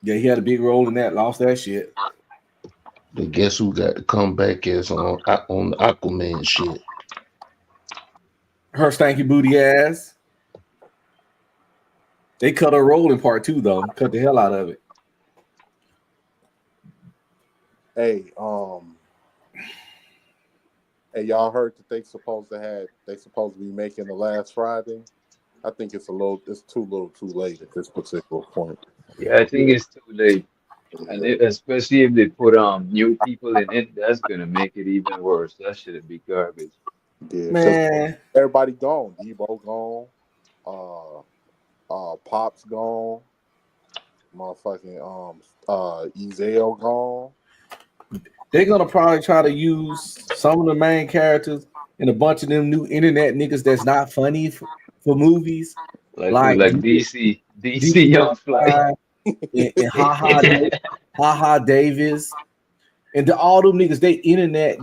Yeah, he had a big role in that. Lost that shit. But guess who got to come back as on the Aquaman shit? Her stanky booty ass. They cut her role in part 2 though. Cut the hell out of it. Hey, y'all heard that they supposed to be making The Last Friday. I think it's too late at this particular point. Yeah, I think it's too late. And especially if they put new people in it, that's gonna make it even worse. That should be garbage. Yeah, man. Everybody gone. Debo gone. Pop's gone. Motherfucking Ezell gone. They're gonna probably try to use some of the main characters and a bunch of them new internet niggas that's not funny for movies, like DC Young Fly. and Ha Davis, and all them niggas. They internet,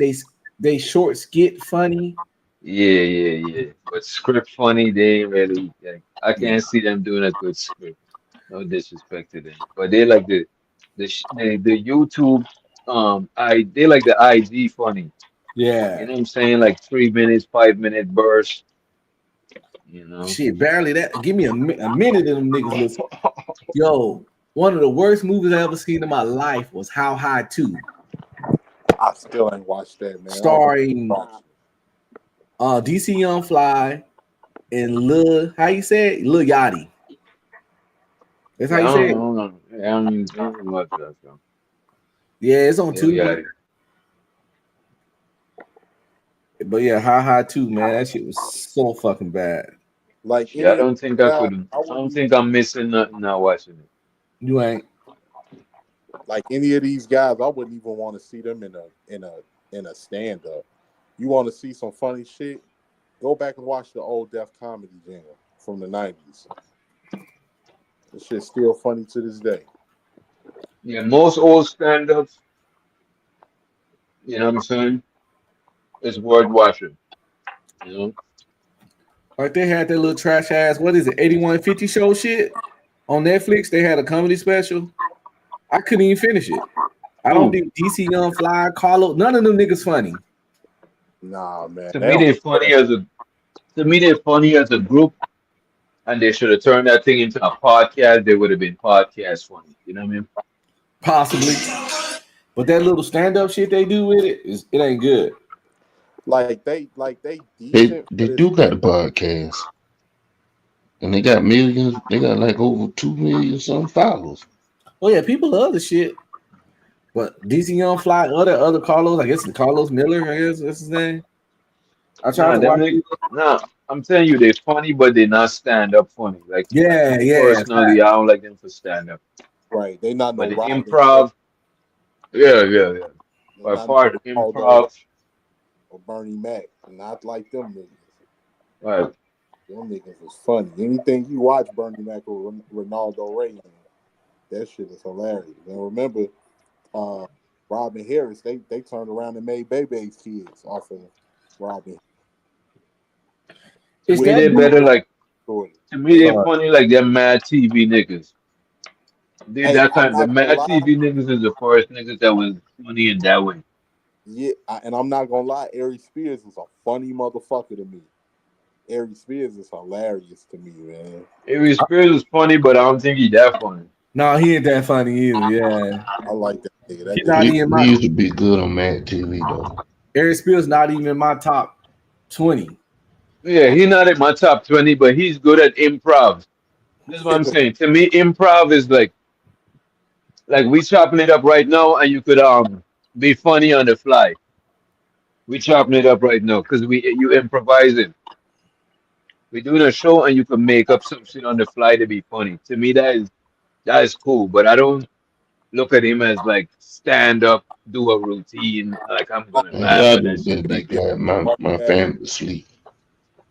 they short skit funny. Yeah. But script funny, they ain't really. Like, I can't see them doing a good script. No disrespect to them, but they like the YouTube. They like the IG funny. Yeah, you know what I'm saying, like 3 minutes, 5 minute burst. You know, shit, barely that. Give me a minute of them niggas. Listen. Yo, one of the worst movies I ever seen in my life was How High 2. I still ain't watched that, man. Starring DC Young Fly and Lil Yachty. That's how you say it. I don't even watch that stuff. Yeah, it's on Tubi. But yeah, How High 2, man, that shit was so fucking bad. Like, I don't think I could. I don't think I'm missing nothing now watching it. You ain't. Like any of these guys, I wouldn't even want to see them in a stand up. You want to see some funny shit? Go back and watch the old Def Comedy Jam from the 90s. This shit's still funny to this day. Yeah, most old stand-ups, you know what I'm saying, it's worth watching. You know? Like they had that little trash ass, what is it, 8150 show shit on Netflix. They had a comedy special. I couldn't even finish it. I don't think DC Young Fly, Carlo, none of them niggas funny. Nah, man. To me, they're funny as a group, and they should have turned that thing into a podcast. They would have been podcast funny. You know what I mean? Possibly. But that little stand-up shit they do with it it ain't good. Like they They decent. they But do got a podcast, and they got millions. They got like over 2 million some followers. Oh yeah, people love the shit. But DC Young Fly, other Carlos, I guess the Carlos Miller, I guess that's his name. I tried to watch it. Nah, I'm telling you, they're funny, but they're not stand-up funny. Like Yeah. personally, I don't like them for stand-up. right, they not But no the Robin. improv, yeah. They By not far, no the Aldo improv, or Bernie Mac. Not like them niggas. right? Them niggas was funny. Anything you watch Bernie Mac or Ronaldo Ray in, that shit is hilarious. And remember, Robin Harris, they turned around and made Bebe's kids off of Robin. Is To me, that they're dude? better. Like Story. to me, they're funny. Like they're Mad TV niggas. They Hey, that I'm kind. The not gonna Mad lie. TV niggas is the first niggas that was funny in that way. Yeah, and I'm not gonna lie, Ari Spears is a funny motherfucker to me. Ari Spears is hilarious to me, man. Avery Spears was funny, but I don't think he that funny. No, he ain't that funny either. Yeah, I like that nigga. That he's nigga not He, even he my. used to be good on Mad TV though. Eric Spears not even in my top 20. Yeah, he's not in my top 20, but he's good at improv. This is what I'm saying. To me, improv is like we chopping it up right now, and you could be funny on the fly. We chopping it up right now because you improvising. We doing a show, and you can make up some shit on the fly to be funny. To me, that is cool. But I don't look at him as like stand up, do a routine. Like I'm gonna Man, laugh y'all at that just shit. be Like quiet. My family asleep.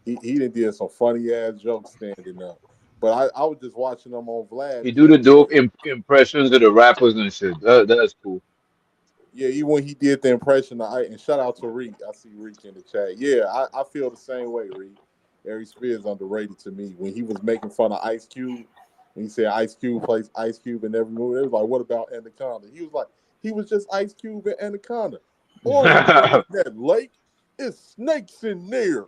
he done did some funny ass jokes standing up. But I was just watching them on Vlad. he do the dope impressions of the rappers and shit. That's cool. Yeah, even when he did the impression of and shout out to Reek. I see Reek in the chat. Yeah, I feel the same way, Reek. Ari Spears underrated to me. When he was making fun of Ice Cube, when he said Ice Cube plays Ice Cube in every movie, it was like, what about Anaconda? He was like, he was just Ice Cube and Anaconda. Or that lake, it's snakes in there.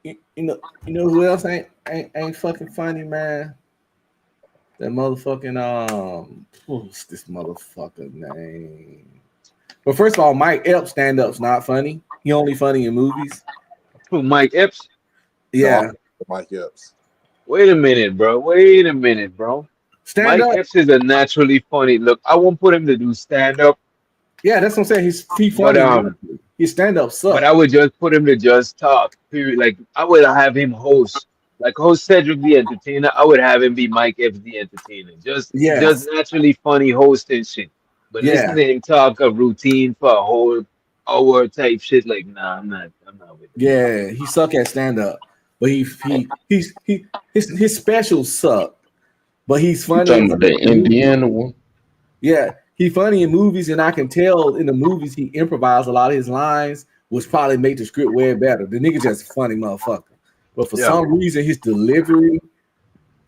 You know who else ain't fucking funny, man? That motherfucking what's this motherfucker name? But first of all, Mike Epps stand-up's not funny. He only funny in movies. Who, Mike Epps? Yeah. No, Mike Epps. Wait a minute, bro. Stand Mike up. Epps is a naturally funny. Look, I won't put him to do stand up, Yeah, that's what I'm saying. He's but funny. His stand-up sucks. but I would just put him to just talk. Period. Like I would have him host, like host Cedric the Entertainer. I would have him be Mike Epps the Entertainer. Just naturally funny host and shit. But listen to him talk a routine for a whole hour type shit. Like, nah, I'm not with it. Yeah, he suck at stand-up. But his specials suck. But he's You funny. talking about the Indiana one? Yeah, he funny in movies, and I can tell in the movies he improvised a lot of his lines, which probably make the script way better. The nigga just a funny motherfucker. But for some reason, his delivery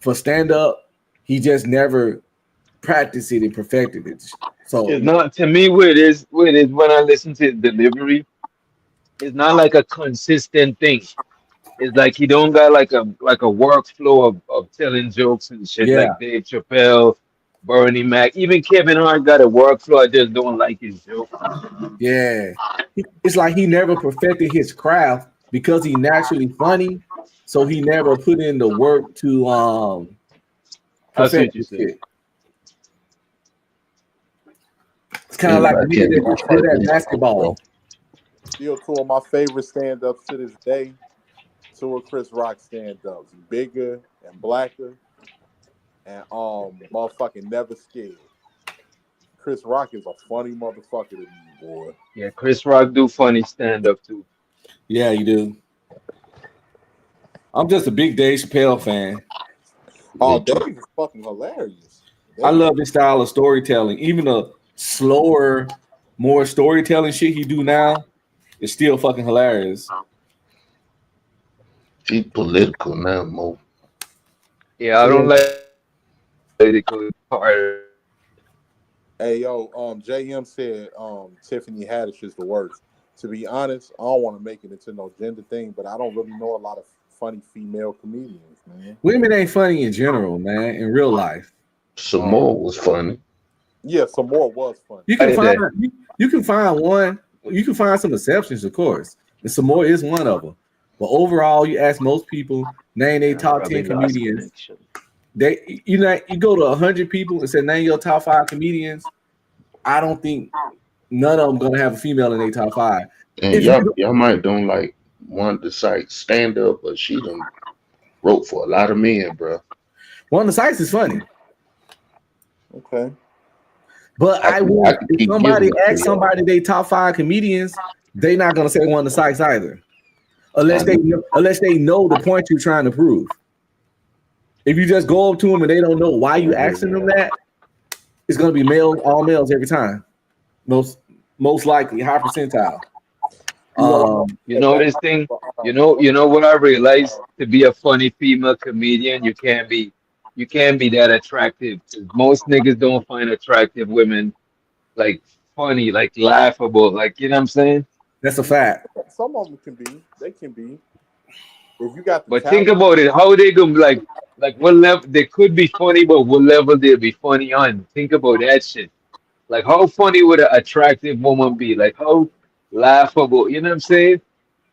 for stand-up, he just never practiced it and perfected it. So It's not, to me, what it is when I listen to his delivery, it's not like a consistent thing. It's like he don't got like a workflow of telling jokes and shit like Dave Chappelle, Bernie Mac, even Kevin Hart got a workflow. I just don't like his jokes. yeah, it's like he never perfected his craft because he naturally funny, so he never put in the work to I see perfect what you his said. shit. It's kind of like a nigga that's good at basketball. Still two of my favorite stand-ups to this day. Two of Chris Rock stand-ups. Bigger and Blacker. And motherfucking Never Scared. Chris Rock is a funny motherfucker to me, boy. Yeah, Chris Rock do funny stand up too. Yeah, you do. I'm just a big Dave Chappelle fan. Oh, Dave is fucking hilarious. I love his style of storytelling. Even the slower, more storytelling shit he do now is still fucking hilarious. He political now, Mo. Yeah, I don't like political part. Hey, yo, JM said Tiffany Haddish is the worst. To be honest, I don't want to make it into no gender thing, but I don't really know a lot of funny female comedians, man. Women ain't funny in general, man, in real life. Samoa was funny. Yeah, some more was funny. You can find you can find one. You can find some exceptions, of course. And some more is one of them. But overall, you ask most people, name a top 10 comedians. They, you go to 100 people and say name your top 5 comedians. I don't think none of them gonna have a female in their top 5. And y'all might don't like one of the sites stand up, but she done wrote for a lot of men, bro. One of the sites is funny. Okay. But I would, if somebody asks somebody they top 5 comedians, they not gonna say one of the sites either, unless they know the point you're trying to prove. If you just go up to them and they don't know why you asking them that, it's gonna be males, all males every time. Most likely, high percentile. You know this thing. You know what I realized, to be a funny female comedian, you can't be that attractive. Most niggas don't find attractive women like funny, like laughable, like, you know what I'm saying? That's a fact. Some of them can be. They can be. If you got the But talent, think about it, how they gonna like what level they could be funny, but what level they'll be funny on. Think about that shit. Like, how funny would an attractive woman be? Like, how laughable, you know what I'm saying?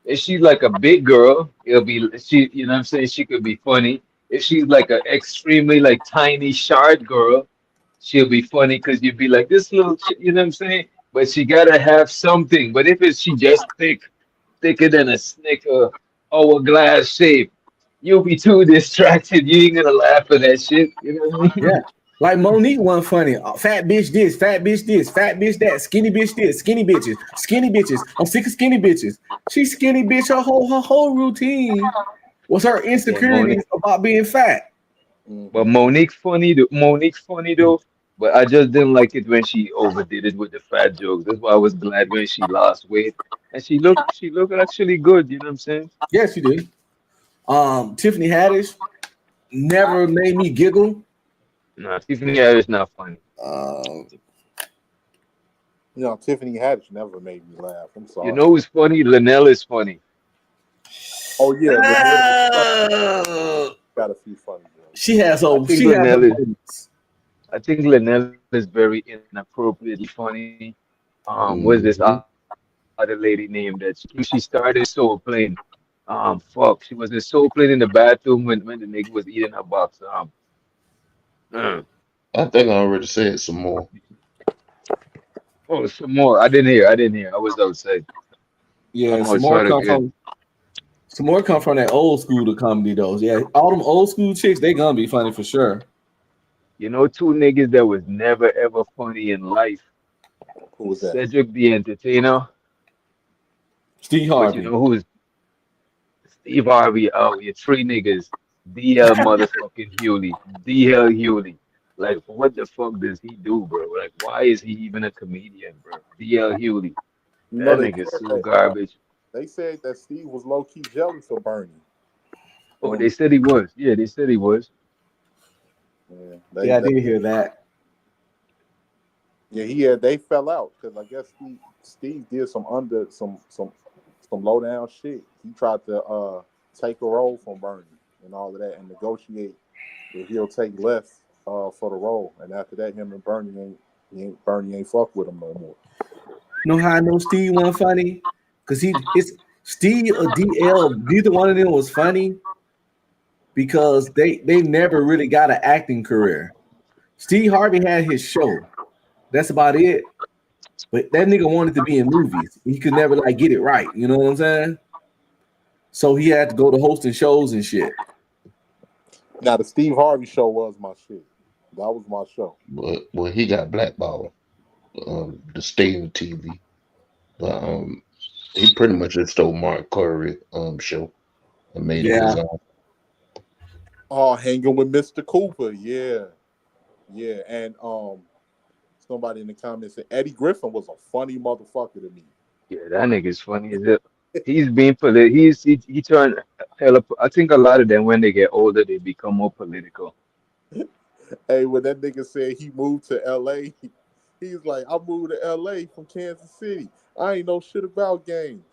If she's like a big girl, you know what I'm saying? She could be funny. If she's like an extremely like tiny, short girl, she'll be funny because you'd be like, this little, you know what I'm saying? But she gotta have something. But if she just thicker than a Snicker hourglass shape, you'll be too distracted. You ain't gonna laugh at that shit. You know what I mean? Yeah. Like Monique wasn't funny. Fat bitch this, fat bitch this, fat bitch that, skinny bitch this, skinny bitches. I'm sick of skinny bitches. She's skinny bitch. Her whole routine was her insecurities about being fat. But Monique's funny though. But I just didn't like it when she overdid it with the fat jokes. That's why I was glad when she lost weight. And she looked actually good, you know what I'm saying? Yeah, she did. Tiffany Haddish never made me giggle. Nah, Tiffany Haddish not funny. Tiffany Haddish never made me laugh. I'm sorry. You know who's funny? Linnell is funny. Oh yeah, got a few funny jokes. She has I think Linnell is very inappropriately funny. What's this other lady named that she started Soul Plane? She was in Soul Plane in the bathroom when the nigga was eating her box. I think I already said some more. Oh, some more. I didn't hear. I was outside. Yeah, some more come from that old school to comedy though. Yeah, all them old school chicks, they gonna be funny for sure. You know, 2 niggas that was never ever funny in life. Who was that? Cedric the Entertainer. Steve Harvey. But you know who is Steve Harvey? Oh, you 3 niggas. DL motherfucking Hewley. DL Hewley. Like, what the fuck does he do, bro? Like, why is he even a comedian, bro? DL Hewley. That nigga's so garbage. They said that Steve was low key jealous of Bernie. Oh, they said he was. Yeah, they said he was. Yeah, I did hear that. Yeah, they fell out because I guess Steve did some low down shit. He tried to take a role from Bernie and all of that and negotiate that he'll take less for the role. And after that, him and Bernie ain't fuck with him no more. Know how I know Steve wasn't funny? Because it's Steve or DL, neither one of them was funny because they never really got an acting career. Steve Harvey had his show. That's about it. But that nigga wanted to be in movies. He could never like get it right. You know what I'm saying? So he had to go to hosting shows and shit. Now the Steve Harvey show was my shit. That was my show. But when he got blackballed, to stay in TV. But he pretty much just stole Mark Curry show and made it his own. Oh, hanging with Mr. Cooper, yeah, and somebody in the comments said Eddie Griffin was a funny motherfucker to me. Yeah, that nigga's funny as hell. He's being political. He turned hell up. I think a lot of them when they get older they become more political. Hey, when that nigga said he moved to LA, he's like, I moved to LA from Kansas City. I ain't know shit about games.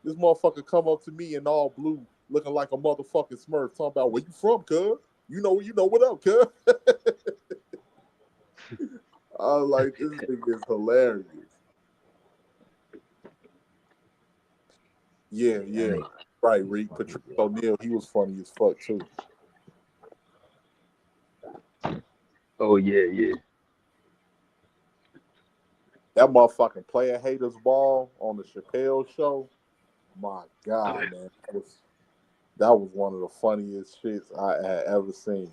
This motherfucker come up to me in all blue, looking like a motherfucking Smurf, talking about where you from, cuz? You know what up, cuz? I was like, this nigga is hilarious. Yeah. Right, Reed. Patrice O'Neal, he was funny as fuck too. Oh yeah. That motherfucking player haters ball on the Chappelle show. My God, man. That was one of the funniest shits I had ever seen.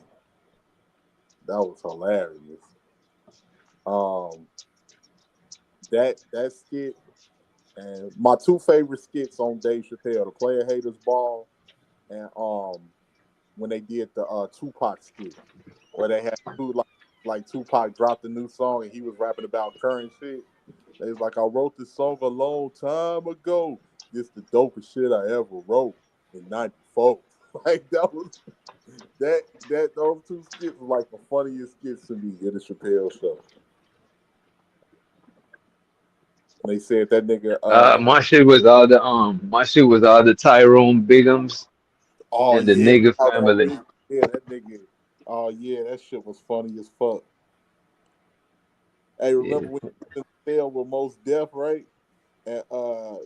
That was hilarious. That skit and my two favorite skits on Dave Chappelle, the player haters ball, and when they did the Tupac skit, where they had like Tupac dropped a new song and he was rapping about current shit. They was like, I wrote this song a long time ago. This the dopest shit I ever wrote in '94. Like that was that those two skits were like the funniest skits to me in the Chappelle show. They said that nigga. My shit was all the Tyrone Biggums and the nigga family. Yeah, that nigga. Oh yeah, that shit was funny as fuck. Hey, remember when he was in the cell with Mos Def, right? And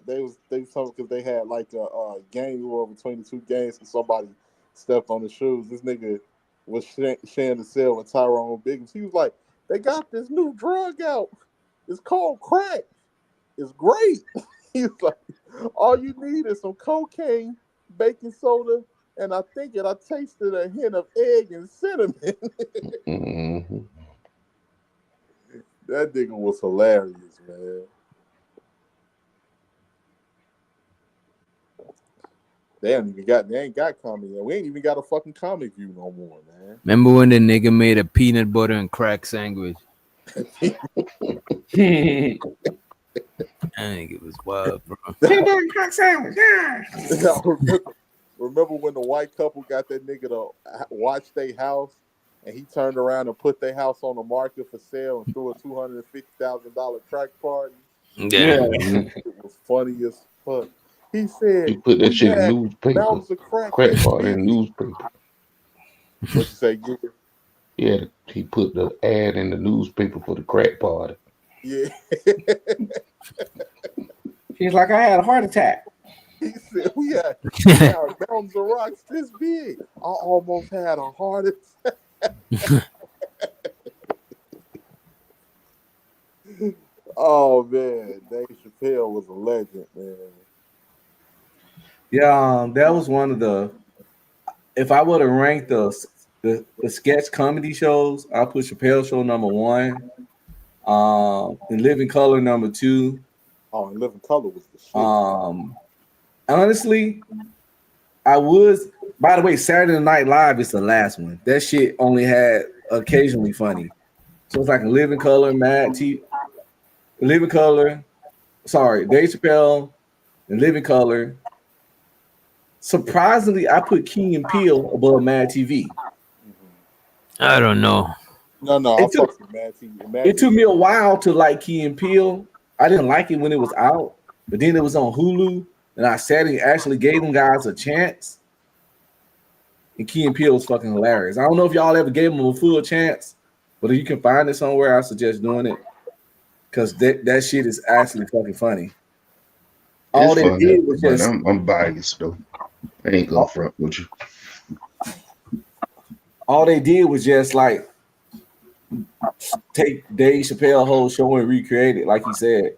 they was talking because they had like a gang war between the two gangs and somebody stepped on the shoes. This nigga was sharing the cell with Tyrone Biggums. He was like, they got this new drug out. It's called crack. It's great. He's like, all you need is some cocaine, baking soda, and I tasted a hint of egg and cinnamon. Mm-hmm. That nigga was hilarious, man. They ain't got comedy. We ain't even got a fucking comic view no more, man. Remember when the nigga made a peanut butter and crack sandwich? I think it was wild, bro. Peanut butter and crack sandwich, yeah. Remember when the white couple got that nigga to watch their house, and he turned around and put their house on the market for sale and threw a $250,000 crack party? Yeah. It was funny as fuck. He said he put that shit in newspaper. That was a crack party in newspaper. What you say, Gary? Yeah, he put the ad in the newspaper for the crack party. Yeah. He's like, I had a heart attack. He said, we had mountains of rocks this big. I almost had a heart attack. Oh, man. Dave Chappelle was a legend, man. Yeah, that was one of the. If I would have ranked the sketch comedy shows, I'll put Chappelle Show number 1. In Living Color number 2. Oh, In Living Color was the shit. Honestly, I was. By the way, Saturday Night Live is the last one. That shit only had occasionally funny. So it's like In Living Color, Mad TV, Living Color. Sorry, Dave Chappelle, In Living Color. Surprisingly, I put Key and Peele above Mad TV. I don't know. No, it took me a while to like Key and Peele. I didn't like it when it was out, but then it was on Hulu, and I sat and actually gave them guys a chance. And Key and Peele was fucking hilarious. I don't know if y'all ever gave them a full chance, but if you can find it somewhere, I suggest doing it because that shit is actually fucking funny. All they did was just. I'm biased though. I ain't gonna front with you. All they did was just like take Dave Chappelle's whole show and recreate it, like he said.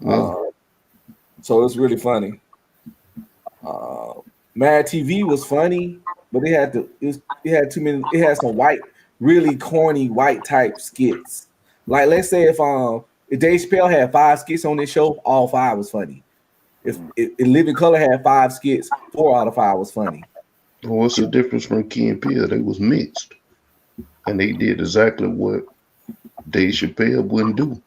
So it's really funny. Mad TV was funny, but it had too many. It had some really corny white type skits. Like let's say if Dave Chappelle had 5 skits on this show, all 5 was funny. If Living Color had 5 skits, 4 out of 5 was funny. Well, what's the difference from Key and Peele? They was mixed, and they did exactly what Dave Chappelle wouldn't do.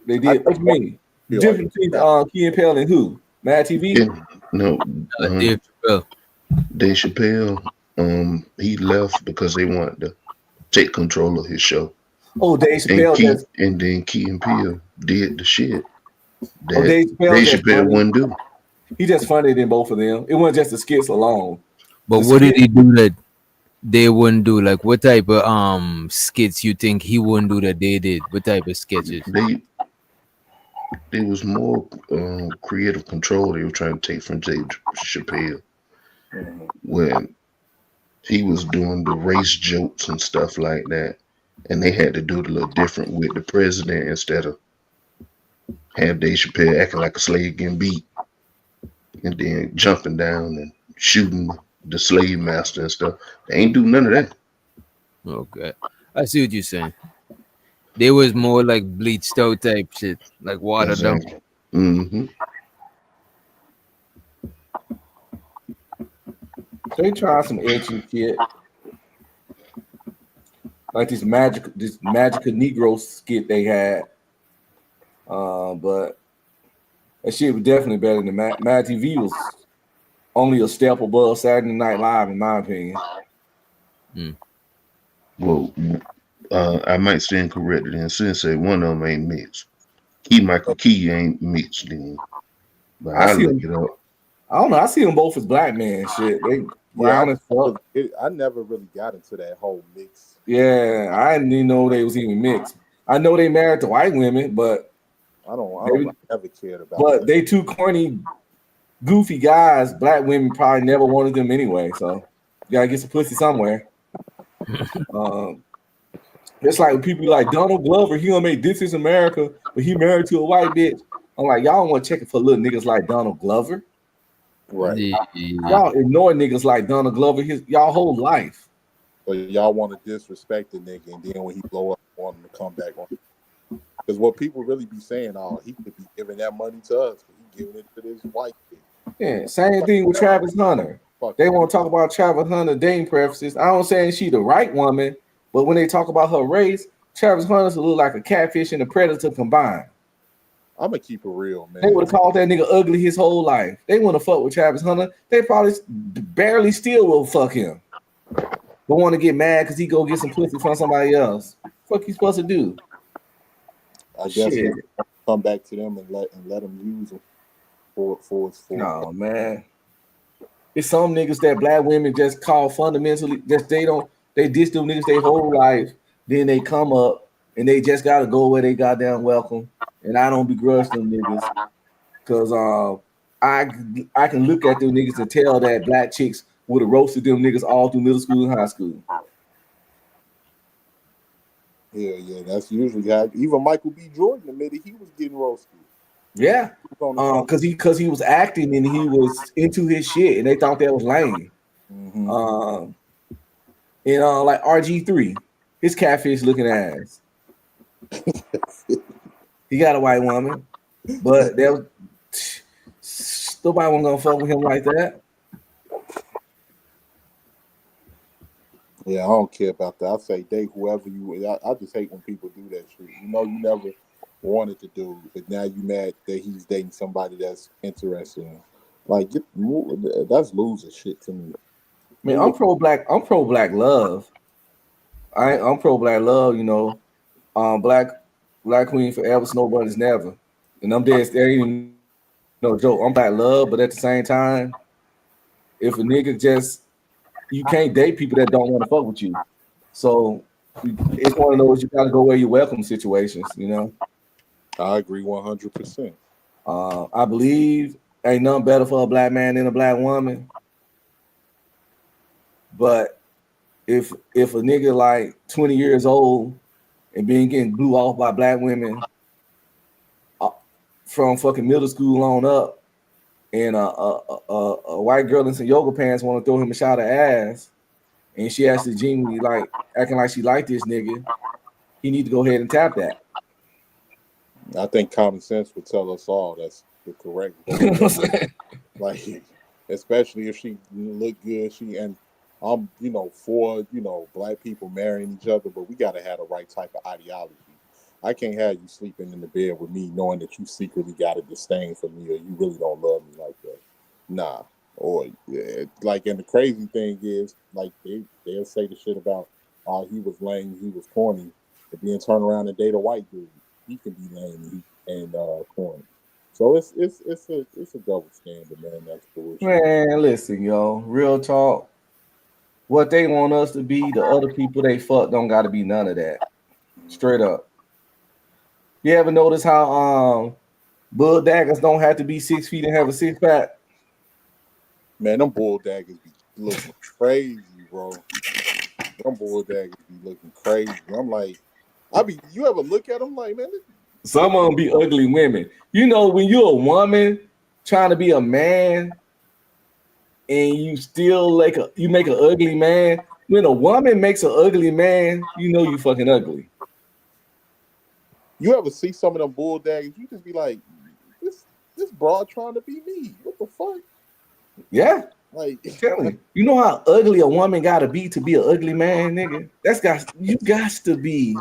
They did. What do you mean? The difference between Key and Peele and who? Mad TV? No, Dave Chappelle. Dave Chappelle. He left because they wanted to take control of his show. Oh, Dave Chappelle. And then Key and Peele did the shit that Dave Chappelle wouldn't do. He just funny than both of them. It wasn't just the skits alone. But what did he do that they wouldn't do? Like, what type of skits you think he wouldn't do that they did? What type of sketches? They was more creative control they were trying to take from Dave Chappelle when he was doing the race jokes and stuff like that, and they had to do it a little different with the president instead of have Dave Chappelle acting like a slave getting beat and then jumping down and shooting the slave master and stuff. They ain't do none of that. Okay, I see what you're saying. They was more like bleached out type shit, like watered down. Exactly. Mm-hmm. They tried some edgy shit, like this magical Negro skit they had, but that shit was definitely better than Mad TV. Was only a step above Saturday Night Live, in my opinion. Well, I might stand corrected and say one of them ain't mixed. Key Michael Key ain't mixed then, but I look it up. I don't know. I see them both as black men. Shit, they brown as fuck. I never really got into that whole mix. Yeah, I didn't even know they was even mixed. I know they married to white women, but I don't ever cared about. But that. they two corny, goofy guys. Black women probably never wanted them anyway. So you gotta get some pussy somewhere. It's like people like Donald Glover. He gonna make This Is America, but he married to a white bitch. I'm like, y'all want to check it for little niggas like Donald Glover? Right. Y'all ignore niggas like Donald Glover y'all whole life. But y'all want to disrespect the nigga, and then when he blow up, want him to come back on. Because what people really be saying, he could be giving that money to us, but he giving it to this white kid. Yeah, same thing with Travis Hunter. They want to talk about Travis Hunter dating preferences. I don't say she the right woman, but when they talk about her race, Travis Hunter's look like a catfish and a predator combined. I'm gonna keep it real, man. They would have called that nigga ugly his whole life. They want to fuck with Travis Hunter. They probably barely still will fuck him. But want to get mad because he go get some pussy from somebody else. What you supposed to do? I guess come back to them and let them use them for No, man. It's some niggas that black women just call fundamentally just they diss them niggas their whole life. Then they come up and they just gotta go where they goddamn welcome. And I don't begrudge them niggas because I can look at them niggas and tell that black chicks would have roasted them niggas all through middle school and high school. Yeah, that's usually how even Michael B. Jordan admitted he was getting roasted. Yeah, because he was acting and he was into his shit and they thought that was lame. Mm-hmm. Like RG3, his catfish looking ass. He got a white woman, but nobody wasn't gonna fuck with him like that. Yeah, I don't care about that. I say date whoever you. I just hate when people do that shit. You know, you never wanted to do, but now you mad that he's dating somebody that's interested in. Like, that's loser shit to me. I mean, I'm pro black love. I'm pro black love. You know, black queen forever, snowbuddies never. And I'm dead. There ain't even no joke. I'm black love, but at the same time, if a nigga you can't date people that don't want to fuck with you. So it's one of those you gotta go where you welcome situations, you know. I agree 100%. I believe ain't nothing better for a black man than a black woman. But if a nigga like 20 years old and been getting blew off by black women from fucking middle school on up, and a white girl in some yoga pants want to throw him a shot of ass, and she actually genuinely like acting like she liked this nigga, he need to go ahead and tap that. I think common sense would tell us all that's the correct like, especially if she look good. I'm for black people marrying each other, but we gotta have the right type of ideology. I can't have you sleeping in the bed with me knowing that you secretly got a disdain for me or you really don't love me like that. Nah. Or like, and the crazy thing is, like, they'll say the shit about, he was lame, he was corny, but then turn around and date a white dude. He can be lame and corny. So it's a double standard, man. That's bullshit. Man, listen, yo, real talk. what they want us to be, the other people they fuck don't got to be none of that. Straight up. You ever notice how bull daggers don't have to be 6 feet and have a 6-pack? Man, them bull daggers be looking crazy, bro. Them bull daggers be looking crazy. I'm like, you ever look at them like, man? Some of them be ugly women. You know, when you're a woman trying to be a man and you still you make an ugly man. When a woman makes an ugly man, you know you fucking ugly. You ever see some of them bull daggers? You just be like, this broad trying to be me. What the fuck? Yeah. Like, you know how ugly a woman gotta be to be an ugly man, nigga? You got to be.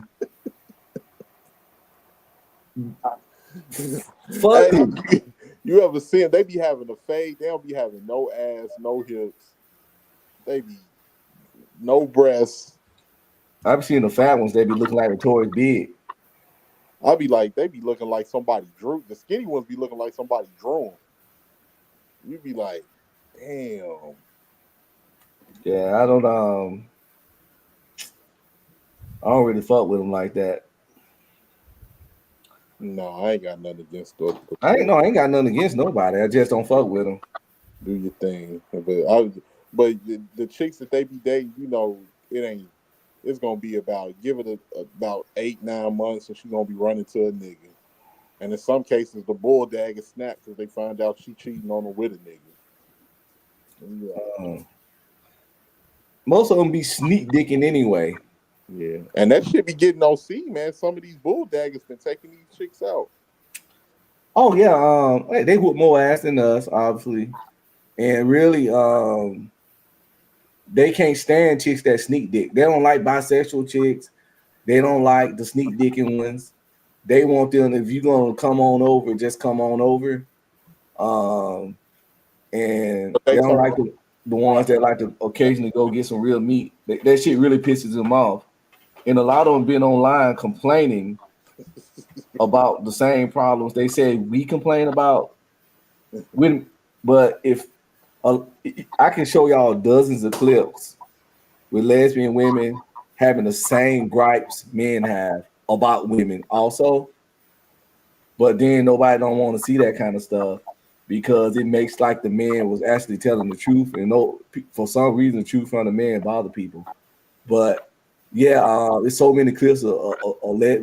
Fuck. Hey, you ever seen they be having a fade? They don't be having no ass, no hips. They be no breasts. I've seen the fat ones. They be looking like Victoria's big. I'll be like, they be looking like somebody drew. The skinny ones be looking like somebody drew them. You be like, damn. Yeah, I don't really fuck with them like that. No, I ain't got nothing against those. I ain't got nothing against nobody. I just don't fuck with them. Do your thing, but the chicks that they be dating, you know, it's gonna be about about 8-9 months, and she gonna be running to a nigga. And in some cases, the bull dagger snap because they find out she cheating on her with a nigga. Most of them be sneak dicking anyway. Yeah, and that shit be getting OC, man. Some of these bull daggers been taking these chicks out. Oh yeah, they whoop more ass than us, obviously, and really, they can't stand chicks that sneak dick. They don't like bisexual chicks. They don't like the sneak dicking ones. They want them, if you're gonna come on over, just come on over. And they don't like the ones that like to occasionally go get some real meat. That shit really pisses them off. And a lot of them been online complaining about the same problems they say we complain about. But if I can show y'all dozens of clips with lesbian women having the same gripes men have about women also, but then nobody don't want to see that kind of stuff because it makes like the man was actually telling the truth, and for some reason the truth from the man bother people. But yeah, there's so many clips of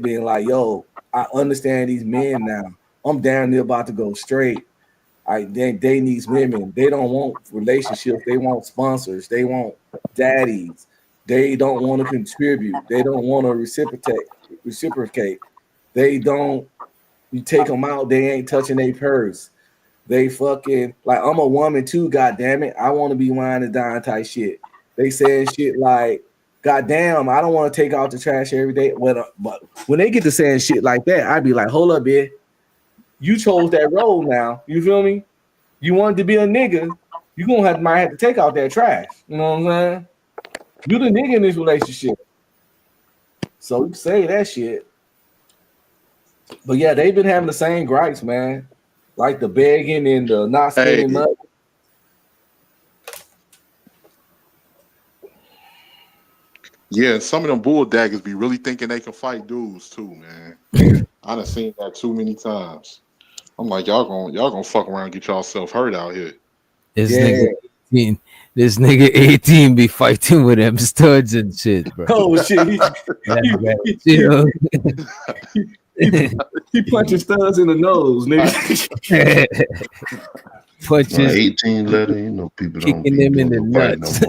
being like, yo, I understand these men now. I'm down there about to go straight. They need women. They don't want relationships. They want sponsors. They want daddies. They don't want to contribute. They don't want to reciprocate. They don't. You take them out, they ain't touching their purse. They fucking like, I'm a woman too. God damn it, I want to be wine and dine type shit. They saying shit like, God damn, I don't want to take out the trash every day. But when they get to saying shit like that, I'd be like, hold up, bitch. You chose that role now. You feel me? You wanted to be a nigga. You might have to take out that trash. You know what I'm saying? You the nigga in this relationship. So you say that shit. But yeah, they've been having the same gripes, man. Like the begging and the not spending money. Yeah, some of them bull daggers be really thinking they can fight dudes too, man. I done seen that too many times. I'm like, y'all gonna fuck around and get yourself hurt out here. This nigga 18 be fighting with them studs and shit, bro. Oh shit. He punches studs in the nose, nigga. Punches 18 letter, you know, people don't kicking them in the nuts.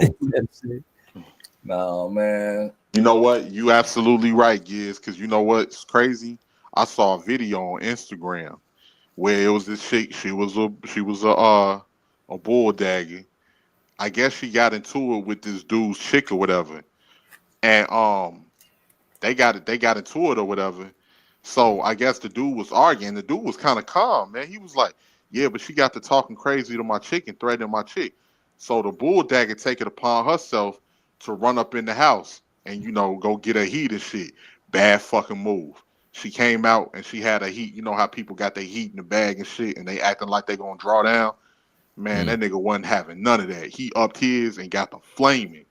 No, man. You know what? You absolutely right, Giz, because you know what's crazy? I saw a video on Instagram where it was this chick. She was a bull dagger. I guess she got into it with this dude's chick or whatever, and they got into it or whatever. So I guess the dude was arguing. The dude was kind of calm, man. He was like, "Yeah, but she got to talking crazy to my chick and threatening my chick." So the bull dagger take it upon herself to run up in the house and go get her heat and shit. Bad fucking move. She came out and she had a heat. You know how people got their heat in the bag and shit, and they acting like they gonna draw down. Man, that nigga wasn't having none of that. He upped his and got the flaming.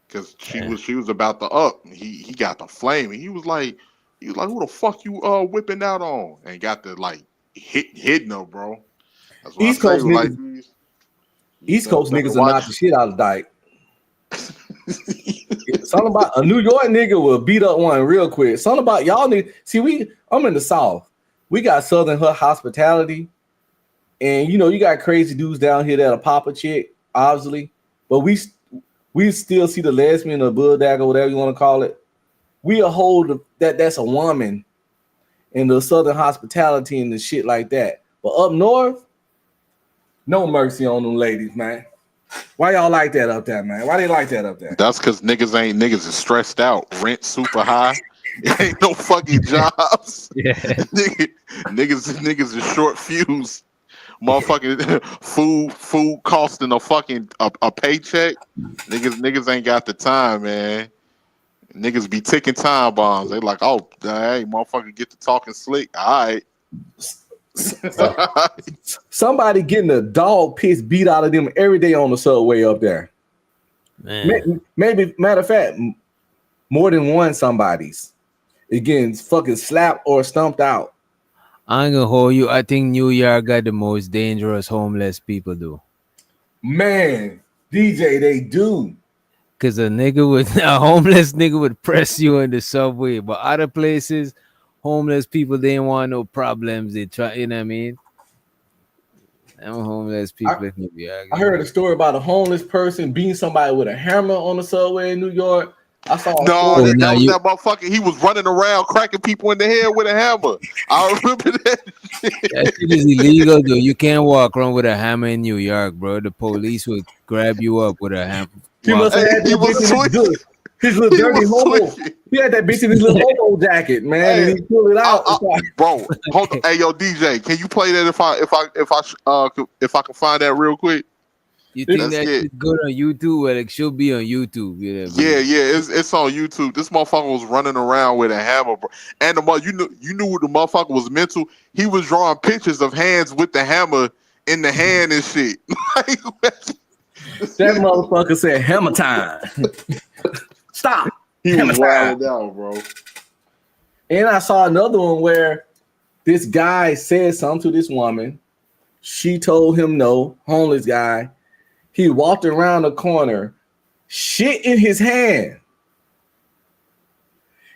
because she was about to up. He got the flame, and he was like, who the fuck you whipping out on? And got the like hitting her, bro. That's what East Coast niggas. Like, East Coast niggas will knock the shit out of Dyke. Something about a New York nigga will beat up one real quick. Something about y'all need see I'm in the South. We got Southern hospitality, and you got crazy dudes down here that'll pop a chick, obviously, but we still see the lesbian or bulldog or whatever you want to call it. We'll hold that's a woman in the Southern hospitality and the shit like that. But up north, no mercy on them ladies, man. Why y'all like that up there, man? Why they like that up there? That's because niggas is stressed out. Rent super high. It ain't no fucking jobs. Yeah. Niggas is short fuse. Motherfucking food costing a paycheck. Niggas ain't got the time, man. Niggas be ticking time bombs. They like, oh, hey, motherfucker, get to talking slick. All right. Somebody getting a dog piss beat out of them every day on the subway up there. Man. Maybe matter of fact, more than one somebody's again fucking slapped or stumped out. I ain't gonna hold you. I think New York got the most dangerous homeless people, though. Man, DJ, they do. Cause a homeless nigga would press you in the subway, but other places, homeless people, they ain't want no problems. They try, you know what I mean? Them homeless people in New York. I heard a story about a homeless person beating somebody with a hammer on the subway in New York. I saw that was that motherfucker. He was running around cracking people in the head with a hammer. I remember that. That shit is illegal, though. You can't walk around with a hammer in New York, bro. The police would grab you up with a hammer. He must have had his little dirty homo. He had that bitch in his little homo jacket, man, and he pulled it out. Bro, hold on. Hey, yo, DJ, can you play that if I can find that real quick? You think that shit's good on YouTube? Well, it should be on YouTube. You know, Yeah, it's on YouTube. This motherfucker was running around with a hammer, bro. And you knew what the motherfucker was mental. He was drawing pictures of hands with the hammer in the hand and shit. That motherfucker said hammer time. Stop. He hammer was wild out, bro. And I saw another one where this guy said something to this woman. She told him no, homeless guy. He walked around the corner, shit in his hand,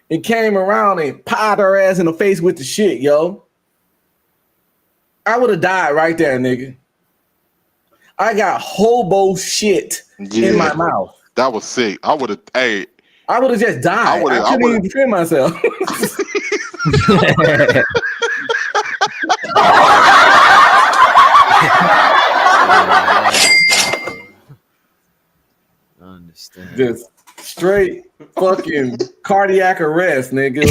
and came around and pied her ass in the face with the shit, yo. I would have died right there, nigga. I got hobo shit in my mouth. That was sick. I would have just died. I couldn't even defend myself. I understand. Just straight fucking cardiac arrest, nigga.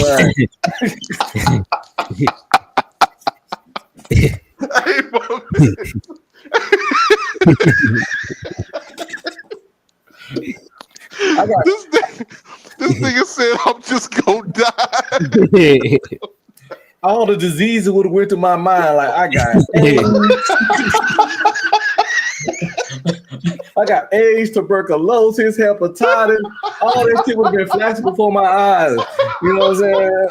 This nigga said I'm just gonna die. All the diseases would have went to my mind. Like I got AIDS, tuberculosis, hepatitis. All that shit would have been flashing before my eyes. You know what I'm saying?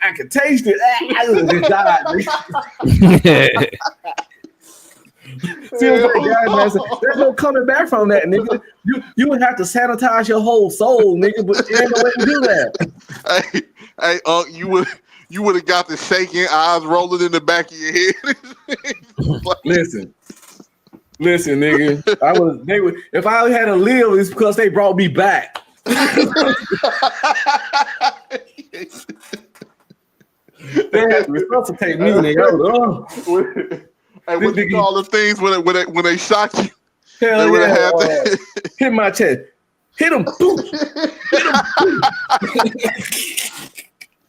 I could taste it. I would have just died. See what I'm saying, guys? There's no coming back from that, nigga. You would have to sanitize your whole soul, nigga. But there ain't no way to do that. Hey, you would have got the shaking, eyes rolling in the back of your head. Listen, nigga. They would. If I had to live, it's because they brought me back. They had to resuscitate me, nigga. Hey, what you call the things when they shot you? Hell yeah! Had hit my chest. Hit him. Hit him.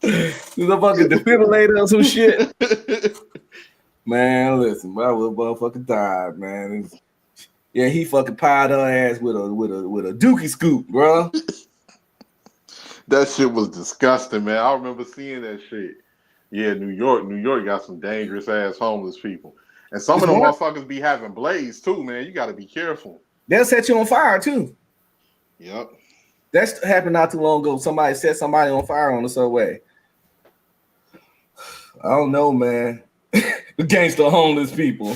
There's a fucking defibrillator or some shit. Man, listen, I would motherfucking died, man. Yeah, he fucking pied her ass with a dookie scoop, bro. That shit was disgusting, man. I remember seeing that shit. Yeah, New York got some dangerous ass homeless people. And some of them motherfuckers be having blades too, man. You got to be careful. They'll set you on fire too. Yep. That's happened not too long ago. Somebody set somebody on fire on the subway. I don't know, man. Against the homeless people.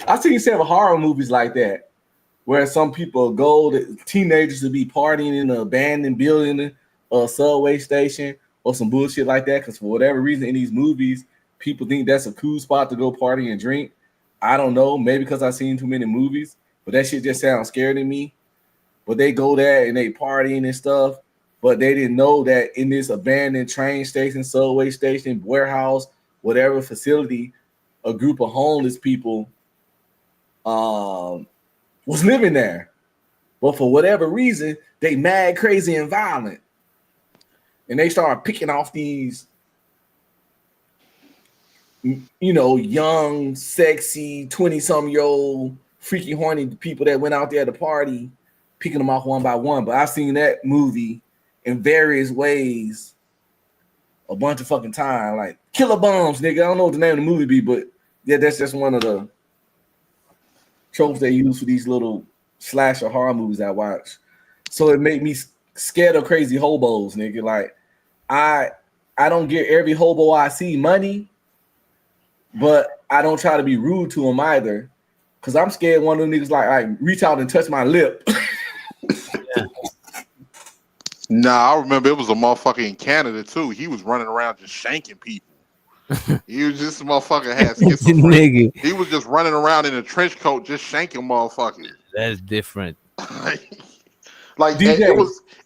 I've seen several horror movies like that, where some people go, teenagers to be partying in an abandoned building, a subway station, or some bullshit like that. Because for whatever reason, in these movies, people think that's a cool spot to go party and drink. I don't know, maybe because I've seen too many movies, but that shit just sounds scary to me. But they go there and they partying and stuff, but they didn't know that in this abandoned train station, subway station, warehouse, whatever facility, a group of homeless people was living there. But for whatever reason, they mad, crazy, and violent. And they start picking off these, you know, young, sexy, 20-something-year-old, freaky, horny people that went out there to party, picking them off one by one. But I've seen that movie in various ways a bunch of fucking time. Like Killer Bombs, nigga. I don't know what the name of the movie be, but yeah, that's just one of the tropes they use for these little slasher horror movies I watch. So it made me scared of crazy hobos, nigga. Like I don't get every hobo I see money, but I don't try to be rude to them either. Cause I'm scared one of them niggas like reach out and touch my lip. Nah, I remember it was a motherfucker in Canada too. He was running around just shanking people. He was just a motherfucker had schizophrenia. He was just running around in a trench coat, just shanking motherfuckers. That's different. Like DJ.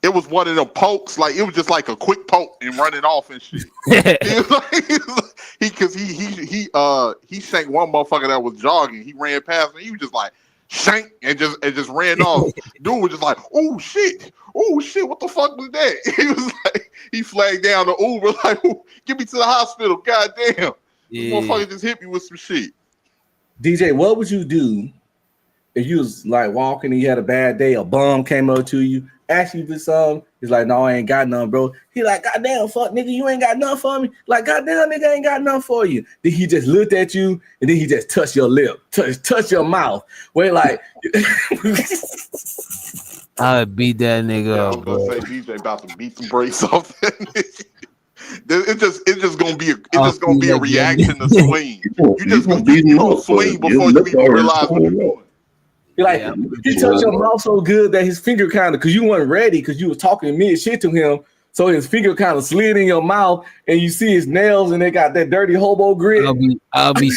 it was one of them pokes. Like it was just like a quick poke and running off and shit. He shanked one motherfucker that was jogging. He ran past me. He was just like shank and just ran off. Dude was just like, oh shit, what the fuck was that? He was like, he flagged down the Uber like, get me to the hospital. Goddamn, Yeah. motherfucker just hit me with some shit. DJ, what would you do if you was like walking and you had a bad day, a bum came up to you, asked you for something? He's like, no, I ain't got none, bro. He like, goddamn, fuck, nigga, you ain't got nothing for me. Like, goddamn, nigga, I ain't got nothing for you. Then he just looked at you and then he just touched your lip, touch your mouth. Wait, like, I would beat that nigga I up, was bro. gonna say DJ about to beat the brakes off that nigga. It's just gonna be a reaction to swing. You gonna swing before you even realize what you're doing. Like he touched your mouth so good that his finger kind of, because you weren't ready, because you was talking mid shit to him, so his finger kind of slid in your mouth, and you see his nails, and they got that dirty hobo grit. I'll be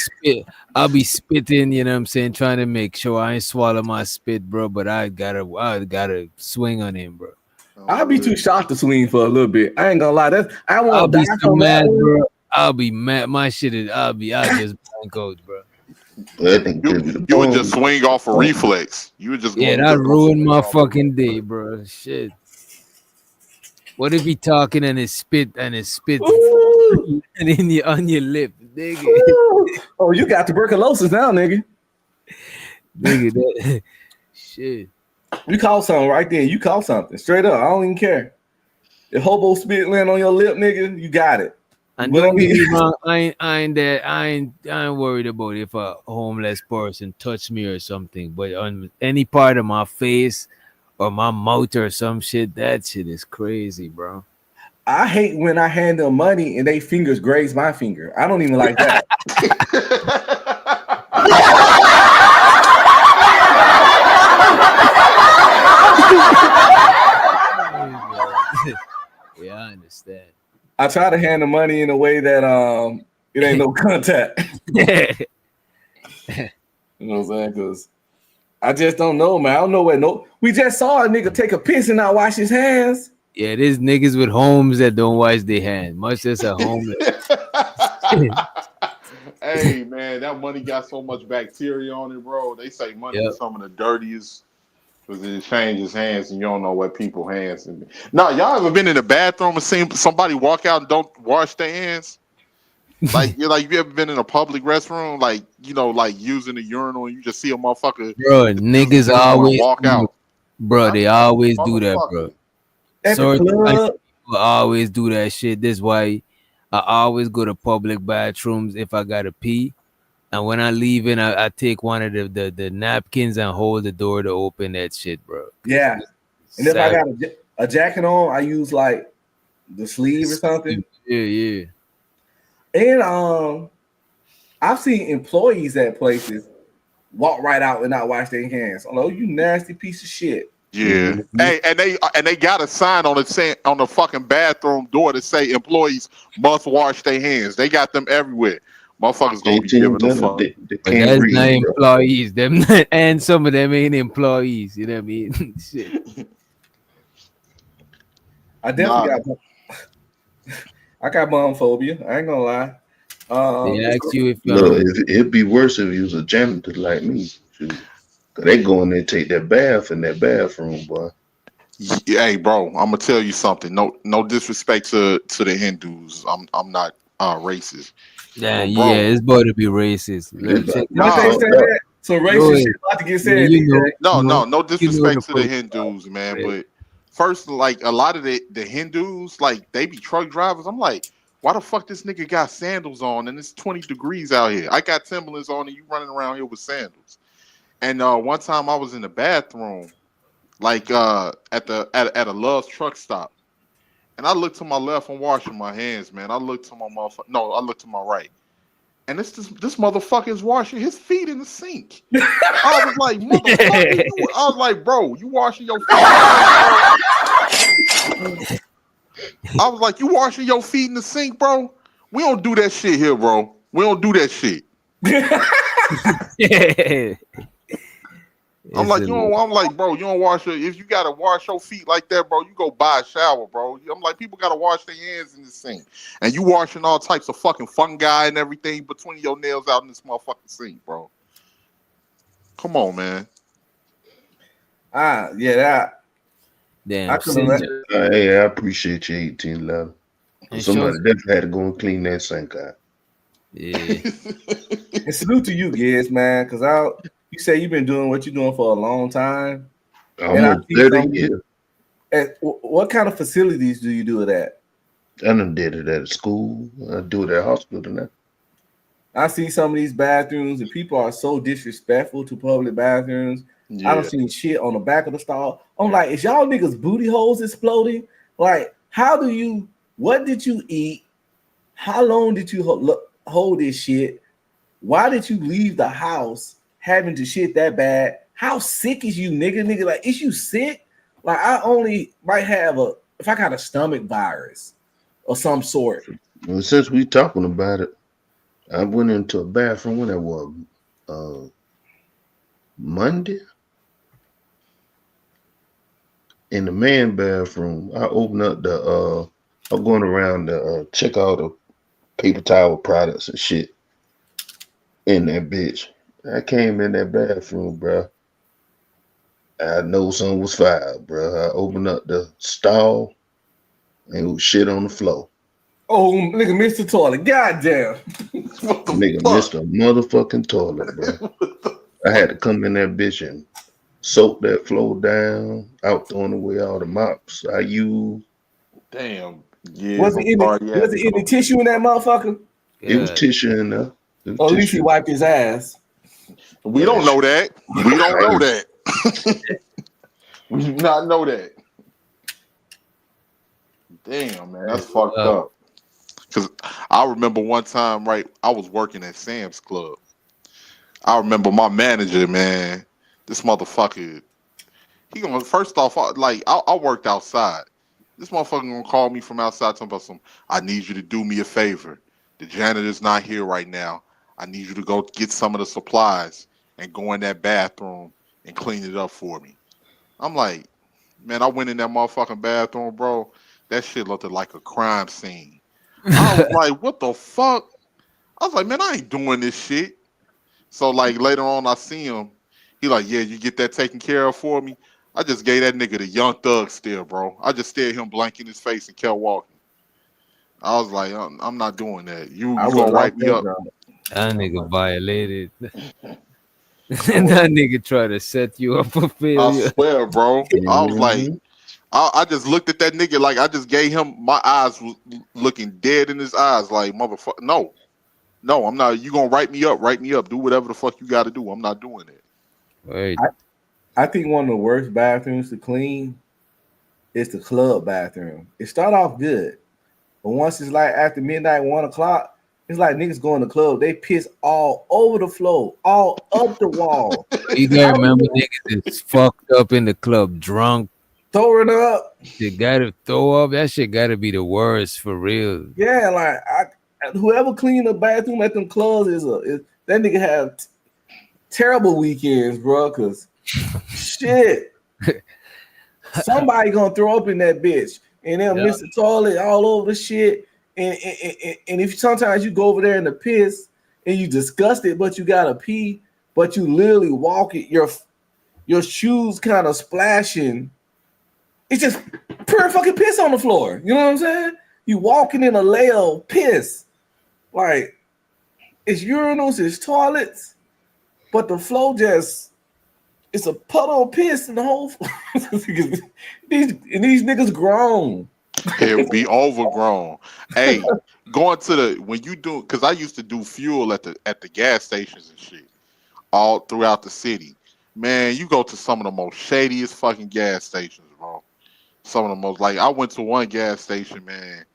spitting, you know what I'm saying, trying to make sure I ain't swallow my spit, bro. But I gotta swing on him, bro. I'll be too shocked to swing for a little bit. I ain't gonna lie. I'll be so mad, bro. I'll be mad. My shit is I'll just blank out, bro. You would just swing off a reflex. You would just that ruined my fucking day, bro. Shit. What if he talking and his spit and on your lip, nigga? Oh, you got tuberculosis now, nigga. Nigga, that shit. You caught something right there. You caught something straight up. I don't even care. If hobo spit land on your lip, nigga, you got it. And don't get me wrong, I ain't worried about if a homeless person touch me or something, but on any part of my face or my mouth or some shit, that shit is crazy, bro. I hate when I hand them money and they fingers graze my finger. I don't even like that. Yeah, I understand. I try to hand the money in a way that it ain't no contact. You know what I'm saying? Because I just don't know, man. I don't know where we just saw a nigga take a piss and not wash his hands. Yeah, there's niggas with homes that don't wash their hands, much less a homeless. Hey man, that money got so much bacteria on it, bro. They say money is some of the dirtiest because it changes hands and you don't know what people's hands. No, y'all ever been in the bathroom and seen somebody walk out and don't wash their hands? Like you ever been in a public restroom, like using the urinal and you just see a motherfucker, bro? Niggas always walk out, bro. They always do that, bro. So people always do that shit. This why I always go to public bathrooms if I gotta pee, and when I leave in, I take one of the napkins and hold the door to open that shit, bro. Yeah, And if I got a jacket on, I use like the sleeve or something. Yeah. And I've seen employees at places walk right out and not wash their hands. Oh, you nasty piece of shit. Yeah. Hey, and they got a sign on the fucking bathroom door to say employees must wash their hands. They got them everywhere. Motherfuckers gonna be giving a fuck. But that's not employees. Them and some of them ain't employees. You know what I mean? Shit. I definitely got bum phobia. I ain't gonna lie. They ask you if it'd be worse if you was a janitor like me. Shoot. Cause they go in there and take that bath in that bathroom, boy. Hey, bro, I'm gonna tell you something. No disrespect to the Hindus. I'm not racist. Yeah, bro. it's about to be racist. So racist shit about to get said. No disrespect to the Hindus, man. Right. But first, like a lot of the Hindus, like they be truck drivers. I'm like, why the fuck this nigga got sandals on and it's 20 degrees out here? I got Timberlands on and you running around here with sandals. And one time I was in the bathroom, like at a Love's truck stop, and I looked to my left. I'm washing my hands, man. I looked to my motherfucker. No, I looked to my right, and this motherfucker is washing his feet in the sink. I was like, motherfucker, I was like, bro, you washing your feet? I was like, you washing your feet in the sink, bro? We don't do that shit here, bro. We don't do that shit. I'm like, bro, you don't wash if you gotta wash your feet like that, bro, you go buy a shower, bro. I'm like, people gotta wash their hands in the sink. And you washing all types of fucking fungi and everything between your nails out in this motherfucking sink, bro. Come on, man. That. Damn. Hey, I appreciate you 18 love. Somebody definitely had to go and clean that sink out. Yeah. And salute to you, Giz, man, because you say you've been doing what you're doing for a long time. Almost 30 years. What kind of facilities do you do it at? I done did it at a school. I do it at a hospital now. I see some of these bathrooms and people are so disrespectful to public bathrooms. Yeah. I don't see shit on the back of the stall. I'm like, is y'all niggas booty holes exploding? Like, what did you eat? How long did you hold this shit? Why did you leave the house having to shit that bad? How sick is you, nigga? Like, is you sick? Like, I only might have if I got a stomach virus or some sort. Well, since we talking about it, I went into a bathroom when it was Monday. In the man bathroom, I opened up I'm going around to check out the paper towel products and shit in that bitch. I came in that bathroom, bro. I know something was foul, bro. I opened up the stall and it was shit on the floor. Oh, nigga missed the toilet. Goddamn. Nigga missed a motherfucking toilet, bro. I had to come in that bitch and soak that floor down, out throwing away all the mops I used. Damn. Yeah. Was it any tissue in that motherfucker? It was tissue in there. Or at least he wiped his ass. We don't know that. We don't know that. We do not know that. Damn, man, that's fucked up. Because I remember one time, right, I was working at Sam's Club. I remember my manager, man, this motherfucker, first off, I worked outside. This motherfucker gonna call me from outside talking about I need you to do me a favor. The janitor's not here right now. I need you to go get some of the supplies and go in that bathroom and clean it up for me. I'm like, man, I went in that motherfucking bathroom, bro. That shit looked like a crime scene. I was like, what the fuck? I was like, man, I ain't doing this shit. So like later on, I see him. He like, yeah, you get that taken care of for me. I just gave that nigga the Young Thug stare, bro. I just stared him blank in his face and kept walking. I was like, I'm not doing that. You gonna wipe me up? That nigga violated. And that nigga try to set you up for failure. I swear, bro. I was like, I just looked at that nigga like I just gave him, my eyes was looking dead in his eyes, like, motherfucker, no, I'm not. You gonna write me up? Do whatever the fuck you got to do. I'm not doing it. Right. I think one of the worst bathrooms to clean is the club bathroom. It start off good, but once it's like after midnight, 1 o'clock, it's like niggas go in the club. They piss all over the floor, all up the wall. You gotta remember niggas is fucked up in the club, drunk, throwing up. They gotta throw up. That shit gotta be the worst for real. Yeah, like whoever clean the bathroom at them clubs is that nigga have terrible weekends, bro. Cause shit, somebody gonna throw up in that bitch, and they'll miss the toilet all over the shit. And if sometimes you go over there in the piss and you disgusted, but you gotta pee, but you literally walk it, your shoes kind of splashing. It's just pure fucking piss on the floor. You know what I'm saying? You walking in a layer of piss. Like, it's urinals, it's toilets, but the flow it's a puddle of piss in the whole these niggas grown. It'll be overgrown. Hey, going to when you do, because I used to do fuel at the gas stations and shit all throughout the city. Man, you go to some of the most shadiest fucking gas stations, bro. Some of the most, like, I went to one gas station, man.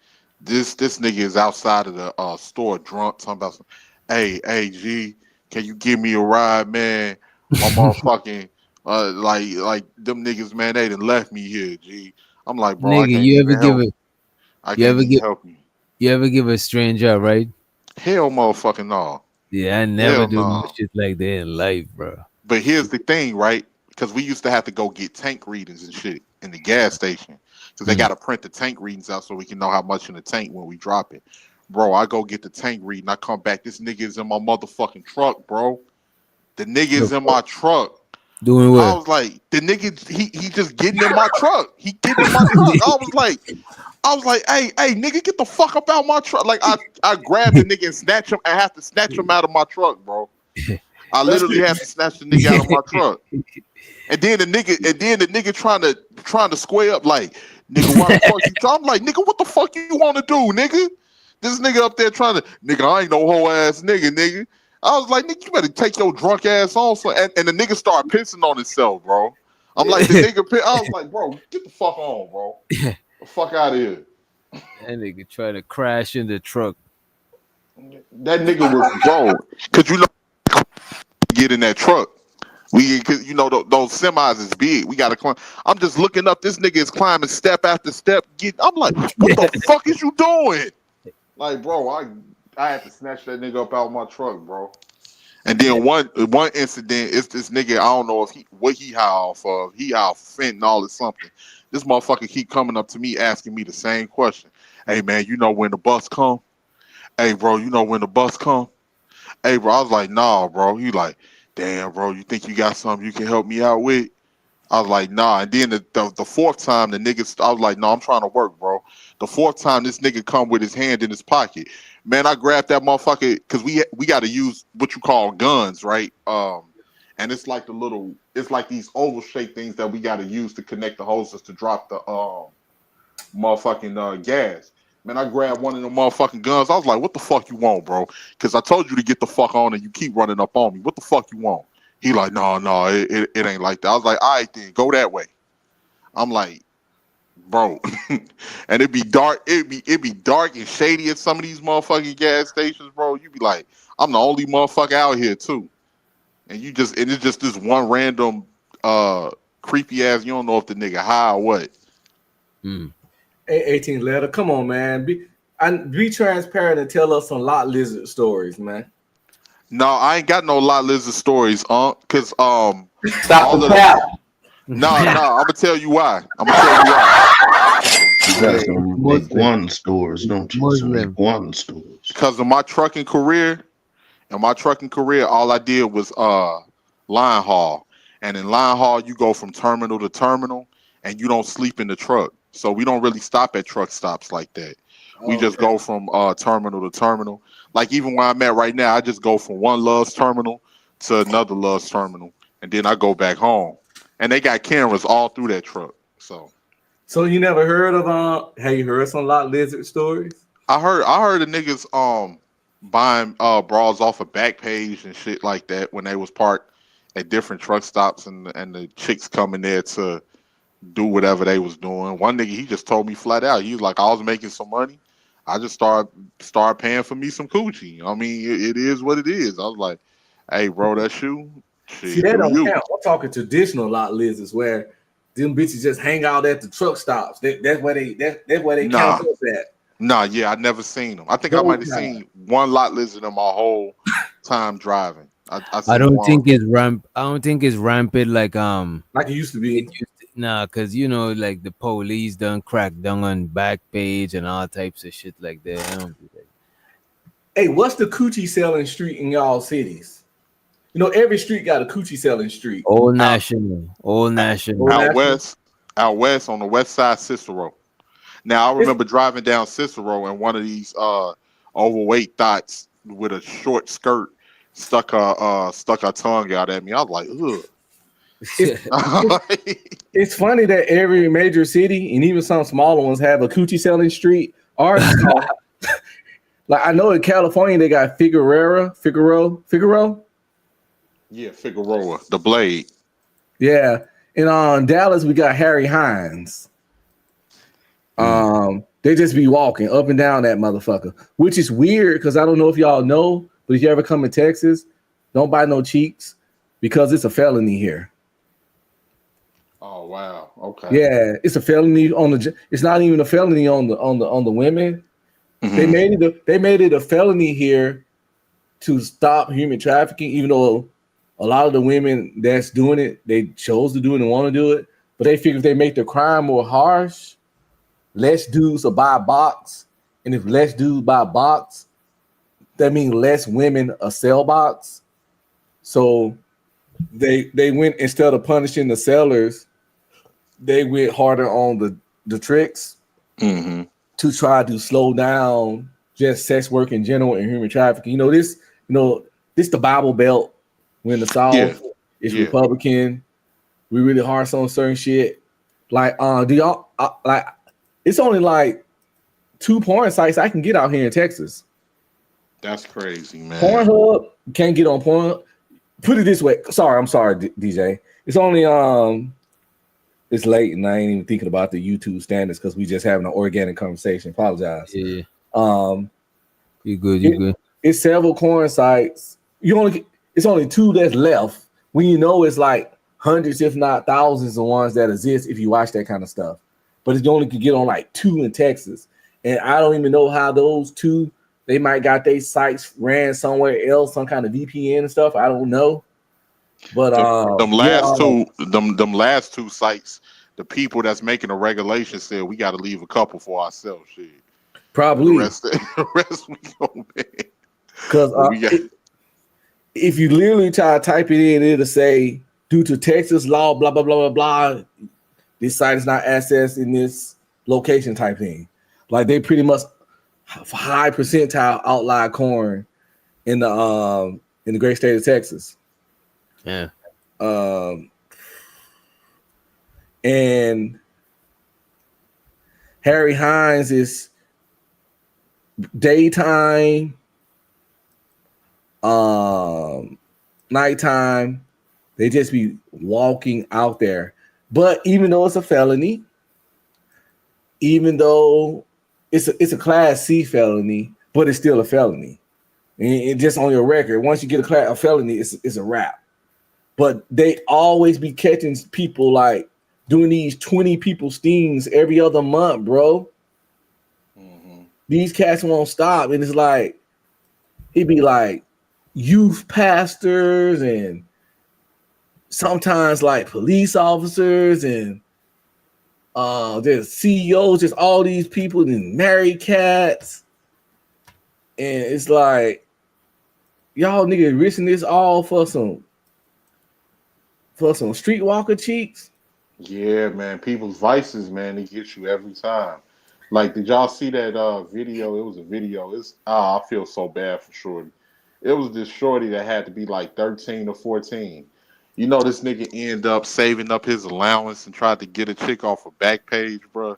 This nigga is outside of the store drunk, talking about some, hey G, can you give me a ride, man? My motherfucking like them niggas, man, they done left me here, G. I'm like, bro, Nigga, you ever give a stranger a ride? Hell motherfucking no. Yeah, I never do no shit like that in life, bro. But here's the thing, right? Because we used to have to go get tank readings and shit in the gas station. Because they got to print the tank readings out so we can know how much in the tank when we drop it. Bro, I go get the tank reading. I come back. This nigga is in my motherfucking truck, bro. The nigga is in my truck. Doing what? I was like, the nigga, he just getting in my truck. He getting in my truck. I was like, hey, nigga, get the fuck up out my truck. Like, I grabbed the nigga and snatch him. I have to snatch him out of my truck, bro. I literally had to snatch the nigga out of my truck. And then the nigga trying to square up, like, nigga, why the fuck you? I'm like, nigga, what the fuck you want to do, nigga? This nigga up there trying to, nigga, I ain't no whole ass nigga. I was like, nigga, you better take your drunk ass on. And the nigga started pissing on himself, bro. I'm like, the nigga, I was like, bro, get the fuck on, bro. The fuck out of here. That nigga trying to crash in the truck. That nigga was, bro, because you know, get in that truck. Cause you know those semis is big. We gotta climb. I'm just looking up. This nigga is climbing step after step. I'm like, what the fuck is you doing? Like, bro, I had to snatch that nigga up out of my truck, bro. And then one incident is this nigga. I don't know what he high off of. He high off fentanyl or something. This motherfucker keep coming up to me asking me the same question. Hey man, you know when the bus come? Hey bro, you know when the bus come? Hey bro, I was like, nah, bro. He like, damn, bro, you think you got something you can help me out with? I was like, nah. And then the fourth time, the nigga, I was like, no, I'm trying to work, bro. The fourth time, this nigga come with his hand in his pocket. Man, I grabbed that motherfucker because we got to use what you call guns, right? And it's like it's like these oval shaped things that we got to use to connect the hoses to drop the motherfucking gas. Man, I grabbed one of them motherfucking guns. I was like, what the fuck you want, bro? Because I told you to get the fuck on and you keep running up on me. What the fuck you want? He like, no, it ain't like that. I was like, all right, then, go that way. I'm like, bro. And it'd be dark. It'd be dark and shady at some of these motherfucking gas stations, bro. You be like, I'm the only motherfucker out here, too. And it's just this one random creepy ass, you don't know if the nigga high or what. Hey, 18 letter, come on, man. Be transparent and tell us some lot lizard stories, man. No, I ain't got no lot lizard stories, cause stop the cap. No, I'm gonna tell you why. You got some iguana stores, don't you? Some iguana stores. Cause of my trucking career, all I did was line haul, and in line haul you go from terminal to terminal, and you don't sleep in the truck. So we don't really stop at truck stops like that. We just go from terminal to terminal. Like even where I'm at right now, I just go from one Love's terminal to another Love's terminal, and then I go back home. And they got cameras all through that truck. So you never heard of have you heard some lot lizard stories? I heard the niggas buying bras off of Backpage and shit like that when they was parked at different truck stops, and the chicks coming there to do whatever they was doing. One nigga, he just told me flat out, he was like, I was making some money. I just start paying for me some coochie. I mean, it is what it is. I was like, hey, bro, that shoe, shit, See, that do don't you. count. I'm talking traditional lot lizards where them bitches just hang out at the truck stops. That's where they count us at. Nah, yeah, I never seen them. I think I might have seen one lot lizard in my whole time driving. I I don't one. think it's I don't think it's rampant like it used to be. Nah, cause you know, like the police done crack down on Backpage and all types of shit like that. I don't do that. Hey, what's the coochie selling street in y'all cities? You know, every street got a coochie selling street. Old National. Out west on the west side, Cicero. Now I remember driving down Cicero and one of these overweight thoughts with a short skirt stuck her tongue out at me. I was like, ugh. It's funny that every major city and even some smaller ones have a coochie selling street. Ours, like I know in California they got Figueroa. Yeah, Figueroa, the Blade. Yeah, and Dallas we got Harry Hines. They just be walking up and down that motherfucker, which is weird because I don't know if y'all know, but if you ever come to Texas, don't buy no cheeks because it's a felony here. Oh wow, okay. Yeah, it's a felony on the. It's not even a felony on the women. Mm-hmm. They made it a felony here to stop human trafficking, even though a lot of the women that's doing it, they chose to do it and want to do it. But they figure if they make the crime more harsh, less dudes will buy a box. And if less dudes buy a box, that means less women will sell box. So they went, instead of punishing the sellers, they went harder on the tricks to try to slow down just sex work in general and human trafficking. This the Bible Belt. When the South is Republican, we really harsh on certain shit. Like, do y'all like? It's only like 2 porn sites I can get out here in Texas. That's crazy, man. Pornhub can't get on porn. Put it this way. I'm sorry, DJ. It's only it's late and I ain't even thinking about the YouTube standards because we just having an organic conversation. Apologize. Yeah. You good. It's several porn sites. It's only 2 that's left when you know it's like hundreds, if not thousands, of ones that exist if you watch that kind of stuff. But you only could get on like 2 in Texas. And I don't even know how those 2, they might got their sites ran somewhere else, some kind of VPN and stuff. I don't know. But them last two sites, the people that's making the regulation said we got to leave a couple for ourselves. Shit. Probably. The rest we go, man. Because if you literally try to type it in, it'll say, due to Texas law, blah, blah, blah, blah, blah, this site is not accessed in this location type thing. Like they pretty much high percentile outlier corn in the great state of Texas. Yeah. And Harry Hines is daytime, nighttime, they just be walking out there. But even though it's a felony, even though it's a class C felony, but it's still a felony. And it just on your record. Once you get a felony, it's a wrap. But they always be catching people like doing these 20 people stings every other month, bro. These cats won't stop. And it's like, it'd be like youth pastors and sometimes like police officers and there's CEOs, just all these people and married cats. And it's like, y'all niggas risking this all for some streetwalker cheeks. Yeah, man. People's vices, man, they get you every time. Like, did y'all see that video? It was a video. I feel so bad for Shorty. It was this Shorty that had to be like 13 or 14. You know, this nigga ended up saving up his allowance and tried to get a chick off a Backpage, bro.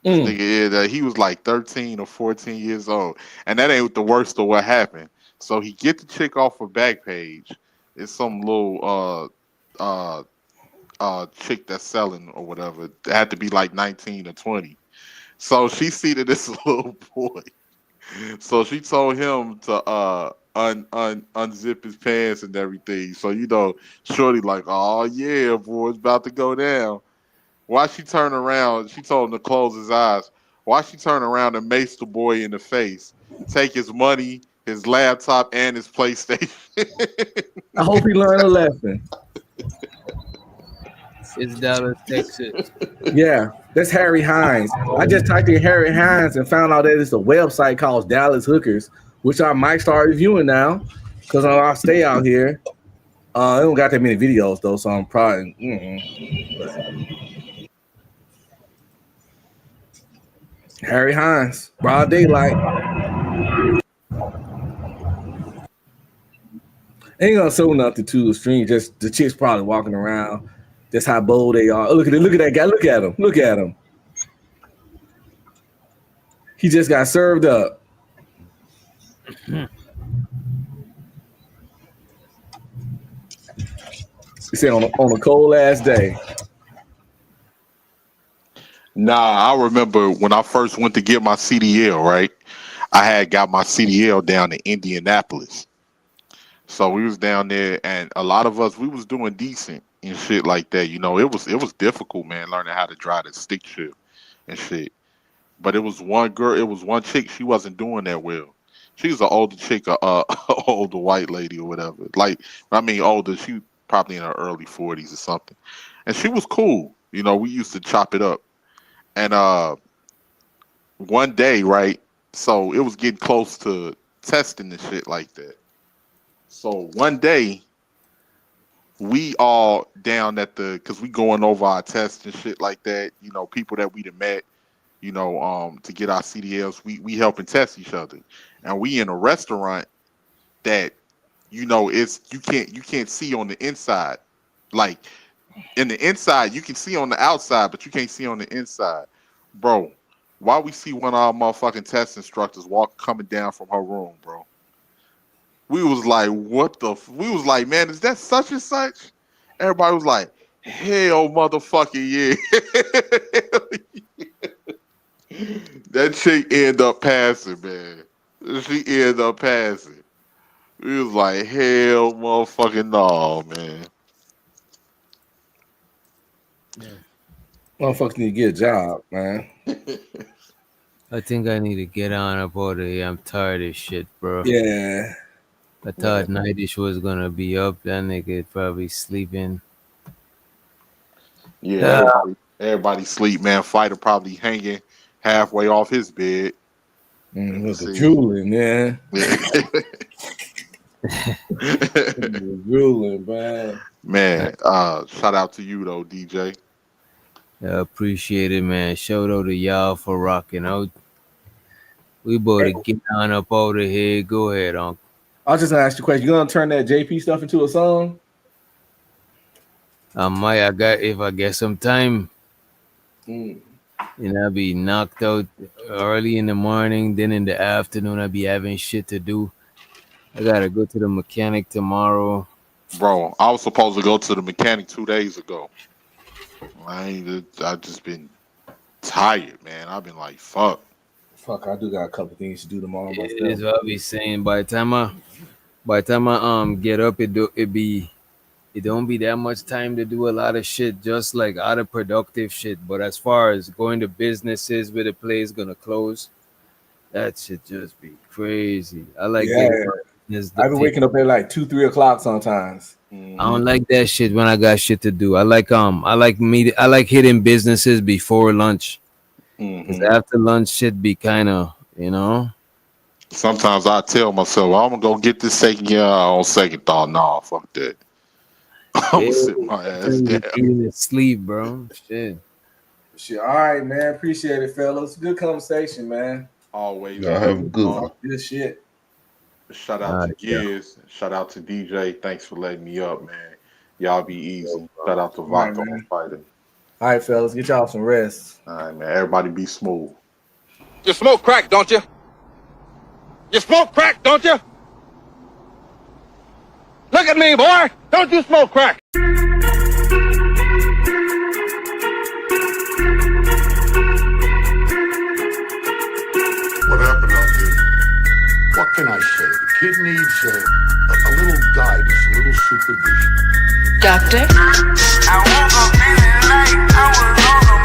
This nigga, he was like 13 or 14 years old. And that ain't the worst of what happened. So he get the chick off a Backpage. It's some little chick that's selling or whatever. It had to be like 19 or 20. So she see that this little boy. So she told him to unzip his pants and everything. So Shorty like, oh yeah, boy, it's about to go down. Why she turn around? She told him to close his eyes. Why she turn around and mace the boy in the face, take his money, his laptop, and his PlayStation? I hope he learned a lesson. It's Dallas, Texas. Yeah, that's Harry Hines. I just typed in Harry Hines and found out that it's a website called Dallas Hookers, which I might start reviewing now because I'll stay out here. I don't got that many videos though, so I'm probably. Harry Hines, broad daylight. Ain't gonna show nothing to the stream. Just the chicks probably walking around. That's how bold they are. Oh, look at that guy. Look at him. He just got served up. He said on a cold ass day. Nah, I remember when I first went to get my CDL, right? I had got my CDL down in Indianapolis. So we was down there and a lot of us, we was doing decent and shit like that. It was difficult, man, learning how to drive the stick shift and shit. But it was one chick, she wasn't doing that well. She was an older chick, older white lady or whatever. Older, she probably in her early 40s or something. And she was cool. We used to chop it up. And one day, right? So it was getting close to testing and shit like that. So one day, we all down at because we going over our tests and shit like that. People that we'd have met, to get our CDLs, we helping test each other. And we in a restaurant that, it's you can't see on the inside. Like in the inside, you can see on the outside, but you can't see on the inside. Bro, why we see one of our motherfucking test instructors coming down from her room, bro? We was like, we was like, man, is that such and such? Everybody was like, hell motherfucking yeah. That chick ended up passing, man. She ended up passing. We was like, hell motherfucking no, man. Motherfuckers need to get a job, man. I think I need to get on up out of here. I'm tired of shit, bro. Yeah. I thought Nightish was gonna be up. That nigga probably sleeping. Yeah, everybody sleep, man. Fighter probably hanging halfway off his bed. Look at drooling, man. Drooling, man. Man, shout out to you though, DJ. I appreciate it, man. Shout out to y'all for rocking out. We better get on up out of here. Go ahead, Uncle. I was just gonna ask you a question. You gonna turn that JP stuff into a song? If I get some time. I'll be knocked out early in the morning. Then in the afternoon, I'll be having shit to do. I gotta go to the mechanic tomorrow. Bro, I was supposed to go to the mechanic 2 days ago. I just been tired, man. I've been like, fuck. I do got a couple things to do tomorrow. It is what I be saying. By the time I get up, it don't be that much time to do a lot of shit, just like out of productive shit. But as far as going to businesses where the place gonna close, that shit just be crazy. I like I've been waking up at like 2-3 o'clock sometimes. I don't like that shit when I got shit to do. I like hitting businesses before lunch. Because after lunch shit be kind of, Sometimes I tell myself, I'm gonna go get this taken care of on second thought. Nah, fuck that. I'm gonna sit my ass down. Sleep, bro. Shit. All right, man. Appreciate it, fellas. Good conversation, man. Always. Y'all have a good one. Good shit. Shout out to Giz. Shout out to DJ. Thanks for letting me up, man. Y'all be easy. Shout out to Vato and Fighter. All right, fellas. Get y'all some rest. All right, man. Everybody be smooth. You smoke crack, don't you? You smoke crack, don't you? Look at me, boy. Don't you smoke crack? What can I say? The kid needs a little guidance, a little supervision. Doctor? I woke up feeling like I was on a